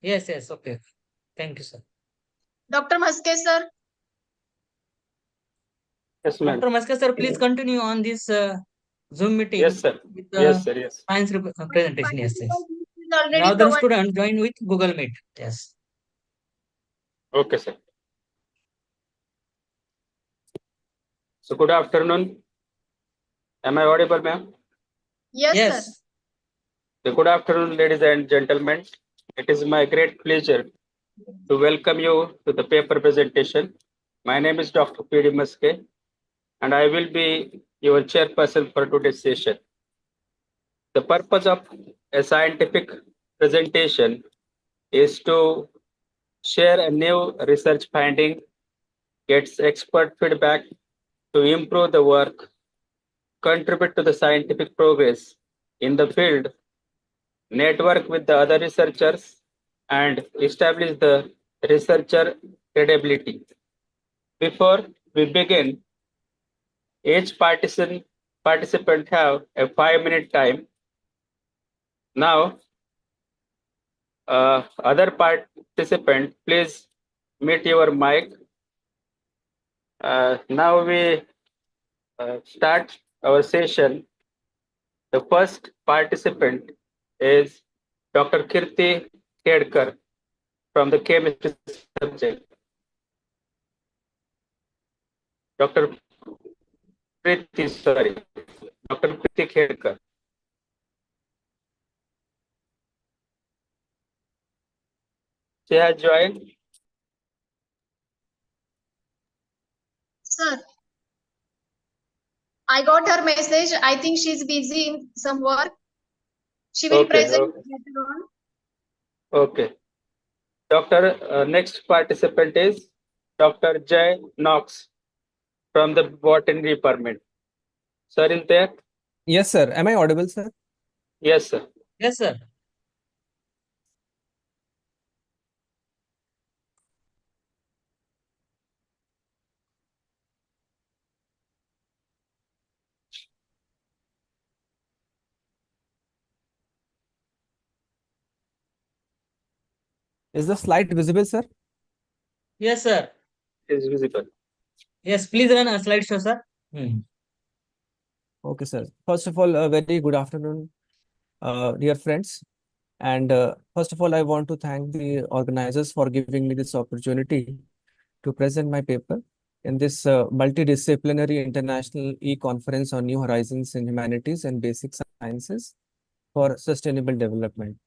[SPEAKER 7] Yes, yes. Okay. Thank you, sir.
[SPEAKER 24] Dr. Maske sir.
[SPEAKER 2] Yes, ma'am.
[SPEAKER 7] Dr. Maske sir, please continue on this Zoom meeting.
[SPEAKER 2] Yes, sir.
[SPEAKER 7] With
[SPEAKER 2] Yes, sir. Yes.
[SPEAKER 7] science presentation. Yes, yes.
[SPEAKER 24] Is already
[SPEAKER 7] Now the
[SPEAKER 24] provided.
[SPEAKER 7] student join with Google Meet. Yes.
[SPEAKER 2] Okay, sir. So good afternoon. Am I audible, ma'am?
[SPEAKER 24] Yes,
[SPEAKER 7] Yes.
[SPEAKER 24] sir.
[SPEAKER 2] So good afternoon, ladies and gentlemen. It is my great pleasure to welcome you to the paper presentation. My name is Dr. P.D. Maske, and I will be your chairperson for today's session. The purpose of a scientific presentation is to share a new research finding, gets expert feedback to improve the work, contribute to the scientific progress in the field, network with the other researchers, and establish the researcher credibility. Before we begin, each participant have a 5-minute time. Now, other participant, please mute your mic. Now we start our session. The first participant is Dr. Kirti Kedkar from the chemistry subject. Dr. Priti Kedkar. She has joined.
[SPEAKER 24] Sir. I got her message. I think she's busy in some work. She will
[SPEAKER 2] Okay,
[SPEAKER 24] present
[SPEAKER 2] okay.
[SPEAKER 24] later on.
[SPEAKER 2] Okay. Next participant is Dr. Jay Knox from the botany department. Sir, in there?
[SPEAKER 13] Yes, sir. Am I audible, sir?
[SPEAKER 2] Yes, sir.
[SPEAKER 7] Yes, sir.
[SPEAKER 13] Is the slide visible, sir?
[SPEAKER 16] Yes, sir.
[SPEAKER 2] It is visible.
[SPEAKER 16] Yes, please run a slideshow, sir.
[SPEAKER 13] Okay, sir. First of all, a very good afternoon, dear friends. And first of all, I want to thank the organizers for giving me this opportunity to present my paper in this multidisciplinary international e-conference on new horizons in humanities and basic sciences for sustainable development.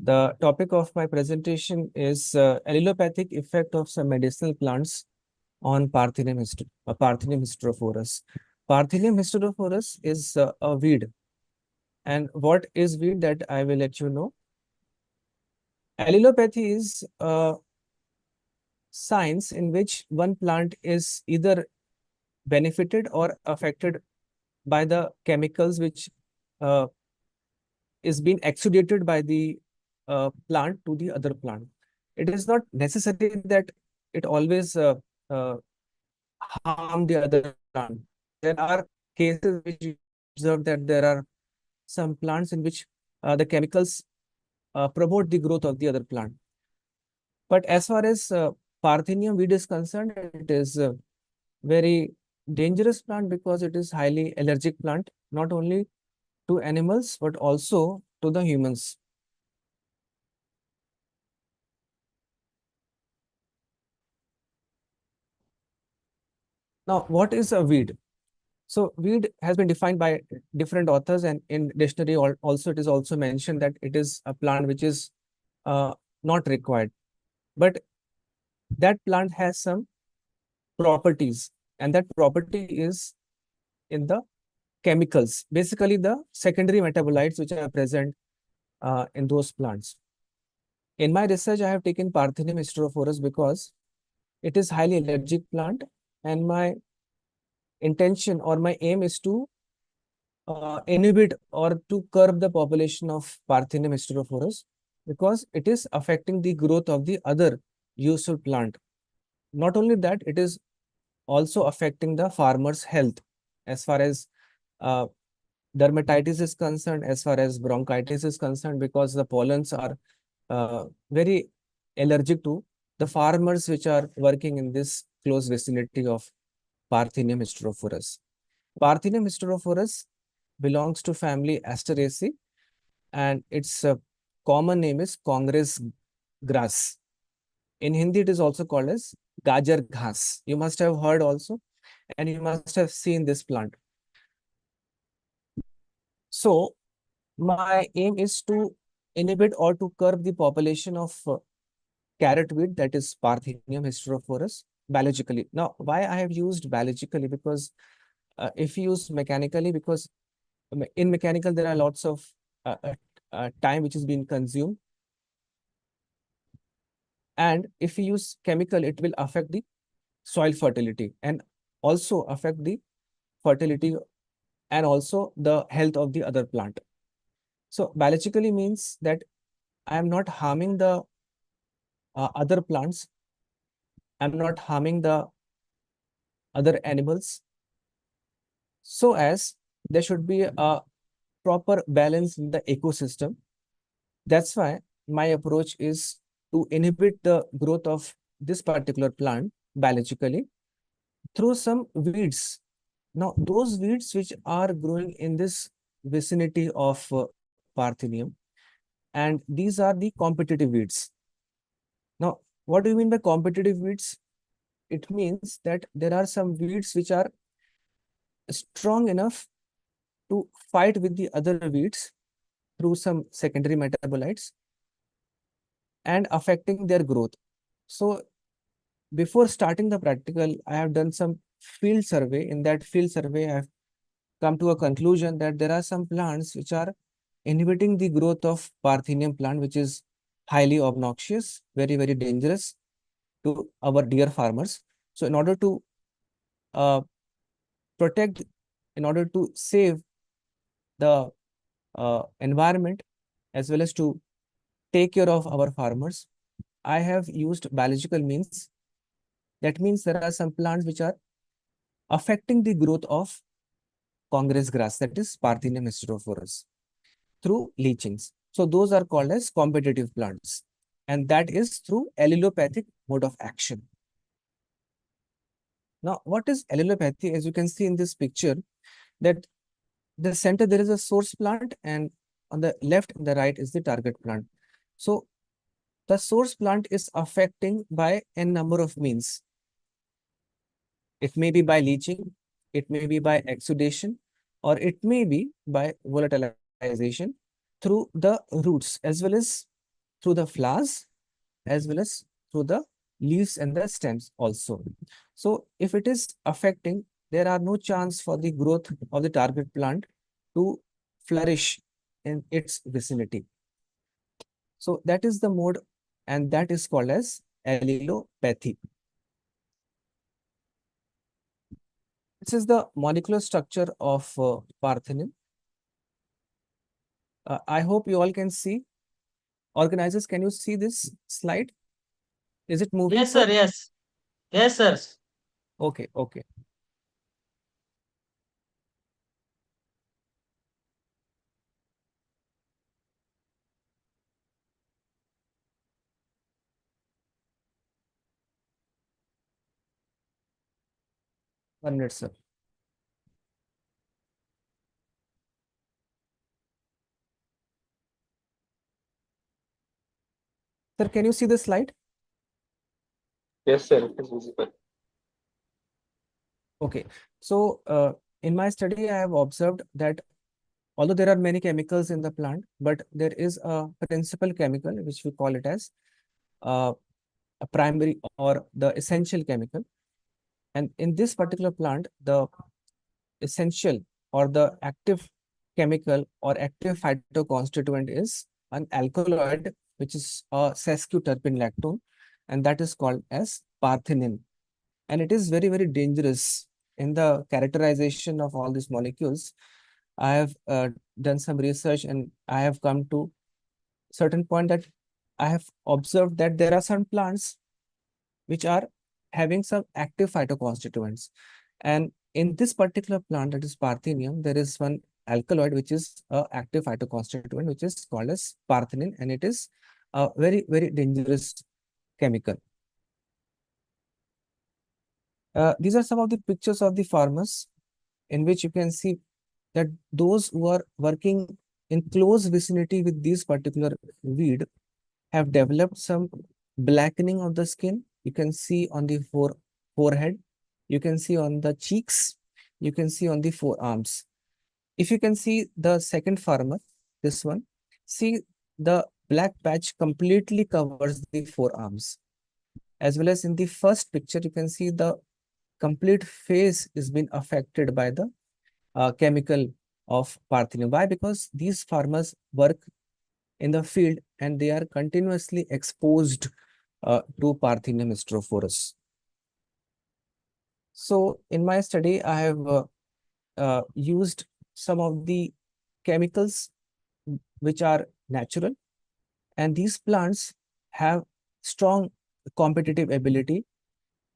[SPEAKER 13] The topic of my presentation is allelopathic effect of some medicinal plants on Parthenium hysterophorus. Parthenium hysterophorus is a weed. And what is weed, that I will let you know. Allelopathy is a science in which one plant is either benefited or affected by the chemicals which uh, is being exudated by the plant to the other plant. It is not necessary that it always uh, harm the other plant. There are cases which you observe that there are some plants in which the chemicals promote the growth of the other plant. But as far as Parthenium weed is concerned, it is a very dangerous plant because it is highly allergic plant, not only to animals, but also to the humans. Now, what is a weed? So weed has been defined by different authors, and in dictionary also it is also mentioned that it is a plant which is not required. But that plant has some properties, and that property is in the chemicals, basically the secondary metabolites which are present in those plants. In my research, I have taken Parthenium hysterophorus because it is highly allergic plant, and my intention or my aim is to inhibit or to curb the population of Parthenium hysterophorus because it is affecting the growth of the other useful plant. Not only that, it is also affecting the farmer's health as far as dermatitis is concerned, as far as bronchitis is concerned, because the pollens are very allergic to the farmers which are working in this close vicinity of Parthenium hysterophorus. Parthenium hysterophorus belongs to family Asteraceae, and its common name is Congress grass. In Hindi, it is also called as Gajar Ghas. You must have heard also, and you must have seen this plant. So, my aim is to inhibit or to curb the population of carrot weed, that is Parthenium hysterophorus, biologically. Now, why I have used biologically? Because if you use mechanically, because in mechanical there are lots of time which is being consumed, and if you use chemical, it will affect the soil fertility and also affect the fertility and also the health of the other plant. So biologically means that I am not harming the other plants, I'm not harming the other animals, so as there should be a proper balance in the ecosystem. That's why my approach is to inhibit the growth of this particular plant biologically through some weeds. Now, those weeds which are growing in this vicinity of Parthenium, and these are the competitive weeds. Now, what do you mean by competitive weeds? It means that there are some weeds which are strong enough to fight with the other weeds through some secondary metabolites and affecting their growth. So before starting the practical, I have done some field survey. In that field survey, I have come to a conclusion that there are some plants which are inhibiting the growth of Parthenium plant, which is highly obnoxious, very, very dangerous to our dear farmers. So in order to protect, in order to save the environment, as well as to take care of our farmers, I have used biological means. That means there are some plants which are affecting the growth of Congress grass, that is Parthenium hysterophorus, through leachings. So those are called as competitive plants. and that is through allelopathic mode of action. Now, what is allelopathy? As you can see in this picture, that the center there is a source plant, and on the left and the right is the target plant. So the source plant is affecting by n number of means. It may be by leaching, it may be by exudation, or it may be by volatilization through the roots, as well as through the flowers, as well as through the leaves and the stems also. So if it is affecting, there are no chance for the growth of the target plant to flourish in its vicinity. So that is the mode, and that is called as allelopathy. This is the molecular structure of parthenin. I hope you all can see. Organizers, can you see this slide? Is it moving?
[SPEAKER 7] Yes, sir. Yes. Yes, sir.
[SPEAKER 13] Okay, okay. One minute, sir. Sir, can you see the slide?
[SPEAKER 2] Yes, sir. It is visible.
[SPEAKER 13] Okay. So in my study, I have observed that although there are many chemicals in the plant, but there is a principal chemical, which we call it as a primary or the essential chemical. And in this particular plant, the essential or the active chemical or active phytoconstituent is an alkaloid, which is a sesquiterpene lactone, and that is called as parthenin. And it is very, very dangerous in the characterization of all these molecules. I have done some research, and I have come to certain point that I have observed that there are some plants which are having some active phytoconstituents. And in this particular plant, that is parthenium, there is one alkaloid which is a active phytoconstituent, which is called as parthenin, and it is a very, very dangerous chemical. These are some of the pictures of the farmers in which you can see that those who are working in close vicinity with this particular weed have developed some blackening of the skin. You can see on the forehead, you can see on the cheeks, you can see on the forearms. If you can see the second farmer, this one, see the black patch completely covers the forearms. As well as in the first picture, you can see the complete face is being affected by the chemical of parthenium. Why? Because these farmers work in the field and they are continuously exposed to Parthenium strophoreus. So in my study, I have used some of the chemicals which are natural, and these plants have strong competitive ability,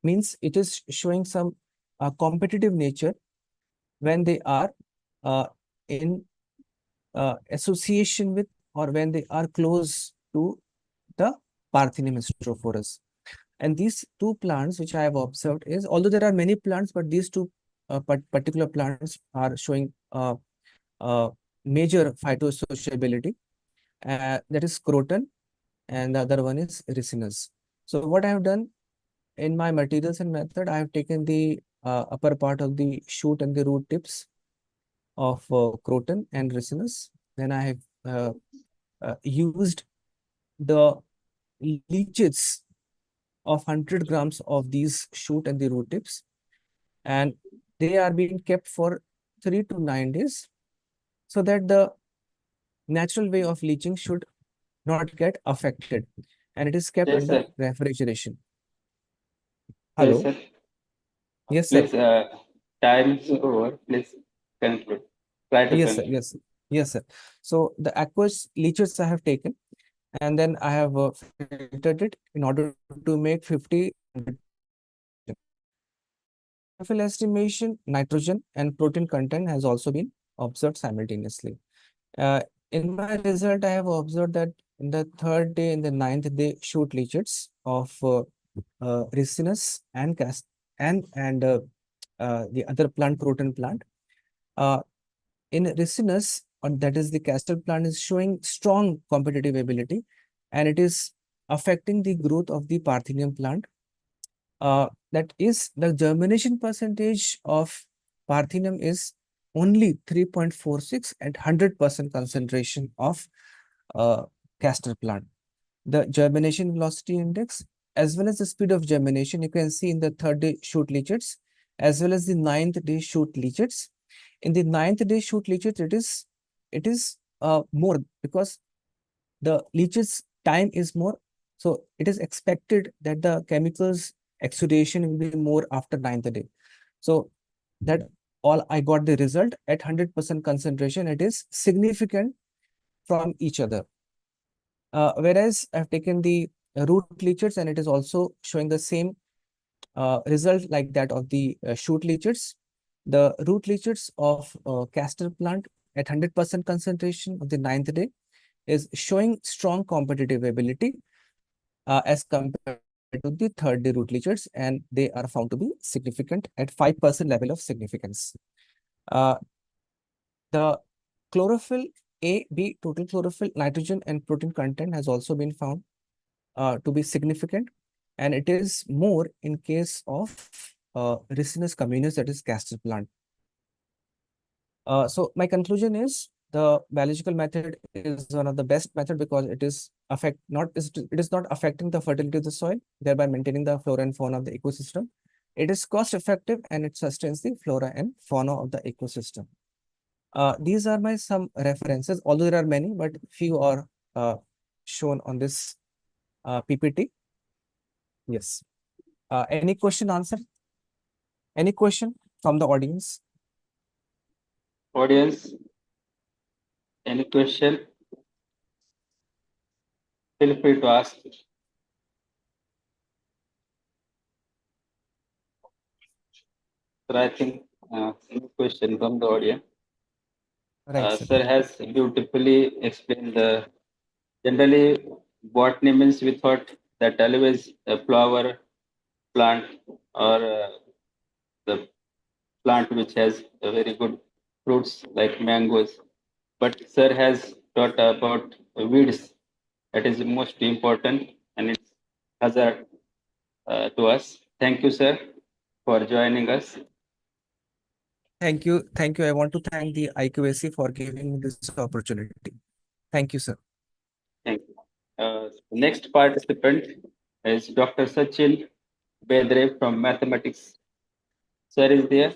[SPEAKER 13] means it is showing some competitive nature when they are in association with, or when they are close to the Parthenium strophoreus. And these two plants which I have observed is, although there are many plants, but these two particular plants are showing major phytosociability. That is croton, and the other one is ricinus. So what I have done in my materials and method, I have taken the upper part of the shoot and the root tips of croton and ricinus. Then I have used the leaches of 100 grams of these shoot and the root tips, and they are being kept for 3 to 9 days so that the natural way of leaching should not get affected, and it is kept
[SPEAKER 2] Yes,
[SPEAKER 13] under
[SPEAKER 2] sir.
[SPEAKER 13] refrigeration. Hello.
[SPEAKER 2] Yes, sir.
[SPEAKER 13] Yes, sir.
[SPEAKER 2] Please, time is over. Please conclude. Try to
[SPEAKER 13] Yes, sir.
[SPEAKER 2] conclude.
[SPEAKER 13] Yes, yes, sir. So the aqueous leaches I have taken, and then I have filtered it in order to make 50. Estimation, nitrogen and protein content has also been observed simultaneously. In my result, I have observed that in the 3rd day and the 9th day shoot leachets of ricinus and the other plant, protein plant. In ricinus, that is the castor plant, is showing strong competitive ability, and it is affecting the growth of the Parthenium plant. That is, the germination percentage of Parthenium is only 3.46 at 100% concentration of castor plant. The germination velocity index as well as the speed of germination you can see in the 3rd day shoot leachets as well as the 9th day shoot leachets. In the 9th day shoot leachets, it is more because the leachets time is more. So it is expected that the chemicals exudation will be more after 9th day. So that all I got the result at 100% concentration. It is significant from each other. Whereas I've taken the root leachets and it is also showing the same result like that of the shoot leachets. The root leachets of castor plant at 100% concentration of the 9th day is showing strong competitive ability as compared to the 3rd day root leachets, and they are found to be significant at 5% level of significance. The chlorophyll A, B, total chlorophyll, nitrogen and protein content has also been found to be significant, and it is more in case of Ricinus communis, that is castor plant. So my conclusion is the biological method is one of the best method because it is not affecting the fertility of the soil, thereby maintaining the flora and fauna of the ecosystem. It is cost effective and it sustains the flora and fauna of the ecosystem. These are my some references, although there are many, but few are shown on this PPT. Yes. Any question answer? Any question from the audience?
[SPEAKER 2] Audience, any question? Feel free to ask. So I think no question from the audience.
[SPEAKER 13] Right,
[SPEAKER 2] Sir has beautifully explained the generally botany means we thought that always a flower plant or the plant which has a very good fruits like mangoes, but sir has taught about weeds. That is most important and it's hazard to us. Thank you, sir, for joining us.
[SPEAKER 13] Thank you. Thank you. I want to thank the IQAC for giving me this opportunity. Thank you, sir.
[SPEAKER 2] Thank you. Next participant is Dr. Sachin Bedre from mathematics. Sir is there.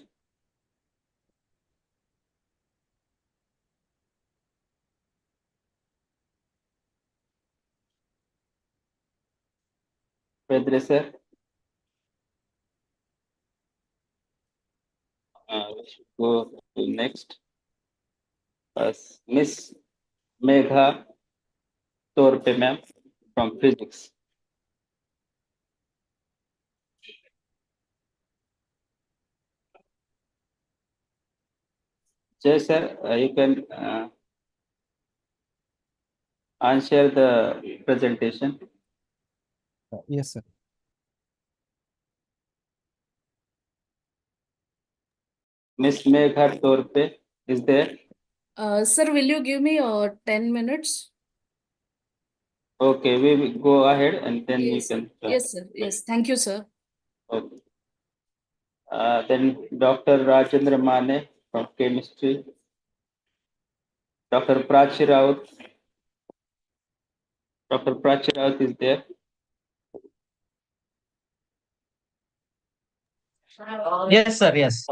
[SPEAKER 2] Bedre, sir. Let's go to next. Miss Megha Torpe, ma'am, from physics. Jay, sir, you can answer the presentation.
[SPEAKER 13] Yes, sir.
[SPEAKER 2] Miss Megha Torpe is there.
[SPEAKER 11] Sir, will you give me 10 minutes?
[SPEAKER 2] Okay, we will go ahead and then
[SPEAKER 11] Yes,
[SPEAKER 2] we can.
[SPEAKER 11] yes, sir. Yes, thank you, sir.
[SPEAKER 2] Okay. Then Dr. Rajendra Mane from chemistry. Dr. Prachi Raut. Dr. Prachi Raut is there.
[SPEAKER 7] Yes, sir. Yes.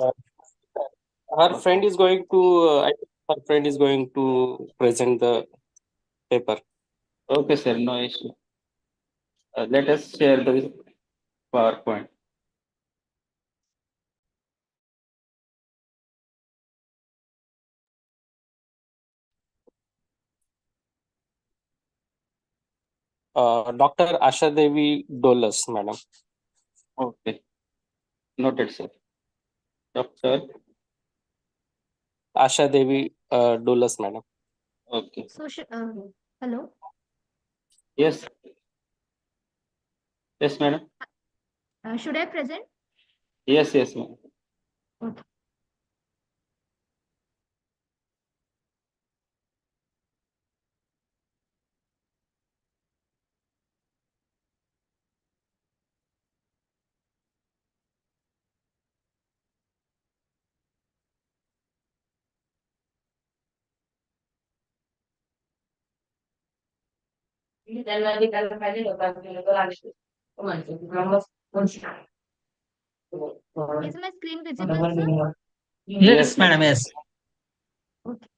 [SPEAKER 4] Her friend is going to. I think her friend is going to present the paper.
[SPEAKER 2] Okay, sir. No issue. Let us share the PowerPoint.
[SPEAKER 4] Dr. Asha Devi Dolas, madam.
[SPEAKER 2] Okay. Noted, sir. Dr.
[SPEAKER 4] Asha Devi Dolas, madam.
[SPEAKER 2] Okay.
[SPEAKER 24] So, hello.
[SPEAKER 2] Yes. Yes, madam.
[SPEAKER 24] Should I present?
[SPEAKER 2] Yes, yes, ma'am.
[SPEAKER 24] Okay. Is my screen visible, sir?
[SPEAKER 16] Yes, madam. Yes.
[SPEAKER 24] Okay.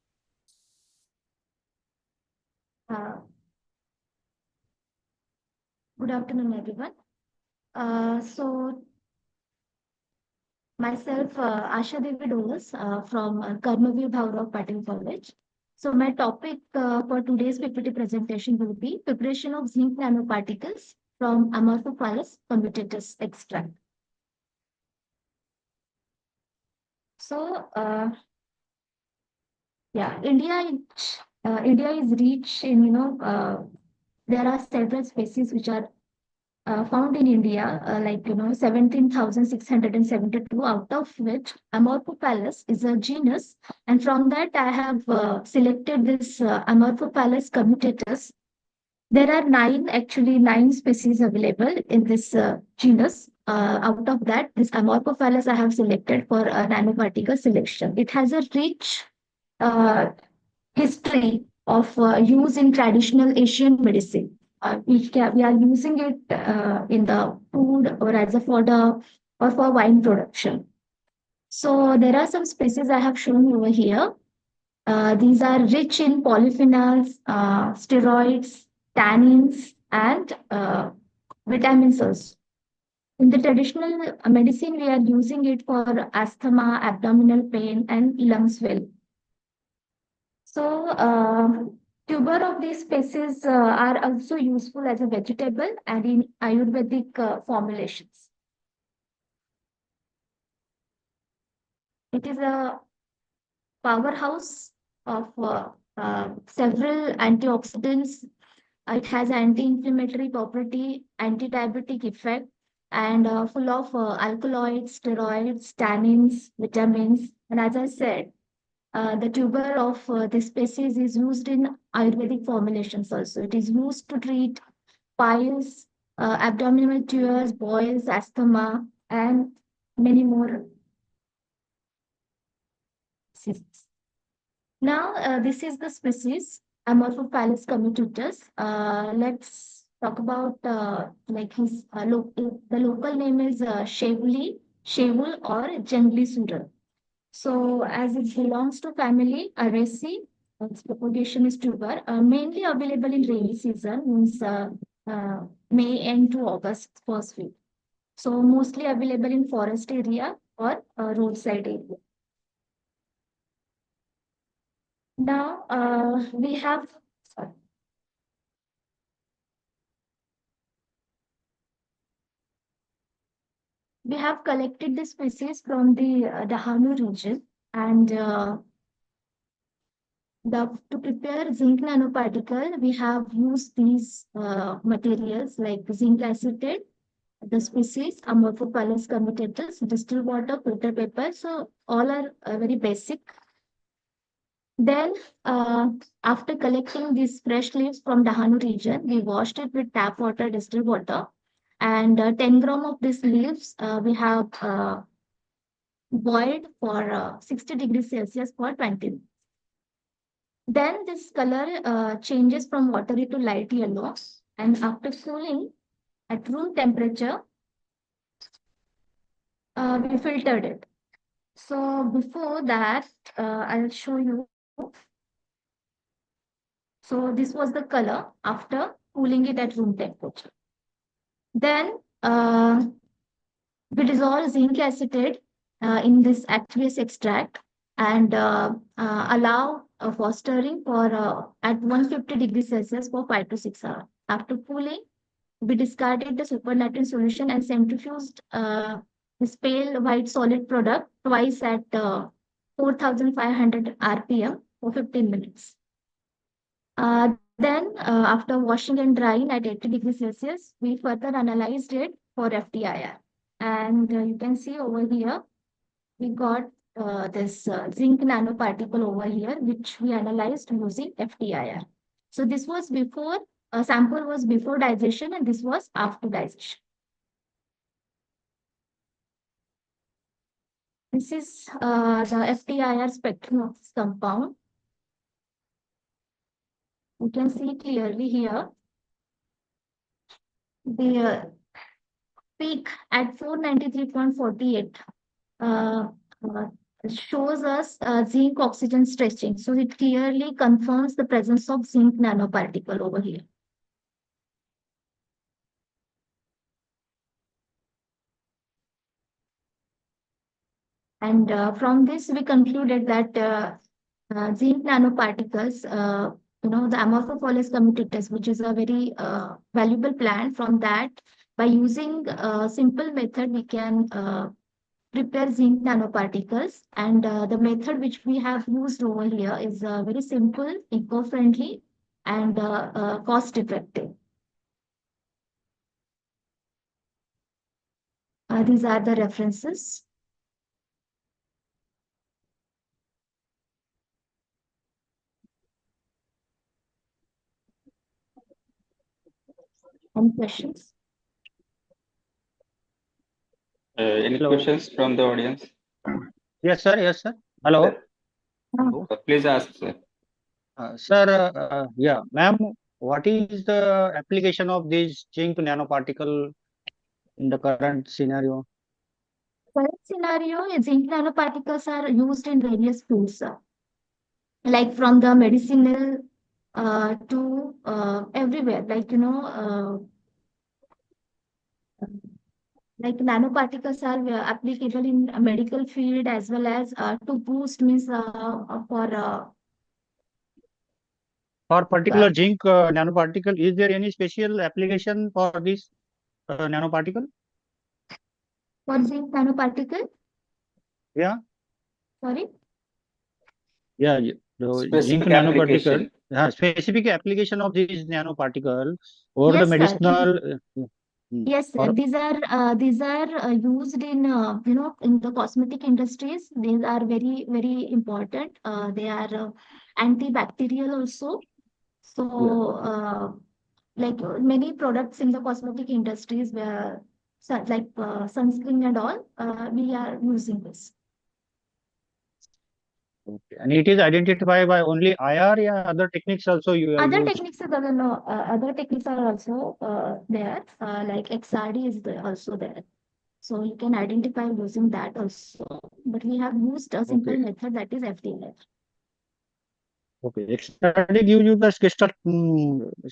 [SPEAKER 24] Good afternoon, everyone. So myself, Asha Devi Dolas, from Karmavir Bhaurav Patil College. So my topic for today's PPT presentation will be preparation of zinc nanoparticles from Amorphophallus commutatus extract. So yeah, India is rich in, there are several species which are found in India, 17,672, out of which Amorphophallus is a genus. And from that, I have selected this Amorphophallus commutatus. There are nine species available in this genus. Out of that, this Amorphophallus I have selected for nanoparticle selection. It has a rich uh, history of use in traditional Asian medicine. We are using it in the food or as a fodder or for wine production. So there are some species I have shown over here. These are rich in polyphenols, steroids, tannins, and vitamins also. In the traditional medicine, we are using it for asthma, abdominal pain, and lung swelling. So, tuber of these species are also useful as a vegetable and in Ayurvedic formulations. It is a powerhouse of several antioxidants. It has anti-inflammatory property, anti-diabetic effect, and full of alkaloids, steroids, tannins, vitamins. And as I said, the tuber of this species is used in Ayurvedic formulations also. It is used to treat piles, abdominal tears, boils, asthma, and many more diseases. Now, this is the species Amorphophallus commutatus. Let's talk about the local name is Shevuli, Shevul, or Jangli Sural. So as it belongs to family Araceae, its propagation is tuber, mainly available in rainy season, means May end to August first week. So mostly available in forest area or roadside area. Now we have, sorry. We have collected the species from the Dahanu region, and to prepare zinc nanoparticle, we have used these materials like zinc acetate, the species Amorphophallus commutatus, distilled water, filter paper. So all are very basic. Then after collecting these fresh leaves from Dahanu region, we washed it with tap water, distilled water, and 10 gram of these leaves we have boiled for 60 degrees Celsius for 20 minutes. Then this color changes from watery to light yellow, and after cooling at room temperature, we filtered it. So before that, I'll show you. So this was the color after cooling it at room temperature. Then we dissolve zinc acetate in this aqueous extract and allow for stirring for at 150 degrees Celsius for 5 to 6 hours. After cooling, we discarded the supernatant solution and centrifuged this pale white solid product twice at 4,500 RPM for 15 minutes. Then, after washing and drying at 80 degrees Celsius, we further analyzed it for FTIR. And you can see over here, we got this zinc nanoparticle over here, which we analyzed using FTIR. So this was before, a sample was before digestion, and this was after digestion. This is the FTIR spectrum of this compound. You can see clearly here. The peak at 493.48 shows us zinc oxygen stretching. So it clearly confirms the presence of zinc nanoparticle over here. And from this, we concluded that zinc nanoparticles, the amorphophallus comitatus, which is a very valuable plant, from that, by using a simple method, we can prepare zinc nanoparticles. And the method which we have used over here is very simple, eco-friendly, and cost-effective. These are the references. Any questions?
[SPEAKER 2] Any
[SPEAKER 1] Hello.
[SPEAKER 2] questions from the audience?
[SPEAKER 1] Yes, sir. Yes, sir. Hello.
[SPEAKER 2] Please ask, sir.
[SPEAKER 1] Sir, yeah, ma'am, what is the application of this zinc nanoparticle in the current scenario?
[SPEAKER 24] Current scenario, zinc nanoparticles are used in various fields, like from the medicinal to everywhere, like like nanoparticles are applicable in a medical field as well as to boost means
[SPEAKER 1] For particular zinc nanoparticle, is there any special application for this nanoparticle?
[SPEAKER 24] for zinc nanoparticle.
[SPEAKER 1] Yeah,
[SPEAKER 24] Sorry.
[SPEAKER 1] yeah, the zinc
[SPEAKER 2] Specific
[SPEAKER 1] nanoparticle,
[SPEAKER 2] application.
[SPEAKER 1] specific application of this nanoparticle or the
[SPEAKER 24] Yes, sir.
[SPEAKER 1] medicinal.
[SPEAKER 24] Yes, sir.
[SPEAKER 1] Or
[SPEAKER 24] These are used in in the cosmetic industries. These are very important. They are antibacterial also. So like many products in the cosmetic industries where like sunscreen and all, we are using this.
[SPEAKER 1] okay. And it is identified by only IR, yeah, other techniques also you
[SPEAKER 24] Other
[SPEAKER 1] use.
[SPEAKER 24] techniques are no, other techniques are also there. Like XRD is also there. So you can identify using that also. But we have used a simple
[SPEAKER 1] Okay.
[SPEAKER 24] method, that is FDLR.
[SPEAKER 1] Okay, XRD gives you the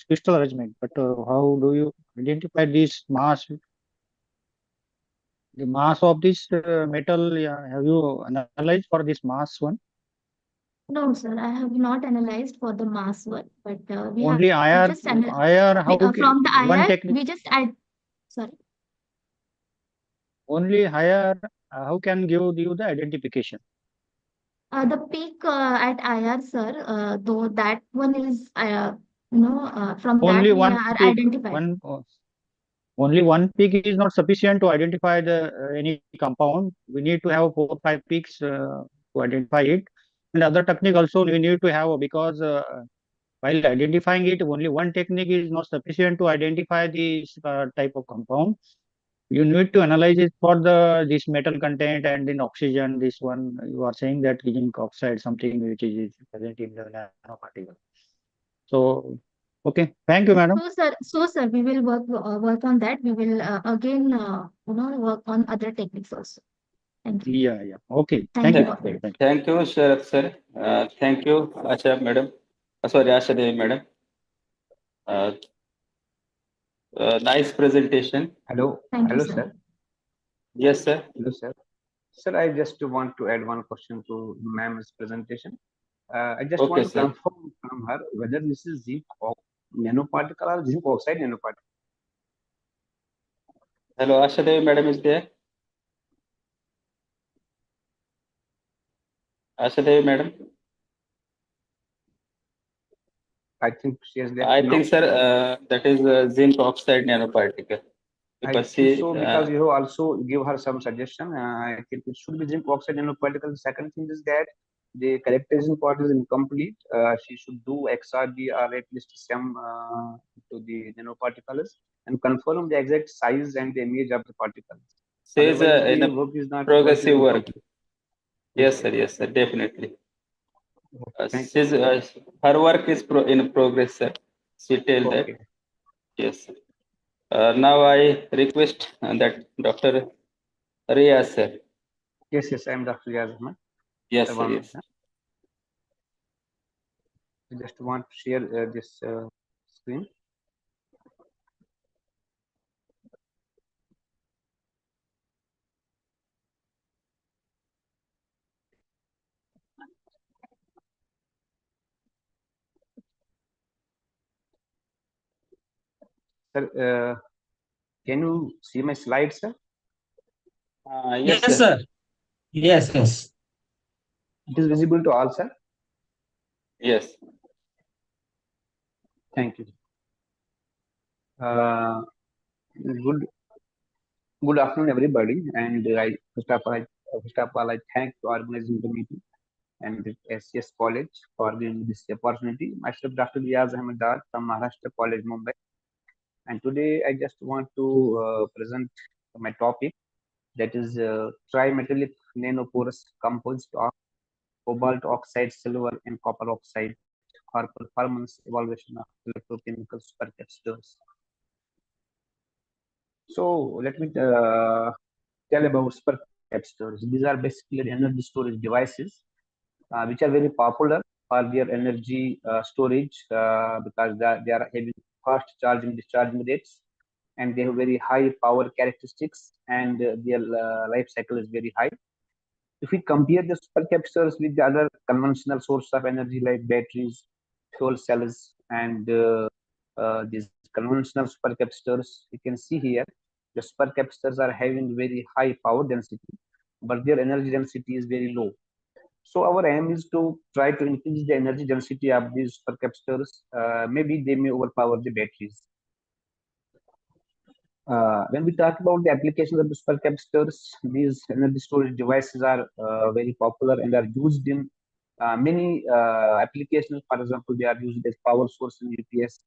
[SPEAKER 1] crystal arrangement, but how do you identify this mass? The mass of this metal, yeah, have you analyzed for this mass one?
[SPEAKER 24] No, sir, I have not analyzed for the mass one, but we have
[SPEAKER 1] Only IR,
[SPEAKER 24] just
[SPEAKER 1] IR, how
[SPEAKER 24] from the
[SPEAKER 1] one
[SPEAKER 24] IR,
[SPEAKER 1] technique,
[SPEAKER 24] we just add, sorry.
[SPEAKER 1] only higher, how can give you the identification?
[SPEAKER 24] The peak at IR, sir, though that one is, from that
[SPEAKER 1] Only
[SPEAKER 24] we
[SPEAKER 1] one
[SPEAKER 24] are
[SPEAKER 1] peak,
[SPEAKER 24] identified.
[SPEAKER 1] only one peak is not sufficient to identify the any compound. We need to have 4 or 5 peaks to identify it. And other technique also we need to have, because while identifying it, only one technique is not sufficient to identify this type of compound. You need to analyze it for this metal content and in oxygen. This one you are saying that zinc oxide, something which is present in the nanoparticle. So, okay, thank you, madam.
[SPEAKER 24] So sir, we will work on that. We will again, work on other techniques also. Thank you.
[SPEAKER 1] Yeah. Okay.
[SPEAKER 24] Thank you,
[SPEAKER 1] Thank you.
[SPEAKER 2] Thank you, Sharath sir. Thank you, Asha madam. Sorry, Asha Devi madam. Nice presentation.
[SPEAKER 14] Hello.
[SPEAKER 24] Thank you,
[SPEAKER 14] Hello,
[SPEAKER 24] sir.
[SPEAKER 14] sir.
[SPEAKER 2] Yes, sir.
[SPEAKER 14] Hello, sir. Sir, I just want to add one question to ma'am's presentation. I just
[SPEAKER 2] Okay,
[SPEAKER 14] want to
[SPEAKER 2] sir.
[SPEAKER 14] confirm from her whether this is zinc nanoparticle or zinc oxide nanoparticle.
[SPEAKER 2] Hello, Asha Devi madam is there? Asha Devi madam.
[SPEAKER 14] I think she has left
[SPEAKER 2] I
[SPEAKER 14] now.
[SPEAKER 2] think, sir, that is zinc oxide nanoparticle.
[SPEAKER 14] I
[SPEAKER 2] Because
[SPEAKER 14] think so, because you have also give her some suggestion. I think it should be zinc oxide nanoparticle. The second thing is that the characterization part is incomplete. She should do XRD or at least some to the nanoparticles and confirm the exact size and the image of the particles.
[SPEAKER 2] says
[SPEAKER 14] Otherwise,
[SPEAKER 2] in
[SPEAKER 14] the
[SPEAKER 2] a
[SPEAKER 14] work is not
[SPEAKER 2] progressive work.
[SPEAKER 14] complete.
[SPEAKER 2] Yes, sir. Yes, sir. Definitely.
[SPEAKER 14] Thank
[SPEAKER 2] Says her work is in progress, sir. She tell that.
[SPEAKER 14] Okay.
[SPEAKER 2] Yes, sir. Now I request that Dr. Riyaz, sir.
[SPEAKER 14] Yes, yes, I am Dr. Riaz Ahmed.
[SPEAKER 2] Yes, sir. Yes.
[SPEAKER 14] I just want to share this screen. Sir, can you see my slides, sir?
[SPEAKER 2] Yes,
[SPEAKER 16] Yes, sir. Yes, yes.
[SPEAKER 14] It is visible to all, sir.
[SPEAKER 2] Yes.
[SPEAKER 14] Thank you. Good afternoon, everybody. And first of all, I thank for organizing the meeting and the SCS College for giving this opportunity. Myself, Dr. Riaz Ahmed Dar from Maharashtra College, Mumbai. And today I just want to present my topic, that is trimetallic nanoporous composite of cobalt oxide, silver, and copper oxide for performance evaluation of electrochemical supercapacitors. So let me tell about supercapacitors. These are basically energy storage devices which are very popular for their energy storage because they are having fast charging discharging rates, and they have very high power characteristics, and their life cycle is very high. If we compare the supercapacitors with the other conventional source of energy like batteries, fuel cells, and these conventional supercapacitors, you can see here the supercapacitors are having very high power density, but their energy density is very low. So our aim is to try to increase the energy density of these supercapacitors. Maybe they may overpower the batteries. When we talk about the applications of the supercapacitors, these energy storage devices are very popular and are used in many applications. For example, they are used as power source in UPS,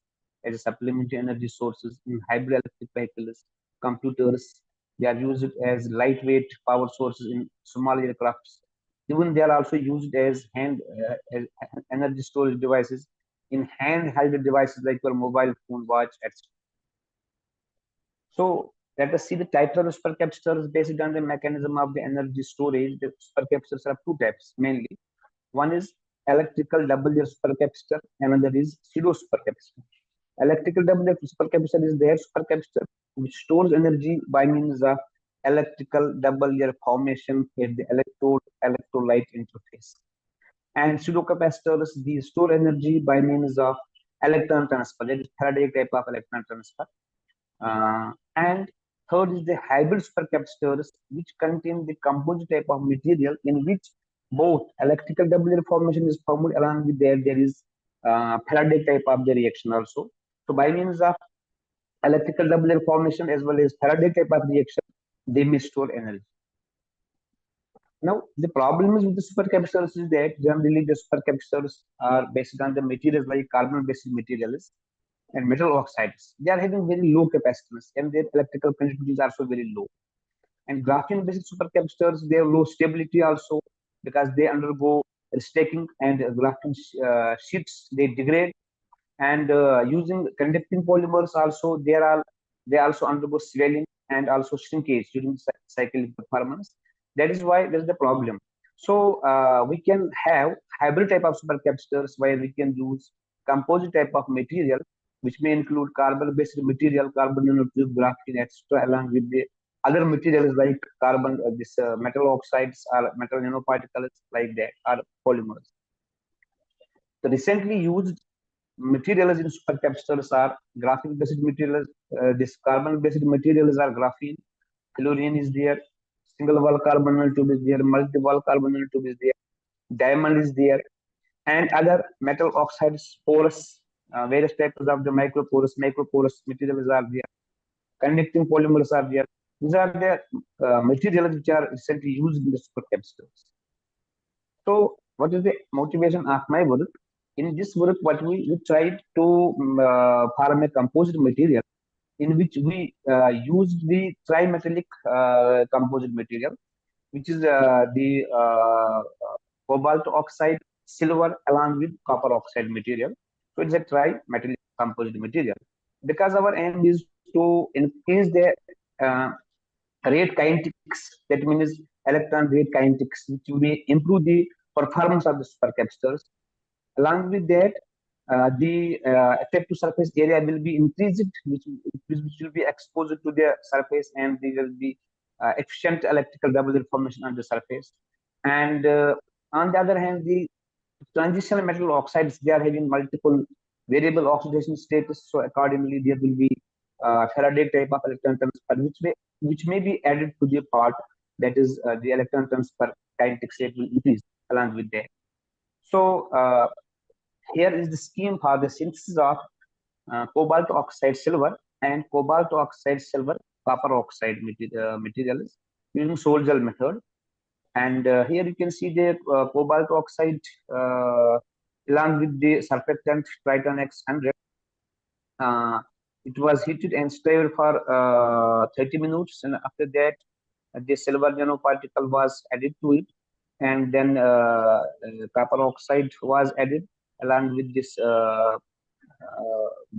[SPEAKER 14] as a supplementary energy sources in hybrid electric vehicles, computers. They are used as lightweight power sources in small aircrafts. Even they are also used as as energy storage devices in handheld devices like your mobile phone, watch, etc. So let us see the types of supercapacitors based on the mechanism of the energy storage. The supercapacitors are two types mainly. One is electrical double layer supercapacitor, another is pseudo supercapacitor. Electrical double layer supercapacitor is their supercapacitor which stores energy by means of electrical double layer formation at the electrolyte interface. And pseudocapacitors, these store energy by means of electron transfer. That is Faraday type of electron transfer. And third is the hybrid supercapacitors, which contain the composite type of material in which both electrical double layer formation is formed, along with there is Faraday type of the reaction also. So by means of electrical double layer formation as well as Faraday type of reaction, they may store energy. Now the problem is with the supercapacitors is that generally the supercapacitors are based on the materials like carbon-based materials and metal oxides. They are having very low capacitance and their electrical conductivity is also very low. And graphene-based supercapacitors, they have low stability also because they undergo stacking, and graphene sheets they degrade. And using conducting polymers also, they also undergo swelling and also shrinkage during cyclic performance. That is why there is the problem. So we can have hybrid type of supercapacitors where we can use composite type of material, which may include carbon-based material, carbon nanotube, graphene, etc., along with the other materials like carbon, metal oxides or metal nanoparticles like that, or polymers. The recently used materials in supercapacitors are graphene-based materials. This carbon-based materials are graphene, fluorine is there, single wall carbon nanotube is there, multi-wall carbon nanotube is there, diamond is there, and other metal oxides, porous various types of the microporous materials are there. Conducting polymers are there. These are the materials which are recently used in the supercapacitors. So, what is the motivation of my work? In this work, what we tried to form a composite material in which we used the trimetallic composite material, which is the cobalt oxide, silver, along with copper oxide material. So it's a tri-metallic composite material. Because our aim is to increase the rate kinetics, that means electron rate kinetics, which will improve the performance of the supercapacitors. Along with that, the effective surface area will be increased, which will be exposed to the surface, and there will be efficient electrical double formation on the surface. And on the other hand, the transitional metal oxides, they are having multiple variable oxidation status. So accordingly, there will be Faraday type of electron transfer, which may be added to the part, that is the electron transfer kinetic state will increase along with that. So here is the scheme for the synthesis of cobalt oxide silver and cobalt oxide silver copper oxide materials using soul gel method. And here you can see the cobalt oxide along with the surfactant Triton X100. It was heated and stirred for 30 minutes, and after that, the silver nanoparticle was added to it, and then copper oxide was added along with this the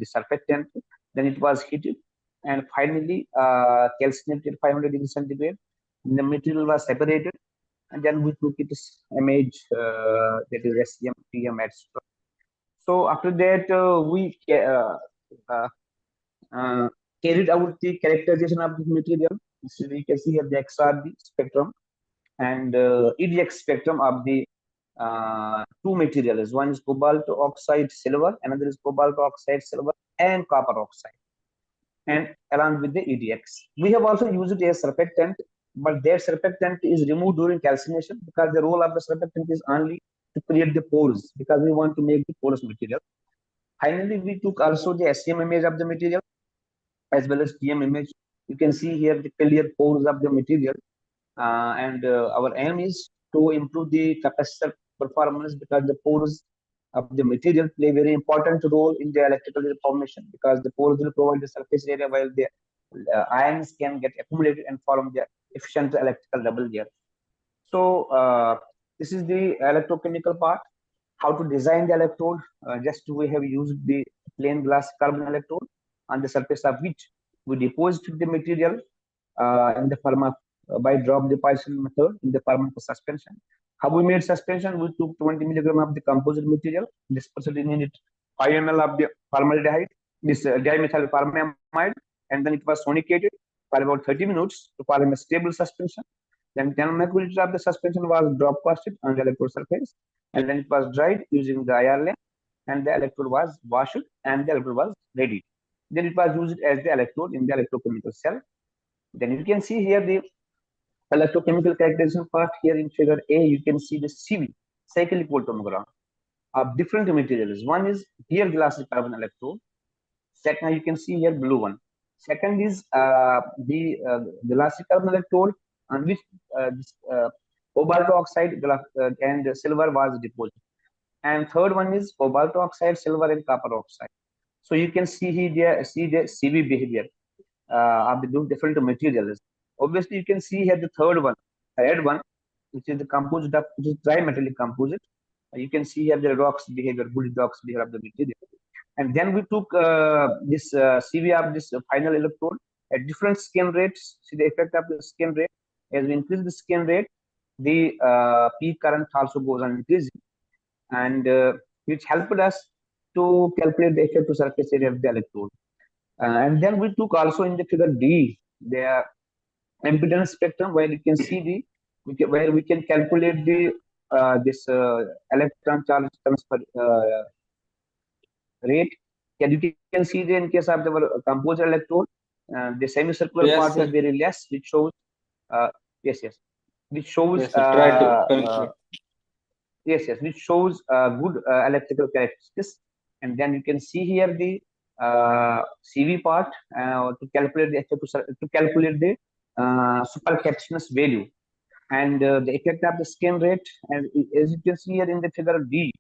[SPEAKER 14] surfactant. Then it was heated, and finally calcinated 500 degrees centigrade. The material was separated, and then we took its image, that is SEM, PM, etc. So after that, we carried out the characterization of the material. So you can see here the XRD spectrum and EDX spectrum of the two materials. One is cobalt oxide silver, another is cobalt oxide silver and copper oxide, and along with the EDX. We have also used it as surfactant, but their surfactant is removed during calcination, because the role of the surfactant is only to create the pores, because we want to make the porous material. Finally, we took also the SEM image of the material as well as TM image. You can see here the clear pores of the material, and our aim is to improve the capacitor performance, because the pores of the material play very important role in the electrical formation, because the pores will provide the surface area while the ions can get accumulated and form the efficient electrical double layer. So this is the electrochemical part. How to design the electrode? Just we have used the plain glass carbon electrode, on the surface of which we deposit the material in the form of by drop deposition method in the form of suspension. How we made suspension? We took 20 milligram of the composite material, dispersed in it 5 ml of the formaldehyde, this dimethyl formamide, and then it was sonicated for about 30 minutes to form a stable suspension. Then 10 microliters of the suspension was drop casted on the electrode surface, and then it was dried using the IR lamp, and the electrode was washed, and the electrode was ready. Then it was used as the electrode in the electrochemical cell. Then you can see here the electrochemical characterization part. Here in figure A, you can see the CV, cyclic voltammogram, of different materials. One is here glass carbon electrode. Second, you can see here blue one. Second is the glass carbon electrode on which this cobalt oxide and silver was deposited. And third one is cobalt oxide, silver, and copper oxide. So you can see here the CV behavior of the different materials. Obviously, you can see here the third one, red one, which is the composite of, which is trimetallic composite. You can see here the redox behavior, good redox behavior of the material. And then we took this CV of this final electrode at different scan rates. See the effect of the scan rate. As we increase the scan rate, the peak current also goes on increasing, and which helped us to calculate the effective surface area of the electrode. And then we took also in the figure D the impedance spectrum, where you can see where we can calculate the this electron charge transfer rate. You can see the, in case of the composite electrode, the semicircular part is very less, which shows which shows which shows good electrical characteristics. And then you can see here the CV part to calculate the supercapacitance value, and the effect of the skin rate. And as you can see here in the figure D,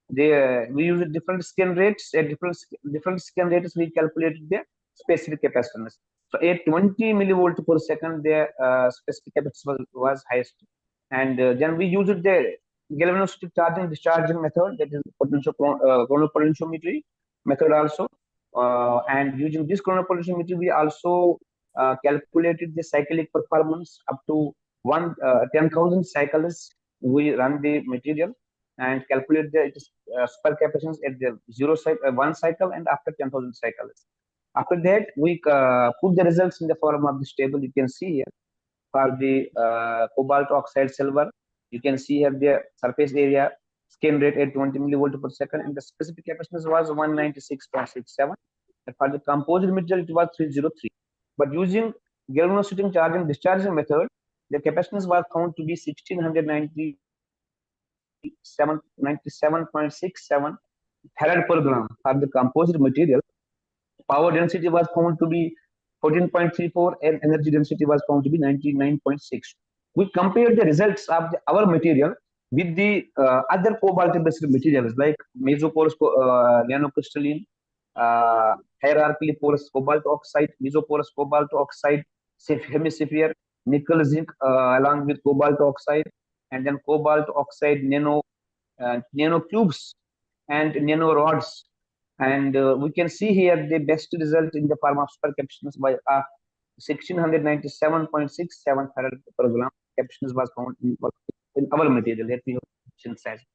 [SPEAKER 14] we use different skin rates. At different skin rates, we calculated the specific capacitance. So at 20 millivolt per second, the specific capacitance was highest, and then we used the galvanostic charging discharging method, that is chronopotentiometry method also. And using this chronopotentiometry, we also calculated the cyclic performance up to 10,000 cycles. We run the material and calculate the supercapacitance at the 1 cycle and after 10,000 cycles. After that, we put the results in the form of this table. You can see here for the cobalt oxide silver. You can see here the surface area skin rate at 20 millivolt per second, and the specific capacitance was 196.67. And for the composite material, it was 303. But using galvanostic charging discharging method, the capacitance was found to be 1697.67 farad per gram for the composite material. Power density was found to be 14.34 and energy density was found to be 99.6. We compared the results of our material with the other cobalt-based materials like mesoporous nanocrystalline, hierarchically porous cobalt oxide, mesoporous cobalt oxide, hemisphere, nickel zinc along with cobalt oxide, and then cobalt oxide nanocubes and nanorods. And we can see here the best result in the form of supercapacitance by 1697.67 farad per gram. Capacitance was found in our material that we have synthesized.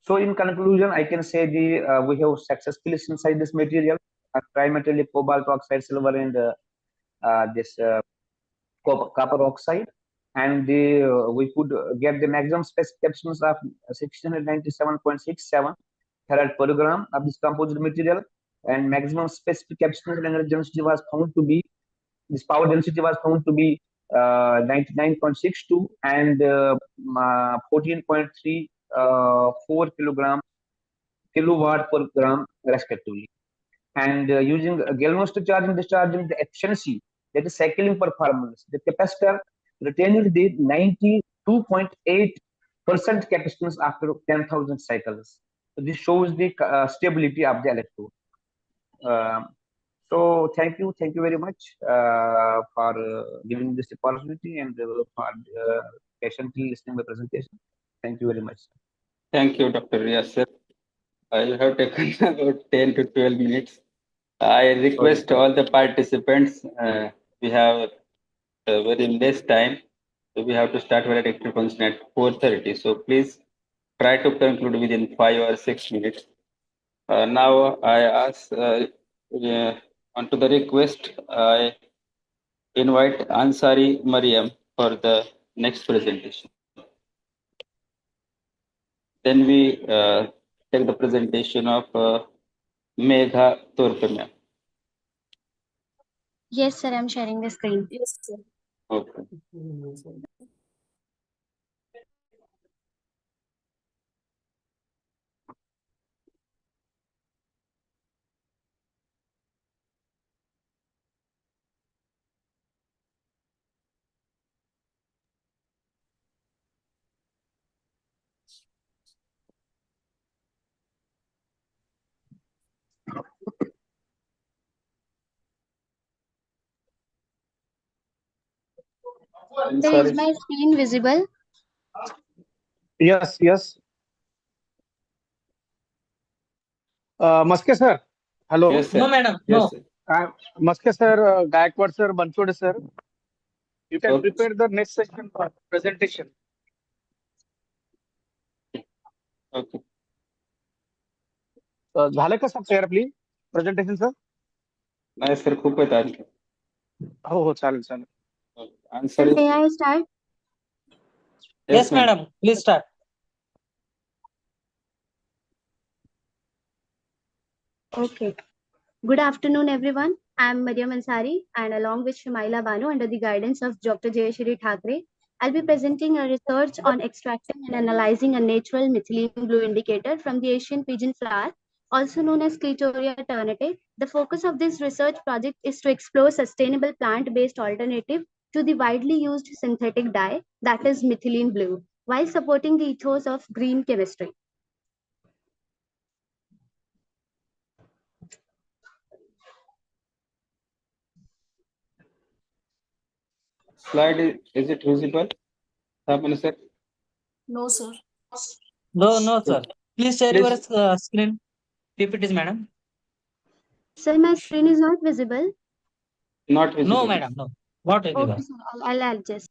[SPEAKER 14] So in conclusion, I can say we have successfully synthesized this material, primarily cobalt oxide, silver, and this copper oxide, and we could get the maximum specific capacitance of 1697.67 farad per gram of this composite material, and maximum specific capacitance and energy density was found to be, this power density was found to be 99.62 and 14.34 kilowatt per gram respectively. And using galvanostic charging discharging, the efficiency, that is cycling performance, the capacitor retained the 92.8% capacitance after 10,000 cycles. So this shows the stability of the electrode. So thank you very much for giving this opportunity and for patiently listening to my presentation. Thank you very much.
[SPEAKER 2] Thank you, Dr. Yasser. You have taken about 10 to 12 minutes. I request all the participants, we have very less time, so we have to start our lecture function at 4:30. So please try to conclude within 5 or 6 minutes. Now I ask, onto the request, I invite Ansari Mariam for the next presentation. Then we take the presentation of Megha Turpemya.
[SPEAKER 3] Yes, sir, I'm sharing the screen.
[SPEAKER 11] Yes, sir.
[SPEAKER 2] Okay.
[SPEAKER 3] Is my screen visible?
[SPEAKER 18] Yes, yes. Maske sir, hello.
[SPEAKER 2] Yes, sir.
[SPEAKER 16] No, madam.
[SPEAKER 2] Yes,
[SPEAKER 16] No.
[SPEAKER 2] sir.
[SPEAKER 18] Maske sir, Gaikwad sir, Banchode sir. You can
[SPEAKER 2] Okay.
[SPEAKER 18] prepare the next section for presentation.
[SPEAKER 2] Okay.
[SPEAKER 18] झालं का sir तयार आपली presentation sir?
[SPEAKER 2] नाही sir, खूप आहेत आणखी.
[SPEAKER 18] हो चालेल चालेल.
[SPEAKER 3] Sir, may I start?
[SPEAKER 16] Yes, madam. Please start.
[SPEAKER 3] Okay. Good afternoon, everyone. I'm Mariam Ansari, and along with Shamaila Banu, under the guidance of Dr. Jayashri Thackeray, I'll be presenting a research on extracting and analyzing a natural methylene blue indicator from the Asian pigeon flower also known as Clitoria ternate. The focus of this research project is to explore sustainable plant-based alternative to the widely used synthetic dye, that is methylene blue, while supporting the ethos of green chemistry.
[SPEAKER 2] Slide is it visible? Happened, sir?
[SPEAKER 11] No, sir.
[SPEAKER 16] No, sir. Please share your
[SPEAKER 2] Please.
[SPEAKER 16] screen. PPTs, madam.
[SPEAKER 3] Sir, my screen is not visible.
[SPEAKER 2] Not visible.
[SPEAKER 16] No, madam. No. Not visible.
[SPEAKER 3] Okay, sir, I'll adjust.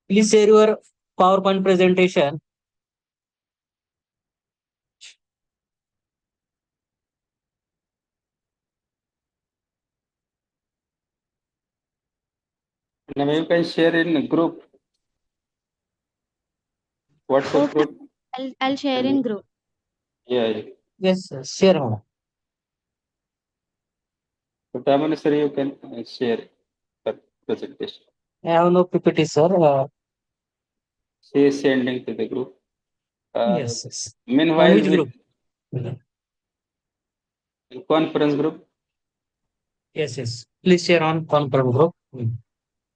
[SPEAKER 16] Please share your PowerPoint presentation.
[SPEAKER 2] Now you can share in group. WhatsApp
[SPEAKER 3] Okay,
[SPEAKER 2] group.
[SPEAKER 3] I'll share in group.
[SPEAKER 2] Yeah.
[SPEAKER 16] Yes, sir. Share, madam.
[SPEAKER 2] So Tamani, sir, you can share the presentation.
[SPEAKER 16] I have no PPT, sir.
[SPEAKER 2] She is sending to the group.
[SPEAKER 16] Yes.
[SPEAKER 2] Meanwhile,
[SPEAKER 16] On which
[SPEAKER 2] with
[SPEAKER 16] group?
[SPEAKER 2] conference group.
[SPEAKER 16] Yes. Please share on conference group.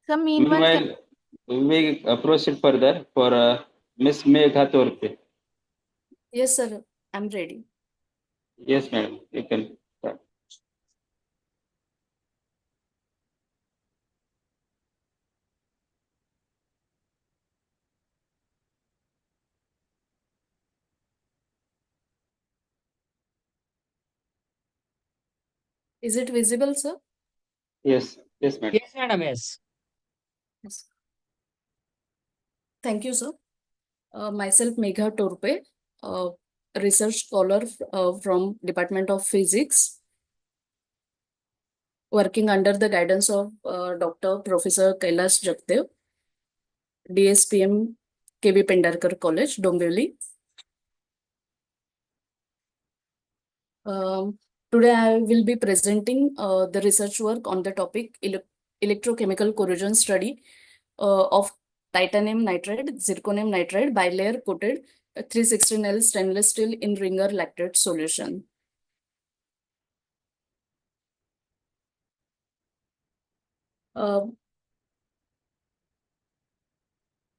[SPEAKER 11] So
[SPEAKER 2] Meanwhile, we proceed further for Miss Megha Torpe.
[SPEAKER 11] Yes, sir. I'm ready.
[SPEAKER 2] Yes, madam. You can start.
[SPEAKER 11] Is it visible, sir?
[SPEAKER 2] Yes, madam.
[SPEAKER 16] Yes, madam. Yes.
[SPEAKER 11] Thank you, sir. Myself, Megha Torpe, research scholar from Department of Physics, working under the guidance of Dr. Professor Kailash Jagdev, DSPM KB Pendarkar College, Dombivli. Today I will be presenting the research work on the topic electrochemical corrosion study of titanium nitride, zirconium nitride bilayer coated 316L stainless steel in ringer lactate solution.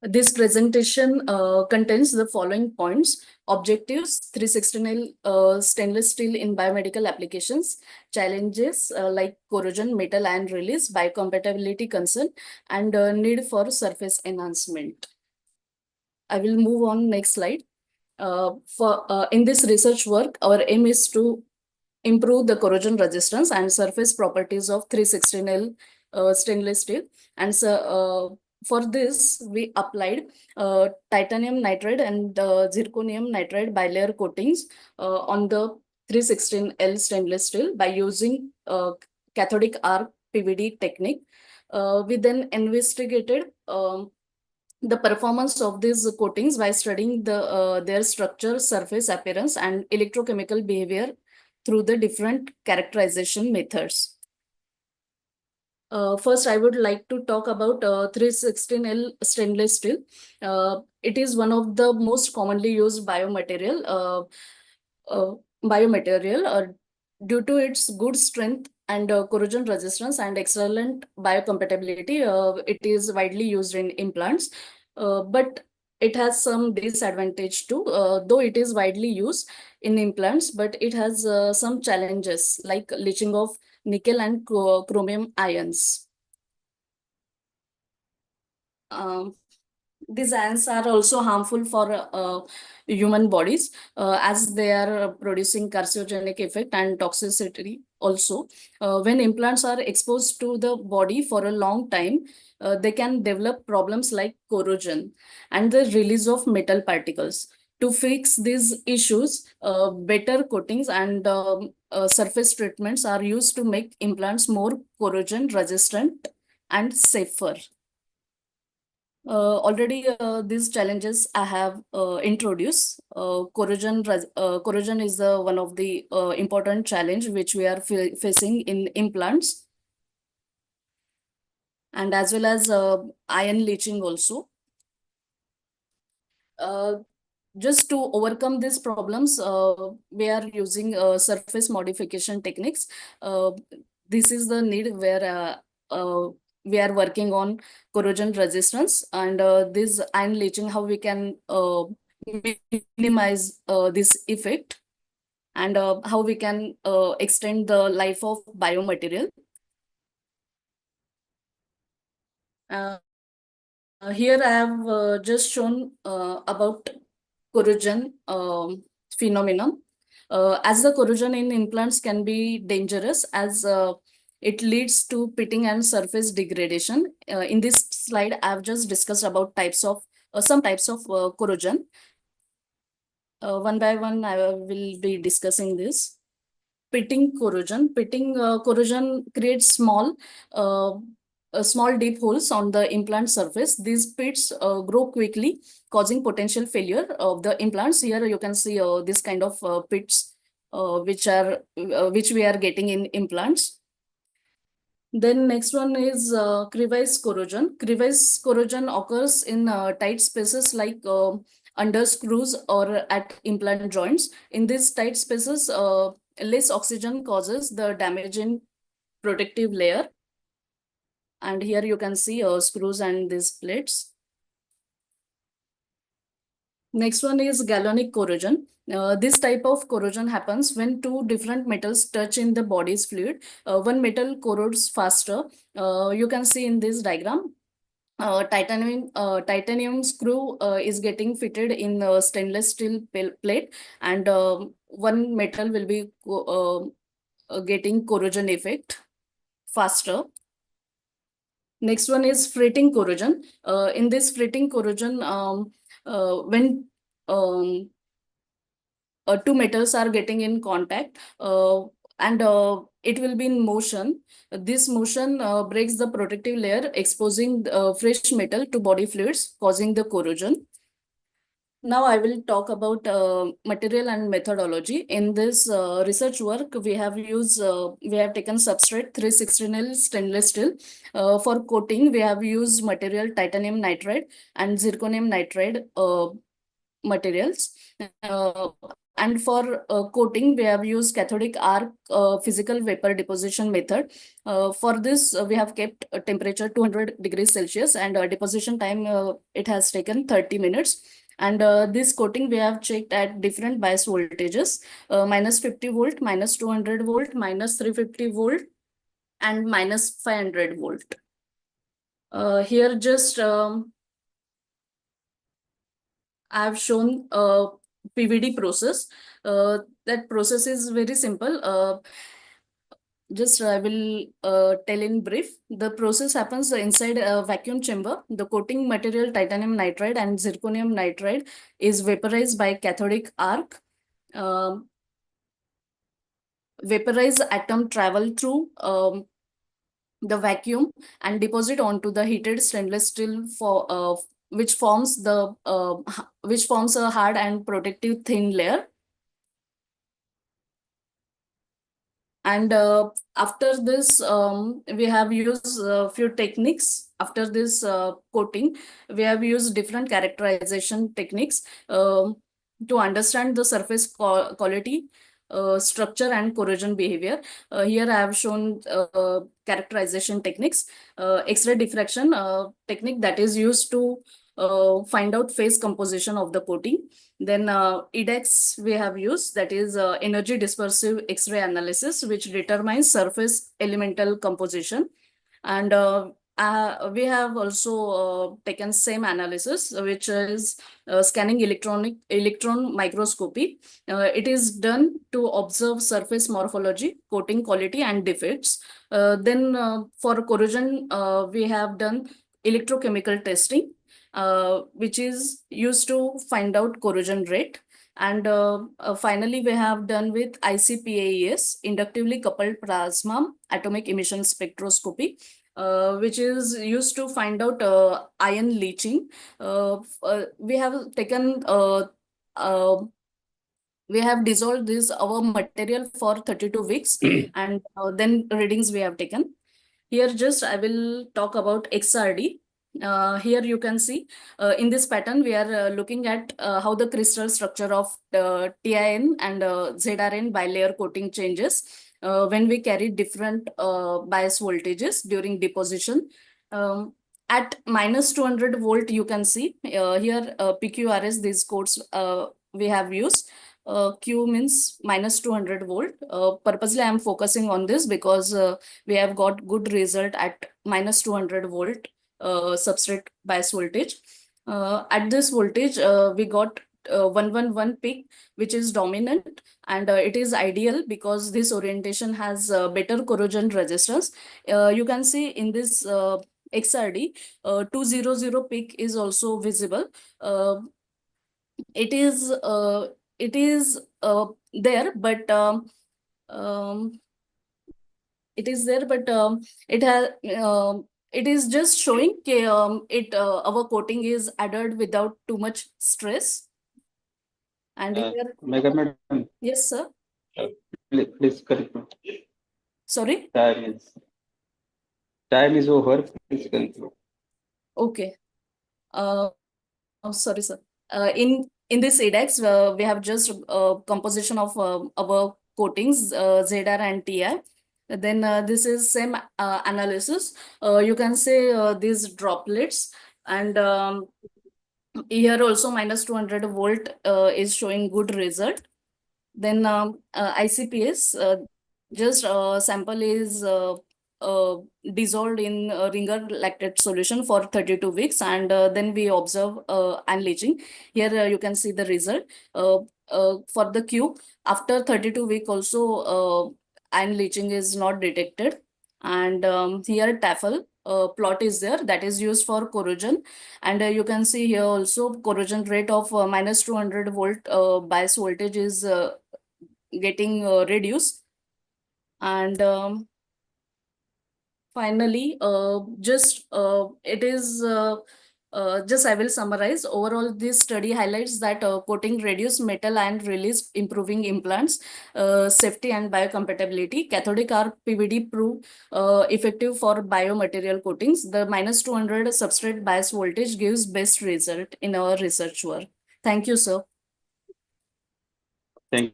[SPEAKER 11] This presentation contains the following points: objectives, 316L stainless steel in biomedical applications, challenges like corrosion, metal ion release, biocompatibility concern, and need for surface enhancement. I will move on next slide. In this research work, our aim is to improve the corrosion resistance and surface properties of 316L stainless steel. And so, for this, we applied titanium nitride and zirconium nitride bilayer coatings on the 316L stainless steel by using cathodic arc PVD technique. We then investigated the performance of these coatings by studying their structure, surface appearance, and electrochemical behavior through the different characterization methods. First, I would like to talk about 316L stainless steel. It is one of the most commonly used biomaterial. Due to its good strength and corrosion resistance and excellent biocompatibility, it is widely used in implants. But it has some disadvantage too, though it is widely used in implants, but it has some challenges like leaching of nickel and chromium ions. these ions are also harmful for human bodies as they are producing carcinogenic effect and toxicity also. When implants are exposed to the body for a long time, they can develop problems like corrosion and the release of metal particles. To fix these issues, better coatings and surface treatments are used to make implants more corrosion resistant and safer. Already these challenges I have introduced. Corrosion is one of the important challenge which we are facing in implants, and as well as ion leaching also. Just to overcome these problems, we are using surface modification techniques. This is the need where we are working on corrosion resistance and this ion leaching, how we can minimize this effect, and how we can extend the life of biomaterial. Here I have just shown about corrosion phenomenon. As the corrosion in implants can be dangerous as it leads to pitting and surface degradation. In this slide, I've just discussed about some types of corrosion. One by one, I will be discussing this. Pitting corrosion. Pitting corrosion creates small deep holes on the implant surface. These pits grow quickly, causing potential failure of the implants. Here you can see this kind of pits which we are getting in implants. Then next one is crevice corrosion. Crevice corrosion occurs in tight spaces like under screws or at implant joints. In these tight spaces, less oxygen causes the damage in protective layer. And here you can see screws and these plates. Next one is galvanic corrosion. This type of corrosion happens when two different metals touch in the body's fluid. One metal corrodes faster. You can see in this diagram, titanium screw is getting fitted in a stainless steel plate, and one metal will be getting corrosion effect faster. Next one is fretting corrosion. In this fretting corrosion, when two metals are getting in contact and it will be in motion. This motion breaks the protective layer, exposing fresh metal to body fluids, causing the corrosion. Now I will talk about material and methodology. In this research work, we have taken substrate 316L stainless steel. For coating, we have used material titanium nitride and zirconium nitride materials. And for coating, we have used cathodic arc physical vapor deposition method. For this, we have kept a temperature 200 degrees Celsius, and deposition time it has taken 30 minutes. And this coating we have checked at different bias voltages, minus 50 volt, minus 200 volt, minus 350 volt, and minus 500 volt. Here just I have shown a PVD process. That process is very simple. Just I will tell in brief. The process happens inside a vacuum chamber. The coating material titanium nitride and zirconium nitride is vaporized by cathodic arc. Vaporized atom travel through the vacuum and deposit onto the heated stainless steel which forms a hard and protective thin layer. And after this, we have used a few techniques. After this coating, we have used different characterization techniques to understand the surface quality, structure, and corrosion behavior. Here I have shown characterization techniques. X-ray diffraction technique that is used to find out phase composition of the coating. Then EDEX we have used, that is energy dispersive X-ray analysis, which determines surface elemental composition. And we have also taken same analysis, which is scanning electron microscopy. It is done to observe surface morphology, coating quality, and defects. Then for corrosion, we have done electrochemical testing, which is used to find out corrosion rate. And finally, we have done with ICPAES, inductively coupled plasma atomic emission spectroscopy, which is used to find out ion leaching. We have taken we have dissolved this our material for 32 weeks and then readings we have taken. Here just I will talk about XRD. Here you can see in this pattern we are looking at how the crystal structure of TIN and ZRN bilayer coating changes when we carry different bias voltages during deposition. At minus 200 volt, you can see here PQRS, these codes we have used. Q means minus 200 volt. Purposely, I am focusing on this because we have got good result at minus 200 volt substrate bias voltage. At this voltage, we got 111 peak, which is dominant, and it is ideal because this orientation has better corrosion resistance. You can see in this XRD, 200 peak is also visible. It is there, but it is there, but it has it is just showing our coating is added without too much stress. And here,
[SPEAKER 2] Mega Madam,
[SPEAKER 11] yes, sir.
[SPEAKER 2] please correct me.
[SPEAKER 11] Sorry.
[SPEAKER 2] Time is over. Please conclude.
[SPEAKER 11] Okay. Sorry, sir. In this index, we have just composition of our coatings, ZR and TI. Then this is same analysis. You can say these droplets, and here also minus 200 volt is showing good result. Then ICPS, just sample is dissolved in ringer lactate solution for 32 weeks, and then we observe unleaching. Here you can see the result for the Q. After 32 week also unleaching is not detected. And here TAFL plot is there that is used for corrosion, and you can see here also corrosion rate of minus 200 volt bias voltage is getting reduced. And finally, just it is just I will summarize. Overall, this study highlights that coating reduce metal ion release, improving implants, safety and biocompatibility. Cathodic arc PVD prove effective for biomaterial coatings. The minus 200 substrate bias voltage gives best result in our research work. Thank you, sir.
[SPEAKER 2] Thank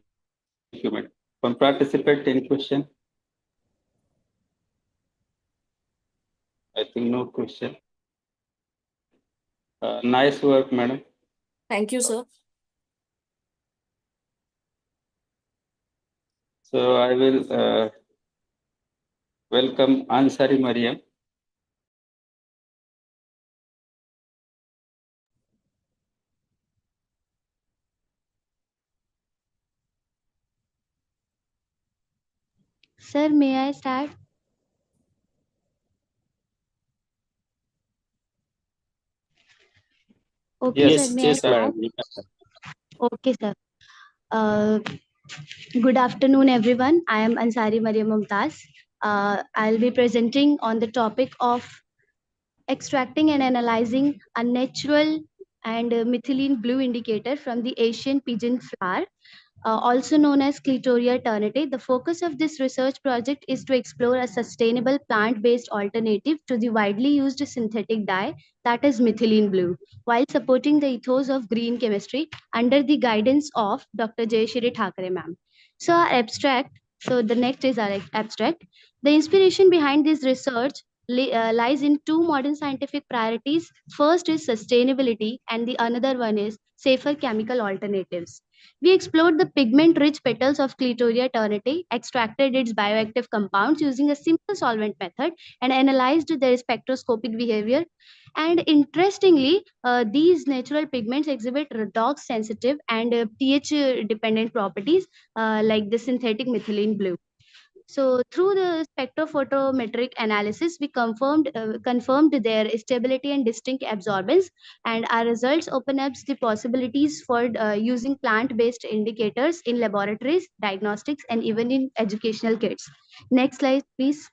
[SPEAKER 2] you, madam. From participant, any question? I think no question. Nice work, madam.
[SPEAKER 11] Thank you, sir.
[SPEAKER 2] So I will welcome Ansari Mariam.
[SPEAKER 3] Sir, may I start? Okay,
[SPEAKER 2] Yes,
[SPEAKER 3] sir, may I
[SPEAKER 2] yes,
[SPEAKER 3] start?
[SPEAKER 2] madam.
[SPEAKER 3] Okay, sir. Good afternoon, everyone. I am Ansari Mariam Mumtaz. I'll be presenting on the topic of extracting and analyzing a natural and methylene blue indicator from the Asian pigeon flower, also known as Clitoria ternate. The focus of this research project is to explore a sustainable plant-based alternative to the widely used synthetic dye, that is methylene blue, while supporting the ethos of green chemistry under the guidance of Dr. Jayashri Thakare ma'am. So the next is our abstract. The inspiration behind this research lies in two modern scientific priorities. First is sustainability, and the another one is safer chemical alternatives. We explored the pigment-rich petals of Clitoria ternate, extracted its bioactive compounds using a simple solvent method, and analyzed their spectroscopic behavior. And interestingly, these natural pigments exhibit redox-sensitive and pH-dependent properties, like the synthetic methylene blue. So through the spectrophotometric analysis, we confirmed their stability and distinct absorbance, and our results open up the possibilities for using plant-based indicators in laboratories, diagnostics, and even in educational kits. Next slide, please.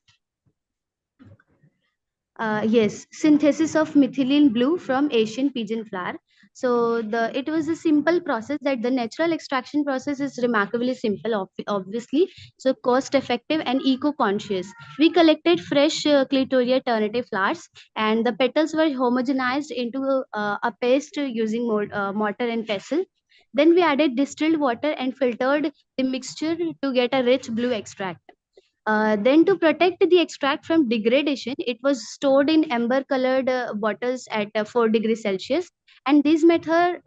[SPEAKER 3] Yes, synthesis of methylene blue from Asian pigeon flower. So it was a simple process, that the natural extraction process is remarkably simple, obviously. So cost effective and eco-conscious. We collected fresh Clitoria ternate flowers, and the petals were homogenized into a paste using mortar and pestle. Then we added distilled water and filtered the mixture to get a rich blue extract. Then, to protect the extract from degradation, it was stored in amber-colored bottles at 4 degrees Celsius. And this method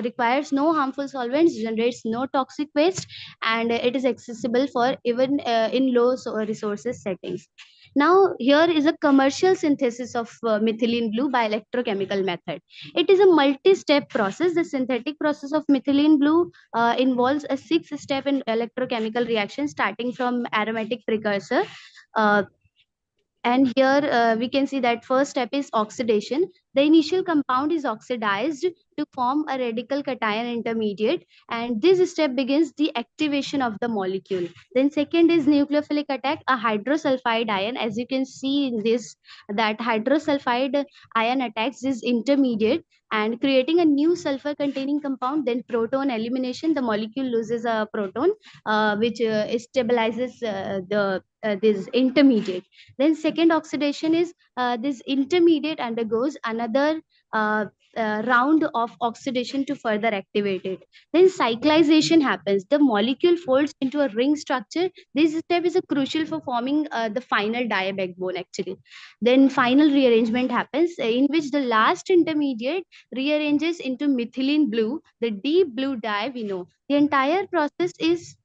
[SPEAKER 3] requires no harmful solvents, generates no toxic waste, and it is accessible for even in low resources settings. Now, here is a commercial synthesis of methylene blue by electrochemical method. It is a multi-step process. The synthetic process of methylene blue involves a 6-step in electrochemical reaction, starting from aromatic precursor. Uh, and here we can see that first step is oxidation. The initial compound is oxidized to form a radical cation intermediate, and this step begins the activation of the molecule. Then second is nucleophilic attack, a hydrosulfide ion. As you can see in this, that hydrosulfide ion attacks this intermediate and creating a new sulfur containing compound. Then proton elimination, the molecule loses a proton, which stabilizes this intermediate. Then second oxidation is this intermediate undergoes another round of oxidation to further activate it. Then cyclization happens. The molecule folds into a ring structure. This step is crucial for forming the final di backbone actually. Then final rearrangement happens, in which the last intermediate rearranges into methylene blue, the deep blue dye we know. The entire process is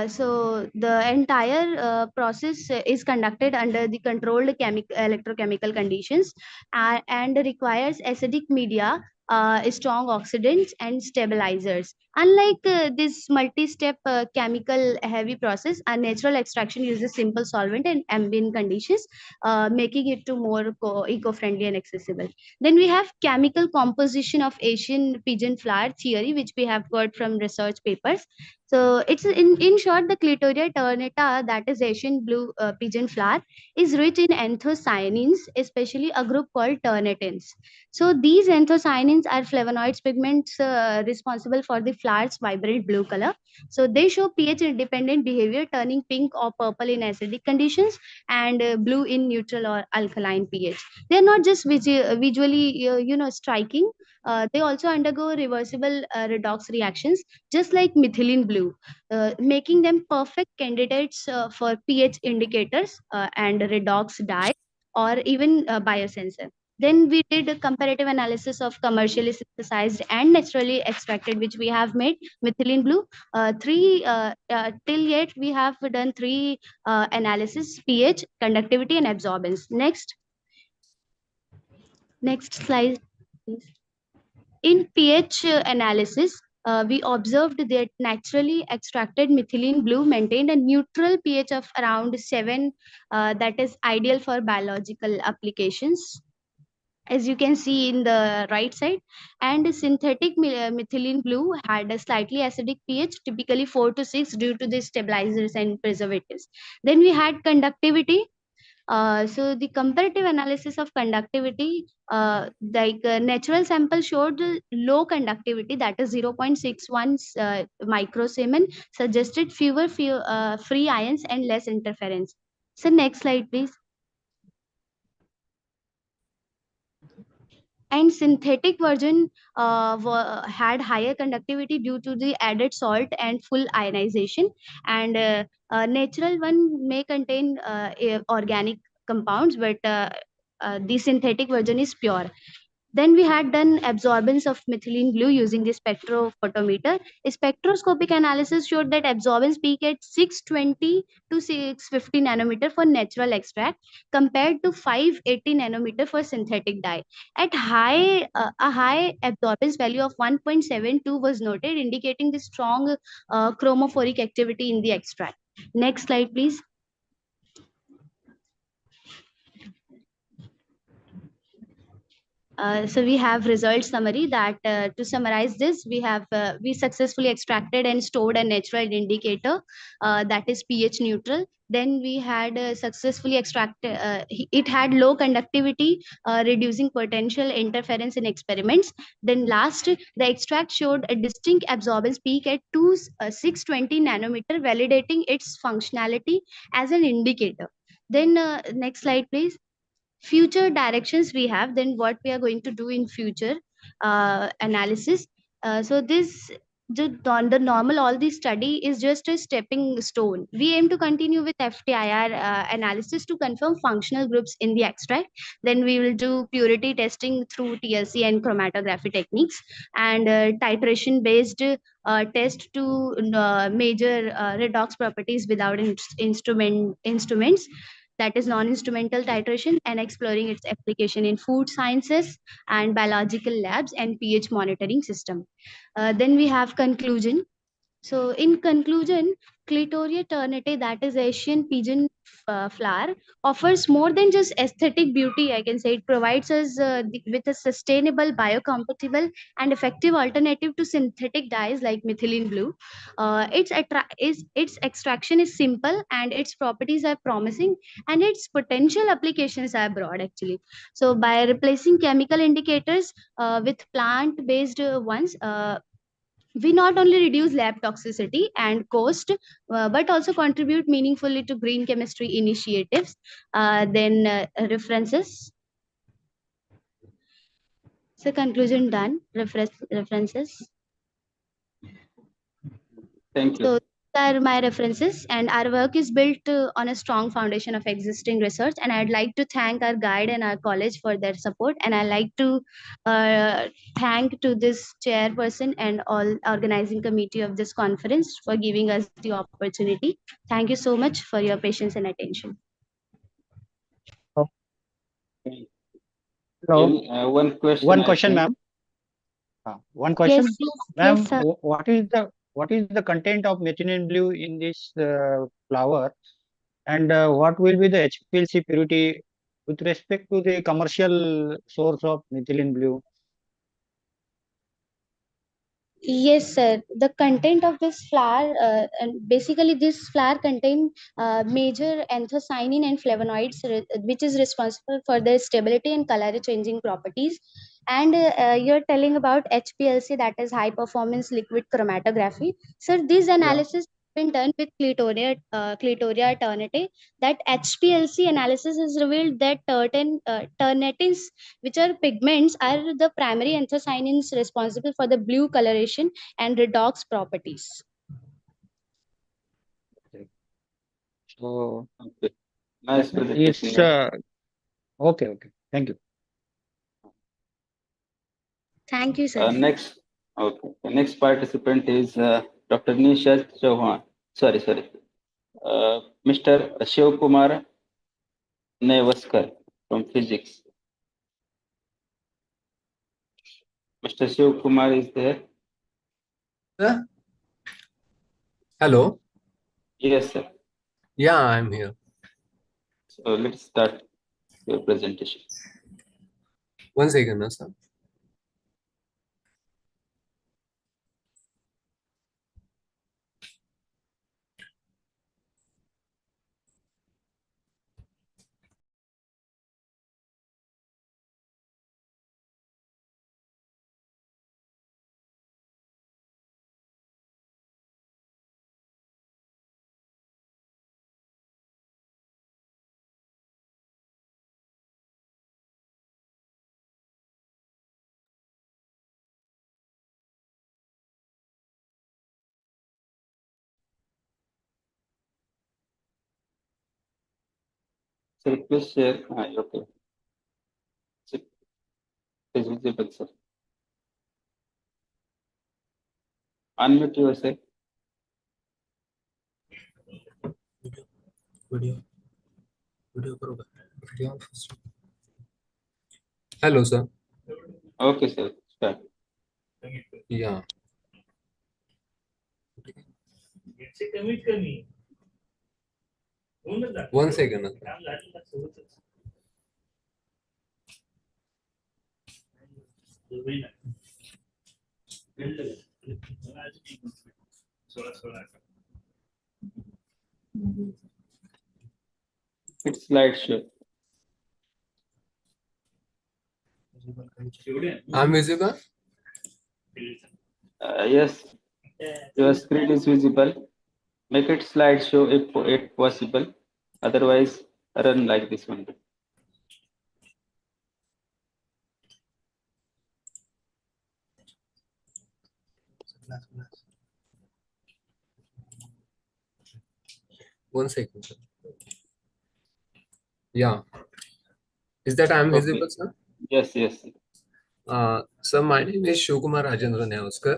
[SPEAKER 3] so the entire process is conducted under the controlled electrochemical conditions, and requires acidic media, strong oxidants and stabilizers. Unlike this multi-step chemical heavy process, a natural extraction uses simple solvent and ambient conditions, making it to more eco-friendly and accessible. Then we have chemical composition of Asian pigeon flower theory, which we have got from research papers. So it's in short, the Clitoria ternata, that is Asian blue pigeon flower, is rich in anthocyanins, especially a group called ternatins. So these anthocyanins are flavonoids pigments responsible for the flower's vibrant blue color. So they show pH independent behavior, turning pink or purple in acidic conditions and blue in neutral or alkaline pH. They are not just visually striking. They also undergo reversible redox reactions, just like methylene blue, making them perfect candidates for pH indicators and redox dye, or even biosensor. Then we did a comparative analysis of commercially synthesized and naturally extracted, which we have made methylene blue. Till yet we have done three analysis: pH, conductivity, and absorbance. Next slide, please. In pH analysis, we observed that naturally extracted methylene blue maintained a neutral pH of around 7, that is ideal for biological applications, as you can see in the right side. And synthetic methylene blue had a slightly acidic pH, typically 4 to 6, due to the stabilizers and preservatives. Then we had conductivity. So the comparative analysis of conductivity, natural sample showed low conductivity, that is 0.61 microsiemen, suggested fewer free ions and less interference. So next slide, please. and synthetic version had higher conductivity due to the added salt and full ionization, and natural one may contain organic compounds, but the synthetic version is pure. Then we had done absorbance of methylene blue using the spectrophotometer. A spectroscopic analysis showed that absorbance peak at 620 to 650 nanometer for natural extract compared to 580 nanometer for synthetic dye. At a high absorbance value of 1.72 was noted, indicating the strong chromophoric activity in the extract. Next slide, please. So we have result summary that to summarize this, we successfully extracted and stored a natural indicator that is pH neutral. Then we had successfully extracted, it had low conductivity, reducing potential interference in experiments. Then last, the extract showed a distinct absorbance peak at 620 nanometer, validating its functionality as an indicator. Then next slide, please. Future directions we have, then what we are going to do in future analysis. So this the normal all the study is just a stepping stone. We aim to continue with FTIR analysis to confirm functional groups in the extract. Then we will do purity testing through TLC and chromatography techniques, and titration based test to major redox properties without instruments, that is non-instrumental titration, and exploring its application in food sciences and biological labs and pH monitoring system. Then we have conclusion. So in conclusion, Clitoria ternate, that is Asian pigeon flower, offers more than just aesthetic beauty. I can say it provides us with a sustainable, biocompatible, and effective alternative to synthetic dyes like methylene blue. Its extraction is simple, and its properties are promising, and its potential applications are broad actually. So by replacing chemical indicators with plant-based ones, we not only reduce lab toxicity and cost, but also contribute meaningfully to green chemistry initiatives. Then references. So conclusion done. References.
[SPEAKER 2] Thank you.
[SPEAKER 3] So these are my references, and our work is built on a strong foundation of existing research. And I'd like to thank our guide and our college for their support. And I'd like to thank to this chairperson and all organizing committee of this conference for giving us the opportunity. Thank you so much for your patience and attention.
[SPEAKER 1] Hello.
[SPEAKER 2] One question.
[SPEAKER 1] One question, ma'am. One question, ma'am.
[SPEAKER 3] Yes, sir.
[SPEAKER 1] What is the content of methylene blue in this flower, and what will be the HPLC purity with respect to the commercial source of methylene blue?
[SPEAKER 3] Yes, sir. The content of this flower, and basically this flower contain major anthocyanin and flavonoids, which is responsible for their stability and color changing properties. And you're telling about HPLC, that is high performance liquid chromatography. Sir, this analysis been done with Clitoria ternate. That HPLC analysis has revealed that ternatins, which are pigments, are the primary anthocyanins responsible for the blue coloration and redox properties.
[SPEAKER 1] So
[SPEAKER 2] Nice presentation.
[SPEAKER 1] it's okay. Thank you.
[SPEAKER 3] Thank you, sir.
[SPEAKER 2] Next, okay. The next participant is Dr. Nisha Chauhan. Sorry. Mr. Shiv Kumar Nevaskar from physics. Mr. Shiv Kumar is there?
[SPEAKER 15] Sir? Hello.
[SPEAKER 2] Yes, sir.
[SPEAKER 15] Yeah, I'm here.
[SPEAKER 2] So let's start your presentation.
[SPEAKER 15] 1 second, sir.
[SPEAKER 2] Sir, please share. Okay. It is visible, sir. Unmute yourself.
[SPEAKER 15] Video करो video on first. Hello, sir.
[SPEAKER 2] Okay, sir. Start.
[SPEAKER 15] Yeah. One second.
[SPEAKER 2] It's slideshow.
[SPEAKER 15] I'm visible.
[SPEAKER 2] Yes, your screen is visible. Make it slideshow if possible. Otherwise, run like this one.
[SPEAKER 15] One second, sir. Yeah. Is that I'm
[SPEAKER 2] Okay.
[SPEAKER 15] visible, sir?
[SPEAKER 2] Yes, yes.
[SPEAKER 15] So my name is Shivkumar Rajendra Neoskar.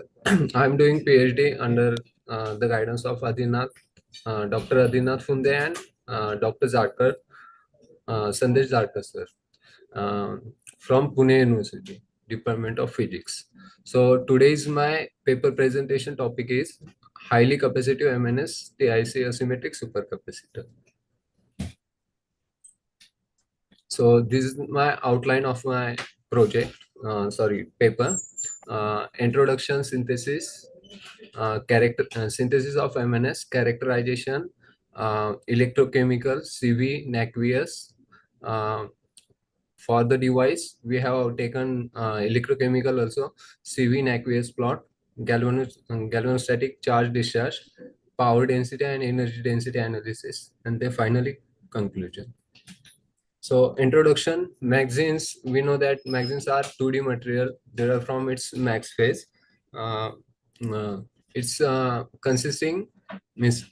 [SPEAKER 15] I'm doing PhD under the guidance of Adinath, Dr. Adinath Funde and Dr. Zarkar, Sandesh Zarkar, sir, from Pune University, Department of Physics. So today's my paper presentation topic is highly capacitive MNS TIC asymmetric supercapacitor. So this is my outline of my project, paper. Introduction, synthesis, synthesis of MNS, characterization, electrochemical, CV, aqueous. For the device, we have taken electrochemical also, CV, aqueous plot, galvanostatic charge discharge, power density and energy density analysis, and then finally conclusion. So introduction, magazines, we know that magazines are 2D material. They are from its max phase. It's consisting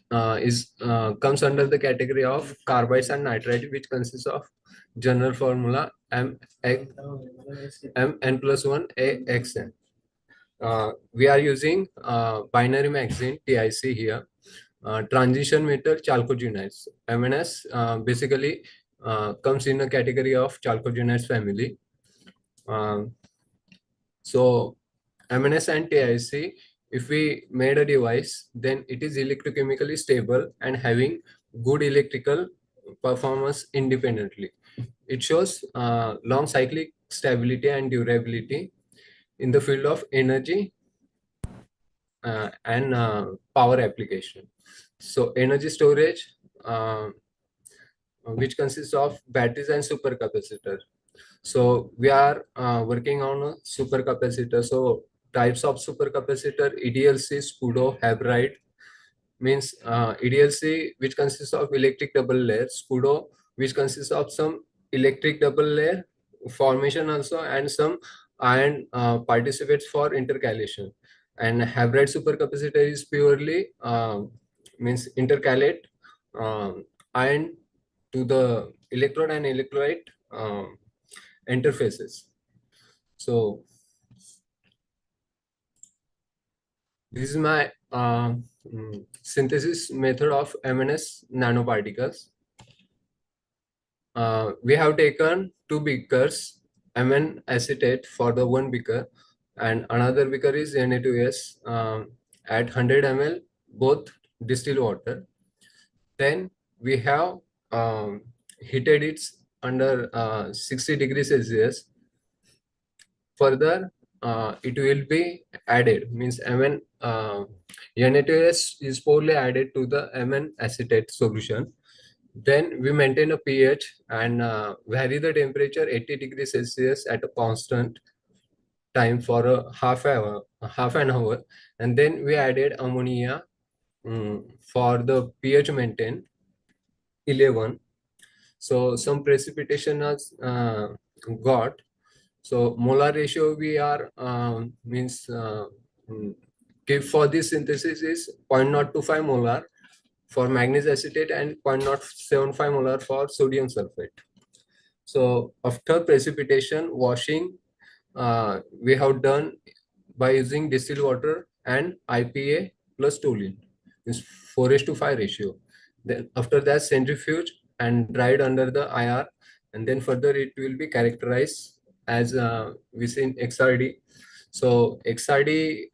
[SPEAKER 15] comes under the category of carbides and nitride, which consists of general formula Mn+1 AXN. We are using binary magazine TIC here. Transition metal chalcogenides. MNS basically comes in a category of chalcogenides family. So MNS and TIC, if we made a device, then it is electrochemically stable and having good electrical performance independently. It shows long cyclic stability and durability in the field of energy and power application. So energy storage, which consists of batteries and supercapacitor. So we are working on a supercapacitor. So types of supercapacitor: EDLC, Spudo, Habride. Means EDLC, which consists of electric double layer, Spudo, which consists of some electric double layer formation also, and some ion participates for intercalation. And Habride supercapacitor is purely means intercalate ion to the electrode and electrolyte interfaces. So this is my synthesis method of MNS nanoparticles. We have taken 2 beakers, Mn acetate for the 1 beaker, and another beaker is Na2S at 100 ml, both distilled water. Then we have heated it under 60 degrees Celsius. Further, it will be added, means Mn Na2S is poorly added to the Mn acetate solution. Then we maintain a pH and vary the temperature 80 degrees Celsius at a constant time for a half an hour, and then we added ammonia for the pH maintain 11. So some precipitation has got. So molar ratio we are give for this synthesis is 0.025 molar for manganese acetate and 0.075 molar for sodium sulfate. So after precipitation, washing we have done by using distilled water and IPA plus toluene, is 4:5 ratio. Then after that, centrifuge and dried under the IR, and then further it will be characterized as we see in XRD. So XRD,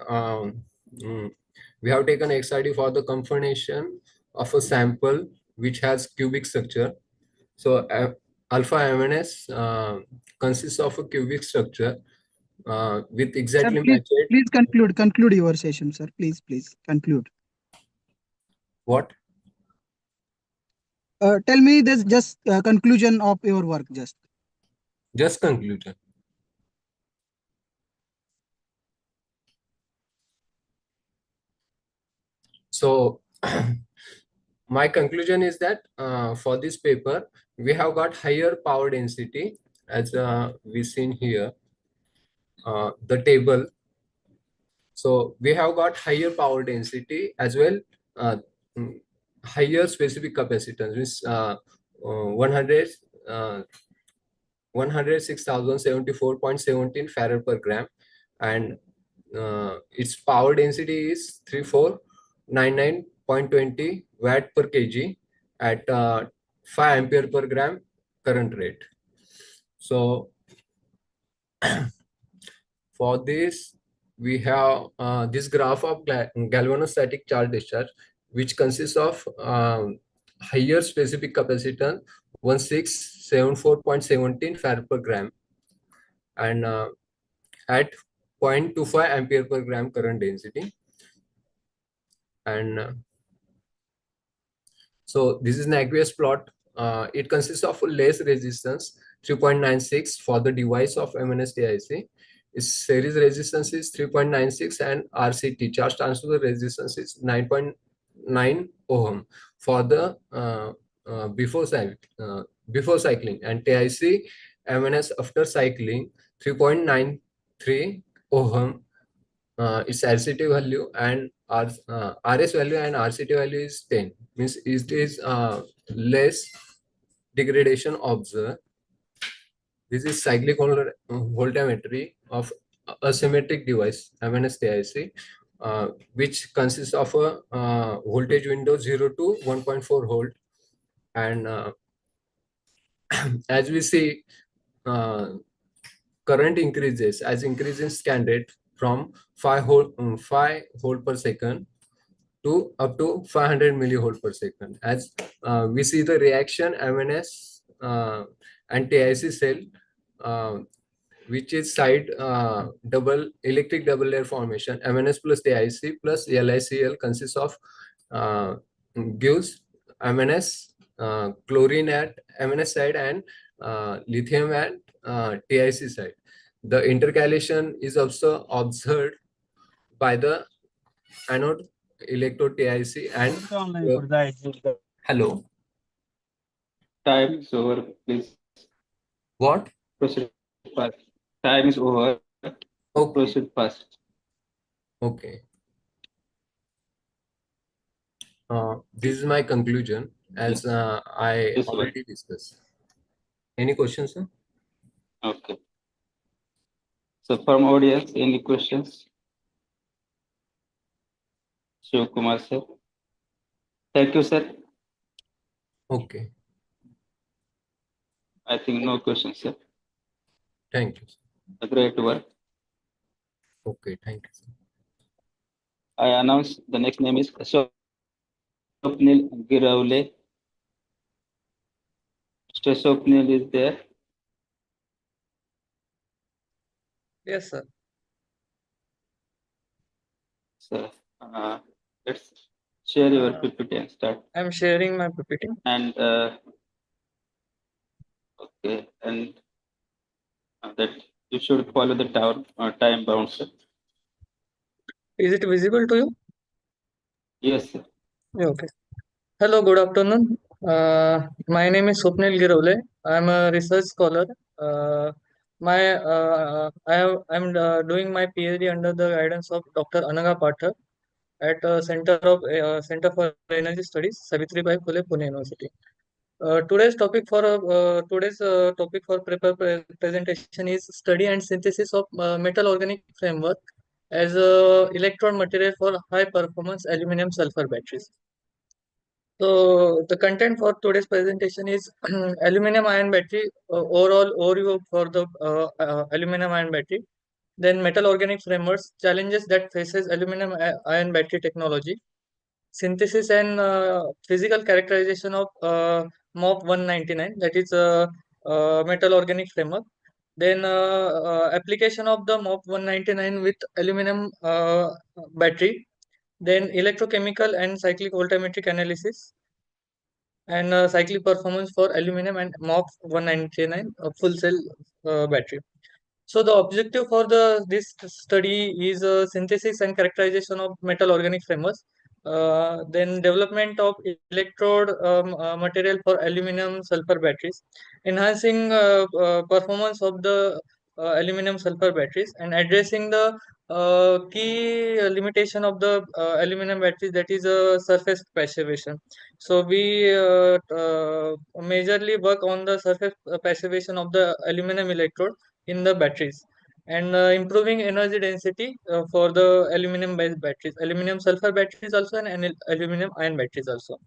[SPEAKER 15] we have taken XRD for the confirmation of a sample which has cubic structure. So alpha MNS consists of a cubic structure with
[SPEAKER 18] Sir,
[SPEAKER 15] exactly matched.
[SPEAKER 18] please conclude your session, sir. Please conclude.
[SPEAKER 15] What?
[SPEAKER 18] Tell me this just conclusion of your work,
[SPEAKER 15] Just conclusion. So my conclusion is that for this paper, we have got higher power density as we seen here, the table. So we have got higher power density as well, higher specific capacitance, means 106,074.17 farad per gram, and its power density is 3499.20 watt per kg at 5 ampere per gram current rate. So for this, we have this graph of galvanostatic charge discharge, which consists of higher specific capacitance 1674.17 farad per gram and at 0.25 ampere per gram current density. And so this is an aqueous plot. It consists of less resistance 3.96 for the device of MNS-TIC. Its series resistance is 3.96 and RCT, charge transfer resistance, is 9.9 ohm for the before cycling, and TIC MNS after cycling 3.93 ohm. Its RCT value and RS value and RCT value is 10, means it is less degradation observed. This is cyclic voltammetry of asymmetric device MNS-TIC, which consists of a voltage window 0 to 1.4 volt, and as we see, current increases as increase in scan rate from 5 volt per second to up to 500 millivolt per second. As we see the reaction MNS and TIC cell, which is side electric double layer formation, MNS plus TIC plus LiCl consists of gives MNS chlorine at MNS side and lithium at TIC side. The intercalation is also observed by the anode electrode TIC and hello.
[SPEAKER 2] Time is over, please.
[SPEAKER 15] What?
[SPEAKER 2] Proceed fast. Time is over.
[SPEAKER 15] Okay.
[SPEAKER 2] Proceed fast.
[SPEAKER 15] Okay. This is my conclusion, as I
[SPEAKER 2] Yes, sir.
[SPEAKER 15] already discussed. Any questions, sir?
[SPEAKER 2] Okay. So from audience, any questions? Shiv Kumar sir. Thank you, sir.
[SPEAKER 15] Okay.
[SPEAKER 2] I think no questions, sir.
[SPEAKER 15] Thank you.
[SPEAKER 2] A great work.
[SPEAKER 15] Okay, thank you, sir.
[SPEAKER 2] I announce the next name is Swapnil Giravle. Mr. Swapnil is there.
[SPEAKER 19] Yes, sir.
[SPEAKER 2] So let's share your PPT and start.
[SPEAKER 19] I'm sharing my PPT.
[SPEAKER 2] And okay, and that you should follow the time bound, sir.
[SPEAKER 19] Is it visible to you?
[SPEAKER 2] Yes, sir.
[SPEAKER 19] Yeah, okay. Hello, good afternoon. My name is Swapnil Giravle. I'm a research scholar. I'm doing my PhD under the guidance of Dr. Anaga Pathak at Center for Energy Studies, Savitribai Phule, Pune University. Today's topic for presentation is study and synthesis of metal organic framework as a electron material for high performance aluminum sulfur batteries. So the content for today's presentation is aluminum ion battery, overall overview for the aluminum ion battery, then metal organic frameworks, challenges that faces aluminum ion battery technology, synthesis and physical characterization of MOP 199, that is a metal organic framework, then application of the MOP 199 with aluminum battery, then electrochemical and cyclic voltammetric analysis, and cyclic performance for aluminum and MOP 199 full cell battery. So the objective for this study is synthesis and characterization of metal organic frameworks, then development of electrode material for aluminum sulfur batteries, enhancing performance of the aluminum sulfur batteries, and addressing the key limitation of the aluminum batteries, that is surface passivation. So we majorly work on the surface passivation of the aluminum electrode in the batteries, and improving energy density for the aluminum based batteries, aluminum sulfur batteries also, and aluminum ion batteries also.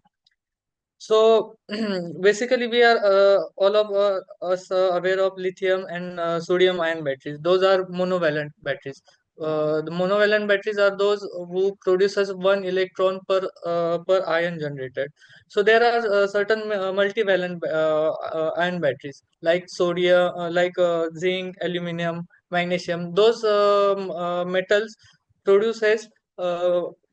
[SPEAKER 19] So basically we are all of us aware of lithium and sodium ion batteries. Those are monovalent batteries. The monovalent batteries are those who produces one electron per ion generated. So there are certain multivalent ion batteries like sodium, zinc, aluminum, magnesium. Those metals produces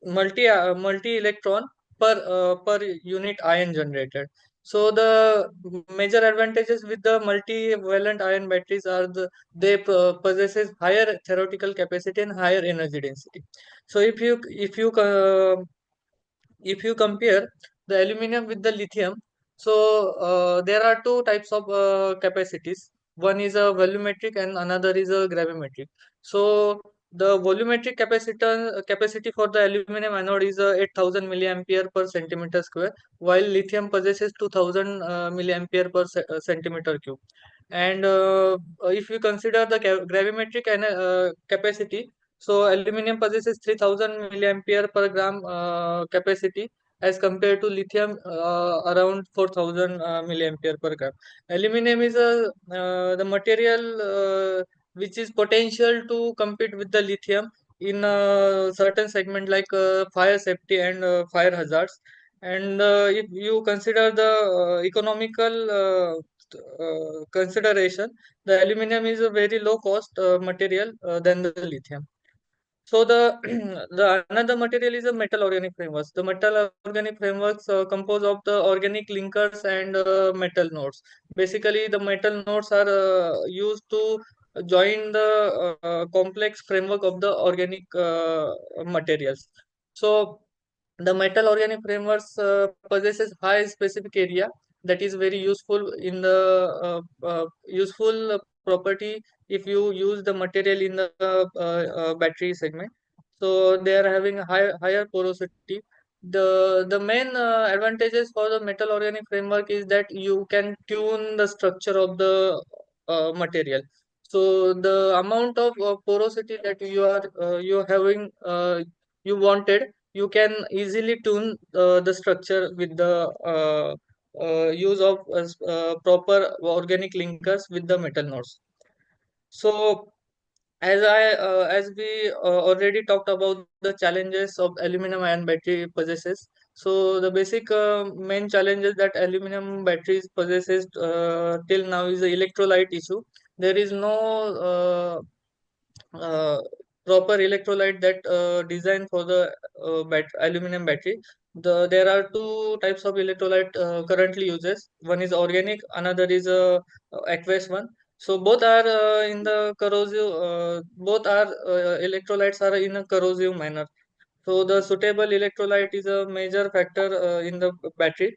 [SPEAKER 19] multi electron per unit ion generated. So the major advantages with the multivalent ion batteries are they possesses higher theoretical capacity and higher energy density. So if you compare the aluminum with the lithium, so there are two types of capacities. One is a volumetric and another is a gravimetric. So the volumetric capacity for the aluminum anode is 8,000 milliampere per centimeter square, while lithium possesses 2,000 milliampere per centimeter cube. And if you consider the gravimetric capacity, so aluminum possesses 3,000 milliampere per gram capacity, as compared to lithium around 4,000 milliampere per gram. Aluminum is the material which is potential to compete with the lithium in a certain segment like fire safety and fire hazards. And if you consider the economical consideration, the aluminum is a very low cost material than the lithium. So the the another material is a metal organic frameworks. The metal organic frameworks compose of the organic linkers and metal nodes. Basically, the metal nodes are used to join the complex framework of the organic materials. So the metal organic frameworks possesses high specific area that is very useful in the useful property if you use the material in the battery segment. So they are having a higher porosity. The main advantages for the metal organic framework is that you can tune the structure of the material. So the amount of porosity that you are having you wanted, you can easily tune the structure with the use of proper organic linkers with the metal nodes. So as we already talked about the challenges of aluminum ion battery possesses, so the basic main challenges that aluminum batteries possesses till now is the electrolyte issue. There is no uh, proper electrolyte that designed for the aluminum battery. There are two types of electrolyte currently uses. One is organic, another is aqueous one. So both are in the corrosive. Both are electrolytes are in a corrosive manner. So the suitable electrolyte is a major factor in the battery.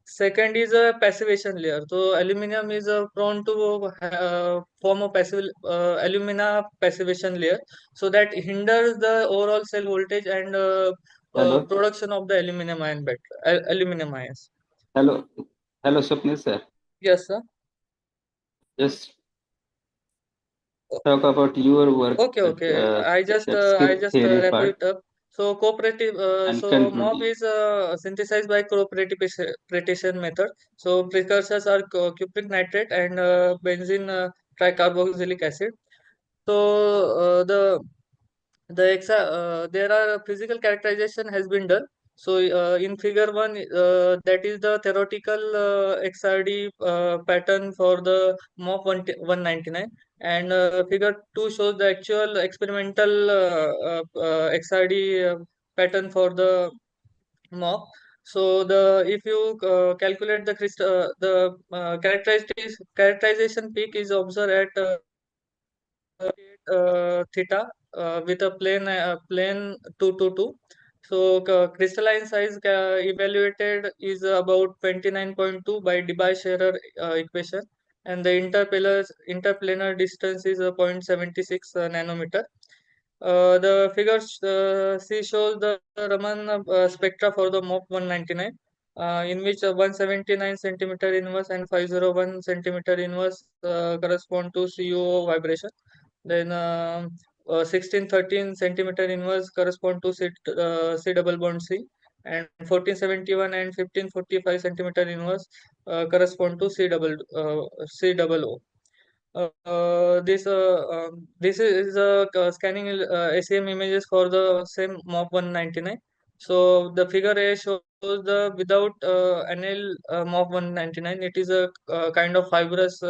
[SPEAKER 19] Second is a passivation layer. So aluminum is prone to form a passive alumina passivation layer, so that hinders the overall cell voltage and
[SPEAKER 2] Hello.
[SPEAKER 19] production of the aluminum ion battery, aluminum ions.
[SPEAKER 2] Hello, Swapnil sir.
[SPEAKER 19] Yes, sir.
[SPEAKER 2] Just talk about your work.
[SPEAKER 19] Okay. I just
[SPEAKER 2] skip theory
[SPEAKER 19] wrap
[SPEAKER 2] part
[SPEAKER 19] it up. So cooperative,
[SPEAKER 2] and
[SPEAKER 19] so
[SPEAKER 2] conclude.
[SPEAKER 19] MOP is synthesized by cooperative precipitation method. So precursors are cupric nitrate and benzene tricarboxylic acid. So there are physical characterization has been done. So in figure 1, that is the theoretical XRD pattern for the MOP 199, and figure 2 shows the actual experimental XRD pattern for the MOP. So the if you calculate the characterization peak is observed at theta with a plane 2 to 2. So crystalline size evaluated is about 29.2 by Debye-Scherrer equation, and the interplanar distance is 0.76 nanometer. The figures C shows the Raman spectra for the MOP 199, in which 179 centimeter inverse and 501 centimeter inverse correspond to CuO vibration. Then 1613 centimeter inverse correspond to C double bond C, and 1471 and 1545 centimeter inverse correspond to C double O. This is scanning SEM images for the same MOP 199. So the figure A shows the without anneal MOP 199. It is a kind of fibrous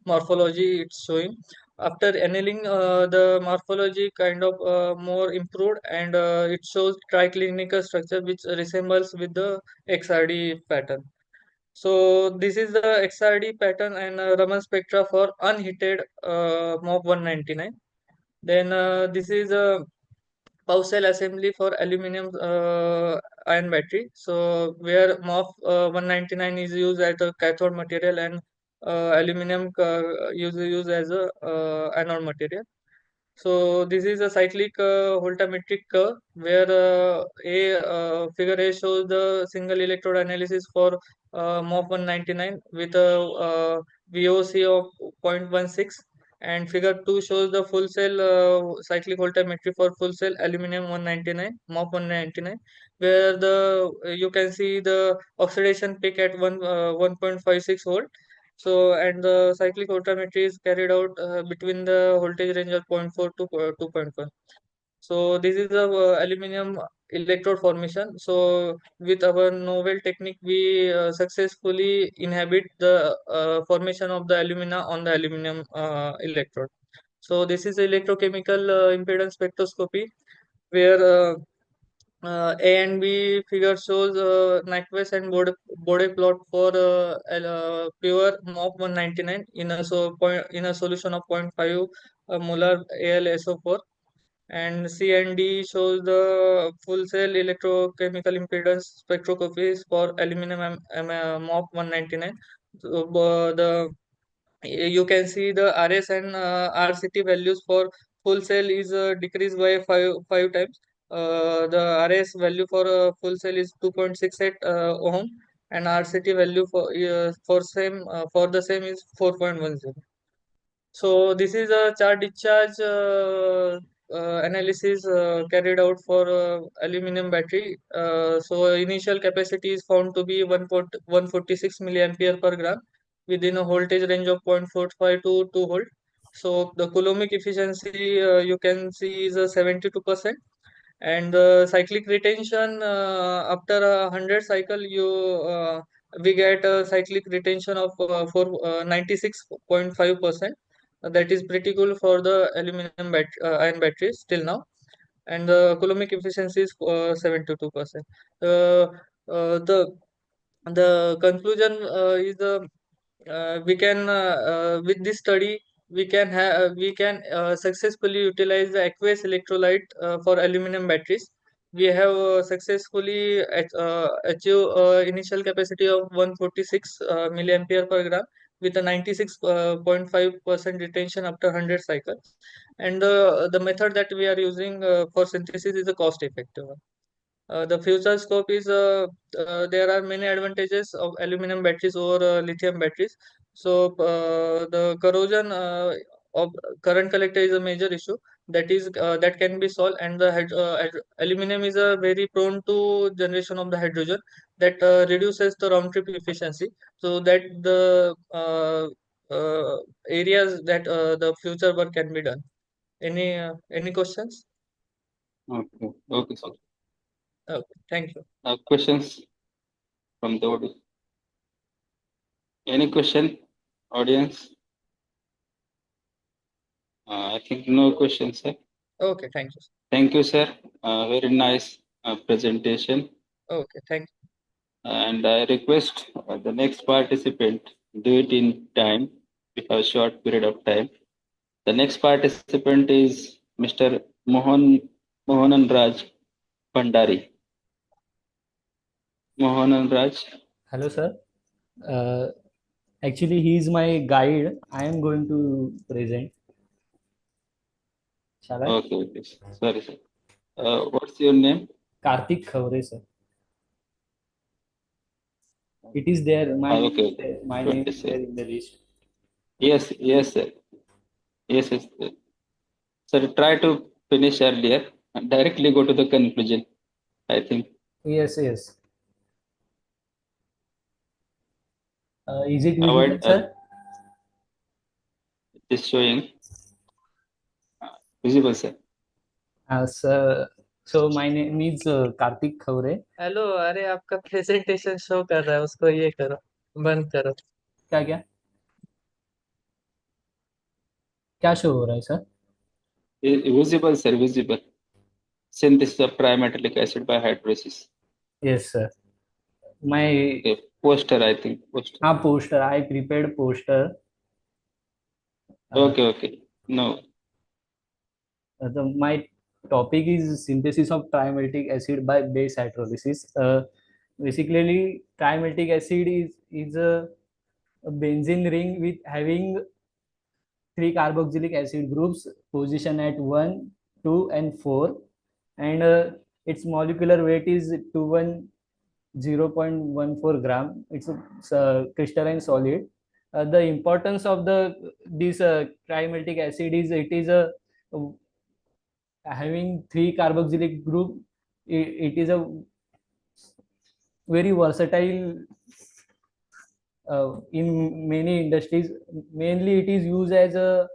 [SPEAKER 19] morphology it's showing. After annealing, the morphology kind of more improved, and it shows triclinical structure which resembles with the XRD pattern. So this is the XRD pattern and Raman spectra for unheated MOP 199. Then this is a pouch cell assembly for aluminum ion battery. So where MOP 199 is used as a cathode material, and aluminum used as a anode material. So this is a cyclic voltammetric curve where figure A shows the single electrode analysis for MOP 199 with a VOC of 0.16, and figure 2 shows the full cell cyclic voltammetry for full cell aluminum 199 MOP 199, where you can see the oxidation peak at 1.56 volt. So, and the cyclic voltammetry is carried out between the voltage range of 0.4 to 2.1. So this is the aluminum electrode formation. So with our novel technique, we successfully inhibit the formation of the alumina on the aluminum electrode. So this is electrochemical impedance spectroscopy, where A and B figure shows Nyquist and Bode plot for pure MOP 199 in a solution of 0.5 molar AlSO4, and C and D shows the full cell electrochemical impedance spectroscopies for aluminum MOP 199. So, you can see the RS and RCT values for full cell is decreased by five times. The RS value for full cell is 2.68 ohm, and RCT value for the same is 4.10. So this is a charge discharge analysis carried out for aluminum battery. So initial capacity is found to be 146 milliampere per gram within a voltage range of 0.45 to 2 volt. So the coulombic efficiency you can see is 72%, and the cyclic retention after 100 cycle we get a cyclic retention of 96.5%. That is pretty cool for the ion batteries till now, and the coulombic efficiency is 72%. Uh, the conclusion is we can with this study we can successfully utilize the aqueous electrolyte for aluminum batteries. We have successfully achieved initial capacity of 146 milliampere per gram with a 96.5% retention after 100 cycles, and the method that we are using for synthesis is a cost effective one. The future scope is there are many advantages of aluminum batteries over lithium batteries. So the corrosion of current collector is a major issue that can be solved, and the aluminum is very prone to generation of the hydrogen that reduces the round trip efficiency. So that the areas that the future work can be done. Any questions?
[SPEAKER 2] Okay. Okay, sir.
[SPEAKER 19] Okay, thank you.
[SPEAKER 2] Questions from the audience? Any question, audience? I think no questions, sir.
[SPEAKER 19] Okay, thank you.
[SPEAKER 2] Thank you, sir. Very nice presentation.
[SPEAKER 19] Okay, thank you.
[SPEAKER 2] And I request the next participant do it in time. We have a short period of time. The next participant is Mr. Mohanan Raj Pandari. Mohanan Raj.
[SPEAKER 6] Hello, sir. Actually, he is my guide. I am going to present. Shall I?
[SPEAKER 2] Okay, okay. Sorry, sir. What's your name?
[SPEAKER 6] Karthik Khavre, sir. It is there. My
[SPEAKER 2] Okay.
[SPEAKER 6] my name is there in the list.
[SPEAKER 2] Yes, yes, sir. Yes, yes. Sir. Sir, try to finish earlier and directly go to the conclusion, I think.
[SPEAKER 6] Yes, yes. Is it visible,
[SPEAKER 2] Avoid,
[SPEAKER 6] sir?
[SPEAKER 2] it is showing. Visible, sir.
[SPEAKER 6] Sir, so my name is Karthik Khavre.
[SPEAKER 19] Hello, अरे आपका presentation show कर रहा है, उसको ये करो, बंद करो.
[SPEAKER 6] क्या क्या क्या शो हो रहा है sir?
[SPEAKER 2] Visible, sir, visible. Synthesis of trimetallic acid by hydrolysis.
[SPEAKER 6] Yes, sir. My
[SPEAKER 2] okay, poster, I think. Poster.
[SPEAKER 6] Poster. I prepared poster.
[SPEAKER 2] Okay, okay. No.
[SPEAKER 6] My topic is synthesis of trimaltic acid by base hydrolysis. Basically, trimaltic acid is a benzene ring with having 3 carboxylic acid groups position at 1, 2, and 4, and its molecular weight is 0.14 gram. It's a crystalline solid. The importance of this trimaltic acid is it is having 3 carboxylic group. It is a very versatile in many industries. Mainly it is used as a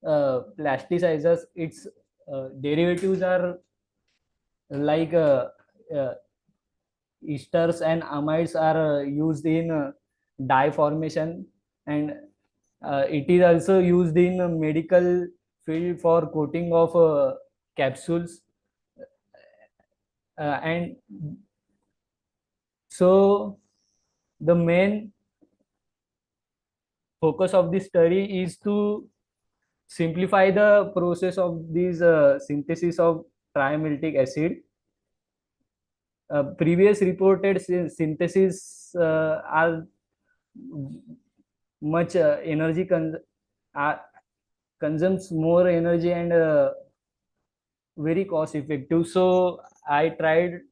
[SPEAKER 6] plasticizers. Its derivatives are like esters and amides are used in dye formation, and it is also used in medical field for coating of capsules, and so the main focus of this study is to simplify the process of this synthesis of trimaltic acid. Previous reported synthesis are much energy consumes more energy and very cost effective. So I tried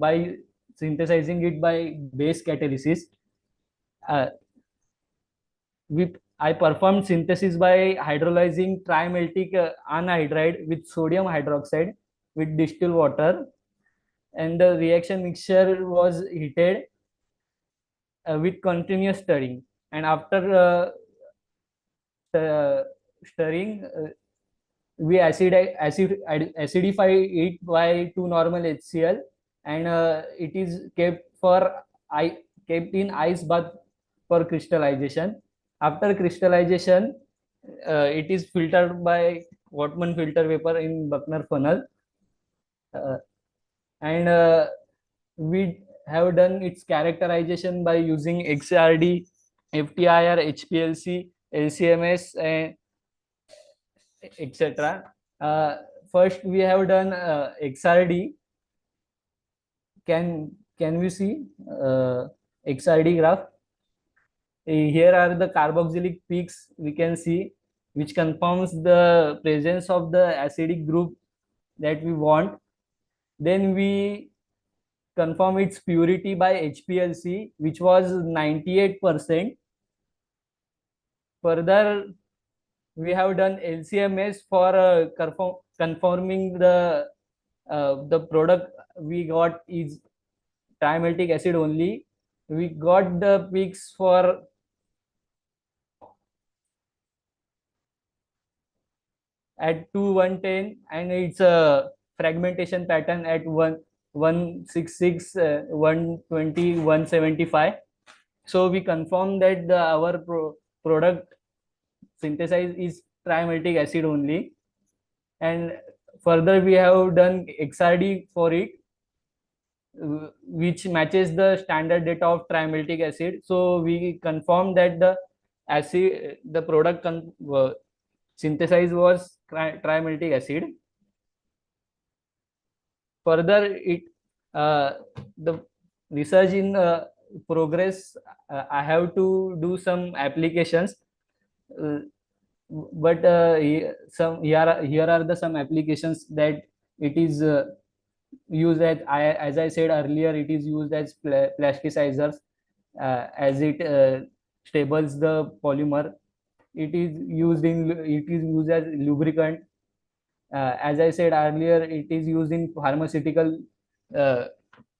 [SPEAKER 6] by synthesizing it by base catalysis. I performed synthesis by hydrolyzing trimaltic anhydride with sodium hydroxide with distilled water, and the reaction mixture was heated with continuous stirring, and after stirring we acidify it by 2 normal HCl, and it is kept in ice bath for crystallization. After crystallization, it is filtered by Wortmann filter vapor in Buckner funnel, and we have done its characterization by using XRD, FTIR, HPLC, LCMS, and etc. First, we have done XRD. Can we see XRD graph? Here are the carboxylic peaks we can see, which confirms the presence of the acidic group that we want. Then we confirm its purity by HPLC, which was 98%. Further, we have done LCMS for confirming the product we got is trimaltic acid only. We got the peaks for at 2110, and it's a fragmentation pattern at 166, 120, 175. So we confirm that our product synthesized is trimaltic acid only. And further, we have done XRD for it, which matches the standard data of trimaltic acid. So we confirm that the product synthesized was trimaltic acid. Further, the research in progress. I have to do some applications, but here are some applications that it is used as I said earlier. It is used as plasticizers, as it stables the polymer. It is used as lubricant. As I said earlier, it is used in pharmaceutical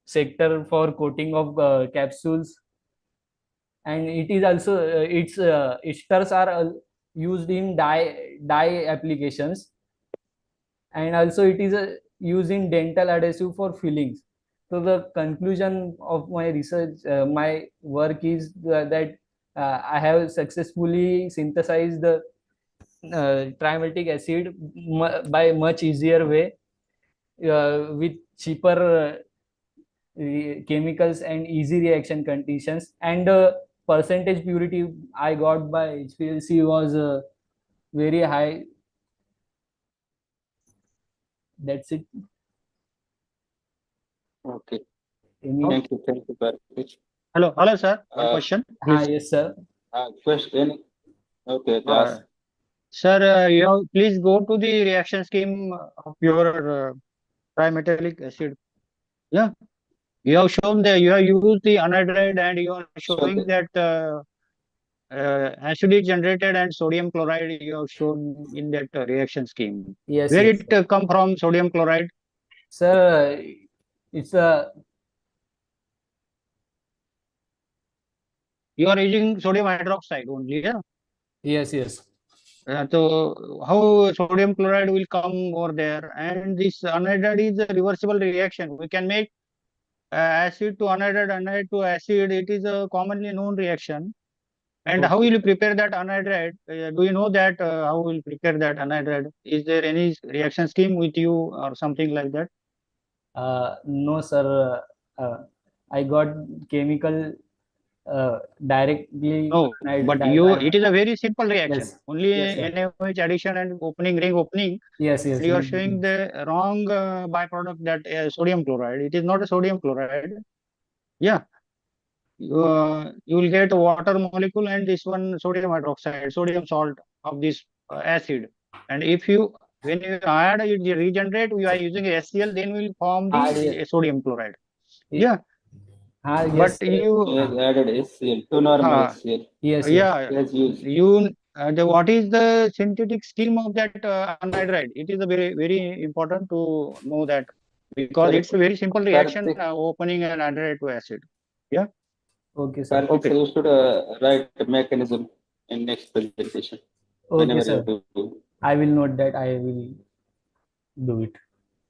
[SPEAKER 6] sector for coating of capsules, and it is also its esters are used in dye applications, and also it is used in dental adhesive for fillings. So the conclusion of my research, my work is that I have successfully synthesized the trimaltic acid by much easier way, with cheaper chemicals and easy reaction conditions, and percentage purity I got by HPLC was very high. That's it.
[SPEAKER 2] Okay.
[SPEAKER 6] Any-
[SPEAKER 2] Thank you, Karthik.
[SPEAKER 1] Hello, sir. One question, please.
[SPEAKER 6] Yes, sir.
[SPEAKER 2] Question. Okay,
[SPEAKER 1] Uh, Sir, please go to the reaction scheme of your trimetallic acid. Yeah, you have shown that you have used the anhydride, and you are showing that acid is generated and sodium chloride you have shown in that reaction scheme.
[SPEAKER 6] Yes,
[SPEAKER 1] Where
[SPEAKER 6] yes,
[SPEAKER 1] it come from, sodium chloride?
[SPEAKER 6] Sir, it's a
[SPEAKER 1] You are using sodium hydroxide only, yeah?
[SPEAKER 6] yes.
[SPEAKER 1] So how sodium chloride will come over there? And this anhydride is a reversible reaction. We can make acid to anhydride, anhydride to acid. It is a commonly known reaction. And how will you prepare that anhydride? Do you know that how will you prepare that anhydride? Is there any reaction scheme with you or something like that?
[SPEAKER 6] No, sir. I got chemical directly.
[SPEAKER 1] No, but it is a very simple reaction.
[SPEAKER 6] Yes.
[SPEAKER 1] Only
[SPEAKER 6] Yes, sir.
[SPEAKER 1] NaOH addition and ring opening.
[SPEAKER 6] Yes.
[SPEAKER 1] And you are showing the wrong byproduct, that sodium chloride. It is not a sodium chloride. Yeah. You will get a water molecule and this one sodium hydroxide, sodium salt of this acid. And when you add it regenerate, we are using HCl, then we will form the sodium chloride. Yeah.
[SPEAKER 6] Yes.
[SPEAKER 1] But you
[SPEAKER 2] added HCl to normal HCl.
[SPEAKER 6] Yes.
[SPEAKER 1] Yeah,
[SPEAKER 2] As used.
[SPEAKER 1] what is the synthetic scheme of that anhydride? It is a very important to know that, because it's a very simple reaction, opening an anhydride to acid. Yeah.
[SPEAKER 6] Okay, sir.
[SPEAKER 2] Karthik, so you should write the mechanism in next presentation.
[SPEAKER 6] Okay,
[SPEAKER 2] Whenever
[SPEAKER 6] sir.
[SPEAKER 2] you do.
[SPEAKER 6] I will note that. I will do it.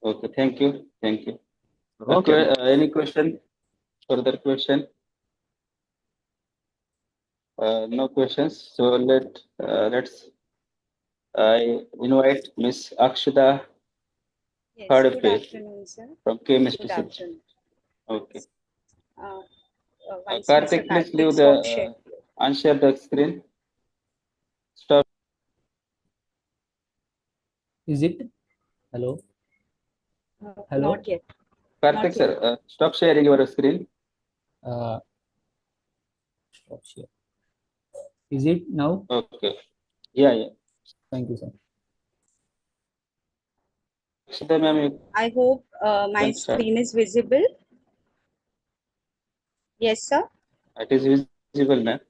[SPEAKER 2] Okay, thank you.
[SPEAKER 1] Okay.
[SPEAKER 2] Any question? Further question? No questions. So let's I invite Miss Akshita
[SPEAKER 5] Yes,
[SPEAKER 2] Khadpe
[SPEAKER 5] good afternoon, sir.
[SPEAKER 2] from chemistry
[SPEAKER 5] Good
[SPEAKER 2] section.
[SPEAKER 5] afternoon.
[SPEAKER 2] Okay.
[SPEAKER 5] Once
[SPEAKER 2] Karthik,
[SPEAKER 5] Mr.
[SPEAKER 2] please leave
[SPEAKER 5] Karthik share.
[SPEAKER 2] unshare the screen. Stop.
[SPEAKER 6] Is it? Hello? Hello?
[SPEAKER 5] Not yet.
[SPEAKER 2] Karthik, sir, stop sharing your screen.
[SPEAKER 6] Stop share. Is it now?
[SPEAKER 2] Okay. Yeah.
[SPEAKER 6] Thank you, sir.
[SPEAKER 2] Shraddha ma'am,
[SPEAKER 5] I hope my
[SPEAKER 2] can start.
[SPEAKER 5] screen is visible. Yes, sir.
[SPEAKER 2] It is visible, ma'am.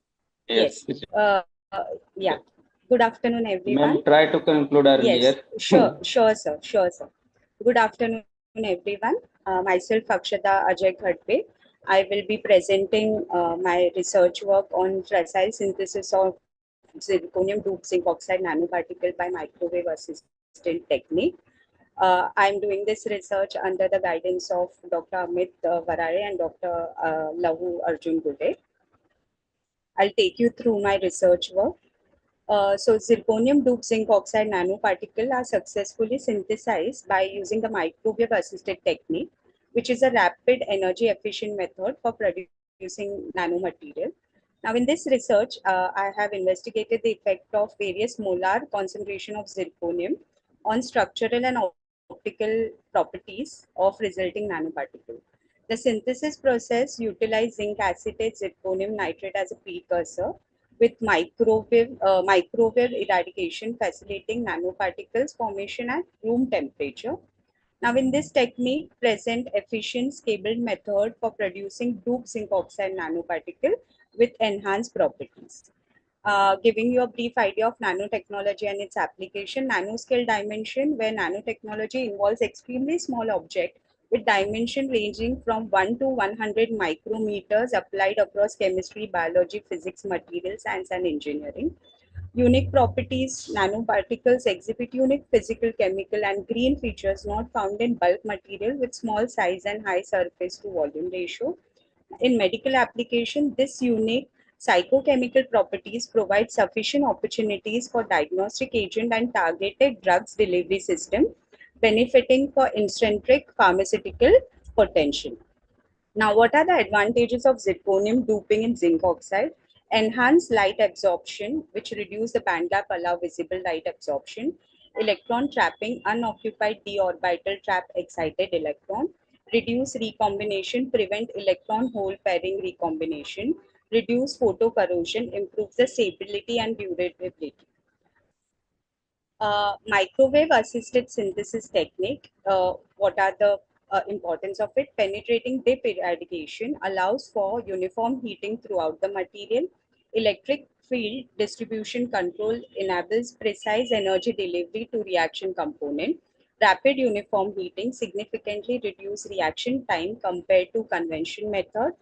[SPEAKER 5] Yes.
[SPEAKER 2] Yes.
[SPEAKER 5] Yeah. Good afternoon, everyone.
[SPEAKER 2] Ma'am, try to conclude
[SPEAKER 5] Yes,
[SPEAKER 2] earlier.
[SPEAKER 5] sure, sir. Sure, sir. Good afternoon, everyone. Myself, Akshata Ajay Khadbe. I will be presenting my research work on facile synthesis of zirconium duped zinc oxide nanoparticle by microwave assisted technique. I'm doing this research under the guidance of Dr. Amit Varare and Dr. Lahu Arjun Gude. I'll take you through my research work. So zirconium duped zinc oxide nanoparticle are successfully synthesized by using the microwave assisted technique, which is a rapid energy efficient method for producing nanomaterial. Now in this research, I have investigated the effect of various molar concentration of zirconium on structural and optical properties of resulting nanoparticle. The synthesis process utilized zinc acetate zirconium nitrate as a precursor with microwave irradiation facilitating nanoparticles formation at room temperature. Now in this technique, present efficient scalable method for producing duped zinc oxide nanoparticle with enhanced properties. Giving you a brief idea of nanotechnology and its application, nanoscale dimension, where nanotechnology involves extremely small object with dimension ranging from 1 to 100 micrometers applied across chemistry, biology, physics, material science, and engineering. Unique properties, nanoparticles exhibit unique physical, chemical, and green features not found in bulk material with small size and high surface to volume ratio. In medical application, this unique psychochemical properties provide sufficient opportunities for diagnostic agent and targeted drugs delivery system, benefiting for intrinsic pharmaceutical potential. Now, what are the advantages of zirconium duping in zinc oxide? Enhanced light absorption, which reduce the band gap, allow visible light absorption. Electron trapping, unoccupied d orbital trap excited electron. Reduce recombination, prevent electron hole pairing recombination. Reduce photocorrosion, improves the stability and durability. Microwave assisted synthesis technique, what are the importance of it? Penetrating dip irradiation allows for uniform heating throughout the material. Electric field distribution control enables precise energy delivery to reaction component. Rapid uniform heating significantly reduce reaction time compared to conventional method.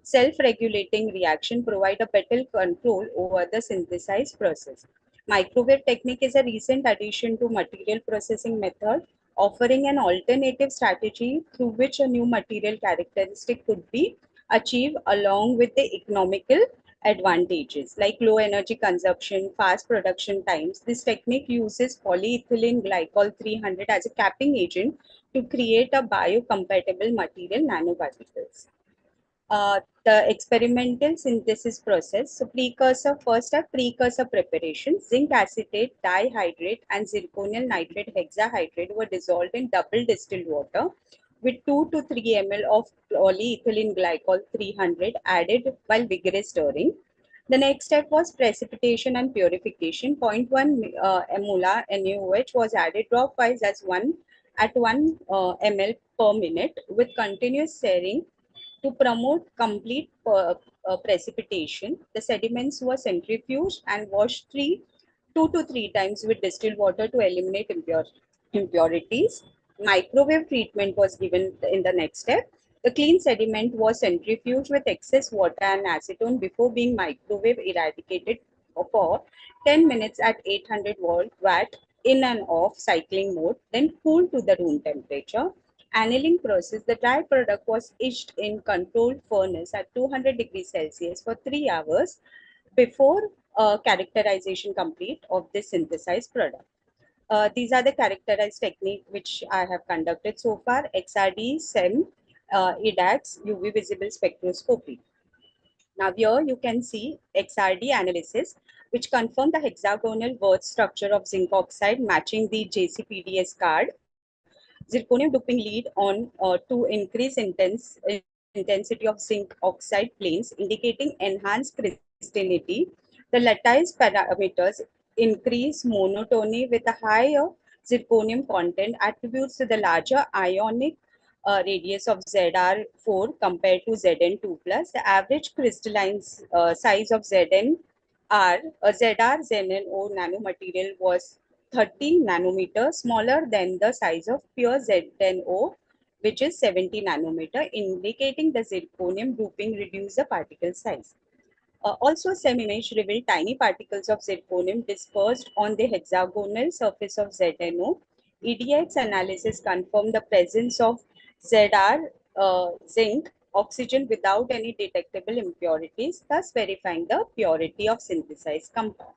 [SPEAKER 5] Self-regulating reaction provide a better control over the synthesized process. Microwave technique is a recent addition to material processing method, offering an alternative strategy through which a new material characteristic could be achieved along with the economical advantages like low energy consumption, fast production times. This technique uses polyethylene glycol 300 as a capping agent to create a biocompatible material nanoparticles. The experimental synthesis process. So precursor, first are precursor preparation. Zinc acetate, dihydrate, and zirconium nitrate hexahydrate were dissolved in double distilled water with 2 to 3 ml of polyethylene glycol 300 added while vigorous stirring. The next step was precipitation and purification. 0.1 molar NaOH was added dropwise as 1 at 1 ml per minute with continuous stirring to promote complete precipitation. The sediments were centrifuged and washed 2 to 3 times with distilled water to eliminate impurities. Microwave treatment was given in the next step. The clean sediment was centrifuged with excess water and acetone before being microwave eradicated for 10 minutes at 800 watt in and off cycling mode, then cooled to the room temperature. Annealing process, the dry product was etched in controlled furnace at 200 degrees Celsius for 3 hours before characterization complete of this synthesized product. These are the characterized technique which I have conducted so far: XRD, SEM, EDAX, UV visible spectroscopy. Now here you can see XRD analysis, which confirm the hexagonal Wirth structure of zinc oxide matching the JCPDS card. Zirconium doping lead on to increase intensity of zinc oxide planes, indicating enhanced crystallinity. The lattice parameters increase monotony with a higher zirconium content attributes to the larger ionic radius of Zr4 compared to Zn2 plus. The average crystalline size of ZR ZnO nanomaterial was 30 nanometer, smaller than the size of pure ZnO, which is 70 nanometer, indicating the zirconium grouping reduced the particle size. Also, SEM image revealed tiny particles of zirconium dispersed on the hexagonal surface of ZnO. EDX analysis confirmed the presence of Zr zinc oxygen without any detectable impurities, thus verifying the purity of synthesized compound.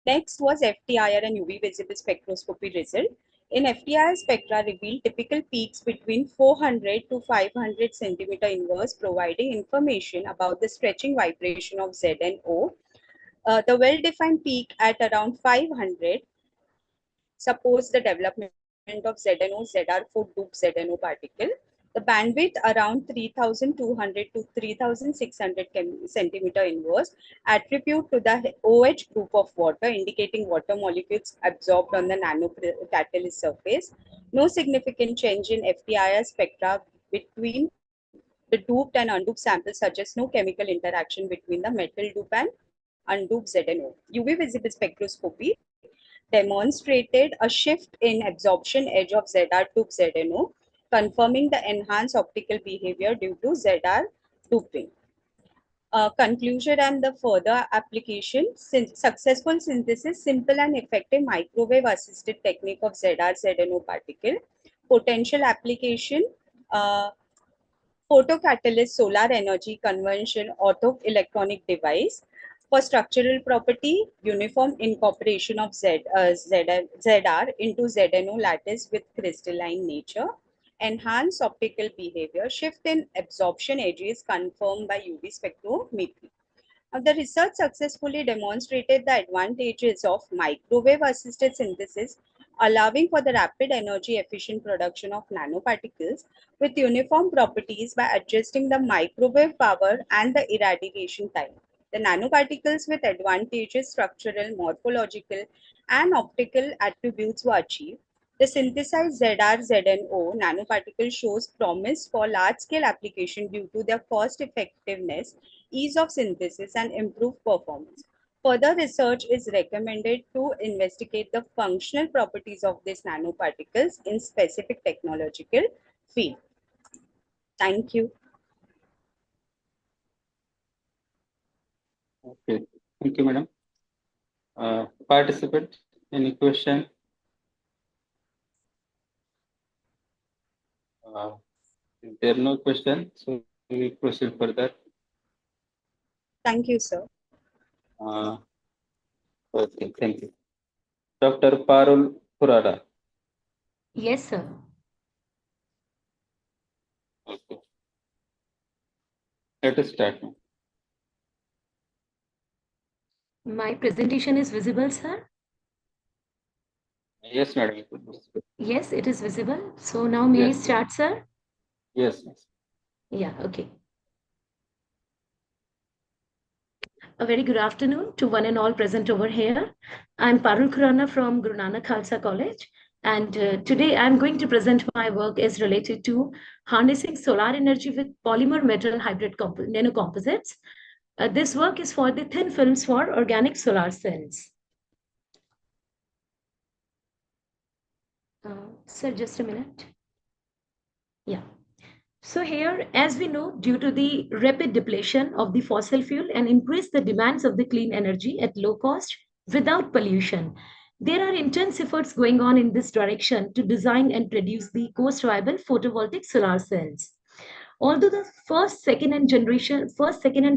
[SPEAKER 5] Next was FTIR and UV visible spectroscopy result. In FTIR, spectra revealed typical peaks between 400 to 500 centimeter inverse, providing information about the stretching vibration of ZnO. The well-defined peak at around 500 supports the development of ZnO Zr4 loop ZnO particle. The bandwidth around 3200 to 3600 centimeter inverse attribute to the OH group of water, indicating water molecules absorbed on the nanocatalyst surface. No significant change in FTIR spectra between the doped and undoped samples suggests no chemical interaction between the metal dope and undoped ZnO. UV visible spectroscopy demonstrated a shift in absorption edge of Zr to ZnO, confirming the enhanced optical behavior due to Zr doping. Conclusion and the further application: successful synthesis, simple and effective microwave assisted technique of ZR-ZnO particle. Potential application: photocatalyst, solar energy conversion, optoelectronic device. For structural property, uniform incorporation of Zr into ZnO lattice with crystalline nature. Enhanced optical behavior, shift in absorption edges confirmed by UV spectrometry. Now, the research successfully demonstrated the advantages of microwave assisted synthesis, allowing for the rapid energy efficient production of nanoparticles with uniform properties by adjusting the microwave power and the irradiation time. The nanoparticles with advantageous structural, morphological, and optical attributes were achieved. The synthesized ZR-ZnO nanoparticle shows promise for large-scale application due to their cost-effectiveness, ease of synthesis, and improved performance. Further research is recommended to investigate the functional properties of these nanoparticles in specific technological field. Thank you.
[SPEAKER 2] Okay, thank you, madam. Participant, any question? If there are no questions, so we proceed further.
[SPEAKER 5] Thank you, sir.
[SPEAKER 2] Okay, thank you. Dr. Parul Purada.
[SPEAKER 24] Yes, sir.
[SPEAKER 2] Okay. Let us start now.
[SPEAKER 24] My presentation is visible, sir?
[SPEAKER 2] Yes, madam.
[SPEAKER 24] Yes, it is visible. So now may I
[SPEAKER 2] Yes.
[SPEAKER 24] start, sir?
[SPEAKER 2] Yes, yes.
[SPEAKER 24] Yeah, okay. A very good afternoon to one and all present over here. I'm Parul Khurana from Guru Nanak Khalsa College. And today I'm going to present my work as related to harnessing solar energy with polymer metal hybrid nanocomposites. This work is for the thin films for organic solar cells. Sir, just a minute. Yeah. So here, as we know, due to the rapid depletion of the fossil fuel and increase the demands of the clean energy at low cost without pollution, there are intense efforts going on in this direction to design and produce the cost-viable photovoltaic solar cells. Although the first, second, and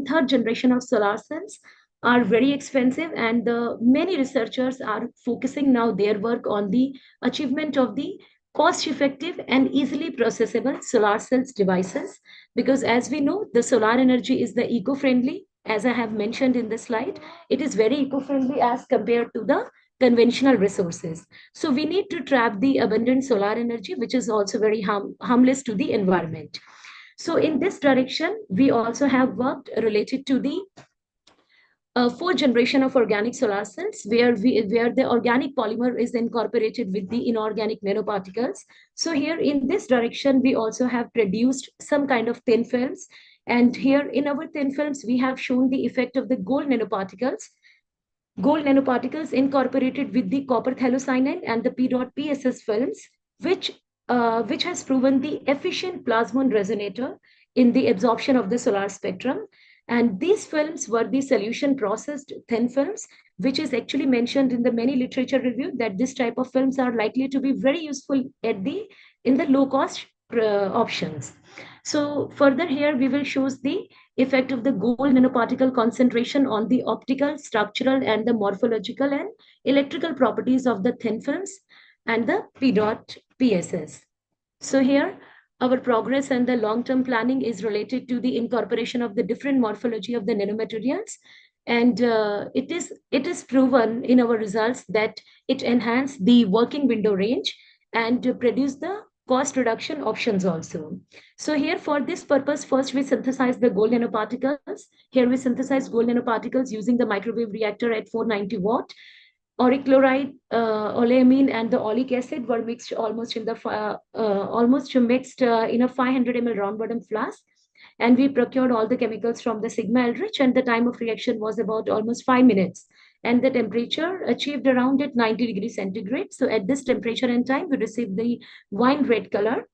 [SPEAKER 24] third generation of solar cells are very expensive, and many researchers are focusing now their work on the achievement of the cost-effective and easily processable solar cells devices, because as we know, the solar energy is the eco-friendly. As I have mentioned in the slide, it is very eco-friendly as compared to the conventional resources. So we need to trap the abundant solar energy, which is also very harmless to the environment. So in this direction, we also have worked related to the
[SPEAKER 17] fourth generation of organic solar cells where the organic polymer is incorporated with the inorganic nanoparticles. So here in this direction, we also have produced some kind of thin films. And here in our thin films, we have shown the effect of the gold nanoparticles incorporated with the copper phthalocyanine and the PSS films, which has proven the efficient plasmon resonator in the absorption of the solar spectrum. And these films were the solution processed thin films, which is actually mentioned in the many literature review that this type of films are likely to be very useful in the low cost options. So further here, we will show the effect of the gold nanoparticle concentration on the optical, structural, and the morphological and electrical properties of the thin films and the PSS. So here, our progress and the long-term planning is related to the incorporation of the different morphology of the nanomaterials. And it is proven in our results that it enhanced the working window range and produce the cost reduction options also. So here for this purpose, first we synthesize the gold nanoparticles. Here we synthesize gold nanoparticles using the microwave reactor at 490 watt. Auric chloride, oleamine, and the oleic acid were mixed almost in a 500 ml round bottom flask. And we procured all the chemicals from the Sigma Eldritch, and the time of reaction was about almost 5 minutes. And the temperature achieved around at 90 degrees centigrade. So at this temperature and time, we received the wine red color.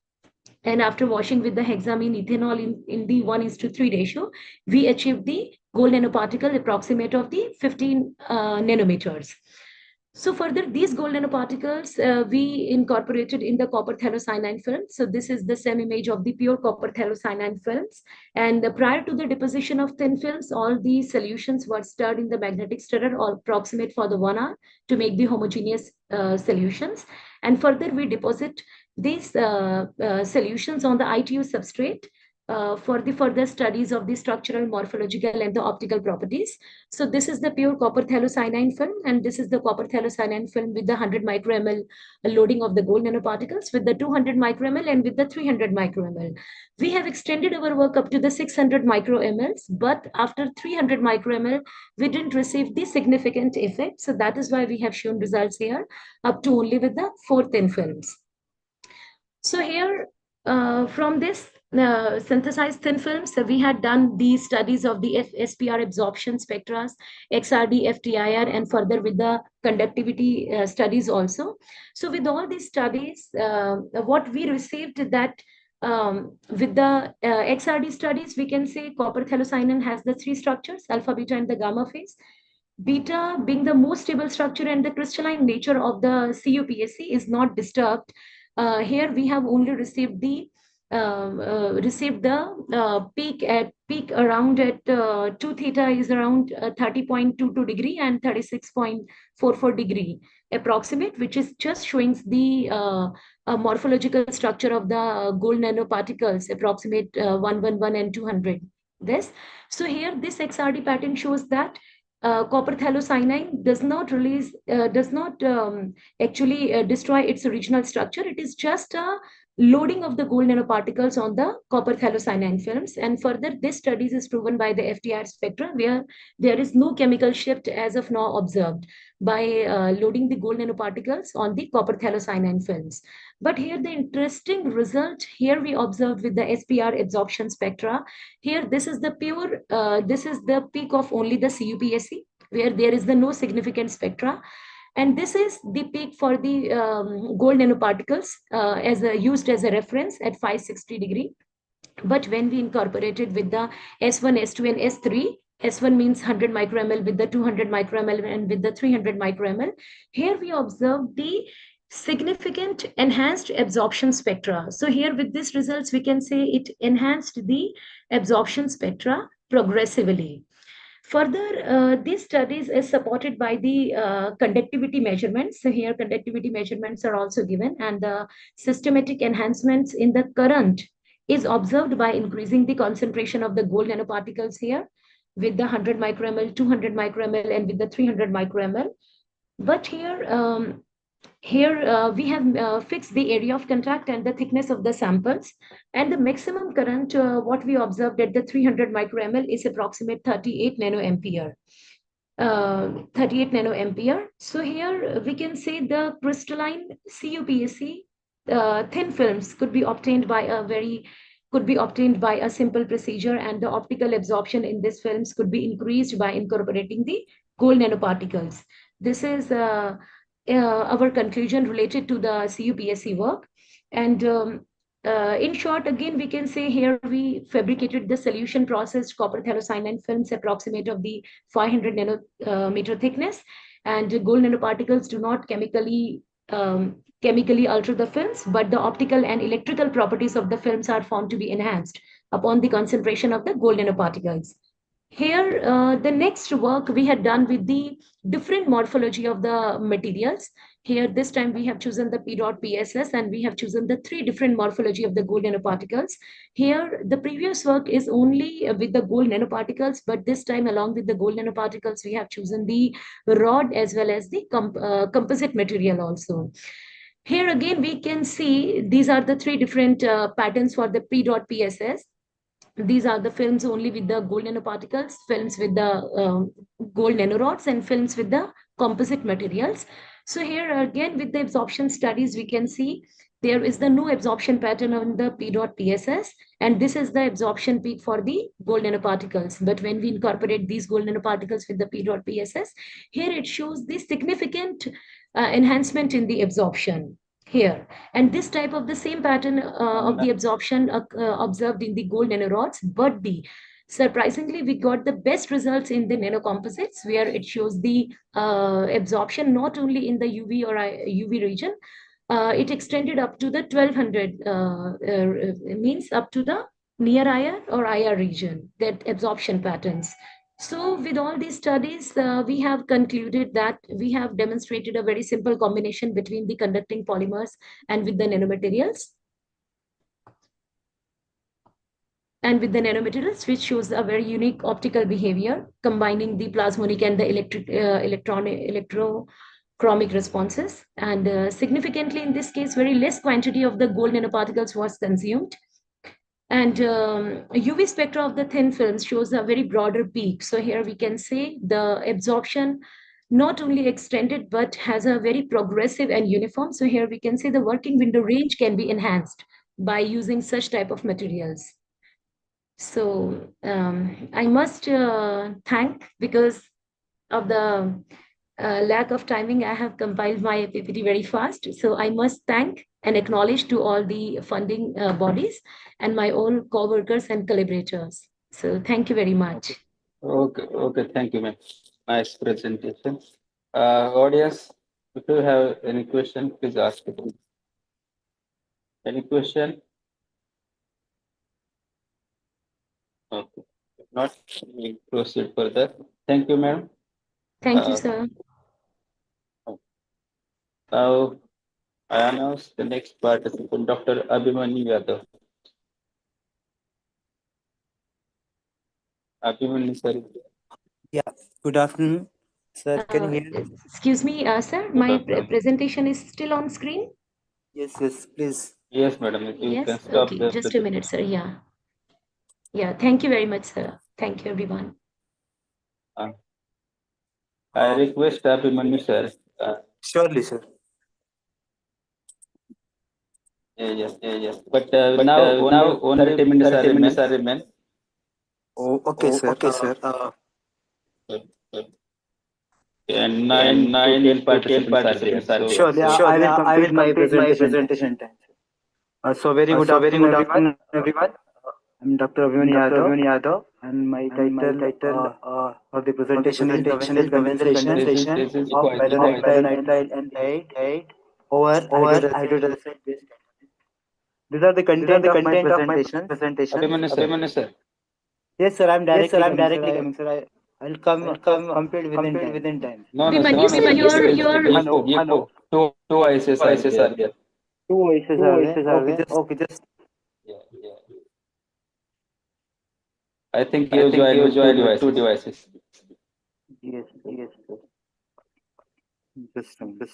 [SPEAKER 17] And after washing with the hexamine ethanol in the 1:3 ratio, we achieved the gold nanoparticle approximate of the 15 nanometers. So further, these gold nanoparticles we incorporated in the copper phthalocyanine film. So this is the same image of the pure copper phthalocyanine films. And prior to the deposition of thin films, all these solutions were stirred in the magnetic stirrer or approximate for the 1 hour to make the homogeneous solutions. And further, we deposit these solutions on the ITU substrate for the further studies of the structural, morphological, and the optical properties. So this is the pure copper phthalocyanine film, and this is the copper phthalocyanine film with the 100 micro ml loading of the gold nanoparticles with the 200 micro ml and with the 300 micro ml. We have extended our work up to the 600 micro mls, but after 300 micro ml, we didn't receive the significant effect. So that is why we have shown results here up to only with the 4 thin films. So here, from this synthesized thin films, we had done the studies of the SPR absorption spectra, XRD, FTIR, and further with the conductivity studies also. So with all these studies, what we received that with the XRD studies, we can say copper phthalocyanine has the 3 structures, alpha, beta, and the gamma phase. Beta being the most stable structure and the crystalline nature of the CuPSC is not disturbed. Here we have only received the peak around at 2 theta is around 30.22 degree and 36.44 degree approximate, which is just showing the morphological structure of the gold nanoparticles approximate 111 and 200. So here this XRD pattern shows that copper phthalocyanine does not actually destroy its original structure. It is just a loading of the gold nanoparticles on the copper phthalocyanine films. And further, this studies is proven by the FTIR spectra, where there is no chemical shift as of now observed by loading the gold nanoparticles on the copper phthalocyanine films. But here the interesting result here we observed with the SPR absorption spectra. Here this is the pure, this is the peak of only the CuPSC, where there is no significant spectra. And this is the peak for the gold nanoparticles used as a reference at 560 degree. But when we incorporated with the S1, S2, and S3, S1 means 100 micro ml with the 200 micro ml and with the 300 micro ml, here we observe the significant enhanced absorption spectra. So here with these results, we can say it enhanced the absorption spectra progressively. Further, these studies is supported by the conductivity measurements. So here conductivity measurements are also given, and the systematic enhancements in the current is observed by increasing the concentration of the gold nanoparticles here with the 100 micro ml, 200 micro ml, and with the 300 micro ml. But here, we have fixed the area of contact and the thickness of the samples, and the maximum current, what we observed at the 300 micro ml is approximate 38 nanoampere. 38 nanoampere. So here we can say the crystalline CuPSC thin films could be obtained by a simple procedure, and the optical absorption in these films could be increased by incorporating the gold nanoparticles. This is our conclusion related to the CuPSC work. And in short, again, we can say here we fabricated the solution processed copper thiocyanide films approximate of the 500 nanometer thickness, and gold nanoparticles do not chemically alter the films, but the optical and electrical properties of the films are found to be enhanced upon the concentration of the gold nanoparticles. Here, the next work we had done with the different morphology of the materials. Here, this time we have chosen the P dot PSS, and we have chosen the three different morphology of the gold nanoparticles. Here, the previous work is only with the gold nanoparticles, but this time along with the gold nanoparticles, we have chosen the rod as well as the composite material also. Here again, we can see these are the three different patterns for the P dot PSS. These are the films only with the gold nanoparticles, films with the gold nanorods, and films with the composite materials. So here again, with the absorption studies, we can see there is the no absorption pattern on the P dot PSS, and this is the absorption peak for the gold nanoparticles. But when we incorporate these gold nanoparticles with the P dot PSS, here it shows the significant enhancement in the absorption here. And this type of the same pattern of the absorption observed in the gold nanorods, but surprisingly, we got the best results in the nanocomposites, where it shows the absorption not only in the UV or UV region, it extended up to the 1200, means up to the near IR or IR region, that absorption patterns. So with all these studies, we have concluded that we have demonstrated a very simple combination between the conducting polymers and with the nanomaterials. And with the nanomaterials, which shows a very unique optical behavior, combining the plasmonic and the electrochromic responses. And significantly in this case, very less quantity of the gold nanoparticles was consumed. And UV spectra of the thin films shows a very broader peak. So here we can say the absorption not only extended, but has a very progressive and uniform. So here we can say the working window range can be enhanced by using such type of materials. So I must thank, because of the lack of timing, I have compiled my PPT very fast. So I must thank and acknowledge to all the funding bodies and my own co-workers and collaborators. So thank you very much.
[SPEAKER 2] Okay, thank you, ma'am. Nice presentation. Audience, if you have any question, please ask it. Any question? Okay. If not, we proceed further. Thank you, ma'am.
[SPEAKER 17] Thank you, sir.
[SPEAKER 2] Now, I announce the next participant, Dr. Abhimanyu Yadav. Abhimanyu, sir.
[SPEAKER 9] Yeah, good afternoon, sir. Can you hear me?
[SPEAKER 17] Excuse me, sir, my presentation is still on screen?
[SPEAKER 9] Yes, please.
[SPEAKER 2] Yes, madam. If you
[SPEAKER 17] Yes,
[SPEAKER 2] can stop
[SPEAKER 17] okay,
[SPEAKER 2] the
[SPEAKER 17] just a minute, sir. Yeah, thank you very much, sir. Thank you, everyone.
[SPEAKER 2] I request Abhimanyu, sir.
[SPEAKER 9] Surely, sir.
[SPEAKER 2] Yes. But now only 30 minutes are remain.
[SPEAKER 9] Oh, okay, sir.
[SPEAKER 2] Okay, sir. And 9 to 10 participants are there. So,
[SPEAKER 9] Surely, I will complete my presentation time. So very good afternoon, everyone. I'm Dr. Abhimanyu Yadav, and my title for the presentation is condensation of melonitrile and aid over hydrogen based. These are the content of my presentation.
[SPEAKER 2] Abhimanyu, sir.
[SPEAKER 9] Yes, sir. I'm directly coming, sir. I'll complete within time.
[SPEAKER 2] No,
[SPEAKER 17] Hello.
[SPEAKER 2] Two voices are there.
[SPEAKER 9] Two voices are there. Okay, just.
[SPEAKER 2] I think you join with two devices.
[SPEAKER 9] Yes. Just a minute.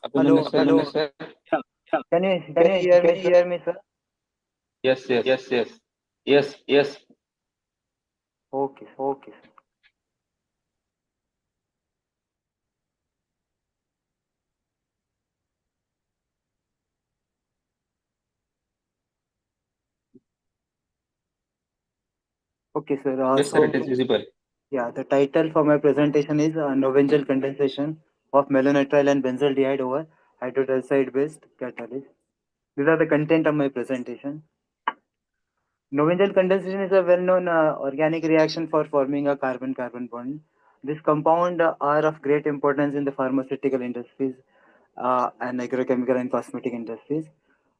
[SPEAKER 9] Hello, hello, sir. Can you hear me, sir?
[SPEAKER 2] Yes, yes, yes, yes, yes, yes.
[SPEAKER 9] Okay, okay, sir. Okay, sir.
[SPEAKER 2] Yes, sir, it is visible.
[SPEAKER 9] Yeah, the title for my presentation is Novenzel condensation of malonitrile and benzaldehyde over hydroxide-based catalyst. These are the content of my presentation. Novenzel condensation is a well-known organic reaction for forming a carbon-carbon bond. This compound are of great importance in the pharmaceutical industries and agrochemical and cosmetic industries.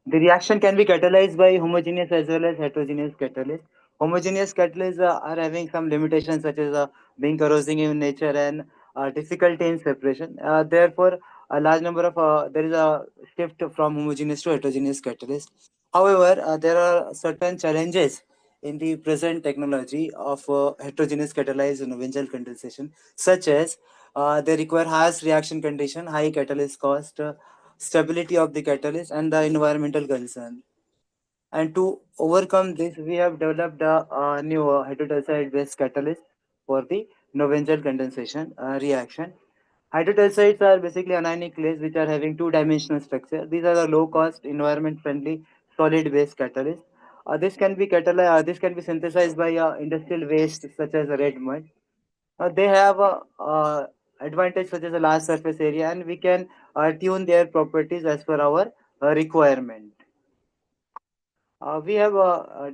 [SPEAKER 9] The reaction can be catalyzed by homogeneous as well as heterogeneous catalysts. Homogeneous catalysts are having some limitations such as being corrosive in nature and difficulty in separation. Therefore, a large number of there is a shift from homogeneous to heterogeneous catalysts. However, there are certain challenges in the present technology of heterogeneous catalyzed Novenzel condensation, such as they require highest reaction condition, high catalyst cost, stability of the catalyst, and the environmental concern. And to overcome this, we have developed a new hydroxide-based catalyst for the Novenzel condensation reaction. Hydroxide are basically anionic clays which are having two-dimensional structure. These are the low-cost, environment-friendly, solid-based catalysts. This can be synthesized by industrial waste such as red mud. They have a advantage such as a large surface area, and we can tune their properties as per our requirement. We have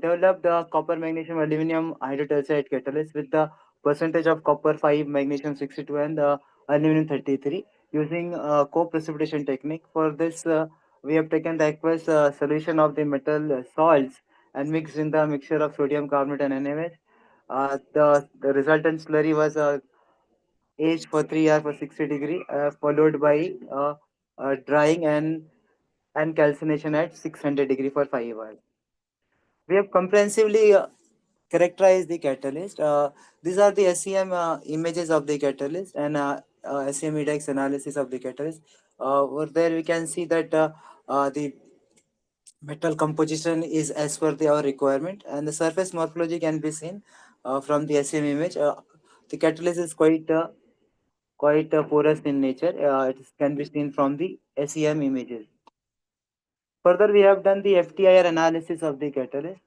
[SPEAKER 9] developed the copper, magnesium, aluminum hydroxide catalyst with the percentage of copper 5, magnesium 62, and aluminum 33 using co-precipitation technique. For this, we have taken the aqueous solution of the metal salts and mixed in the mixture of sodium carbonate and NaOH. The resultant slurry was aged for 3 hours for 60 degree, followed by drying and calcination at 600 degree for 5 hours. We have comprehensively characterized the catalyst. These are the SEM images of the catalyst and SEM index analysis of the catalyst. Over there, we can see that the metal composition is as per our requirement, and the surface morphology can be seen from the SEM image. The catalyst is quite porous in nature. It can be seen from the SEM images. Further, we have done the FTIR analysis of the catalyst.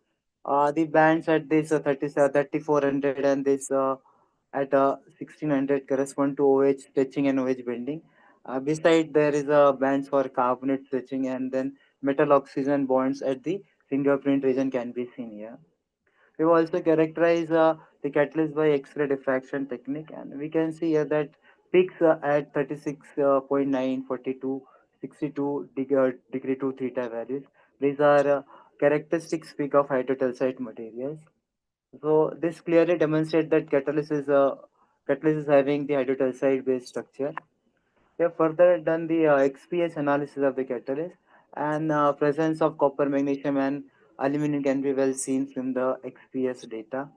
[SPEAKER 9] The bands at this 3400 and this at 1600 correspond to OH stretching and OH bending. Beside, there is a bands for carbonate stretching, and then metal oxygen bonds at the fingerprint region can be seen here. We also characterize the catalyst by X-ray diffraction technique, and we can see here that peaks at 36.9, 42, 62 degree to theta values. These are characteristics peak of hydroxide materials. So this clearly demonstrates that catalyst is having the hydroxide based structure. We have further done the XPS analysis of the catalyst, and presence of copper, magnesium, and aluminum can be well seen from the XPS data.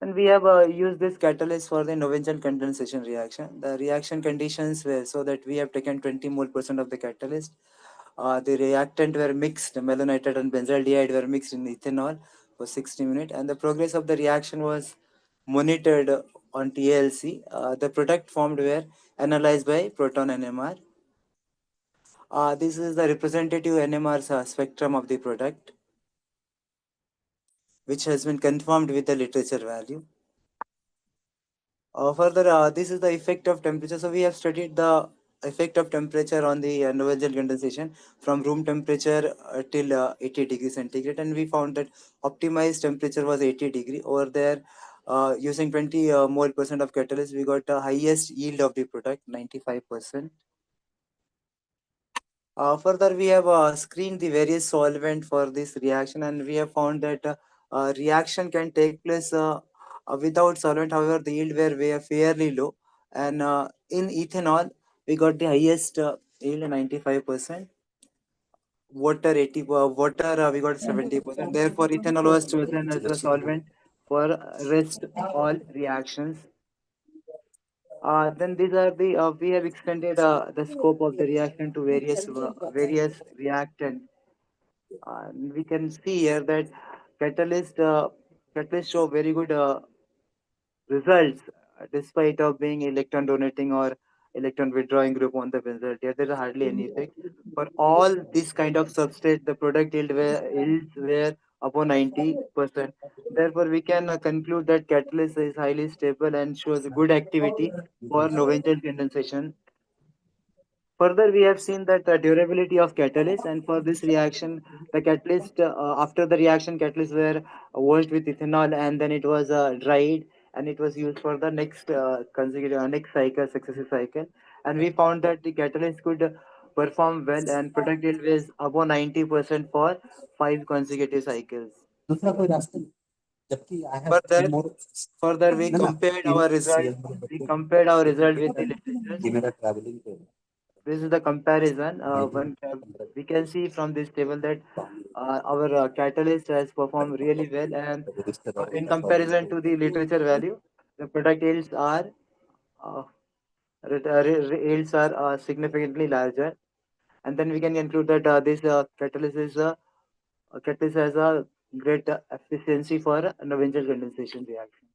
[SPEAKER 9] And we have used this catalyst for the Novenzel condensation reaction. The reaction conditions were so that we have taken 20 mole percent of the catalyst. The reactant were mixed, malonitrile and benzaldehyde were mixed in ethanol for 60 minutes, and the progress of the reaction was monitored on TLC. The product formed were analyzed by proton NMR. This is the representative NMR spectrum of the product, which has been confirmed with the literature value. Further, this is the effect of temperature. So we have studied the effect of temperature on the Novenzel condensation from room temperature till 80 degrees centigrade, and we found that optimized temperature was 80 degree. Over there, using 20 mole percent of catalyst, we got the highest yield of the product, 95%. Further, we have screened the various solvent for this reaction, and we have found that reaction can take place without solvent. However, the yield were fairly low, and in ethanol, we got the highest yield, 95%. Water 80, water we got 70%. Therefore, ethanol was chosen as the solvent for rest all reactions. Then these are the we have extended the scope of the reaction to various reactants. We can see here that catalyst catalysts show very good results despite of being electron donating or electron withdrawing group on the benzyl. There is hardly any effect. For all this kind of substrate, the product yields were above 90%. Therefore, we can conclude that catalyst is highly stable and shows good activity for novel condensation. Further, we have seen that the durability of catalyst, and for this reaction, the catalyst after the reaction, catalysts were washed with ethanol, and then it was dried, and it was used for the next consecutive next cycle, successive cycle. And we found that the catalyst could perform well, and product yield was above 90% for 5 consecutive cycles. Further, further we compared our result. We compared our result with the literature. This is the comparison. We can see from this table that our catalyst has performed really well, and in comparison to the literature value, the product yields are significantly larger. And then we can conclude that this catalyst has a great efficiency for novel condensation reaction.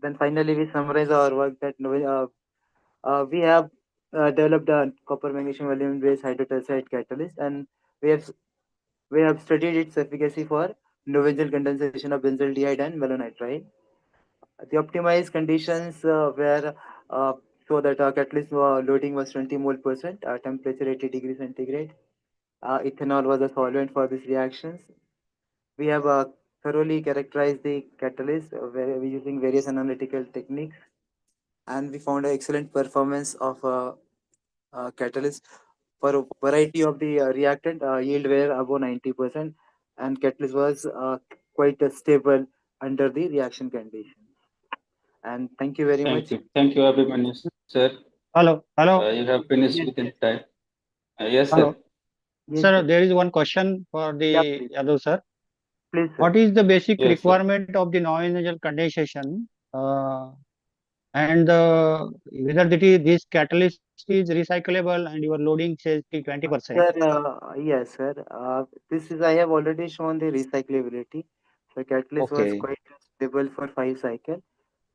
[SPEAKER 9] Then finally, we summarize our work that we have developed a copper magnesium aluminum based hydrotenside catalyst, and we have studied its efficacy for novel condensation of benzaldehyde and malonitride. The optimized conditions were so that catalyst loading was 20 mole percent, temperature 80 degrees centigrade. Ethanol was a solvent for these reactions. We have thoroughly characterized the catalyst using various analytical techniques, and we found an excellent performance of catalyst for a variety of the reactant. Yield were above 90%, and catalyst was quite stable under the reaction conditions. And thank you very much.
[SPEAKER 2] Thank you, Abhimanyu, sir.
[SPEAKER 1] Hello.
[SPEAKER 2] You have finished within time. Yes,
[SPEAKER 1] Hello.
[SPEAKER 2] sir.
[SPEAKER 1] Sir, there is one question for the Yadav sir.
[SPEAKER 9] Please, sir.
[SPEAKER 1] What is the basic
[SPEAKER 2] Yes, sir.
[SPEAKER 1] requirement of the novel condensation, and whether this catalyst is recyclable and your loading says 20%?
[SPEAKER 9] Sir, yes, sir. This is I have already shown the recyclability. The catalyst was
[SPEAKER 1] Okay.
[SPEAKER 9] quite stable for 5 cycles.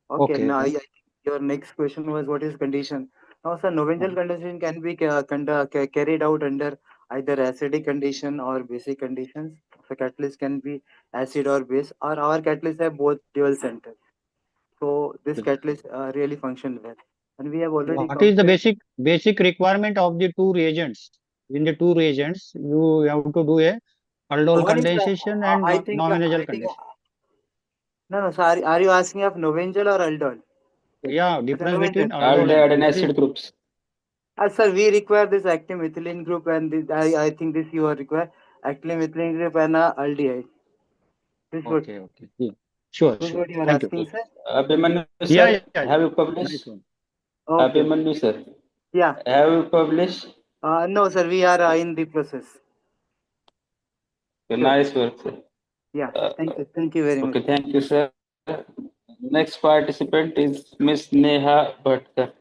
[SPEAKER 9] Okay, now I think your next question was what is condition? Now, sir, novel condensation can be carried out under either acidic condition or basic conditions. The catalyst can be acid or base, or our catalysts have both dual centers. So this catalyst really functioned well, and we have already
[SPEAKER 1] What is the
[SPEAKER 9] compared.
[SPEAKER 1] basic requirement of the two reagents? In the two reagents, you have to do a aldol
[SPEAKER 9] One is
[SPEAKER 1] condensation and
[SPEAKER 9] I think
[SPEAKER 1] nominal condensation.
[SPEAKER 9] no. So are you asking of Novengel or aldol?
[SPEAKER 1] Yeah, difference
[SPEAKER 9] Novengel.
[SPEAKER 1] between aldol
[SPEAKER 2] Aldehyde
[SPEAKER 1] and
[SPEAKER 2] and acid groups.
[SPEAKER 9] Sir, we require this active methylene group, and this, I think this you are require active methylene group and aldehyde. This is what.
[SPEAKER 1] Okay. Yeah. Sure.
[SPEAKER 9] This is what you are
[SPEAKER 1] Thank you.
[SPEAKER 9] asking, sir.
[SPEAKER 2] Abhimanyu, sir,
[SPEAKER 1] Yeah.
[SPEAKER 2] have you published?
[SPEAKER 1] Nice one.
[SPEAKER 9] Okay.
[SPEAKER 2] Abhimanyu, sir,
[SPEAKER 9] Yeah.
[SPEAKER 2] have you published?
[SPEAKER 9] No, sir. We are in the process.
[SPEAKER 2] Okay, nice work, sir.
[SPEAKER 9] Yeah. Thank you. Thank you very much.
[SPEAKER 2] Okay, thank you, sir. Next participant is Miss Neha Bhatkar.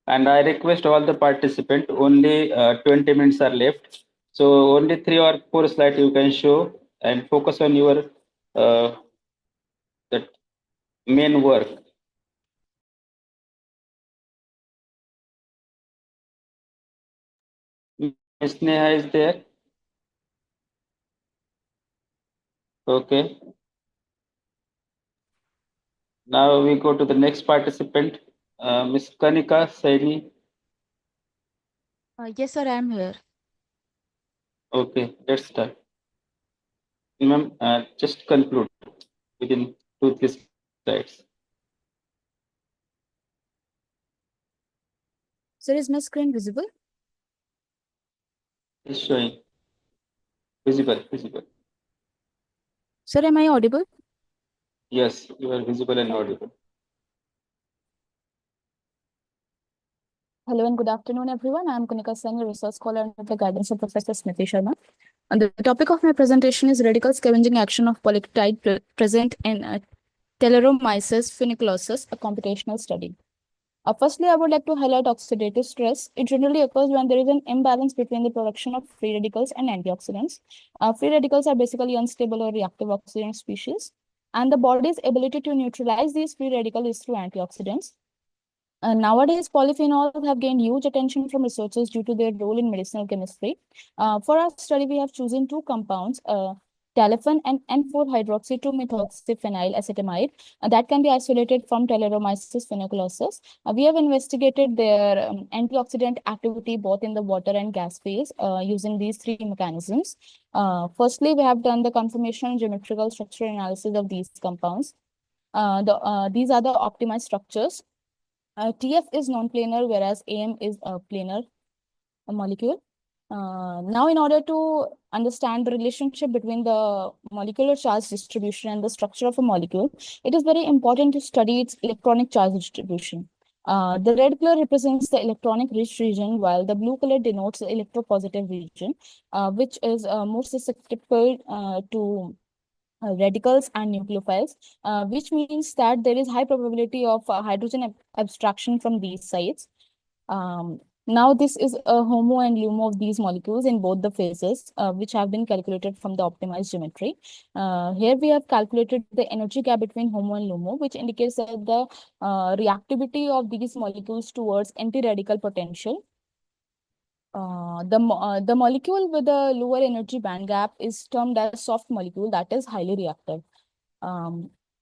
[SPEAKER 2] And I request all the participants, only 20 minutes are left. So only 3 or 4 slides you can show and focus on your that main work. Miss Neha is there. Okay. Now we go to the next participant, Miss Kanika Saini.
[SPEAKER 10] Yes, sir, I am here.
[SPEAKER 2] Okay, let's start. Ma'am, just conclude within 2-3 slides.
[SPEAKER 10] Sir, is my screen visible?
[SPEAKER 2] It's showing. Visible.
[SPEAKER 10] Sir, am I audible?
[SPEAKER 2] Yes, you are visible and audible.
[SPEAKER 10] Hello and good afternoon, everyone. I am Kanika Saini, research scholar under the guidance of Professor Smriti Sharma. And the topic of my presentation is radical scavenging action of polypeptide present in Telleromyces funiculosus, a computational study. Firstly, I would like to highlight oxidative stress. It generally occurs when there is an imbalance between the production of free radicals and antioxidants. Free radicals are basically unstable or reactive oxidant species, and the body's ability to neutralize these free radicals is through antioxidants. Nowadays, polyphenols have gained huge attention from researchers due to their role in medicinal chemistry. For our study, we have chosen two compounds, Talefin and N4-hydroxy-2-methoxyphenyl acetamide, that can be isolated from Telleromyces funiculosus. We have investigated their antioxidant activity both in the water and gas phase using these three mechanisms. Firstly, we have done the conformational and geometrical structural analysis of these compounds. These are the optimized structures. TF is non-planar, whereas AM is a planar molecule. Now, in order to understand the relationship between the molecular charge distribution and the structure of a molecule, it is very important to study its electronic charge distribution. The red color represents the electronic rich region, while the blue color denotes the electropositive region, which is more susceptible to radicals and nucleophiles, which means that there is high probability of hydrogen abstraction from these sites. Now, this is a HOMO and LUMO of these molecules in both the phases, which have been calculated from the optimized geometry. Here we have calculated the energy gap between HOMO and LUMO, which indicates that the reactivity of these molecules towards anti-radical potential. The molecule with the lower energy band gap is termed as soft molecule, that is highly reactive.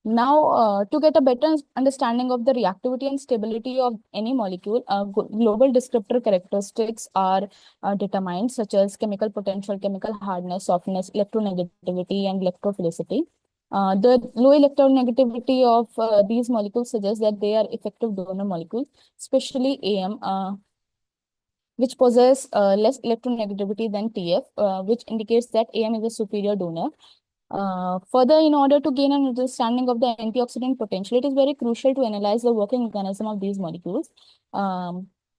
[SPEAKER 10] Now, to get a better understanding of the reactivity and stability of any molecule, global descriptor characteristics are determined, such as chemical potential, chemical hardness, softness, electronegativity, and electrophilicity. The low electronegativity of these molecules suggests that they are effective donor molecules, especially AM, which possess less electronegativity than TF, which indicates that AM is a superior donor. Further, in order to gain an understanding of the antioxidant potential, it is very crucial to analyze the working mechanism of these molecules,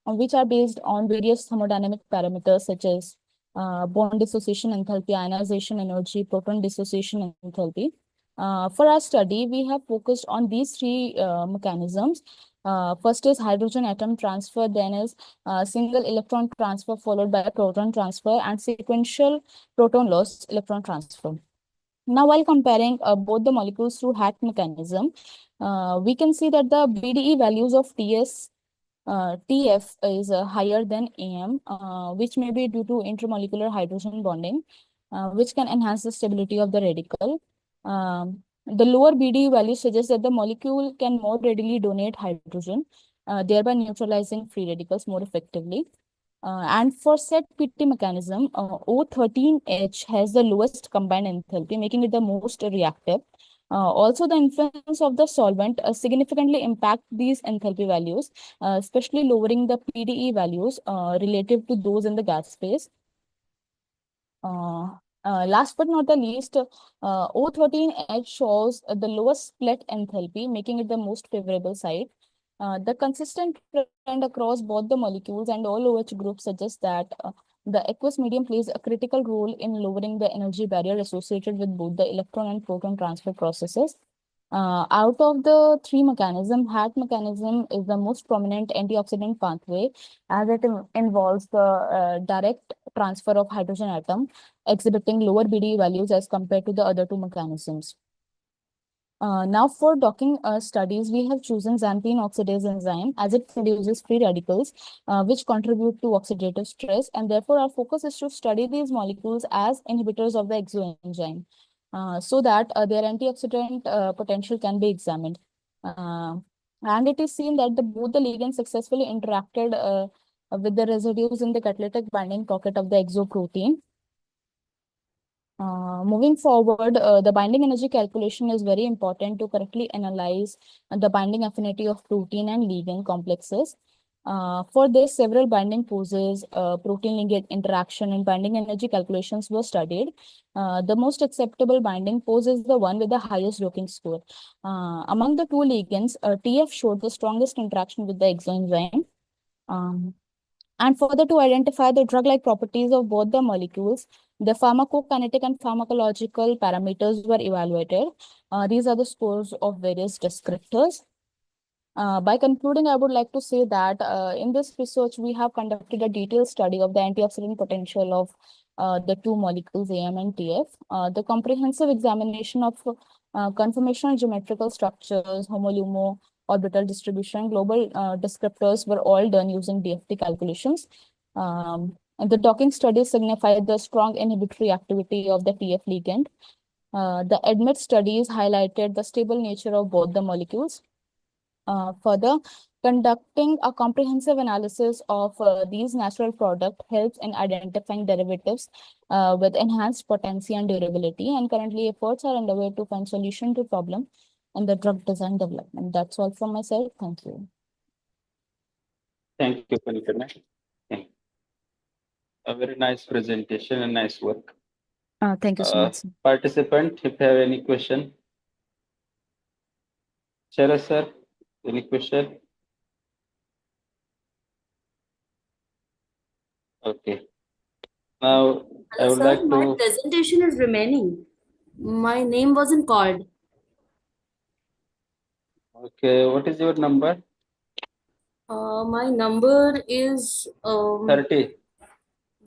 [SPEAKER 10] which are based on various thermodynamic parameters such as bond dissociation enthalpy, ionization energy, proton dissociation enthalpy. For our study, we have focused on these three mechanisms. First is hydrogen atom transfer, then is single electron transfer followed by proton transfer, and sequential proton loss electron transfer. Now, while comparing both the molecules through HAT mechanism, we can see that the BDE values of TF is higher than AM, which may be due to intermolecular hydrogen bonding, which can enhance the stability of the radical. The lower BDE value suggests that the molecule can more readily donate hydrogen, thereby neutralizing free radicals more effectively. And for set PT mechanism, O13H has the lowest combined enthalpy, making it the most reactive. Also, the influence of the solvent significantly impact these enthalpy values, especially lowering the PDE values relative to those in the gas phase. Last but not the least, O13H shows the lowest split enthalpy, making it the most favorable site. The consistent trend across both the molecules and all OH groups suggests that the aqueous medium plays a critical role in lowering the energy barrier associated with both the electron and proton transfer processes. Out of the three mechanisms, HAT mechanism is the most prominent antioxidant pathway, as it involves the direct transfer of hydrogen atom, exhibiting lower BDE values as compared to the other two mechanisms. Now, for docking studies, we have chosen xanthine oxidase enzyme as it produces free radicals, which contribute to oxidative stress, and therefore our focus is to study these molecules as inhibitors of the exoenzyme, so that their antioxidant potential can be examined. And it is seen that both the ligands successfully interacted with the residues in the catalytic binding pocket of the exoprotein. Moving forward, the binding energy calculation is very important to correctly analyze the binding affinity of protein and ligand complexes. For this, several binding poses, protein-ligand interaction, and binding energy calculations were studied. The most acceptable binding pose is the one with the highest docking score. Among the two ligands, TF showed the strongest interaction with the exoenzyme. And further, to identify the drug-like properties of both the molecules, The pharmacokinetic and pharmacological parameters were evaluated. These are the scores of various descriptors. By concluding, I would like to say that in this research, we have conducted a detailed study of the antioxidant potential of the two molecules AM and TF. The comprehensive examination of conformational geometrical structures, homolumo, orbital distribution, global descriptors were all done using DFT calculations. And the docking study signified the strong inhibitory activity of the TF ligand. The ADMET studies highlighted the stable nature of both the molecules. Further, conducting a comprehensive analysis of these natural products helps in identifying derivatives with enhanced potency and durability. And currently, efforts are underway to find solution to problem in the drug design development. That's all from my side. Thank you.
[SPEAKER 2] Thank you, Panikana. A very nice presentation and nice work.
[SPEAKER 10] Thank you so much.
[SPEAKER 2] Participant, if you have any question. Shara sir, any question? Okay. Now I would
[SPEAKER 11] Sir,
[SPEAKER 2] like
[SPEAKER 11] my
[SPEAKER 2] to.
[SPEAKER 11] presentation is remaining. My name wasn't called.
[SPEAKER 2] Okay, what is your number?
[SPEAKER 11] My number is
[SPEAKER 2] 30.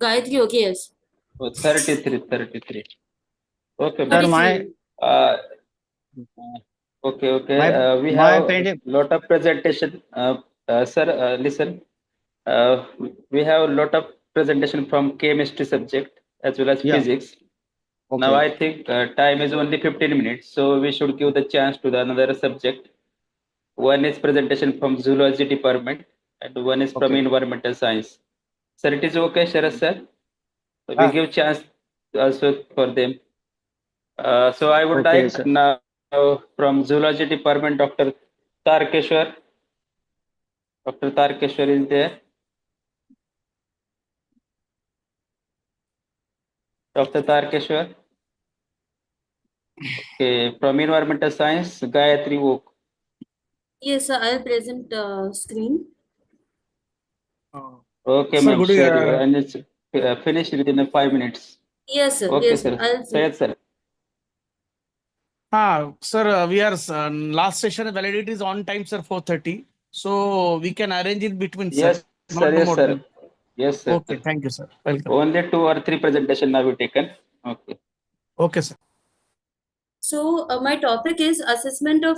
[SPEAKER 11] Gayatri, okay, yes.
[SPEAKER 2] Oh, 33. Okay,
[SPEAKER 1] Sir,
[SPEAKER 2] ma'am.
[SPEAKER 1] my
[SPEAKER 2] Okay. We
[SPEAKER 1] my
[SPEAKER 2] have a
[SPEAKER 1] page.
[SPEAKER 2] lot of presentation. Sir, listen. We have a lot of presentation from chemistry subject as well as
[SPEAKER 1] Yeah.
[SPEAKER 2] physics.
[SPEAKER 1] Okay.
[SPEAKER 2] Now I think time is only 15 minutes, so we should give the chance to the another subject. One is presentation from zoology department and one is from environmental science. Sir, it is okay, Sharat sir? So we give chance also for them. So I would
[SPEAKER 1] Okay,
[SPEAKER 2] like
[SPEAKER 1] sir.
[SPEAKER 2] now from zoology department, Dr. Tarkeshwar. Dr. Tarkeshwar is there. Dr. Tarkeshwar. Okay, from environmental science, Gayatri Oak.
[SPEAKER 11] Yes, sir, I'll present screen.
[SPEAKER 2] Okay,
[SPEAKER 8] Sir,
[SPEAKER 2] ma'am,
[SPEAKER 8] good
[SPEAKER 2] sure. And it's finished within 5 minutes.
[SPEAKER 11] Yes, sir.
[SPEAKER 2] Okay,
[SPEAKER 11] Yes, sir.
[SPEAKER 2] sir.
[SPEAKER 11] I'll
[SPEAKER 2] Say it, sir.
[SPEAKER 8] sir, we are last session validity is on time, sir, 4:30. So we can arrange it between, sir.
[SPEAKER 2] Yes, sir. Yes, sir. Yes, sir.
[SPEAKER 8] Okay, thank you, sir. Welcome.
[SPEAKER 2] Only 2 or 3 presentation now we taken. Okay.
[SPEAKER 8] Okay, sir.
[SPEAKER 11] So my topic is assessment of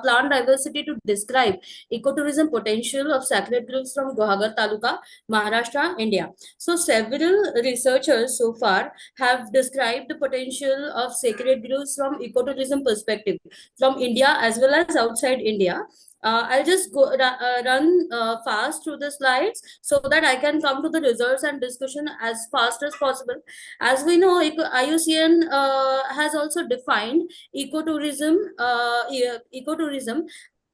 [SPEAKER 11] plant diversity to describe ecotourism potential of sacred groves from Guhagar Taluka, Maharashtra, India. So several researchers so far have described the potential of sacred groves from ecotourism perspective from India as well as outside India. I'll just run fast through the slides so that I can come to the results and discussion as fast as possible. As we know, IUCN has also defined ecotourism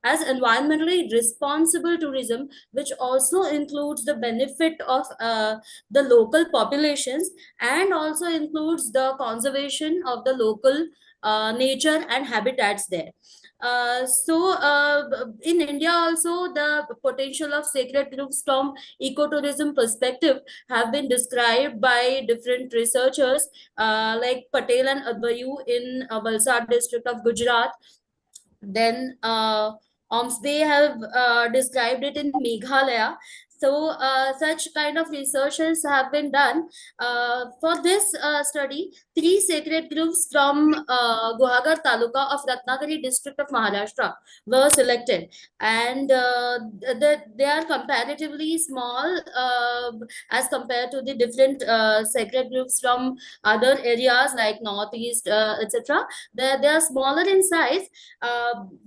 [SPEAKER 11] as environmentally responsible tourism, which also includes the benefit of the local populations and also includes the conservation of the local nature and habitats there. In India also, the potential of sacred groves from ecotourism perspective have been described by different researchers like Patel and Advayu in Valsad district of Gujarat. Then they have described it in Meghalaya. So such kind of researches have been done. For this study, 3 sacred groves from Guhagar Taluka of Ratnagiri district of Maharashtra were selected. And they are comparatively small as compared to the different sacred groves from other areas like Northeast, etc. They are smaller in size,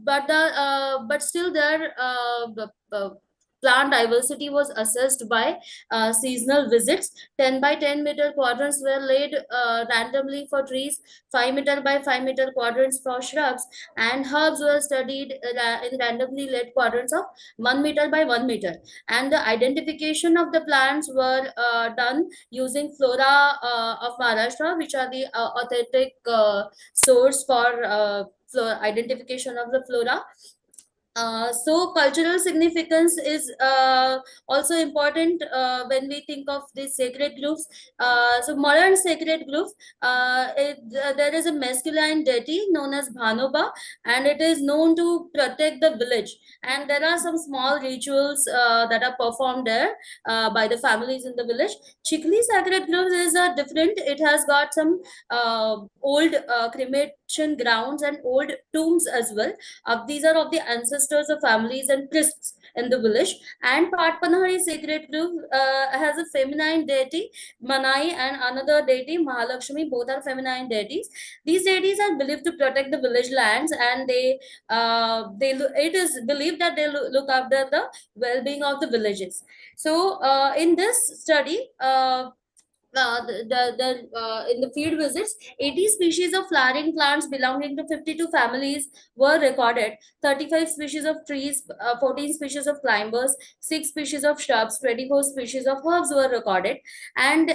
[SPEAKER 11] but still their plant diversity was assessed by seasonal visits. 10 by 10 meter quadrants were laid randomly for trees, 5 meter by 5 meter quadrants for shrubs, and herbs were studied in randomly laid quadrants of 1 meter by 1 meter. And the identification of the plants were done using flora of Maharashtra, which are the authentic source for identification of the flora.
[SPEAKER 12] So cultural significance is also important when we think of these sacred groves. So modern sacred groves, there is a masculine deity known as Bhanoba, and it is known to protect the village. And there are some small rituals that are performed there by the families in the village. Chikli sacred groves is different. It has got some old cremation grounds and old tombs as well. These are of the ancestors of families and priests in the village. And Patpanahari sacred grove has a feminine deity, Manai, and another deity, Mahalakshmi. Both are feminine deities. These deities are believed to protect the village lands, and it is believed that they look after the well-being of the villages. So, in this study, in the field visits, 80 species of flowering plants belonging to 52 families were recorded. 35 species of trees, 14 species of climbers, 6 species of shrubs, 24 species of herbs were recorded. And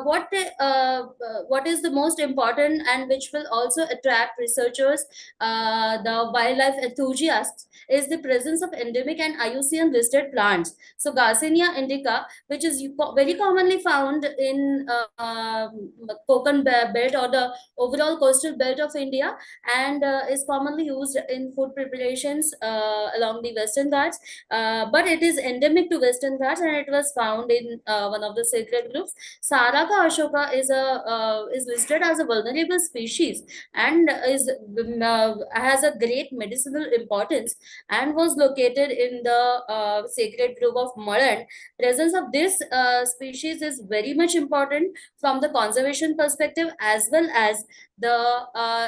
[SPEAKER 12] what is the most important, and which will also attract researchers, the wildlife enthusiasts, is the presence of endemic and IUCN listed plants. So Garcinia indica, which is very commonly found in Konkan belt or the overall coastal belt of India, and is commonly used in food preparations along the Western Ghats. But it is endemic to Western Ghats, and it was found in one of the sacred groups. Saraka Ashoka is listed as a vulnerable species, and has a great medicinal importance, and was located in the sacred grove of Madan. Presence of this species is very much important from the conservation perspective, as well as the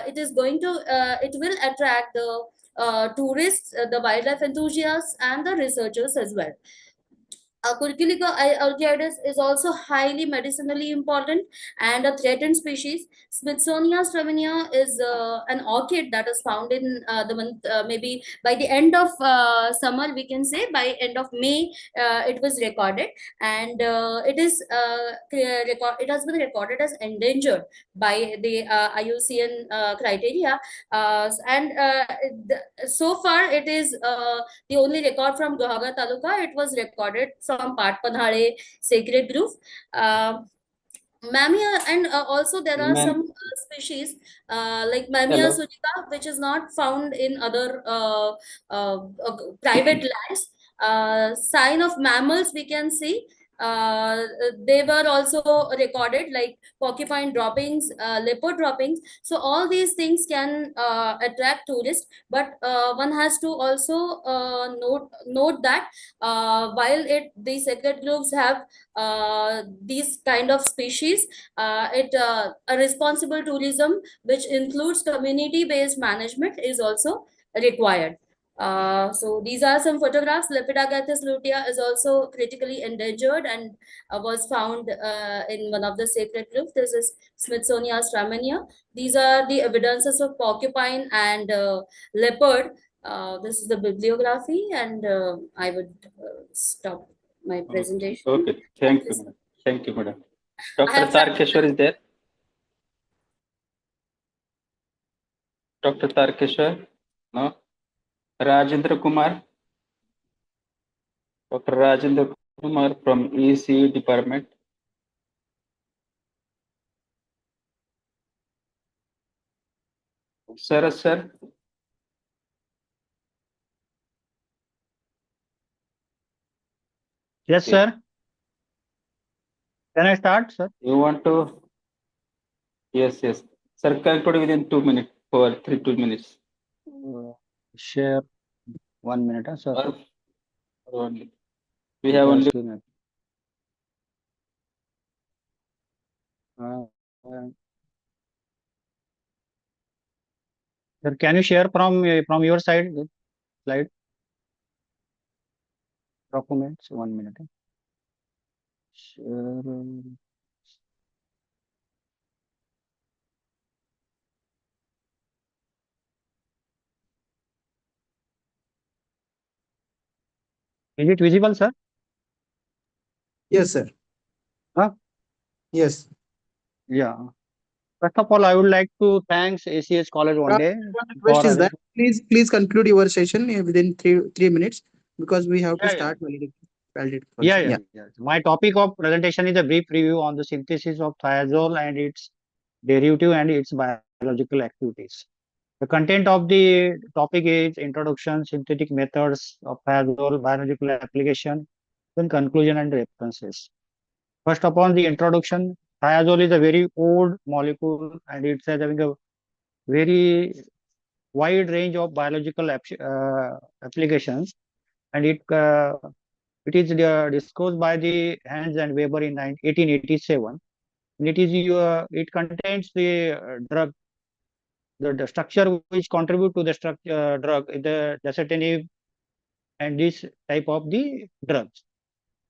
[SPEAKER 12] it will attract the tourists, the wildlife enthusiasts, and the researchers as well. Curculica algiardus is also highly medicinally important and a threatened species. Smithsonia straminia is an orchid that is found in the month, maybe by the end of summer, we can say by end of May, it was recorded, and it has been recorded as endangered by the IUCN criteria, so far it is the only record from Guhaga Taluka. It was recorded from Patpanhale Sacred Grove. Mamia, and also there are
[SPEAKER 2] Ma'am,
[SPEAKER 12] some species like Mamia
[SPEAKER 2] hello.
[SPEAKER 12] sujica, which is not found in other private lands. Sign of mammals we can see. They were also recorded, like porcupine droppings, leopard droppings. So all these things can attract tourists, but one has to also note that these sacred groves have these kind of species, a responsible tourism, which includes community-based management, is also required. So these are some photographs. Lepidognathus lutea is also critically endangered and was found in one of the sacred groves. This is Smithsonia straminia. These are the evidences of porcupine and leopard. This is the bibliography, and I would stop my presentation.
[SPEAKER 2] Okay. Thank you, madam. Thank you, madam.
[SPEAKER 12] I
[SPEAKER 2] Dr.
[SPEAKER 12] have
[SPEAKER 2] Tarkeshwar is there? Dr. Tarkeshwar? No? Rajendra Kumar? Dr. Rajendra Kumar from ECE department. Saras sir?
[SPEAKER 1] Yes, sir. Can I start, sir?
[SPEAKER 2] You want to? Yes, yes. Sir, conclude within 2 minutes or 2 minutes.
[SPEAKER 1] Share 1 minute, sir.
[SPEAKER 2] Or only. We have only.
[SPEAKER 1] Sir, can you share from your side the slide documents? 1 minute. Share. Is it visible, sir?
[SPEAKER 20] Yes, sir.
[SPEAKER 1] Huh?
[SPEAKER 20] Yes.
[SPEAKER 1] Yeah. First of all, I would like to thank ACS College one day
[SPEAKER 20] Request
[SPEAKER 1] for
[SPEAKER 20] is that please conclude your session within three minutes because we have to
[SPEAKER 1] yeah, yeah.
[SPEAKER 20] start validate
[SPEAKER 1] Yeah,
[SPEAKER 20] also.
[SPEAKER 1] yeah, yeah. My topic of presentation is a brief review on the synthesis of thiazole and its derivative and its biological activities. The content of the topic is introduction, synthetic methods of thiazole, biological application, then conclusion and references. First, upon the introduction, thiazole is a very old molecule and it's having a very wide range of biological applications, and it is disclosed by the Hans and Weber in 1887. And it contains the drug, the structure which contribute to the structure drug, the dasatinib and this type of the drugs.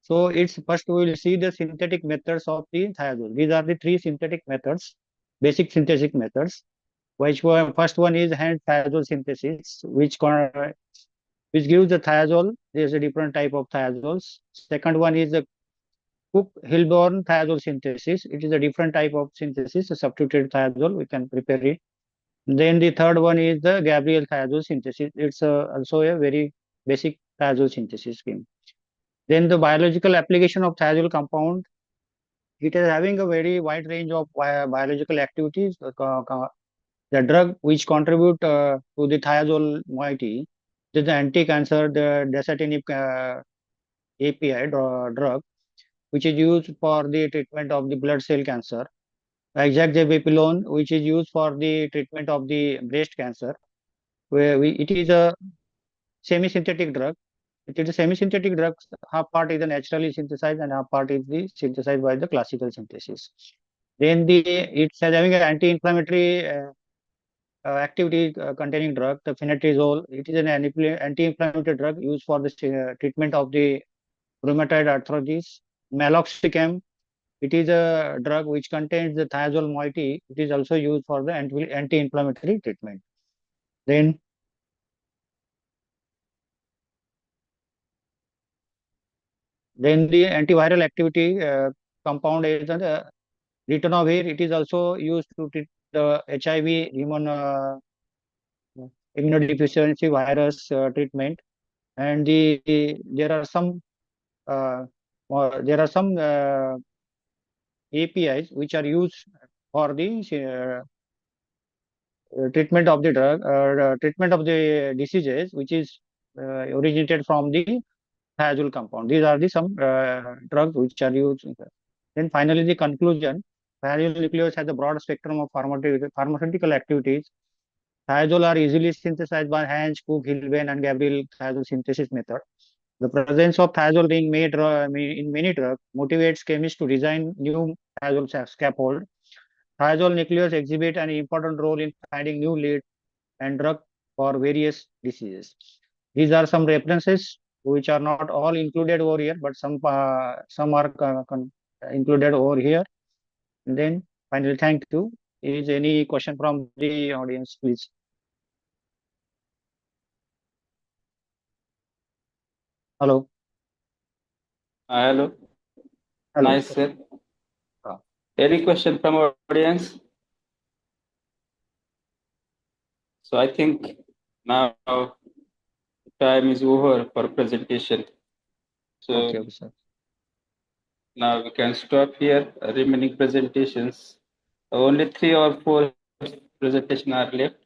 [SPEAKER 1] So it's first we will see the synthetic methods of the thiazole. These are the three synthetic methods, basic synthetic methods. First one is hand thiazole synthesis, which gives the thiazole. There's a different type of thiazoles. Second one is the Cook-Hilborn thiazole synthesis. It is a different type of synthesis, a substituted thiazole. We can prepare it. Then the third one is the Gabriel thiazole synthesis. It's also a very basic thiazole synthesis scheme. Then the biological application of thiazole compound. It is having a very wide range of biological activities. The drug which contribute to the thiazole moiety is the anti-cancer, the dasatinib API drug, which is used for the treatment of the blood cell cancer. Azaxibepilone, which is used for the treatment of the breast cancer, it is a semi-synthetic drug. It is a semi-synthetic drug. Half part is the naturally synthesized and half part is the synthesized by the classical synthesis. Then it's having an anti-inflammatory activity containing drug, the phenetrazole. It is an anti-inflammatory drug used for the treatment of the rheumatoid arthritis. Meloxicam, it is a drug which contains the thiazole moiety. It is also used for the anti-inflammatory treatment. Then the antiviral activity compound is the ritonavir. It is also used to treat the HIV immunodeficiency virus treatment. And there are some APIs which are used for the treatment of the treatment of the diseases which is originated from the thiazole compound. These are the some drugs which are used. Then finally, the conclusion: thiazole nucleus has a broad spectrum of pharmaceutical activities. Thiazole are easily synthesized by Hans, Cook, Hilben, and Gabriel thiazole synthesis method. The presence of thiazole being made in many drugs motivates chemists to design new thiazole scaffold. Thiazole nucleus exhibit an important role in finding new lead and drug for various diseases. These are some references which are not all included over here, but some are included over here. And then finally, thank you. Is any question from the audience, please? Hello.
[SPEAKER 2] Hello.
[SPEAKER 1] Hello.
[SPEAKER 2] Nice, sir. Any question from our audience? So I think now time is over for presentation. So
[SPEAKER 1] Okay, sir.
[SPEAKER 2] now we can stop here. Remaining presentations, only 3 or 4 presentations are left,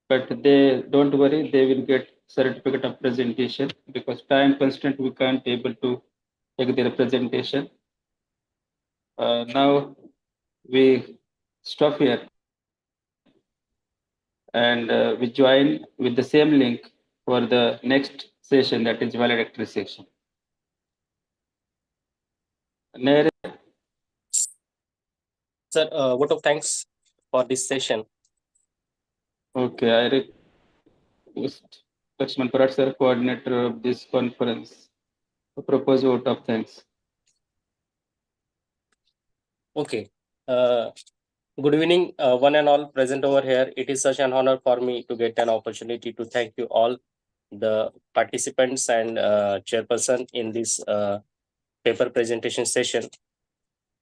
[SPEAKER 2] but they don't worry, they will get certificate of presentation because time constraint we can't able to take their presentation. Now we stop here and we join with the same link for the next session, that is valedictory section.
[SPEAKER 4] Sir, vote of thanks for this session.
[SPEAKER 2] Okay, I request Lakshman Parat sir, coordinator of this conference, to propose vote of thanks.
[SPEAKER 4] Okay. Good evening, one and all present over here. It is such an honor for me to get an opportunity to thank you all, the participants and chairperson in this paper presentation session.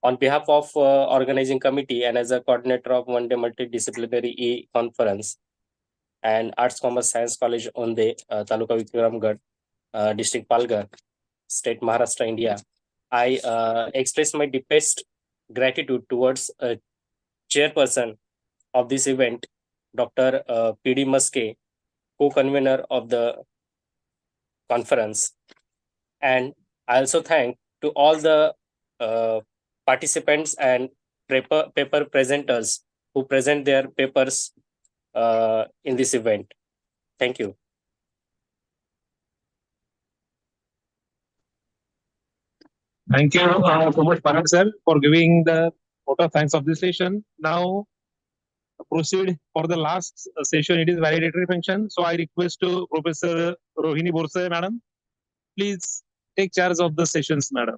[SPEAKER 4] On behalf of organizing committee and as a coordinator of one-day multidisciplinary e-conference and Arts, Commerce, Science College Onde, Taluka Vikramgarh, District Palghar, State Maharashtra, India, I express my deepest gratitude towards chairperson of this event, Dr. P.D. Muske, co-convener of the conference. And I also thank to all the participants and paper presenters who present their papers in this event. Thank you.
[SPEAKER 13] Thank you so much, Parag sir, for giving the vote of thanks of this session. Now proceed for the last session. It is validatory function. So I request to Professor Rohini Borse, madam, please take charge of the sessions, madam,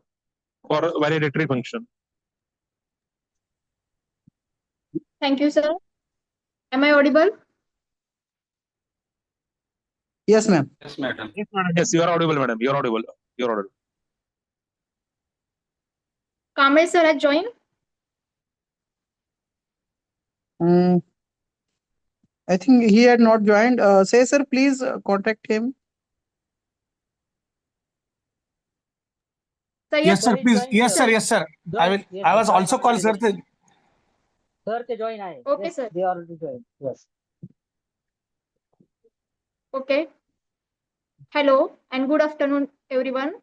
[SPEAKER 13] for validatory function.
[SPEAKER 21] Thank you, sir. Am I audible?
[SPEAKER 20] Yes, ma'am.
[SPEAKER 13] Yes, madam. Yes, madam. Yes, you are audible, madam. You are audible. You are audible.
[SPEAKER 21] Kamlesh sir has joined.
[SPEAKER 20] I think he had not joined. Say, sir, please contact him.
[SPEAKER 21] Sir,
[SPEAKER 8] Yes, sir, please. Yes, sir. Yes, sir. I will. I was also called, sir.
[SPEAKER 22] Sir के join आए.
[SPEAKER 21] Okay, sir.
[SPEAKER 22] They already joined. Yes.
[SPEAKER 21] Okay. Hello and good afternoon, everyone.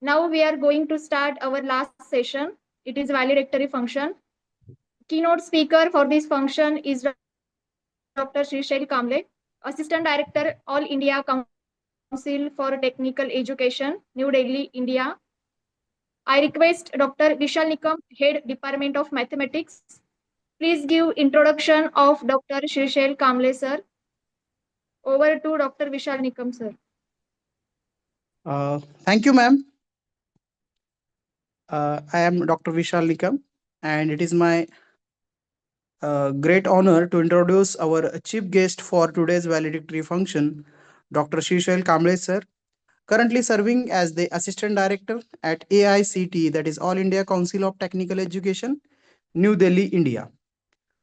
[SPEAKER 21] Now we are going to start our last session. It is validatory function. Keynote speaker for this function is Dr. Shrishel Kamble, Assistant Director, All India Council for Technical Education, New Delhi, India. I request Dr. Vishal Nikam, Head Department of Mathematics. Please give introduction of Dr. Shrishel Kamble, sir. Over to Dr. Vishal Nikam, sir.
[SPEAKER 20] Thank you, ma'am. I am Dr. Vishal Nikam, and it is my great honor to introduce our chief guest for today's valedictory function, Dr. Shrishel Kamble, sir, currently serving as the Assistant Director at AICT, that is All India Council of Technical Education, New Delhi, India.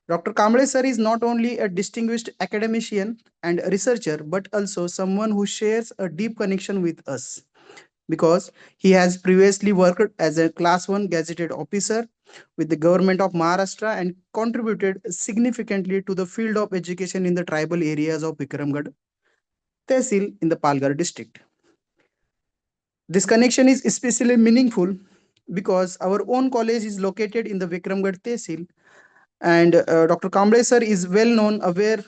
[SPEAKER 20] Dr. Kamble, sir, is not only a distinguished academician and researcher, but also someone who shares a deep connection with us, because he has previously worked as a Class 1 gazetted officer with the government of Maharashtra and contributed significantly to the field of education in the tribal areas of Vikramgarh Tehsil in the Palghar district. This connection is especially meaningful because our own college is located in the Vikramgarh Tehsil, and Dr. Kamble sir is well known, aware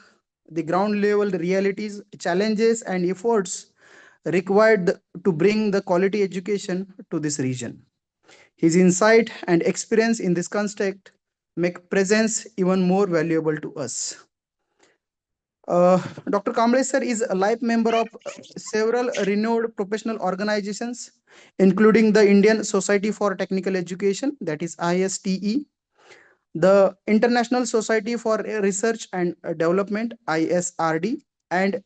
[SPEAKER 20] the ground level realities, challenges, and efforts required to bring the quality education to this region. His insight and experience in this context make presence even more valuable to us. Dr. Kamble sir is a life member of several renowned professional organizations, including the Indian Society for Technical Education, that is ISTE, the International Society for Research and Development, ISRD, and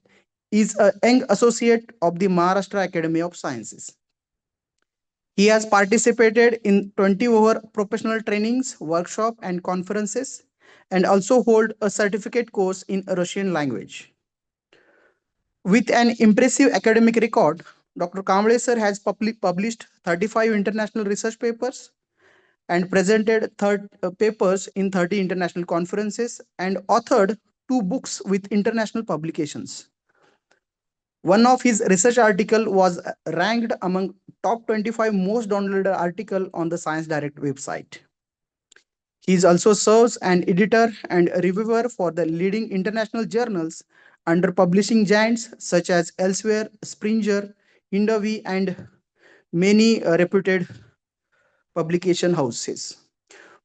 [SPEAKER 20] is a young associate of the Maharashtra Academy of Sciences. He has participated in 20 over professional trainings, workshops, and conferences, and also hold a certificate course in Russian language. With an impressive academic record, Dr. Kamble sir has published 35 international research papers and presented papers in 30 international conferences and authored 2 books with international publications. One of his research articles was ranked among top 25 most downloaded article on the Science Direct website. He also serves an editor and reviewer for the leading international journals under publishing giants such as Elsewhere, Springer, Hindawi, and many reputed publication houses.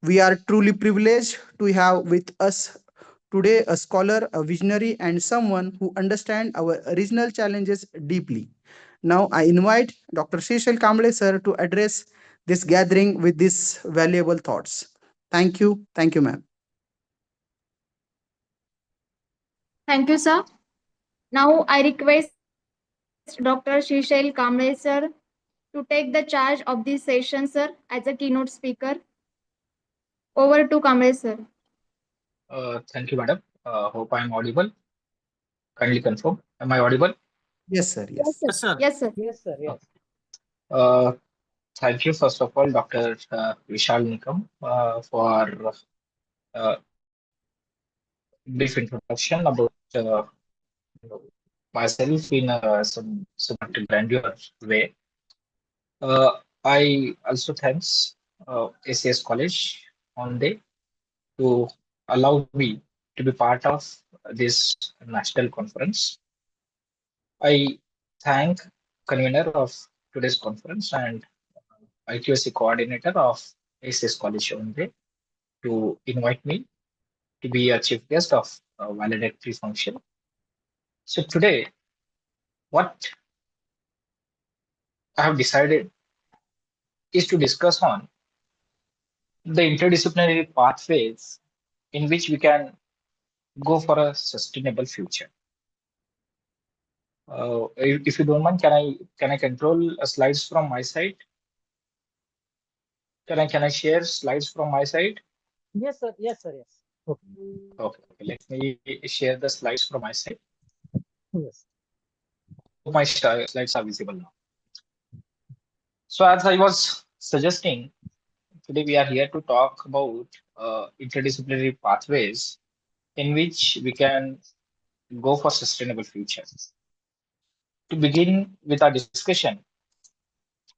[SPEAKER 20] We are truly privileged to have with us today a scholar, a visionary, and someone who understands our regional challenges deeply. Now I invite Dr. Shrishel Kamble sir to address this gathering with these valuable thoughts. Thank you. Thank you, ma'am.
[SPEAKER 21] Thank you, sir. Now I request Dr. Shrishel Kamble, sir, to take the charge of this session, sir, as a keynote speaker. Over to Kamlesh sir.
[SPEAKER 7] Thank you, madam. Hope I'm audible. Kindly confirm. Am I audible?
[SPEAKER 20] Yes, sir.
[SPEAKER 21] Yes,
[SPEAKER 20] Yes.
[SPEAKER 21] sir. Yes, sir.
[SPEAKER 22] Yes, sir. Yes.
[SPEAKER 7] Uh, Thank you, first of all, Dr. Vishal Nikam, for brief introduction about myself in some somewhat grandeur way. I also thanks SAS College on day to allow me to be part of this national conference. I thank convener of today's conference and IQSC coordinator of SAS College Onde to invite me to be a chief guest of valedictory function. So today, what I have decided is to discuss on the interdisciplinary pathways in which we can go for a sustainable future. If you don't mind, can I control slides from my side? Can I share slides from my side?
[SPEAKER 22] Yes, sir. Yes, sir. Yes.
[SPEAKER 7] Okay. Let me share the slides from my side.
[SPEAKER 22] Yes.
[SPEAKER 7] Hope my slides are visible now. So as I was suggesting, today we are here to talk about interdisciplinary pathways in which we can go for sustainable future. To begin with our discussion,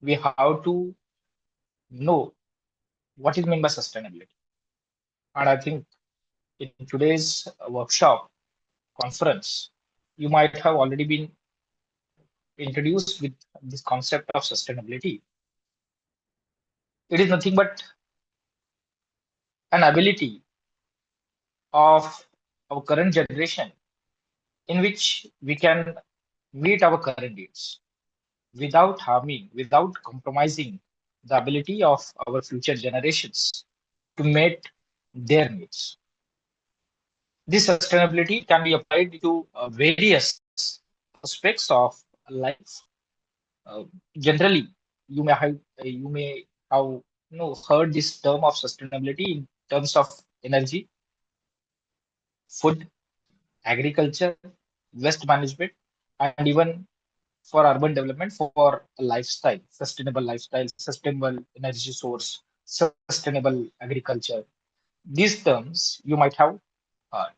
[SPEAKER 7] we have to know what is meant by sustainability. And I think in today's workshop conference, you might have already been introduced with this concept of sustainability. It is nothing but an ability of our current generation in which we can meet our current needs without harming, without compromising the ability of our future generations to meet their needs. This sustainability can be applied to various aspects of life. Uh, Generally, you may have heard this term of sustainability in terms of energy, food, agriculture, waste management, and even for urban development, for a lifestyle, sustainable energy source, sustainable agriculture. These terms you might have heard.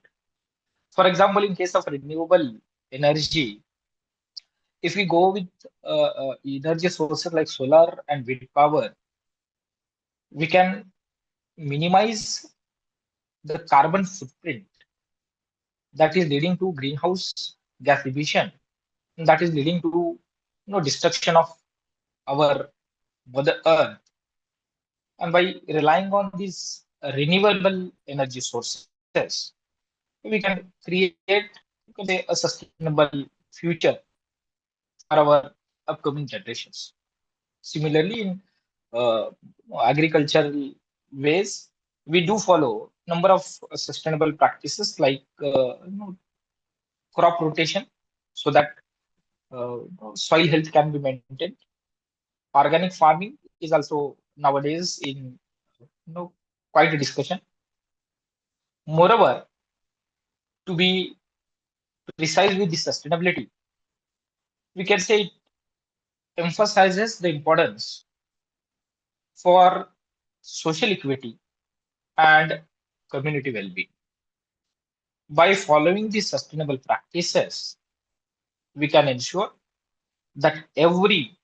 [SPEAKER 7] For example, in case of renewable energy, if we go with energy sources like solar and wind power, we can minimize the carbon footprint that is leading to greenhouse gas emission, that is leading to destruction of our mother earth. And by relying on these renewable energy sources, we can create, you can say, a sustainable future for our upcoming generations. Similarly, in uh, agricultural ways, we do follow number of sustainable practices like crop rotation, so that uh, soil health can be maintained. Organic farming is also nowadays in quite a discussion. Moreover, to be precise with the sustainability, we can say it emphasizes the importance for social equity and community well-being. By following these sustainable practices, we can ensure that every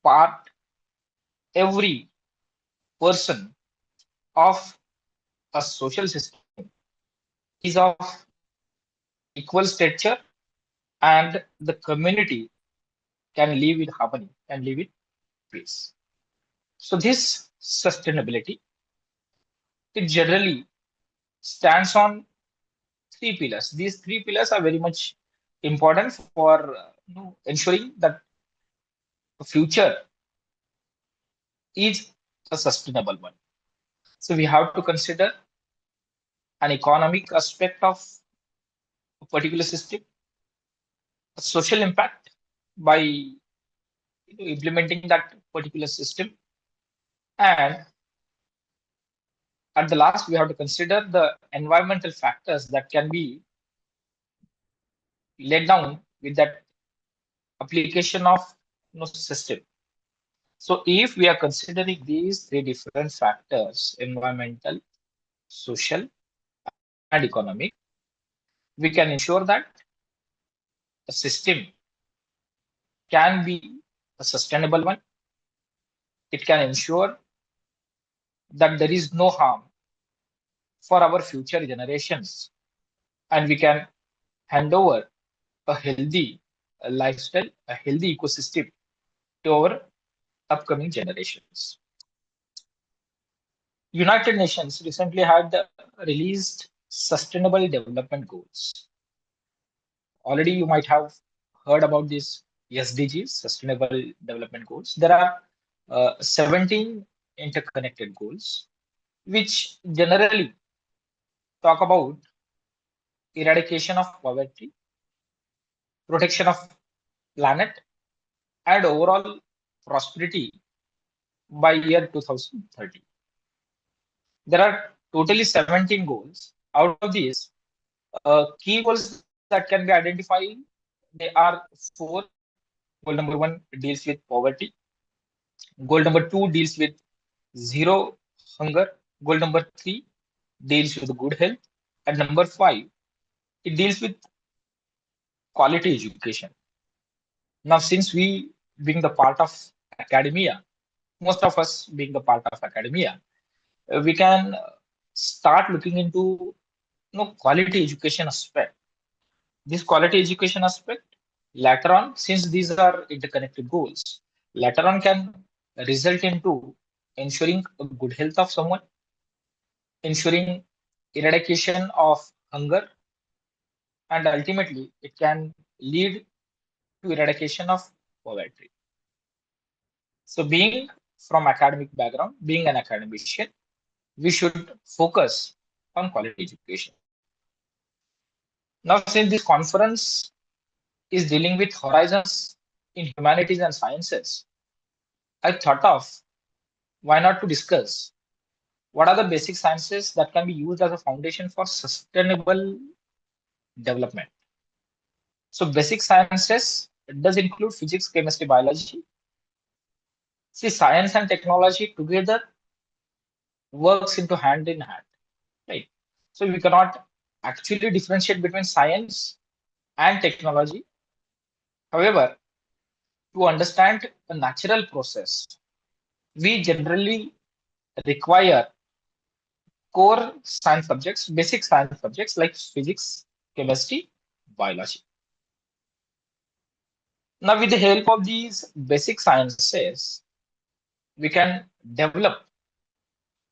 [SPEAKER 7] part, every person of a social system is of equal stature, and the community can live in harmony, can live in peace. So this sustainability, it generally stands on three pillars. These three pillars are very much important for ensuring that the future is a sustainable one. So we have to consider an economic aspect of a particular system, a social impact by implementing that particular system, and at the last, we have to consider the environmental factors that can be laid down with that application of system. So if we are considering these three different factors, environmental, social, and economic, we can ensure that a system can be a sustainable one. It can ensure that there is no harm for our future generations, and we can hand over a healthy lifestyle, a healthy ecosystem to our upcoming generations. United Nations recently had released Sustainable Development Goals. Already you might have heard about these SDGs, Sustainable Development Goals. There are 17 interconnected goals, which generally talk about eradication of poverty, protection of planet, and overall prosperity by year 2030. There are totally 17 goals. Out of these, key goals that can be identified, they are 4. Goal number 1 deals with poverty. Goal number 2 deals with zero hunger. Goal number 3 deals with good health. And number 5, it deals with quality education. Now, since we being the part of academia, most of us being the part of academia, we can start looking into quality education aspect. This quality education aspect later on, since these are interconnected goals, later on can result into ensuring a good health of someone, ensuring eradication of hunger, and ultimately it can lead to eradication of poverty. So being from academic background, being an academician, we should focus on quality education. Now, since this conference is dealing with horizons in humanities and sciences, I thought of why not to discuss what are the basic sciences that can be used as a foundation for sustainable development. So basic sciences does include physics, chemistry, biology. See, science and technology together works into hand in hand, right? So we cannot actually differentiate between science and technology. However, to understand a natural process, we generally require core science subjects, basic science subjects like physics, chemistry, biology. Now, with the help of these basic sciences, we can develop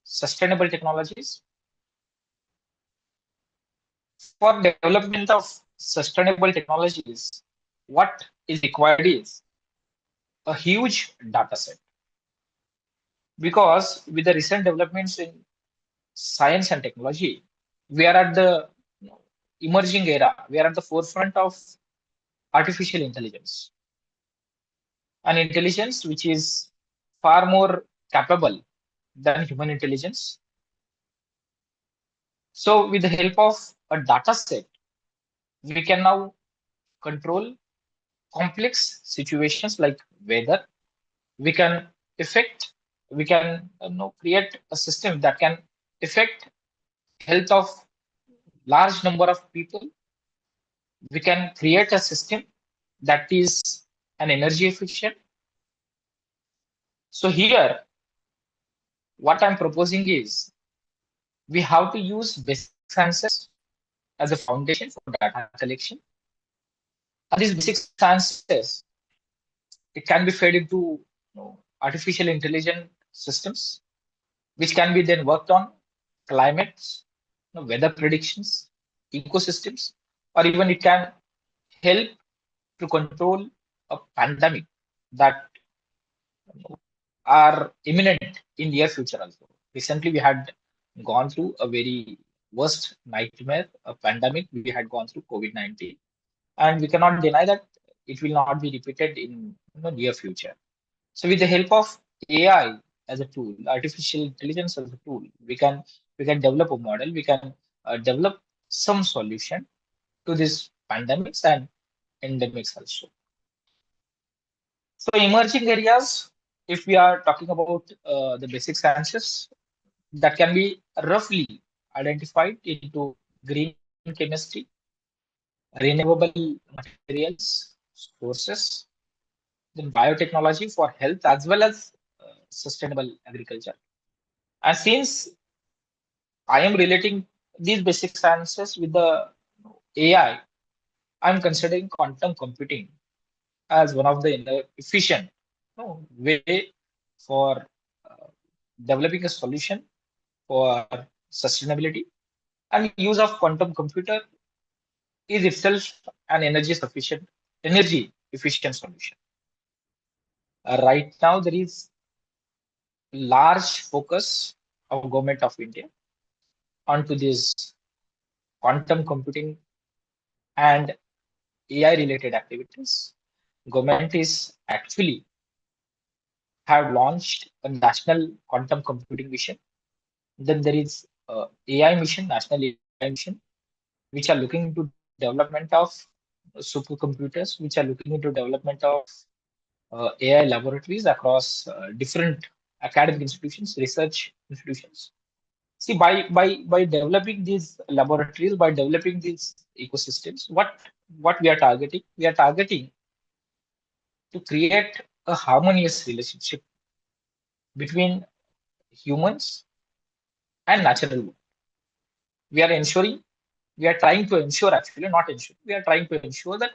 [SPEAKER 7] sustainable technologies. For development of sustainable technologies, what is required is a huge data set. Because with the recent developments in science and technology, we are at the emerging era. We are at the forefront of artificial intelligence. An intelligence which is far more capable than human intelligence. So with the help of a data set, we can now control complex situations like weather. We can create a system that can affect health of large number of people. We can create a system that is an energy efficient. So here, what I'm proposing is we have to use basic sciences as a foundation for data collection. And these basic sciences, it can be fed into artificial intelligent systems, which can be then worked on climates, weather predictions, ecosystems, or even it can help to control a pandemic that are imminent in near future also. Recently, we had gone through a very worst nightmare, a pandemic. We had gone through COVID-19, and we cannot deny that it will not be repeated in the near future. So with the help of AI as a tool, artificial intelligence as a tool, we can we can develop a model, we can develop some solution to these pandemics and endemics also. So emerging areas, if we are talking about the basic sciences, that can be roughly identified into green chemistry, renewable materials, sources, then biotechnology for health as well as sustainable agriculture. And since I am relating these basic sciences with the AI, I'm considering quantum computing as one of the efficient way for uh, developing a solution for sustainability. And use of quantum computer is itself an energy efficient solution. Right now, there is large focus of government of India onto this quantum computing and AI related activities. Government is actually have launched a national quantum computing mission. Then there is AI mission, national AI mission, which are looking into development of supercomputers, which are looking into development of AI laboratories across different academic institutions, research institutions. See, by developing these laboratories, by developing these ecosystems, what we are targeting? We are targeting to create a harmonious relationship between humans and natural world. We are ensuring, we are trying to ensure, actually, not ensure, we are trying to ensure that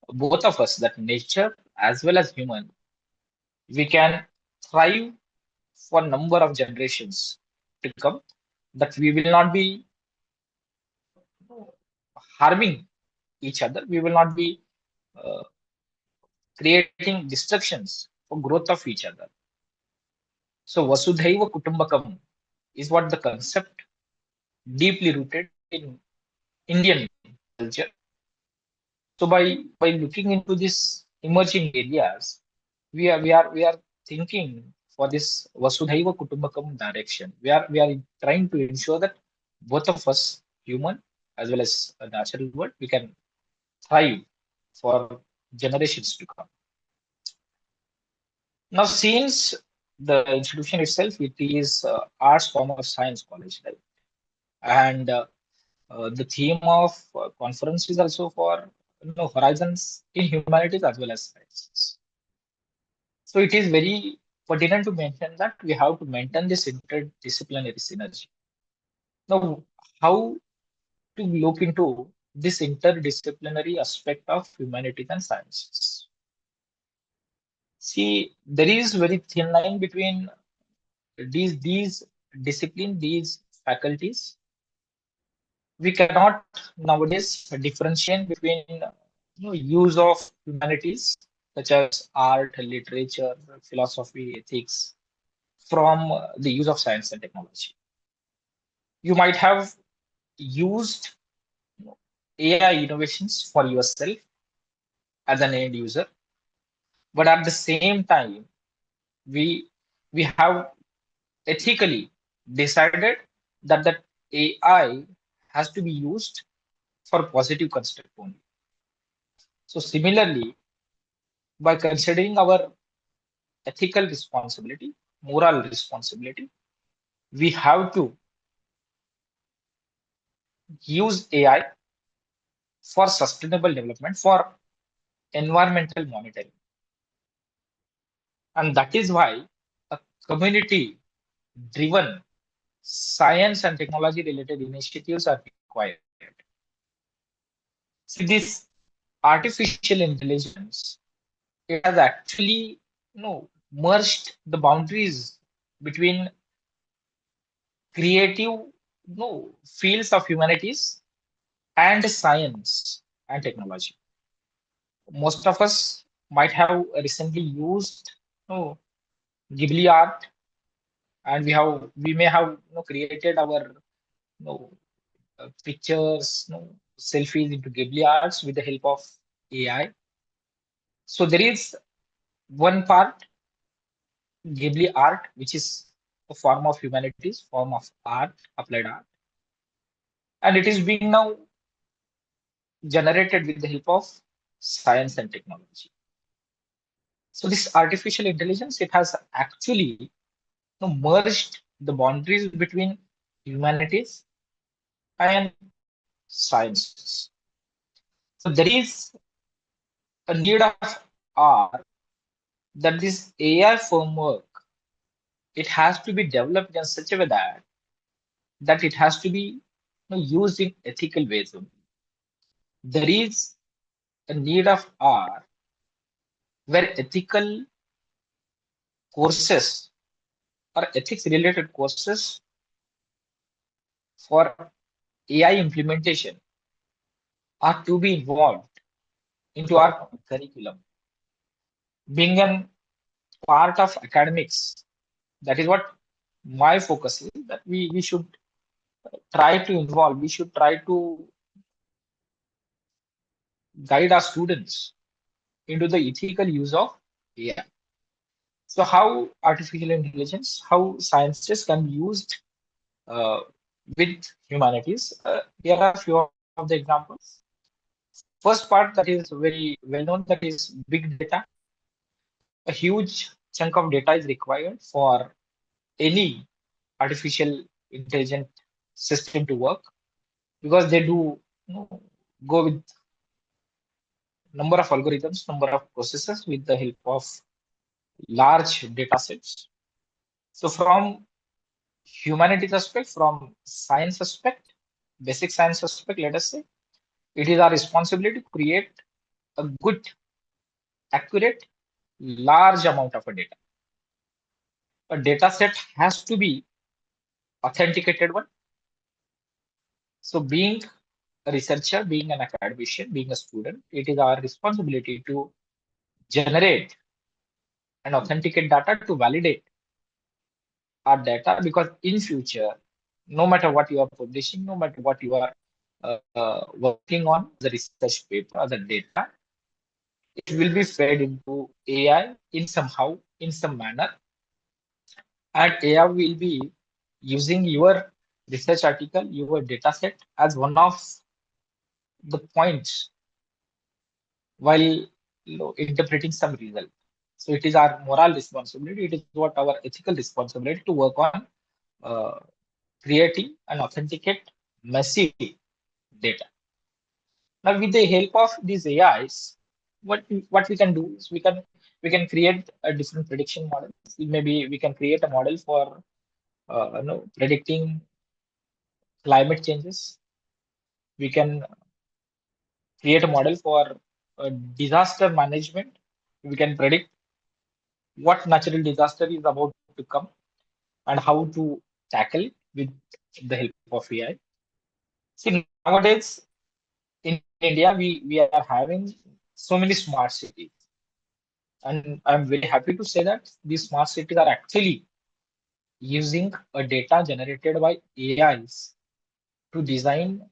[SPEAKER 7] both of us, that nature as well as human, we can thrive for number of generations to come, that we will not be harming each other, we will not be uh, creating destructions for growth of each other. So Vasudhaiva Kutumbakam is what the concept deeply rooted in Indian culture. So by looking into these emerging areas, we are thinking for this Vasudhaiva Kutumbakam direction. We are trying to ensure that both of us, human as well as a natural world, we can thrive for generations to come. Now, since the institution itself, it is Arts, Commerce, Science College, right? And the theme of conference is also for horizons in humanities as well as sciences. So it is very pertinent to mention that we have to maintain this interdisciplinary synergy. Now, how to look into this interdisciplinary aspect of humanities and sciences? See, there is very thin line between these discipline, these faculties. We cannot nowadays differentiate between use of humanities such as art, literature, philosophy, ethics from the use of science and technology. You might have used AI innovations for yourself as an end user, but at the same time, we we have ethically decided that the AI has to be used for positive construct only. So similarly, by considering our ethical responsibility, moral responsibility, we have to use AI for sustainable development, for environmental monitoring. And that is why a community driven science and technology related initiatives are required. See, this artificial intelligence, it has actually merged the boundaries between creative fields of humanities and science and technology. Most of us might have recently used Ghibli art, and we may have created our pictures, selfies into Ghibli arts with the help of AI. So there is one part Ghibli art which is a form of humanities, form of art, applied art, and it is being now generated with the help of science and technology. So this artificial intelligence, it has actually merged the boundaries between humanities and sciences. So there is a need of R that this AI framework, it has to be developed in such a way that it has to be used in ethical ways only. There is a need of R where ethical courses or ethics related courses for AI implementation are to be involved into our curriculum. Being a part of academics, that is what my focus is, that we should try to involve, we should try to guide our students into the ethical use of AI. So how artificial intelligence, how sciences can be used with humanities. Here are a few of the examples. First part that is very well known, that is big data. A huge chunk of data is required for any artificial intelligent system to work, because they do go with number of algorithms, number of processes with the help of large data sets. So from humanities aspect, from science aspect, basic science aspect, let us say, it is our responsibility to create a good, accurate, large amount of a data. A data set has to be authenticated one. So being a researcher, being an academician, being a student, it is our responsibility to generate and authenticate data to validate our data, because in future, no matter what you are publishing, no matter what you are working on, the research paper or the data, it will be fed into AI in somehow, in some manner, and AI will be using your research article, your data set as one of the points while interpreting some result. So it is our moral responsibility, it is what our ethical responsibility to work on creating and authenticate massive data. Now, with the help of these AIs, what we can do is we can create a different prediction models. Maybe we can create a model for predicting climate changes. We can create a model for disaster management. We can predict what natural disaster is about to come and how to tackle it with the help of AI. See, nowadays in India, we are having so many smart cities. And I'm very happy to say that these smart cities are actually using a data generated by AIs to design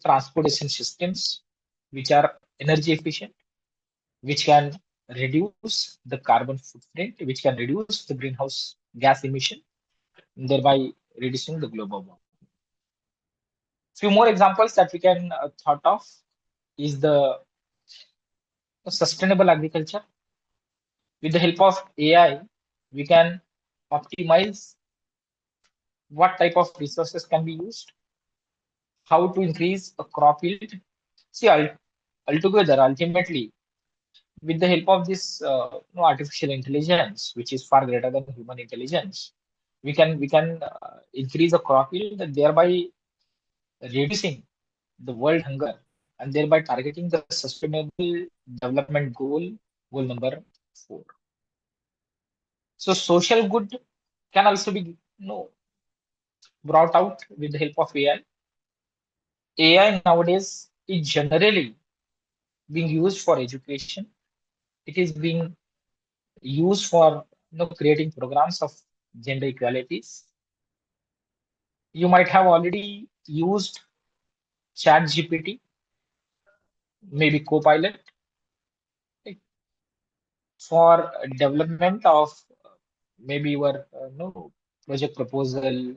[SPEAKER 7] transportation systems which are energy efficient, which can reduce the carbon footprint, which can reduce the greenhouse gas emission, thereby reducing the global warming. Few more examples that we can thought of is the sustainable agriculture. With the help of AI, we can optimize what type of resources can be used, how to increase a crop yield. See, altogether, ultimately, with the help of this artificial intelligence, which is far greater than human intelligence, we can increase the crop yield and thereby reducing the world hunger and thereby targeting the sustainable development goal number 4. So social good can also be brought out with the help of AI. AI nowadays is generally being used for education. It is being used for creating programs of gender equalities. You might have already used Chat GPT, maybe Copilot, for development of maybe your project proposal,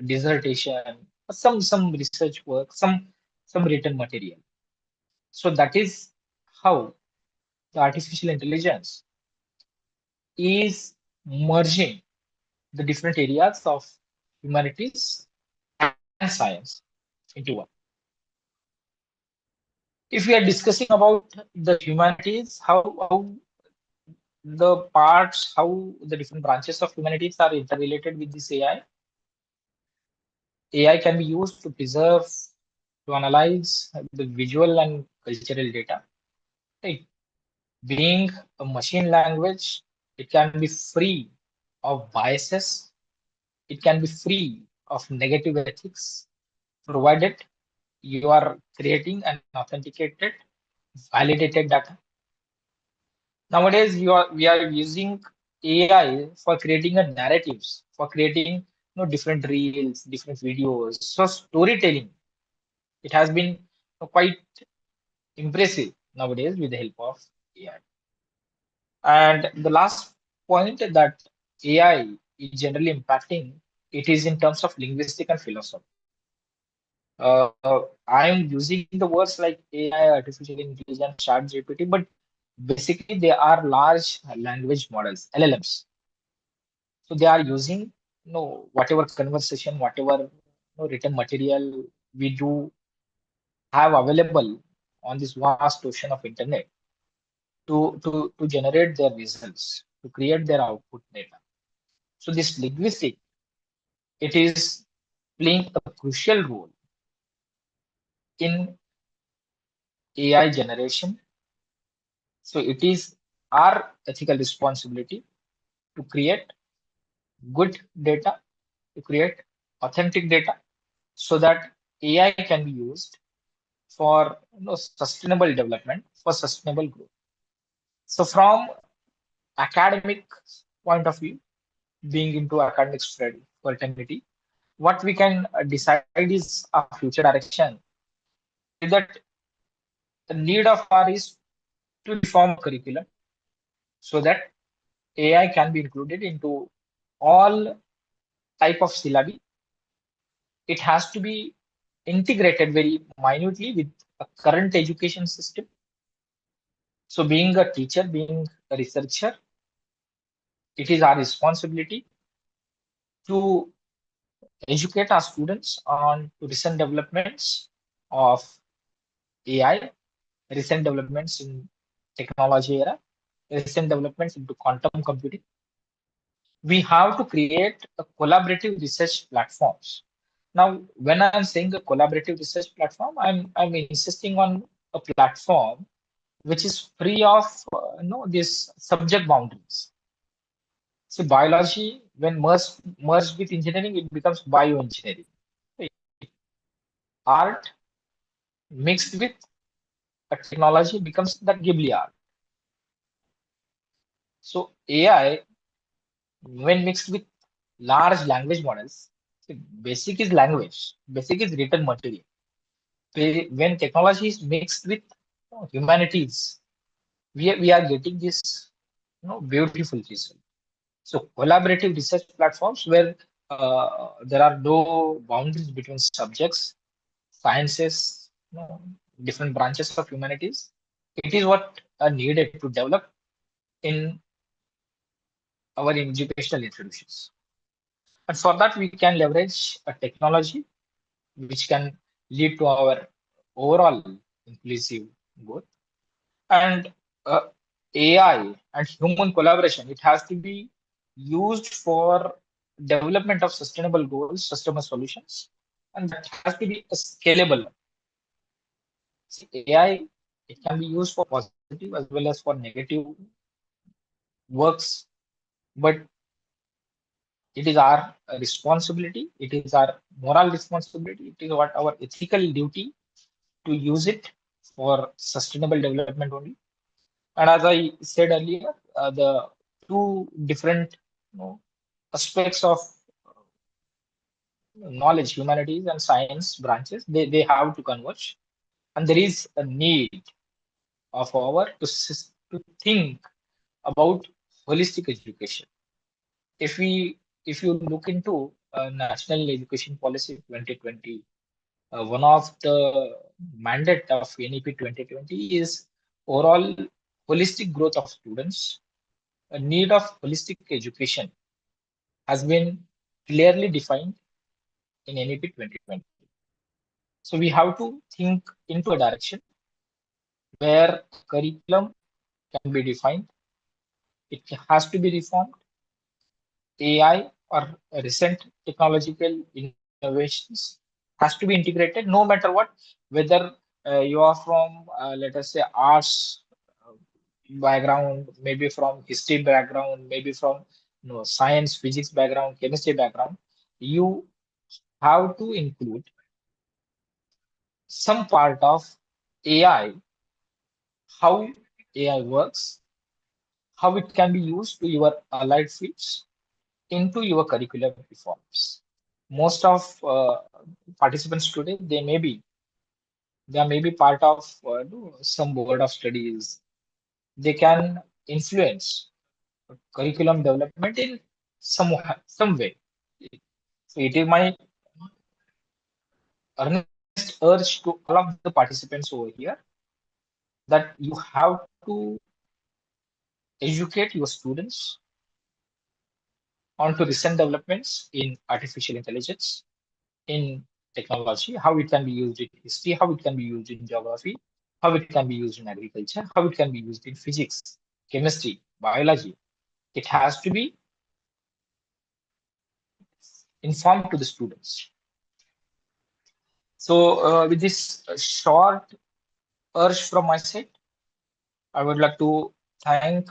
[SPEAKER 7] dissertation, some research work, some written material. So that is how the artificial intelligence is merging the different areas of humanities and science into one. If we are discussing about the humanities, how the parts, how the different branches of humanities are interrelated with this AI. AI can be used to preserve, to analyze the visual and cultural data. Right? Being a machine language, it can be free of biases. It can be free of negative ethics, provided you are creating an authenticated, validated data. Nowadays, we are using AI for creating a narratives, for creating different reels, different videos. So storytelling, it has been quite impressive nowadays with the help of AI. And the last point that AI is generally impacting, it is in terms of linguistic and philosophy. I'm using the words like AI, artificial intelligence, chat GPT, but basically they are large language models, LLMs. So they are using whatever conversation, whatever written material we do have available on this vast ocean of internet to generate their results, to create their output data. So this linguistic, it is playing a crucial role in AI generation. So it is our ethical responsibility to create good data, to create authentic data, so that AI can be used for sustainable development, for sustainable growth. So from academic point of view, being into academic fraternity, what we can decide is a future direction. Is that the need of our is to reform curriculum so that AI can be included into all type of syllabi. It has to be integrated very minutely with a current education system. So being a teacher, being a researcher, it is our responsibility to educate our students on recent developments of AI, recent developments in technology era, recent developments into quantum computing. We have to create a collaborative research platforms. Now, when I'm saying a collaborative research platform, I'm insisting on a platform which is free of these subject boundaries. So biology, when merged with engineering, it becomes bioengineering. Art mixed with a technology becomes the Ghibli art. So AI, when mixed with large language models, basic is language, basic is written material. When technology is mixed with humanities, we are getting this beautiful result. So collaborative research platforms where there are no boundaries between subjects, sciences, different branches of humanities. It is what are needed to develop in our educational institutions. And for that, we can leverage a technology which can lead to our overall inclusive growth. And AI and human collaboration, it has to be used for development of sustainable goals, sustainable solutions, and that has to be a scalable. See, AI, it can be used for positive as well as for negative works, but it is our responsibility, it is our moral responsibility, it is what our ethical duty to use it for sustainable development only. And as I said earlier, the two different aspects of knowledge, humanities and science branches, they have to converge. And there is a need of our to think about holistic education. If you look into National Education Policy 2020, one of the mandate of NEP 2020 is overall holistic growth of students. A need of holistic education has been clearly defined in NEP 2020. So we have to think into a direction where curriculum can be defined. It has to be reformed. AI or recent technological innovations has to be integrated no matter what, whether you are from, let us say, arts background, maybe from history background, maybe from science, physics background, chemistry background, you have to include some part of AI, how AI works, how it can be used to your allied fields into your curriculum reforms. Most of participants today, they may be part of some board of studies. They can influence curriculum development in some way. So it is my earnest urge to all of the participants over here that you have to educate your students onto recent developments in artificial intelligence, in technology, how it can be used in history, how it can be used in geography, how it can be used in agriculture, how it can be used in physics, chemistry, biology. It has to be informed to the students. So with this short urge from my side, I would like to thank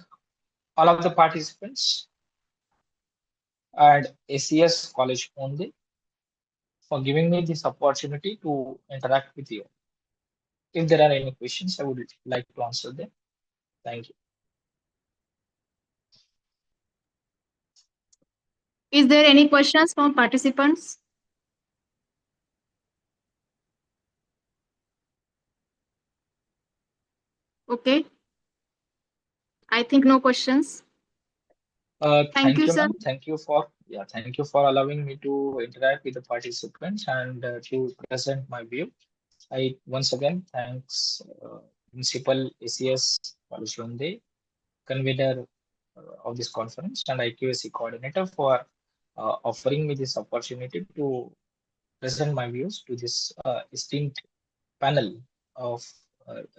[SPEAKER 7] all of the participants and ACS College only for giving me this opportunity to interact with you. If there are any questions, I would like to answer them. Thank you.
[SPEAKER 21] Is there any questions from participants? Okay. I think no questions.
[SPEAKER 7] Thank
[SPEAKER 21] you,
[SPEAKER 7] you,
[SPEAKER 21] sir.
[SPEAKER 7] ma'am. Thank you for allowing me to interact with the participants and to present my view. I once again thanks Principal ACS College Hyundai, convener of this conference, and IQAC coordinator for offering me this opportunity to present my views to this esteemed panel of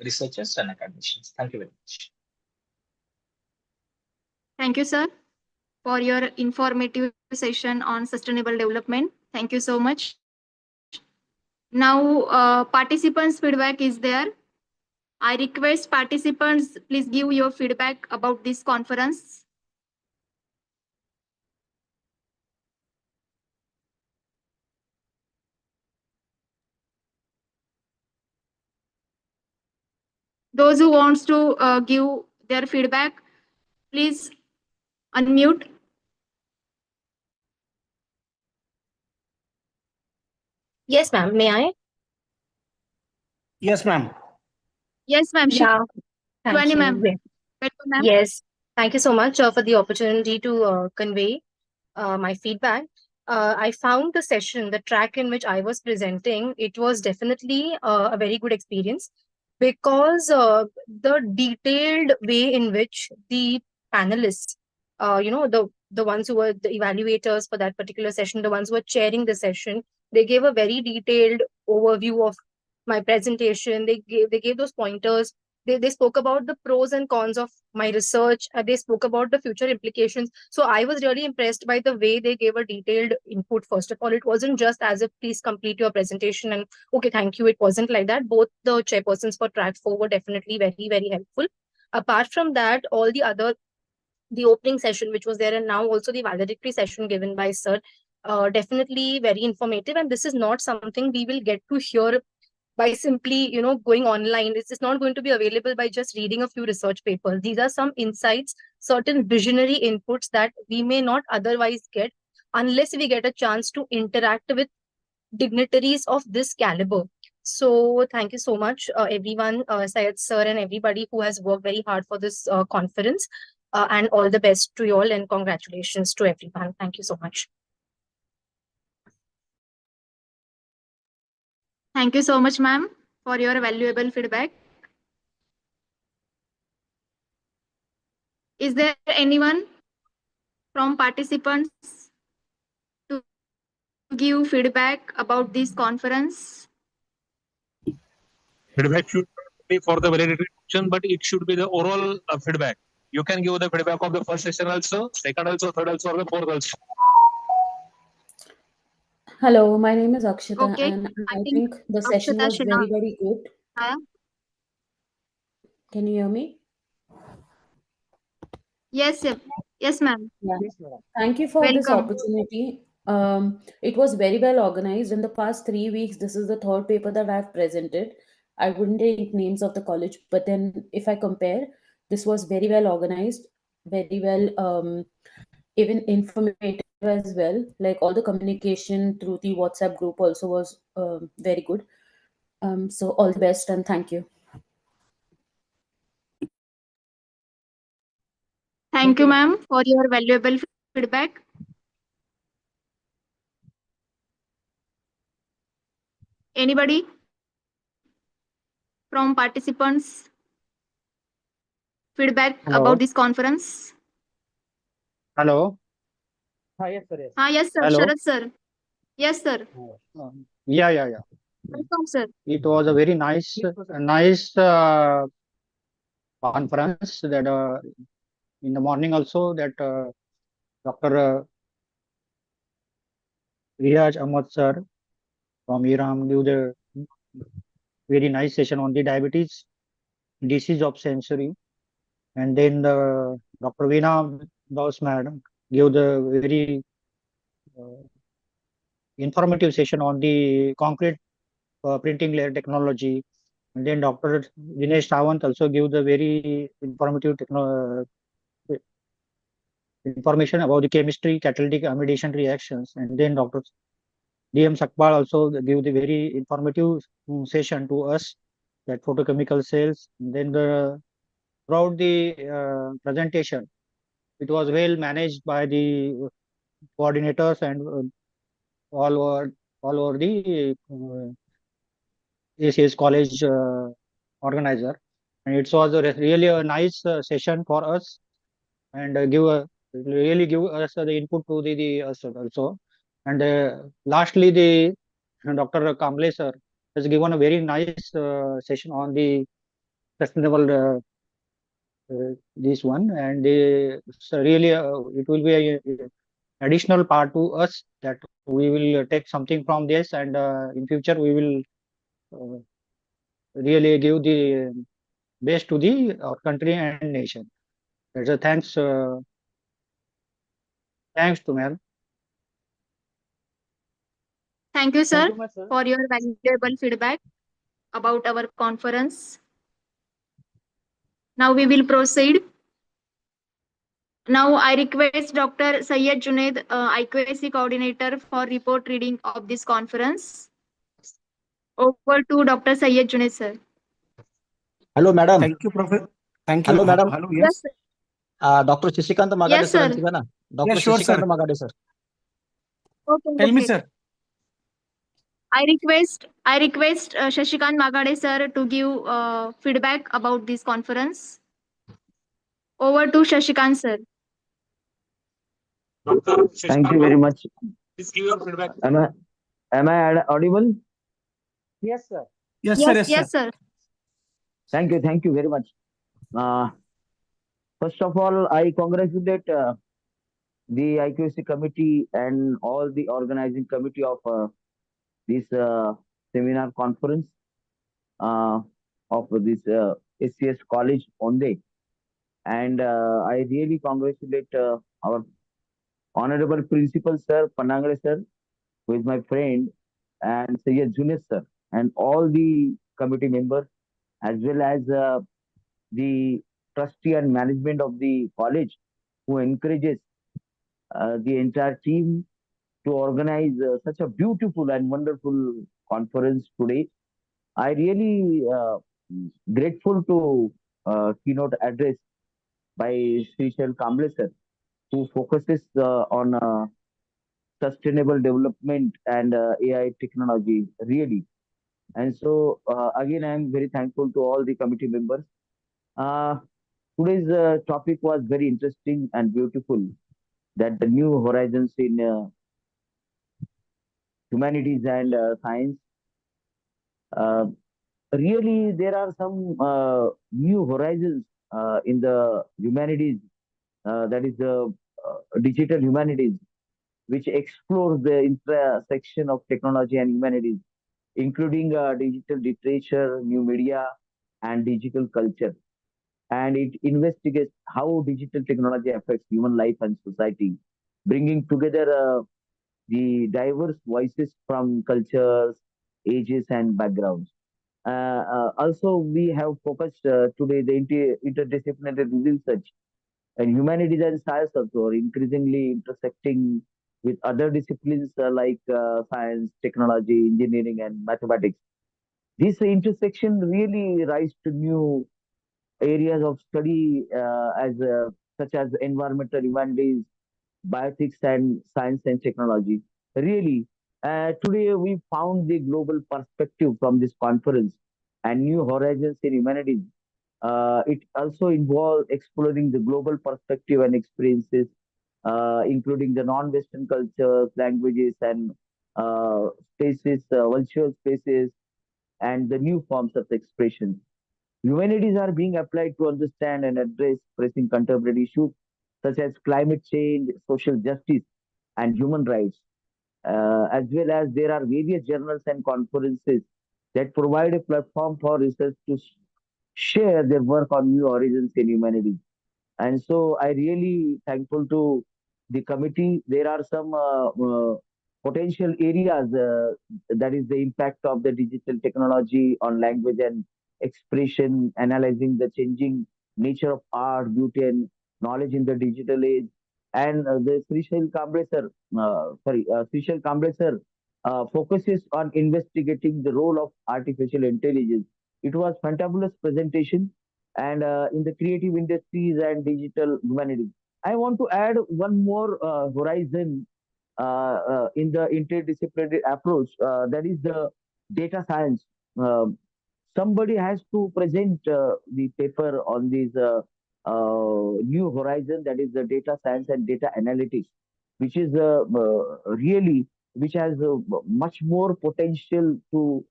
[SPEAKER 7] researchers and academicians. Thank you very much.
[SPEAKER 21] Thank you, sir, for your informative session on sustainable development. Thank you so much. Now, participants' feedback is there. I request participants, please give your feedback about this conference. Those who wants to give their feedback, please unmute.
[SPEAKER 3] Yes, ma'am. May I?
[SPEAKER 8] Yes, ma'am.
[SPEAKER 21] Yes, ma'am.
[SPEAKER 3] Yeah. Thank
[SPEAKER 21] Shivani,
[SPEAKER 3] you.
[SPEAKER 21] ma'am. Welcome, ma'am.
[SPEAKER 3] Yes. Thank you so much for the opportunity to convey my feedback. I found the session, the track in which I was presenting, it was definitely a very good experience because the detailed way in which the panelists, the ones who were the evaluators for that particular session, the ones who were chairing the session, they gave a very detailed overview of my presentation. They gave those pointers. They spoke about the pros and cons of my research. They spoke about the future implications. So I was really impressed by the way they gave a detailed input. First of all, it wasn't just as if please complete your presentation and okay, thank you. It wasn't like that. Both the chairpersons for track 4 were definitely very, very helpful. Apart from that, all the other, the opening session which was there and now also the valedictory session given by sir, definitely very informative. And this is not something we will get to hear by simply going online. It's not going to be available by just reading a few research papers. These are some insights, certain visionary inputs that we may not otherwise get unless we get a chance to interact with dignitaries of this caliber. So thank you so much, everyone, Syed sir and everybody who has worked very hard for this conference. And all the best to you all, and congratulations to everyone. Thank you so much.
[SPEAKER 21] Thank you so much, ma'am, for your valuable feedback. Is there anyone from participants to give feedback about this conference?
[SPEAKER 13] Feedback should not be for the validatory function, but it should be the oral feedback. You can give the feedback of the first session also, second also, third also, or the fourth also.
[SPEAKER 11] Hello, my name is Akshita,
[SPEAKER 21] Okay,
[SPEAKER 11] and
[SPEAKER 21] I
[SPEAKER 11] I
[SPEAKER 21] think
[SPEAKER 11] think the session
[SPEAKER 21] Akshata
[SPEAKER 11] was very, very good.
[SPEAKER 21] Shinaya.
[SPEAKER 11] Can you hear me?
[SPEAKER 21] Yes, yes, ma'am.
[SPEAKER 11] Yeah. Thank you for this
[SPEAKER 21] Welcome.
[SPEAKER 11] opportunity. It was very well organized. In the past 3 weeks, this is the third paper that I've presented. I wouldn't take names of the college, but then if I compare, this was very well organized, very well, even informative as well. Like all the communication through the WhatsApp group also was very good. So all the best and thank you.
[SPEAKER 21] Thank you, ma'am, for your valuable feedback. Anybody from participants feedback
[SPEAKER 1] Hello.
[SPEAKER 21] about this conference?
[SPEAKER 1] Hello.
[SPEAKER 22] Yes, sir. Yes.
[SPEAKER 21] Yes, sir.
[SPEAKER 1] Hello.
[SPEAKER 21] Sharad, sir. Yes, sir.
[SPEAKER 1] Yeah.
[SPEAKER 21] Welcome, sir.
[SPEAKER 1] It was a very nice conference that in the morning also that Dr. Riyaj Ahmad sir from Iran gave the very nice session on the diabetes disease of sensory, and then the Dr. Veena Das madam gave the very uh, informative session on the concrete printing layer technology, and then Dr. Dinesh Sawant also gave the very informative information about the chemistry catalytic amidation reactions, and then Dr. DM Sakpal also gave the very informative session to us that photochemical cells. And then throughout the presentation, it was well managed by the coordinators and all over the ACS college organizer, and it was really a nice session for us, and really give us the input to the us also. And lastly, the Dr. Kamble sir has given a very nice session on the sustainable this one, and so really it will be a additional part to us that we will take something from this, and in future we will uh, really give the best to the our country and nation. That's a thanks to ma'am.
[SPEAKER 21] Thank you, sir,
[SPEAKER 22] Thank you much, sir.
[SPEAKER 21] for your valuable feedback about our conference. Now we will proceed. Now I request Dr. Syed Junaid, IQAC coordinator, for report reading of this conference. Over to Dr. Syed Junaid, sir.
[SPEAKER 14] Hello, madam.
[SPEAKER 22] Thank you, Professor. Thank you.
[SPEAKER 14] Hello, madam.
[SPEAKER 22] Hello,
[SPEAKER 21] Yes,
[SPEAKER 22] yes.
[SPEAKER 21] sir.
[SPEAKER 14] Dr. Shishikant Magade
[SPEAKER 21] Yes,
[SPEAKER 14] sir
[SPEAKER 21] sir.
[SPEAKER 14] ಅಂತೀವನ?
[SPEAKER 22] Yeah,
[SPEAKER 14] Dr.
[SPEAKER 22] sure, sir.
[SPEAKER 14] Shishikant Magade sir.
[SPEAKER 21] Okay,
[SPEAKER 22] Tell me,
[SPEAKER 21] okay.
[SPEAKER 22] sir.
[SPEAKER 21] I request Shashikant Magade sir to give feedback about this conference. Over to Shashikant sir.
[SPEAKER 16] Thank you very much.
[SPEAKER 13] Please give your feedback.
[SPEAKER 16] Am I audible?
[SPEAKER 22] Yes, sir. Yes, sir.
[SPEAKER 21] Yes, sir.
[SPEAKER 16] Thank you very much. First of all, I congratulate the IQC committee and all the organizing committee of this seminar conference of this SCS college only. And I really congratulate our honorable principal sir, Panangale sir, who is my friend, and Sayyid Junaid sir, and all the committee members, as well as the trustee and management of the college, who encourages the entire team to organize such a beautiful and wonderful conference today. I really grateful to keynote address by Srishal Kamble sir, who focuses on sustainable development and AI technology, really. And so, again, I am very thankful to all the committee members. Uh, Today's topic was very interesting and beautiful, that the new horizons in humanities and science. Uh, Really, there are some new horizons in the humanities, that is the digital humanities, which explores the intersection of technology and humanities, including digital literature, new media, and digital culture. And it investigates how digital technology affects human life and society, bringing together the diverse voices from cultures, ages, and backgrounds. Also, we have focused today the interdisciplinary research and humanities and science also are increasingly intersecting with other disciplines like science, technology, engineering, and mathematics. This intersection really rise to new areas of study as such as environmental humanities, bioethics, and science and technology. Really, today we found the global perspective from this conference and new horizons in humanities. It also involves exploring the global perspective and experiences, including the non-Western cultures, languages, and spaces, virtual spaces, and the new forms of expression. Humanities are being applied to understand and address pressing contemporary issues such as climate change, social justice, and human rights, as well as there are various journals and conferences that provide a platform for research to share their work on new horizons in humanities. And so I really thankful to the committee. There are some potential areas, that is the impact of the digital technology on language and expression, analyzing the changing nature of art, beauty, and knowledge in the digital age. And the Srishal Kamble sir, Srishal Kamble sir focuses on investigating the role of artificial intelligence. It was fantabulous presentation, and in the creative industries and digital humanities. I want to add one more horizon in the interdisciplinary approach, that is the data science. Somebody has to present the paper on this new horizon, that is the data science and data analytics, which is really which has much more potential to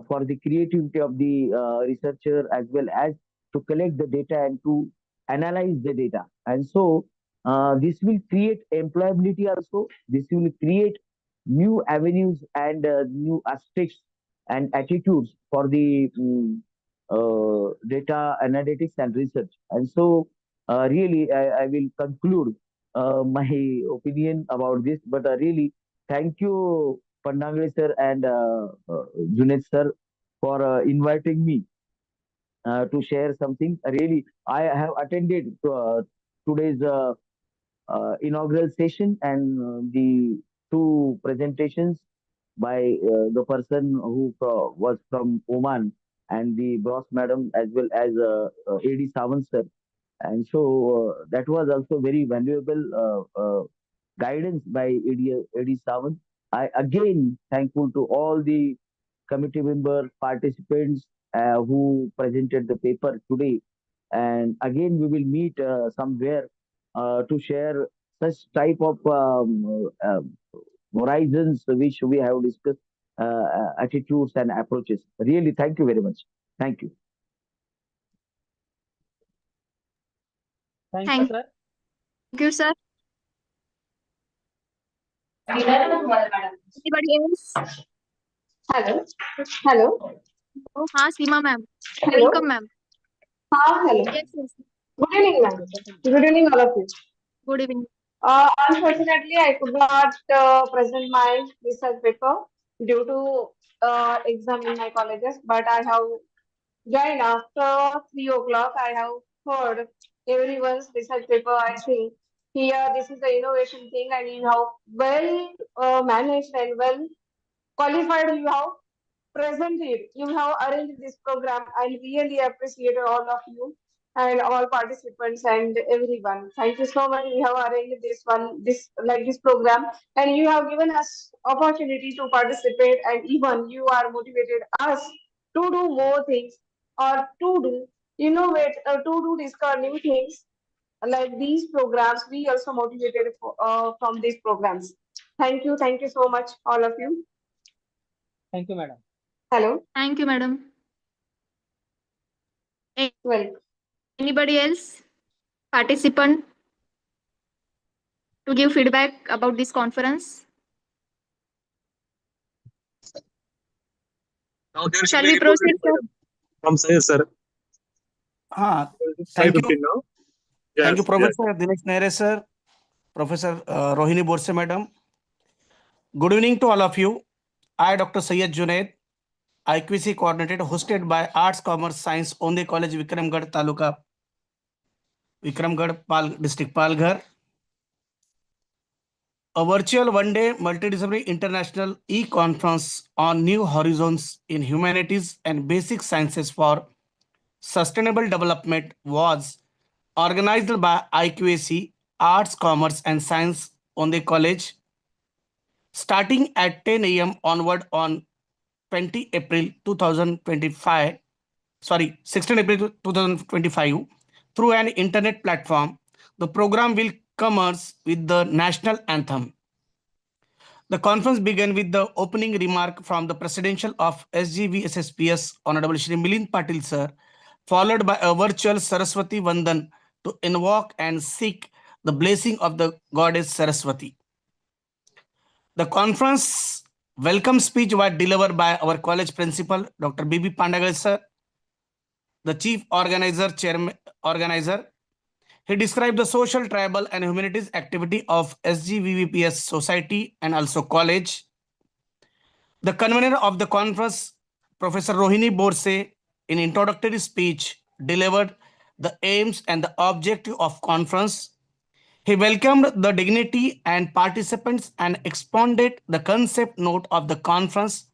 [SPEAKER 16] for the creativity of the researcher, as well as to collect the data and to analyze the data. And so this will create employability also. This will create new avenues and new aspects and attitudes for the data analytics and research. And so really, I will conclude my opinion about this. But really, thank you, Pandangle sir and Junaid sir, for inviting me to share something. Really, I have attended today's inaugural session and the two presentations by the person who was from Oman and the boss madam, as well as AD Sawant sir. And so that was also very valuable guidance by AD Sawant. I again thankful to all the committee members, participants who presented the paper today. And again, we will meet somewhere to share such type of horizons which we have discussed, attitudes and approaches. Really, thank you very much. Thank you.
[SPEAKER 21] Thank you, sir. Anybody else?
[SPEAKER 15] Hello. Hello.
[SPEAKER 21] Oh, हाँ, Seema ma'am.
[SPEAKER 15] Hello.
[SPEAKER 21] Welcome, ma'am.
[SPEAKER 15] Hello.
[SPEAKER 21] Yes, yes.
[SPEAKER 15] Good evening, ma'am. Good evening, all of you.
[SPEAKER 21] Good evening.
[SPEAKER 15] Unfortunately, I could not present my research paper due to exam in my colleges, but I have joined after 3 o'clock. I have heard everyone's research paper. I think here this is the innovation thing, and you have well managed and well qualified. You have presented. You have arranged this program. I really appreciate all of you. and all participants and everyone. Thank you so much. We have arranged this program, and you have given us opportunity to participate, and even you are motivated us to do more things or to do innovate, to do discover new things like these programs. We also motivated from these programs. Thank you so much, all of you.
[SPEAKER 22] Thank you, madam.
[SPEAKER 15] Hello.
[SPEAKER 21] Thank you, madam.
[SPEAKER 15] Well,
[SPEAKER 21] Anybody else? Participant to give feedback about this conference?
[SPEAKER 13] Now there should
[SPEAKER 21] Shall
[SPEAKER 13] be
[SPEAKER 21] we
[SPEAKER 13] reported,
[SPEAKER 21] proceed, sir?
[SPEAKER 13] madam, from Sayed sir.
[SPEAKER 8] Thank you.
[SPEAKER 13] 5:15 now.
[SPEAKER 8] Thank you,
[SPEAKER 13] Yes, yes.
[SPEAKER 8] Professor Dinesh Nere, sir. Professor Rohini Borse, madam. Good evening to all of you. I, Dr. Syed Junaid, IQC coordinator, hosted by Arts, Commerce, Science, Onde College, Vikramgarh Taluka, Vikramgarh District, Palghar. A virtual one-day multidisciplinary international e-conference on new horizons in humanities and basic sciences for sustainable development was organized by IQAC, Arts, Commerce and Science Onde College, starting at 10 a.m. onward on 20 April 2025, 16 April 2025, through an internet platform. The program will commence with the national anthem. The conference began with the opening remark from the Presidential of SGVSSPS, Honorable Shri Milind Patil Sir, followed by a virtual Saraswati Vandan to invoke and seek the blessing of the goddess Saraswati. The conference welcome speech was delivered by our college principal, Dr. B.B. Pandagal Sir, the chief organizer. He described the social, tribal, and humanities activity of SGVVPS society and also college. The convener of the conference, Professor Rohini Borse, in introductory speech, delivered the aims and the objective of conference. He welcomed the dignity and participants and expounded the concept note of the conference.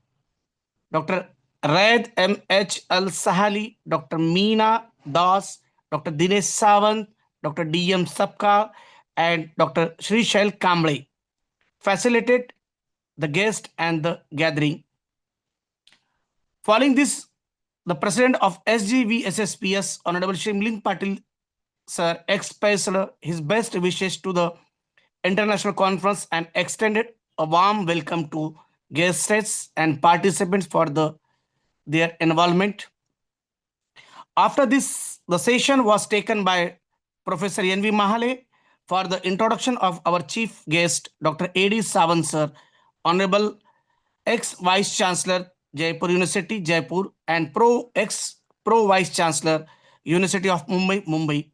[SPEAKER 8] Dr. Raed M.H. Al-Sahali, Dr. Meena Das, Dr. Dinesh Sawant, Dr. D.M. Sapka, and Dr. Shri Shail Kamble facilitated the guest and the gathering. Following this, the president of SGVSSPS, Honorable Shri Milind Patil Sir, expressed his best wishes to the international conference and extended a warm welcome to guests and participants for their involvement. After this, the session was taken by Professor N.V. Mahale for the introduction of our chief guest, Dr. A.D. Sawant Sir, Honorable ex-Vice Chancellor, Jaipur University, Jaipur, and ex-Pro Vice Chancellor, University of Mumbai, Mumbai,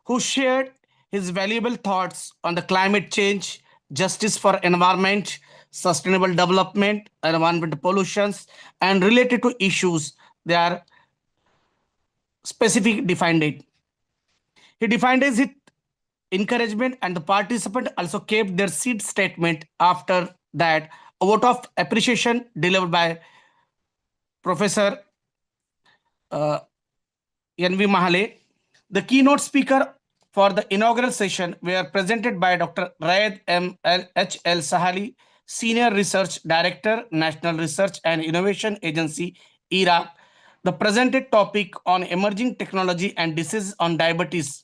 [SPEAKER 8] who shared his valuable thoughts on the climate change, justice for environment, sustainable development, environmental pollutions, and related to issues they are specific defined it. He defined as it encouragement, and the participant also kept their seat statement. After that, a vote of appreciation delivered by Professor N.V. Mahale. The keynote speaker for the inaugural session were presented by Dr. Raed M.H.L. Sahali, Senior Research Director, National Research and Innovation Agency, IRA. The presented topic on emerging technology and disease on diabetes.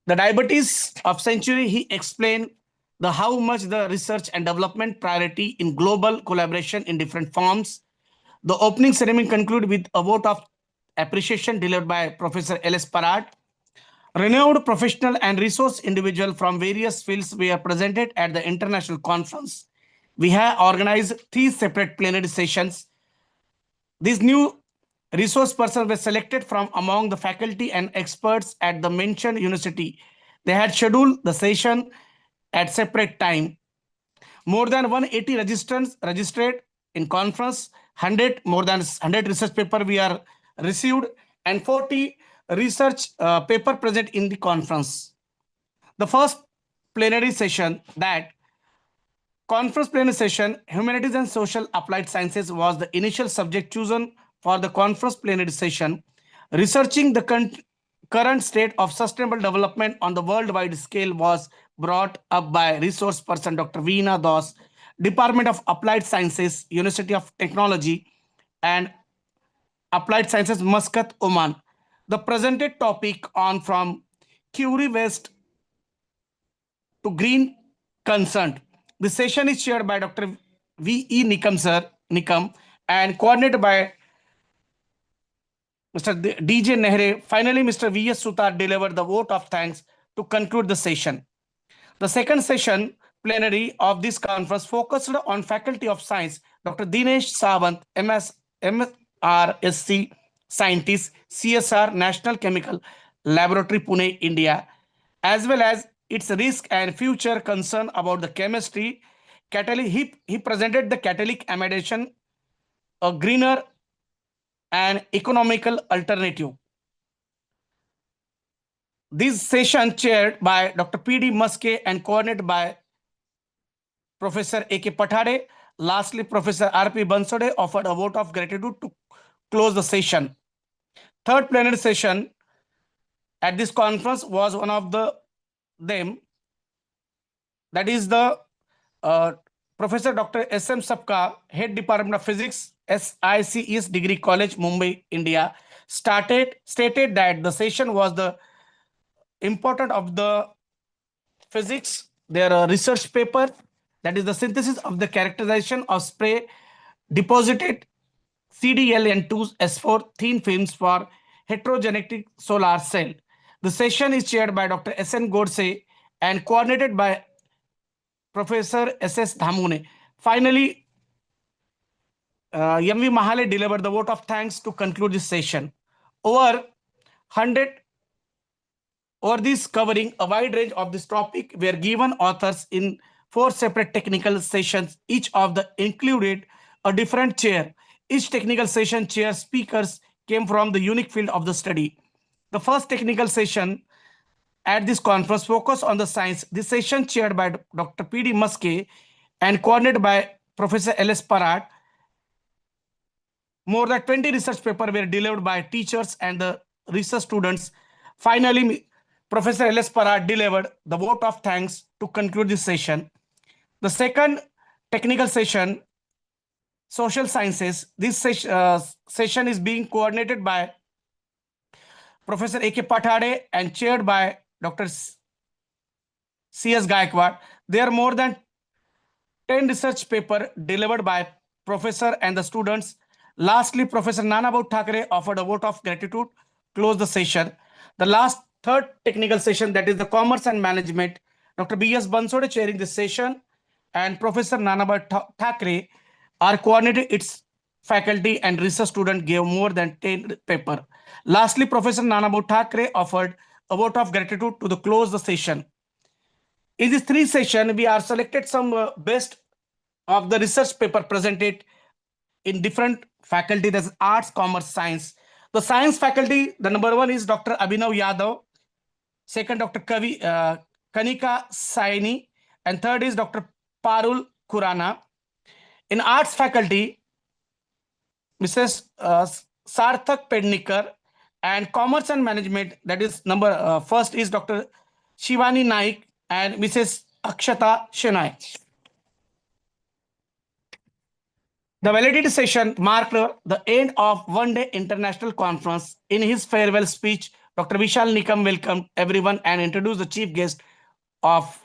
[SPEAKER 8] The diabetes of century, he explained the how much the research and development priority in global collaboration in different forms. The opening ceremony concluded with a vote of appreciation delivered by Professor L.S. Parad. Renowned professional and resource individual from various fields were presented at the international conference. We have organized 3 separate plenary sessions. These new resource persons were selected from among the faculty and experts at the mentioned university. They had scheduled the session at separate time. More than 180 registrants registered in conference. More than 100 research paper we are received, and 40 research paper present in the conference. The first plenary session, that conference plenary session, Humanities and Social Applied Sciences, was the initial subject chosen for the conference plenary session. Researching the current state of sustainable development on the worldwide scale was brought up by resource person Dr. Veena Das, Department of Applied Sciences, University of Technology and Applied Sciences, Muscat, Oman. The presented topic on from Curie West to Green Concerned. The session is chaired by Dr. V.E. Nikam and coordinated by Mr. D.J. Nehre. Finally, Mr. V.S. Sutar delivered the vote of thanks to conclude the session. The second session plenary of this conference focused on Faculty of Science, Dr. Dinesh Sawant, MRSC Scientist, CSR, National Chemical Laboratory, Pune, India, as well as its risk and future concern about the chemistry. He presented the catalytic amidation, a greener and economical alternative. This session chaired by Dr. P.D. Muske and coordinated by Professor A.K. Pathade. Lastly, Professor R.P. Bansode offered a vote of gratitude to close the session. Third plenary session at this conference was one of them, that is the Professor Dr. S.M. Sapka, Head Department of Physics, SICES Degree College, Mumbai, India, stated that the session was the important of the physics, their research paper, that is the synthesis of the characterization of spray deposited CdLn2S4 thin films for heterogenetic solar cell. The session is chaired by Dr. S.N. Godse and coordinated by Professor S.S. Dhamune. Finally, M.V. Mahale delivered the vote of thanks to conclude this session. Over this covering a wide range of this topic were given authors in 4 separate technical sessions, each of the included a different chair. Each technical session chair speakers came from the unique field of the study. The first technical session at this conference focused on the science. This session chaired by Dr. P.D. Muske and coordinated by Professor L.S. Parat. More than 20 research papers were delivered by teachers and the research students. Finally, Professor L.S. Parat delivered the vote of thanks to conclude this session. The second technical session, social sciences. This session is being coordinated by Professor A.K. Pathade and chaired by Dr. C.S. Gaikwad. There are more than 10 research papers delivered by professor and the students. Lastly, Professor Nanabhau Thackeray offered a vote of gratitude, close the session. The third technical session, that is the commerce and management, Dr. B.S. Bansode chairing this session and Professor Nanabhau Thackeray are coordinating its faculty and research student gave more than 10 papers. Lastly, Professor Nanabhau Thackeray offered a vote of gratitude to close the session. In this 3 sessions, we are selected some best of the research paper presented in different faculty, that's arts, commerce, science. The science faculty, the number 1 is Dr. Abhinav Yadav, second Dr. Kanika Saini, and third is Dr. Parul Kurana. In arts faculty, Mrs. Sarthak Pednikar, and commerce and management, that is first is Dr. Shivani Naik and Mrs. Akshata Shenai. The validity session marked the end of one-day international conference. In his farewell speech, Dr. Vishal Nikam welcomed everyone and introduced the chief guest of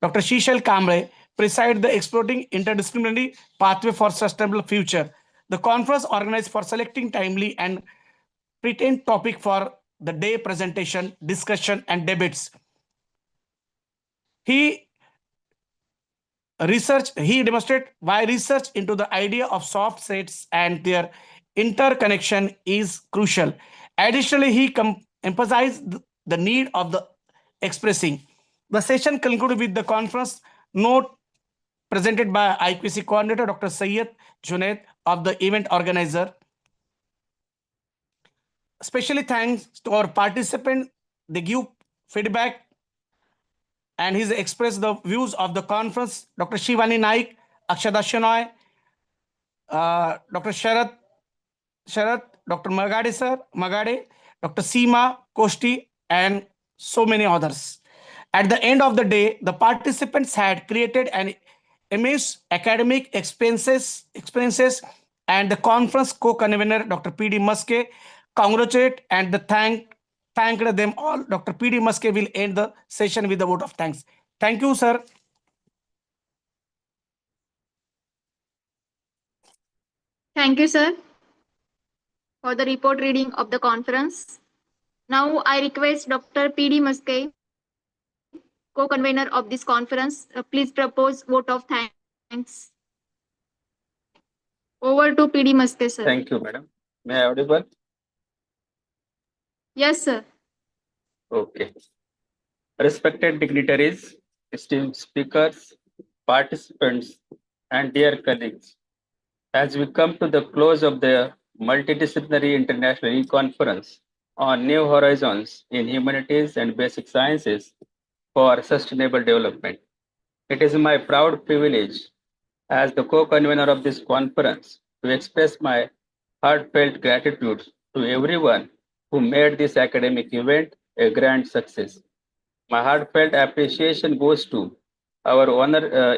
[SPEAKER 8] Dr. Shishal Kamble, preside the Exploring Interdisciplinary Pathway for Sustainable Future. The conference organized for selecting timely and pertinent topic for the day presentation, discussion, and debates. He demonstrated why research into the idea of soft states and their interconnection is crucial. Additionally, he emphasized the need of the expressing. The session concluded with the conference note presented by IQC coordinator Dr. Syed Junaid of the event organizer. Especially thanks to our participants, they give feedback and he's expressed the views of the conference. Dr. Shivani Naik, Akshada Shenoy, Dr. Sharat, Dr. Magade, Dr. Seema Kosti, and so many others. At the end of the day, the participants had created an immense academic experiences, and the conference co-convener, Dr. P.D. Muske, congratulate and thanked them all. Dr. P.D. Muske will end the session with a vote of thanks. Thank you, sir.
[SPEAKER 21] Thank you, sir, for the report reading of the conference. Now I request Dr. P.D. Muske, co-convener of this conference, please propose vote of thanks. Over to P.D. Muske, sir.
[SPEAKER 2] Thank you, madam. May I audible?
[SPEAKER 21] Yes, sir.
[SPEAKER 2] Okay. Respected dignitaries, esteemed speakers, participants, and dear colleagues, as we come to the close of the Multidisciplinary International E-Conference on New Horizons in Humanities and Basic Sciences for Sustainable Development, it is my proud privilege as the co-convener of this conference to express my heartfelt gratitude to everyone who made this academic event a grand success. My heartfelt appreciation goes to our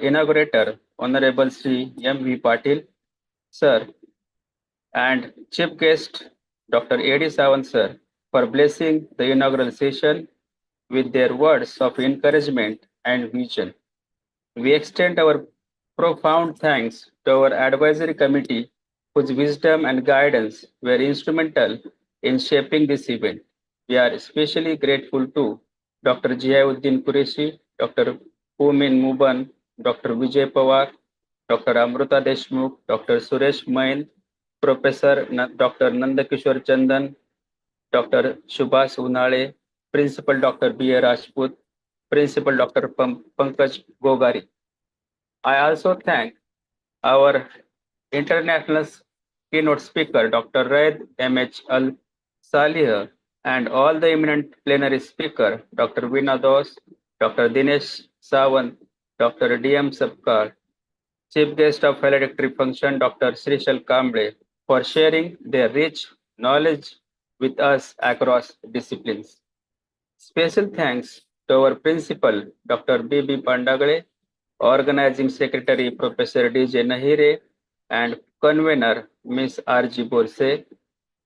[SPEAKER 2] inaugurator, Honorable Sri M.V. Patil, Sir, and Chief Guest, Dr. A.D. Sawant, Sir, for blessing the inaugural session with their words of encouragement and vision. We extend our profound thanks to our advisory committee, whose wisdom and guidance were instrumental in shaping this event. We are especially grateful to Dr. Jiyauddin Qureshi, Dr. Pumin Muban, Dr. Vijay Pawar, Dr. Amruta Deshmukh, Dr. Suresh Main, Professor Dr. Nandakishore Chandan, Dr. Subhas Unale, Principal Dr. B. A. Rajput, Principal Dr. Pankaj Gogari. I also thank our international keynote speaker, Dr. Raid M.H. Al Salih, and all the eminent plenary speaker, Dr. Veena Dos, Dr. Dinesh Sawant, Dr. D.M. Sabkar, Chief Guest of Valedictory Function, Dr. Srishal Kamble, for sharing their rich knowledge with us across disciplines. Special thanks to our principal, Dr. B.B. Pandagale, Organizing Secretary, Professor D.J. Nahire, and Convener, Ms. R.G. Borse,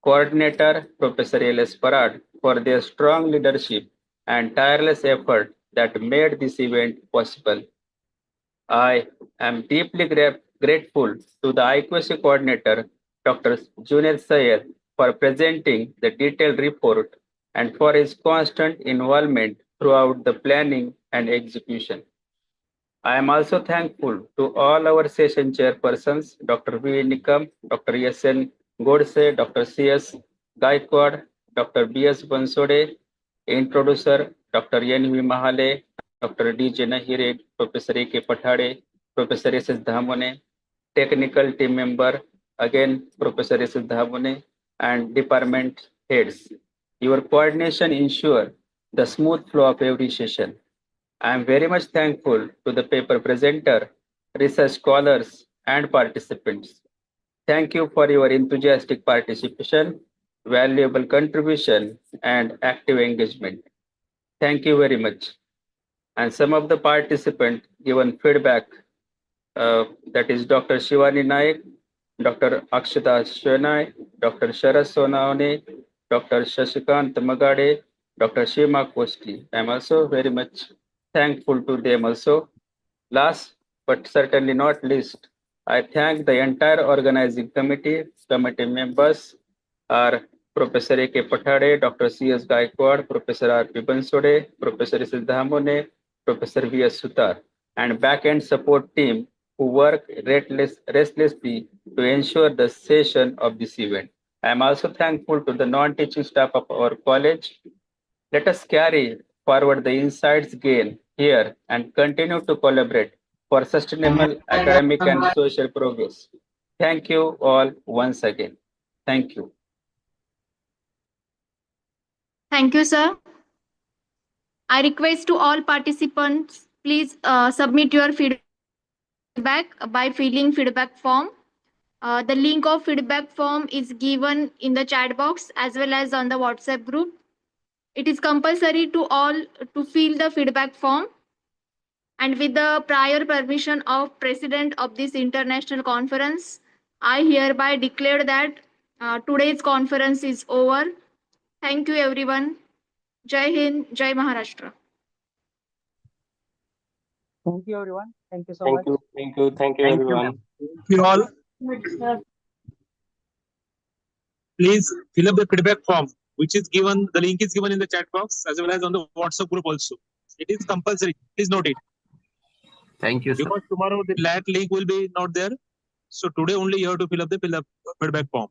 [SPEAKER 2] Coordinator, Professor L.S. Parad, for their strong leadership and tireless effort that made this event possible. I am deeply grateful to the IQAC coordinator, Dr. Junaid Sayed, for presenting the detailed report and for his constant involvement throughout the planning and execution. I am also thankful to all our session chairpersons, Dr. V. Nikam, Dr. S.N. Godse, Dr. C.S. Gaikwad, Dr. B.S. Bansode, introducer, Dr. N.V. Mahale, Dr. D.J. Nahire, Professor A.K. Pathade, Professor S.S. Dhamone, technical team member, again, Professor S.S. Dhamone, and department heads. Your coordination ensure the smooth flow of every session. I am very much thankful to the paper presenter, research scholars, and participants. Thank you for your enthusiastic participation, valuable contribution, and active engagement. Thank you very much. And some of the participants given feedback, that is Dr. Shivani Naik, Dr. Akshita Shonai, Dr. Sharas Sonaone, Dr. Shashikant Magade, Dr. Shima Kosti. I am also very much thankful to them also. Last but certainly not least, I thank the entire organizing committee members are Professor A.K. Pathade, Dr. C.S. Gaikwad, Professor R.P. Bansode, Professor S. Dhamone, Professor V.S. Sutar, and back-end support team who work restlessly to ensure the session of this event. I am also thankful to the non-teaching staff of our college. Let us carry forward the insights gained here and continue to collaborate for sustainable academic and social progress. Thank you all once again. Thank you.
[SPEAKER 21] Thank you, sir. I request to all participants, please submit your feedback by filling feedback form. The link of feedback form is given in the chat box as well as on the WhatsApp group. It is compulsory to all to fill the feedback form. And with the prior permission of President of this international conference, I hereby declare that today's conference is over. Thank you, everyone. Jai Hind, Jai Maharashtra.
[SPEAKER 22] Thank you, everyone. Thank you so
[SPEAKER 4] Thank
[SPEAKER 22] much.
[SPEAKER 4] you. Thank you. Thank you,
[SPEAKER 13] Thank you.
[SPEAKER 4] everyone.
[SPEAKER 13] Thank you all. Please fill up the feedback form, which is given, the link is given in the chat box as well as on the WhatsApp group also. It is compulsory. Please note it.
[SPEAKER 6] Thank you, sir.
[SPEAKER 13] Because tomorrow the link will be not there. So today only you have to fill up the feedback form.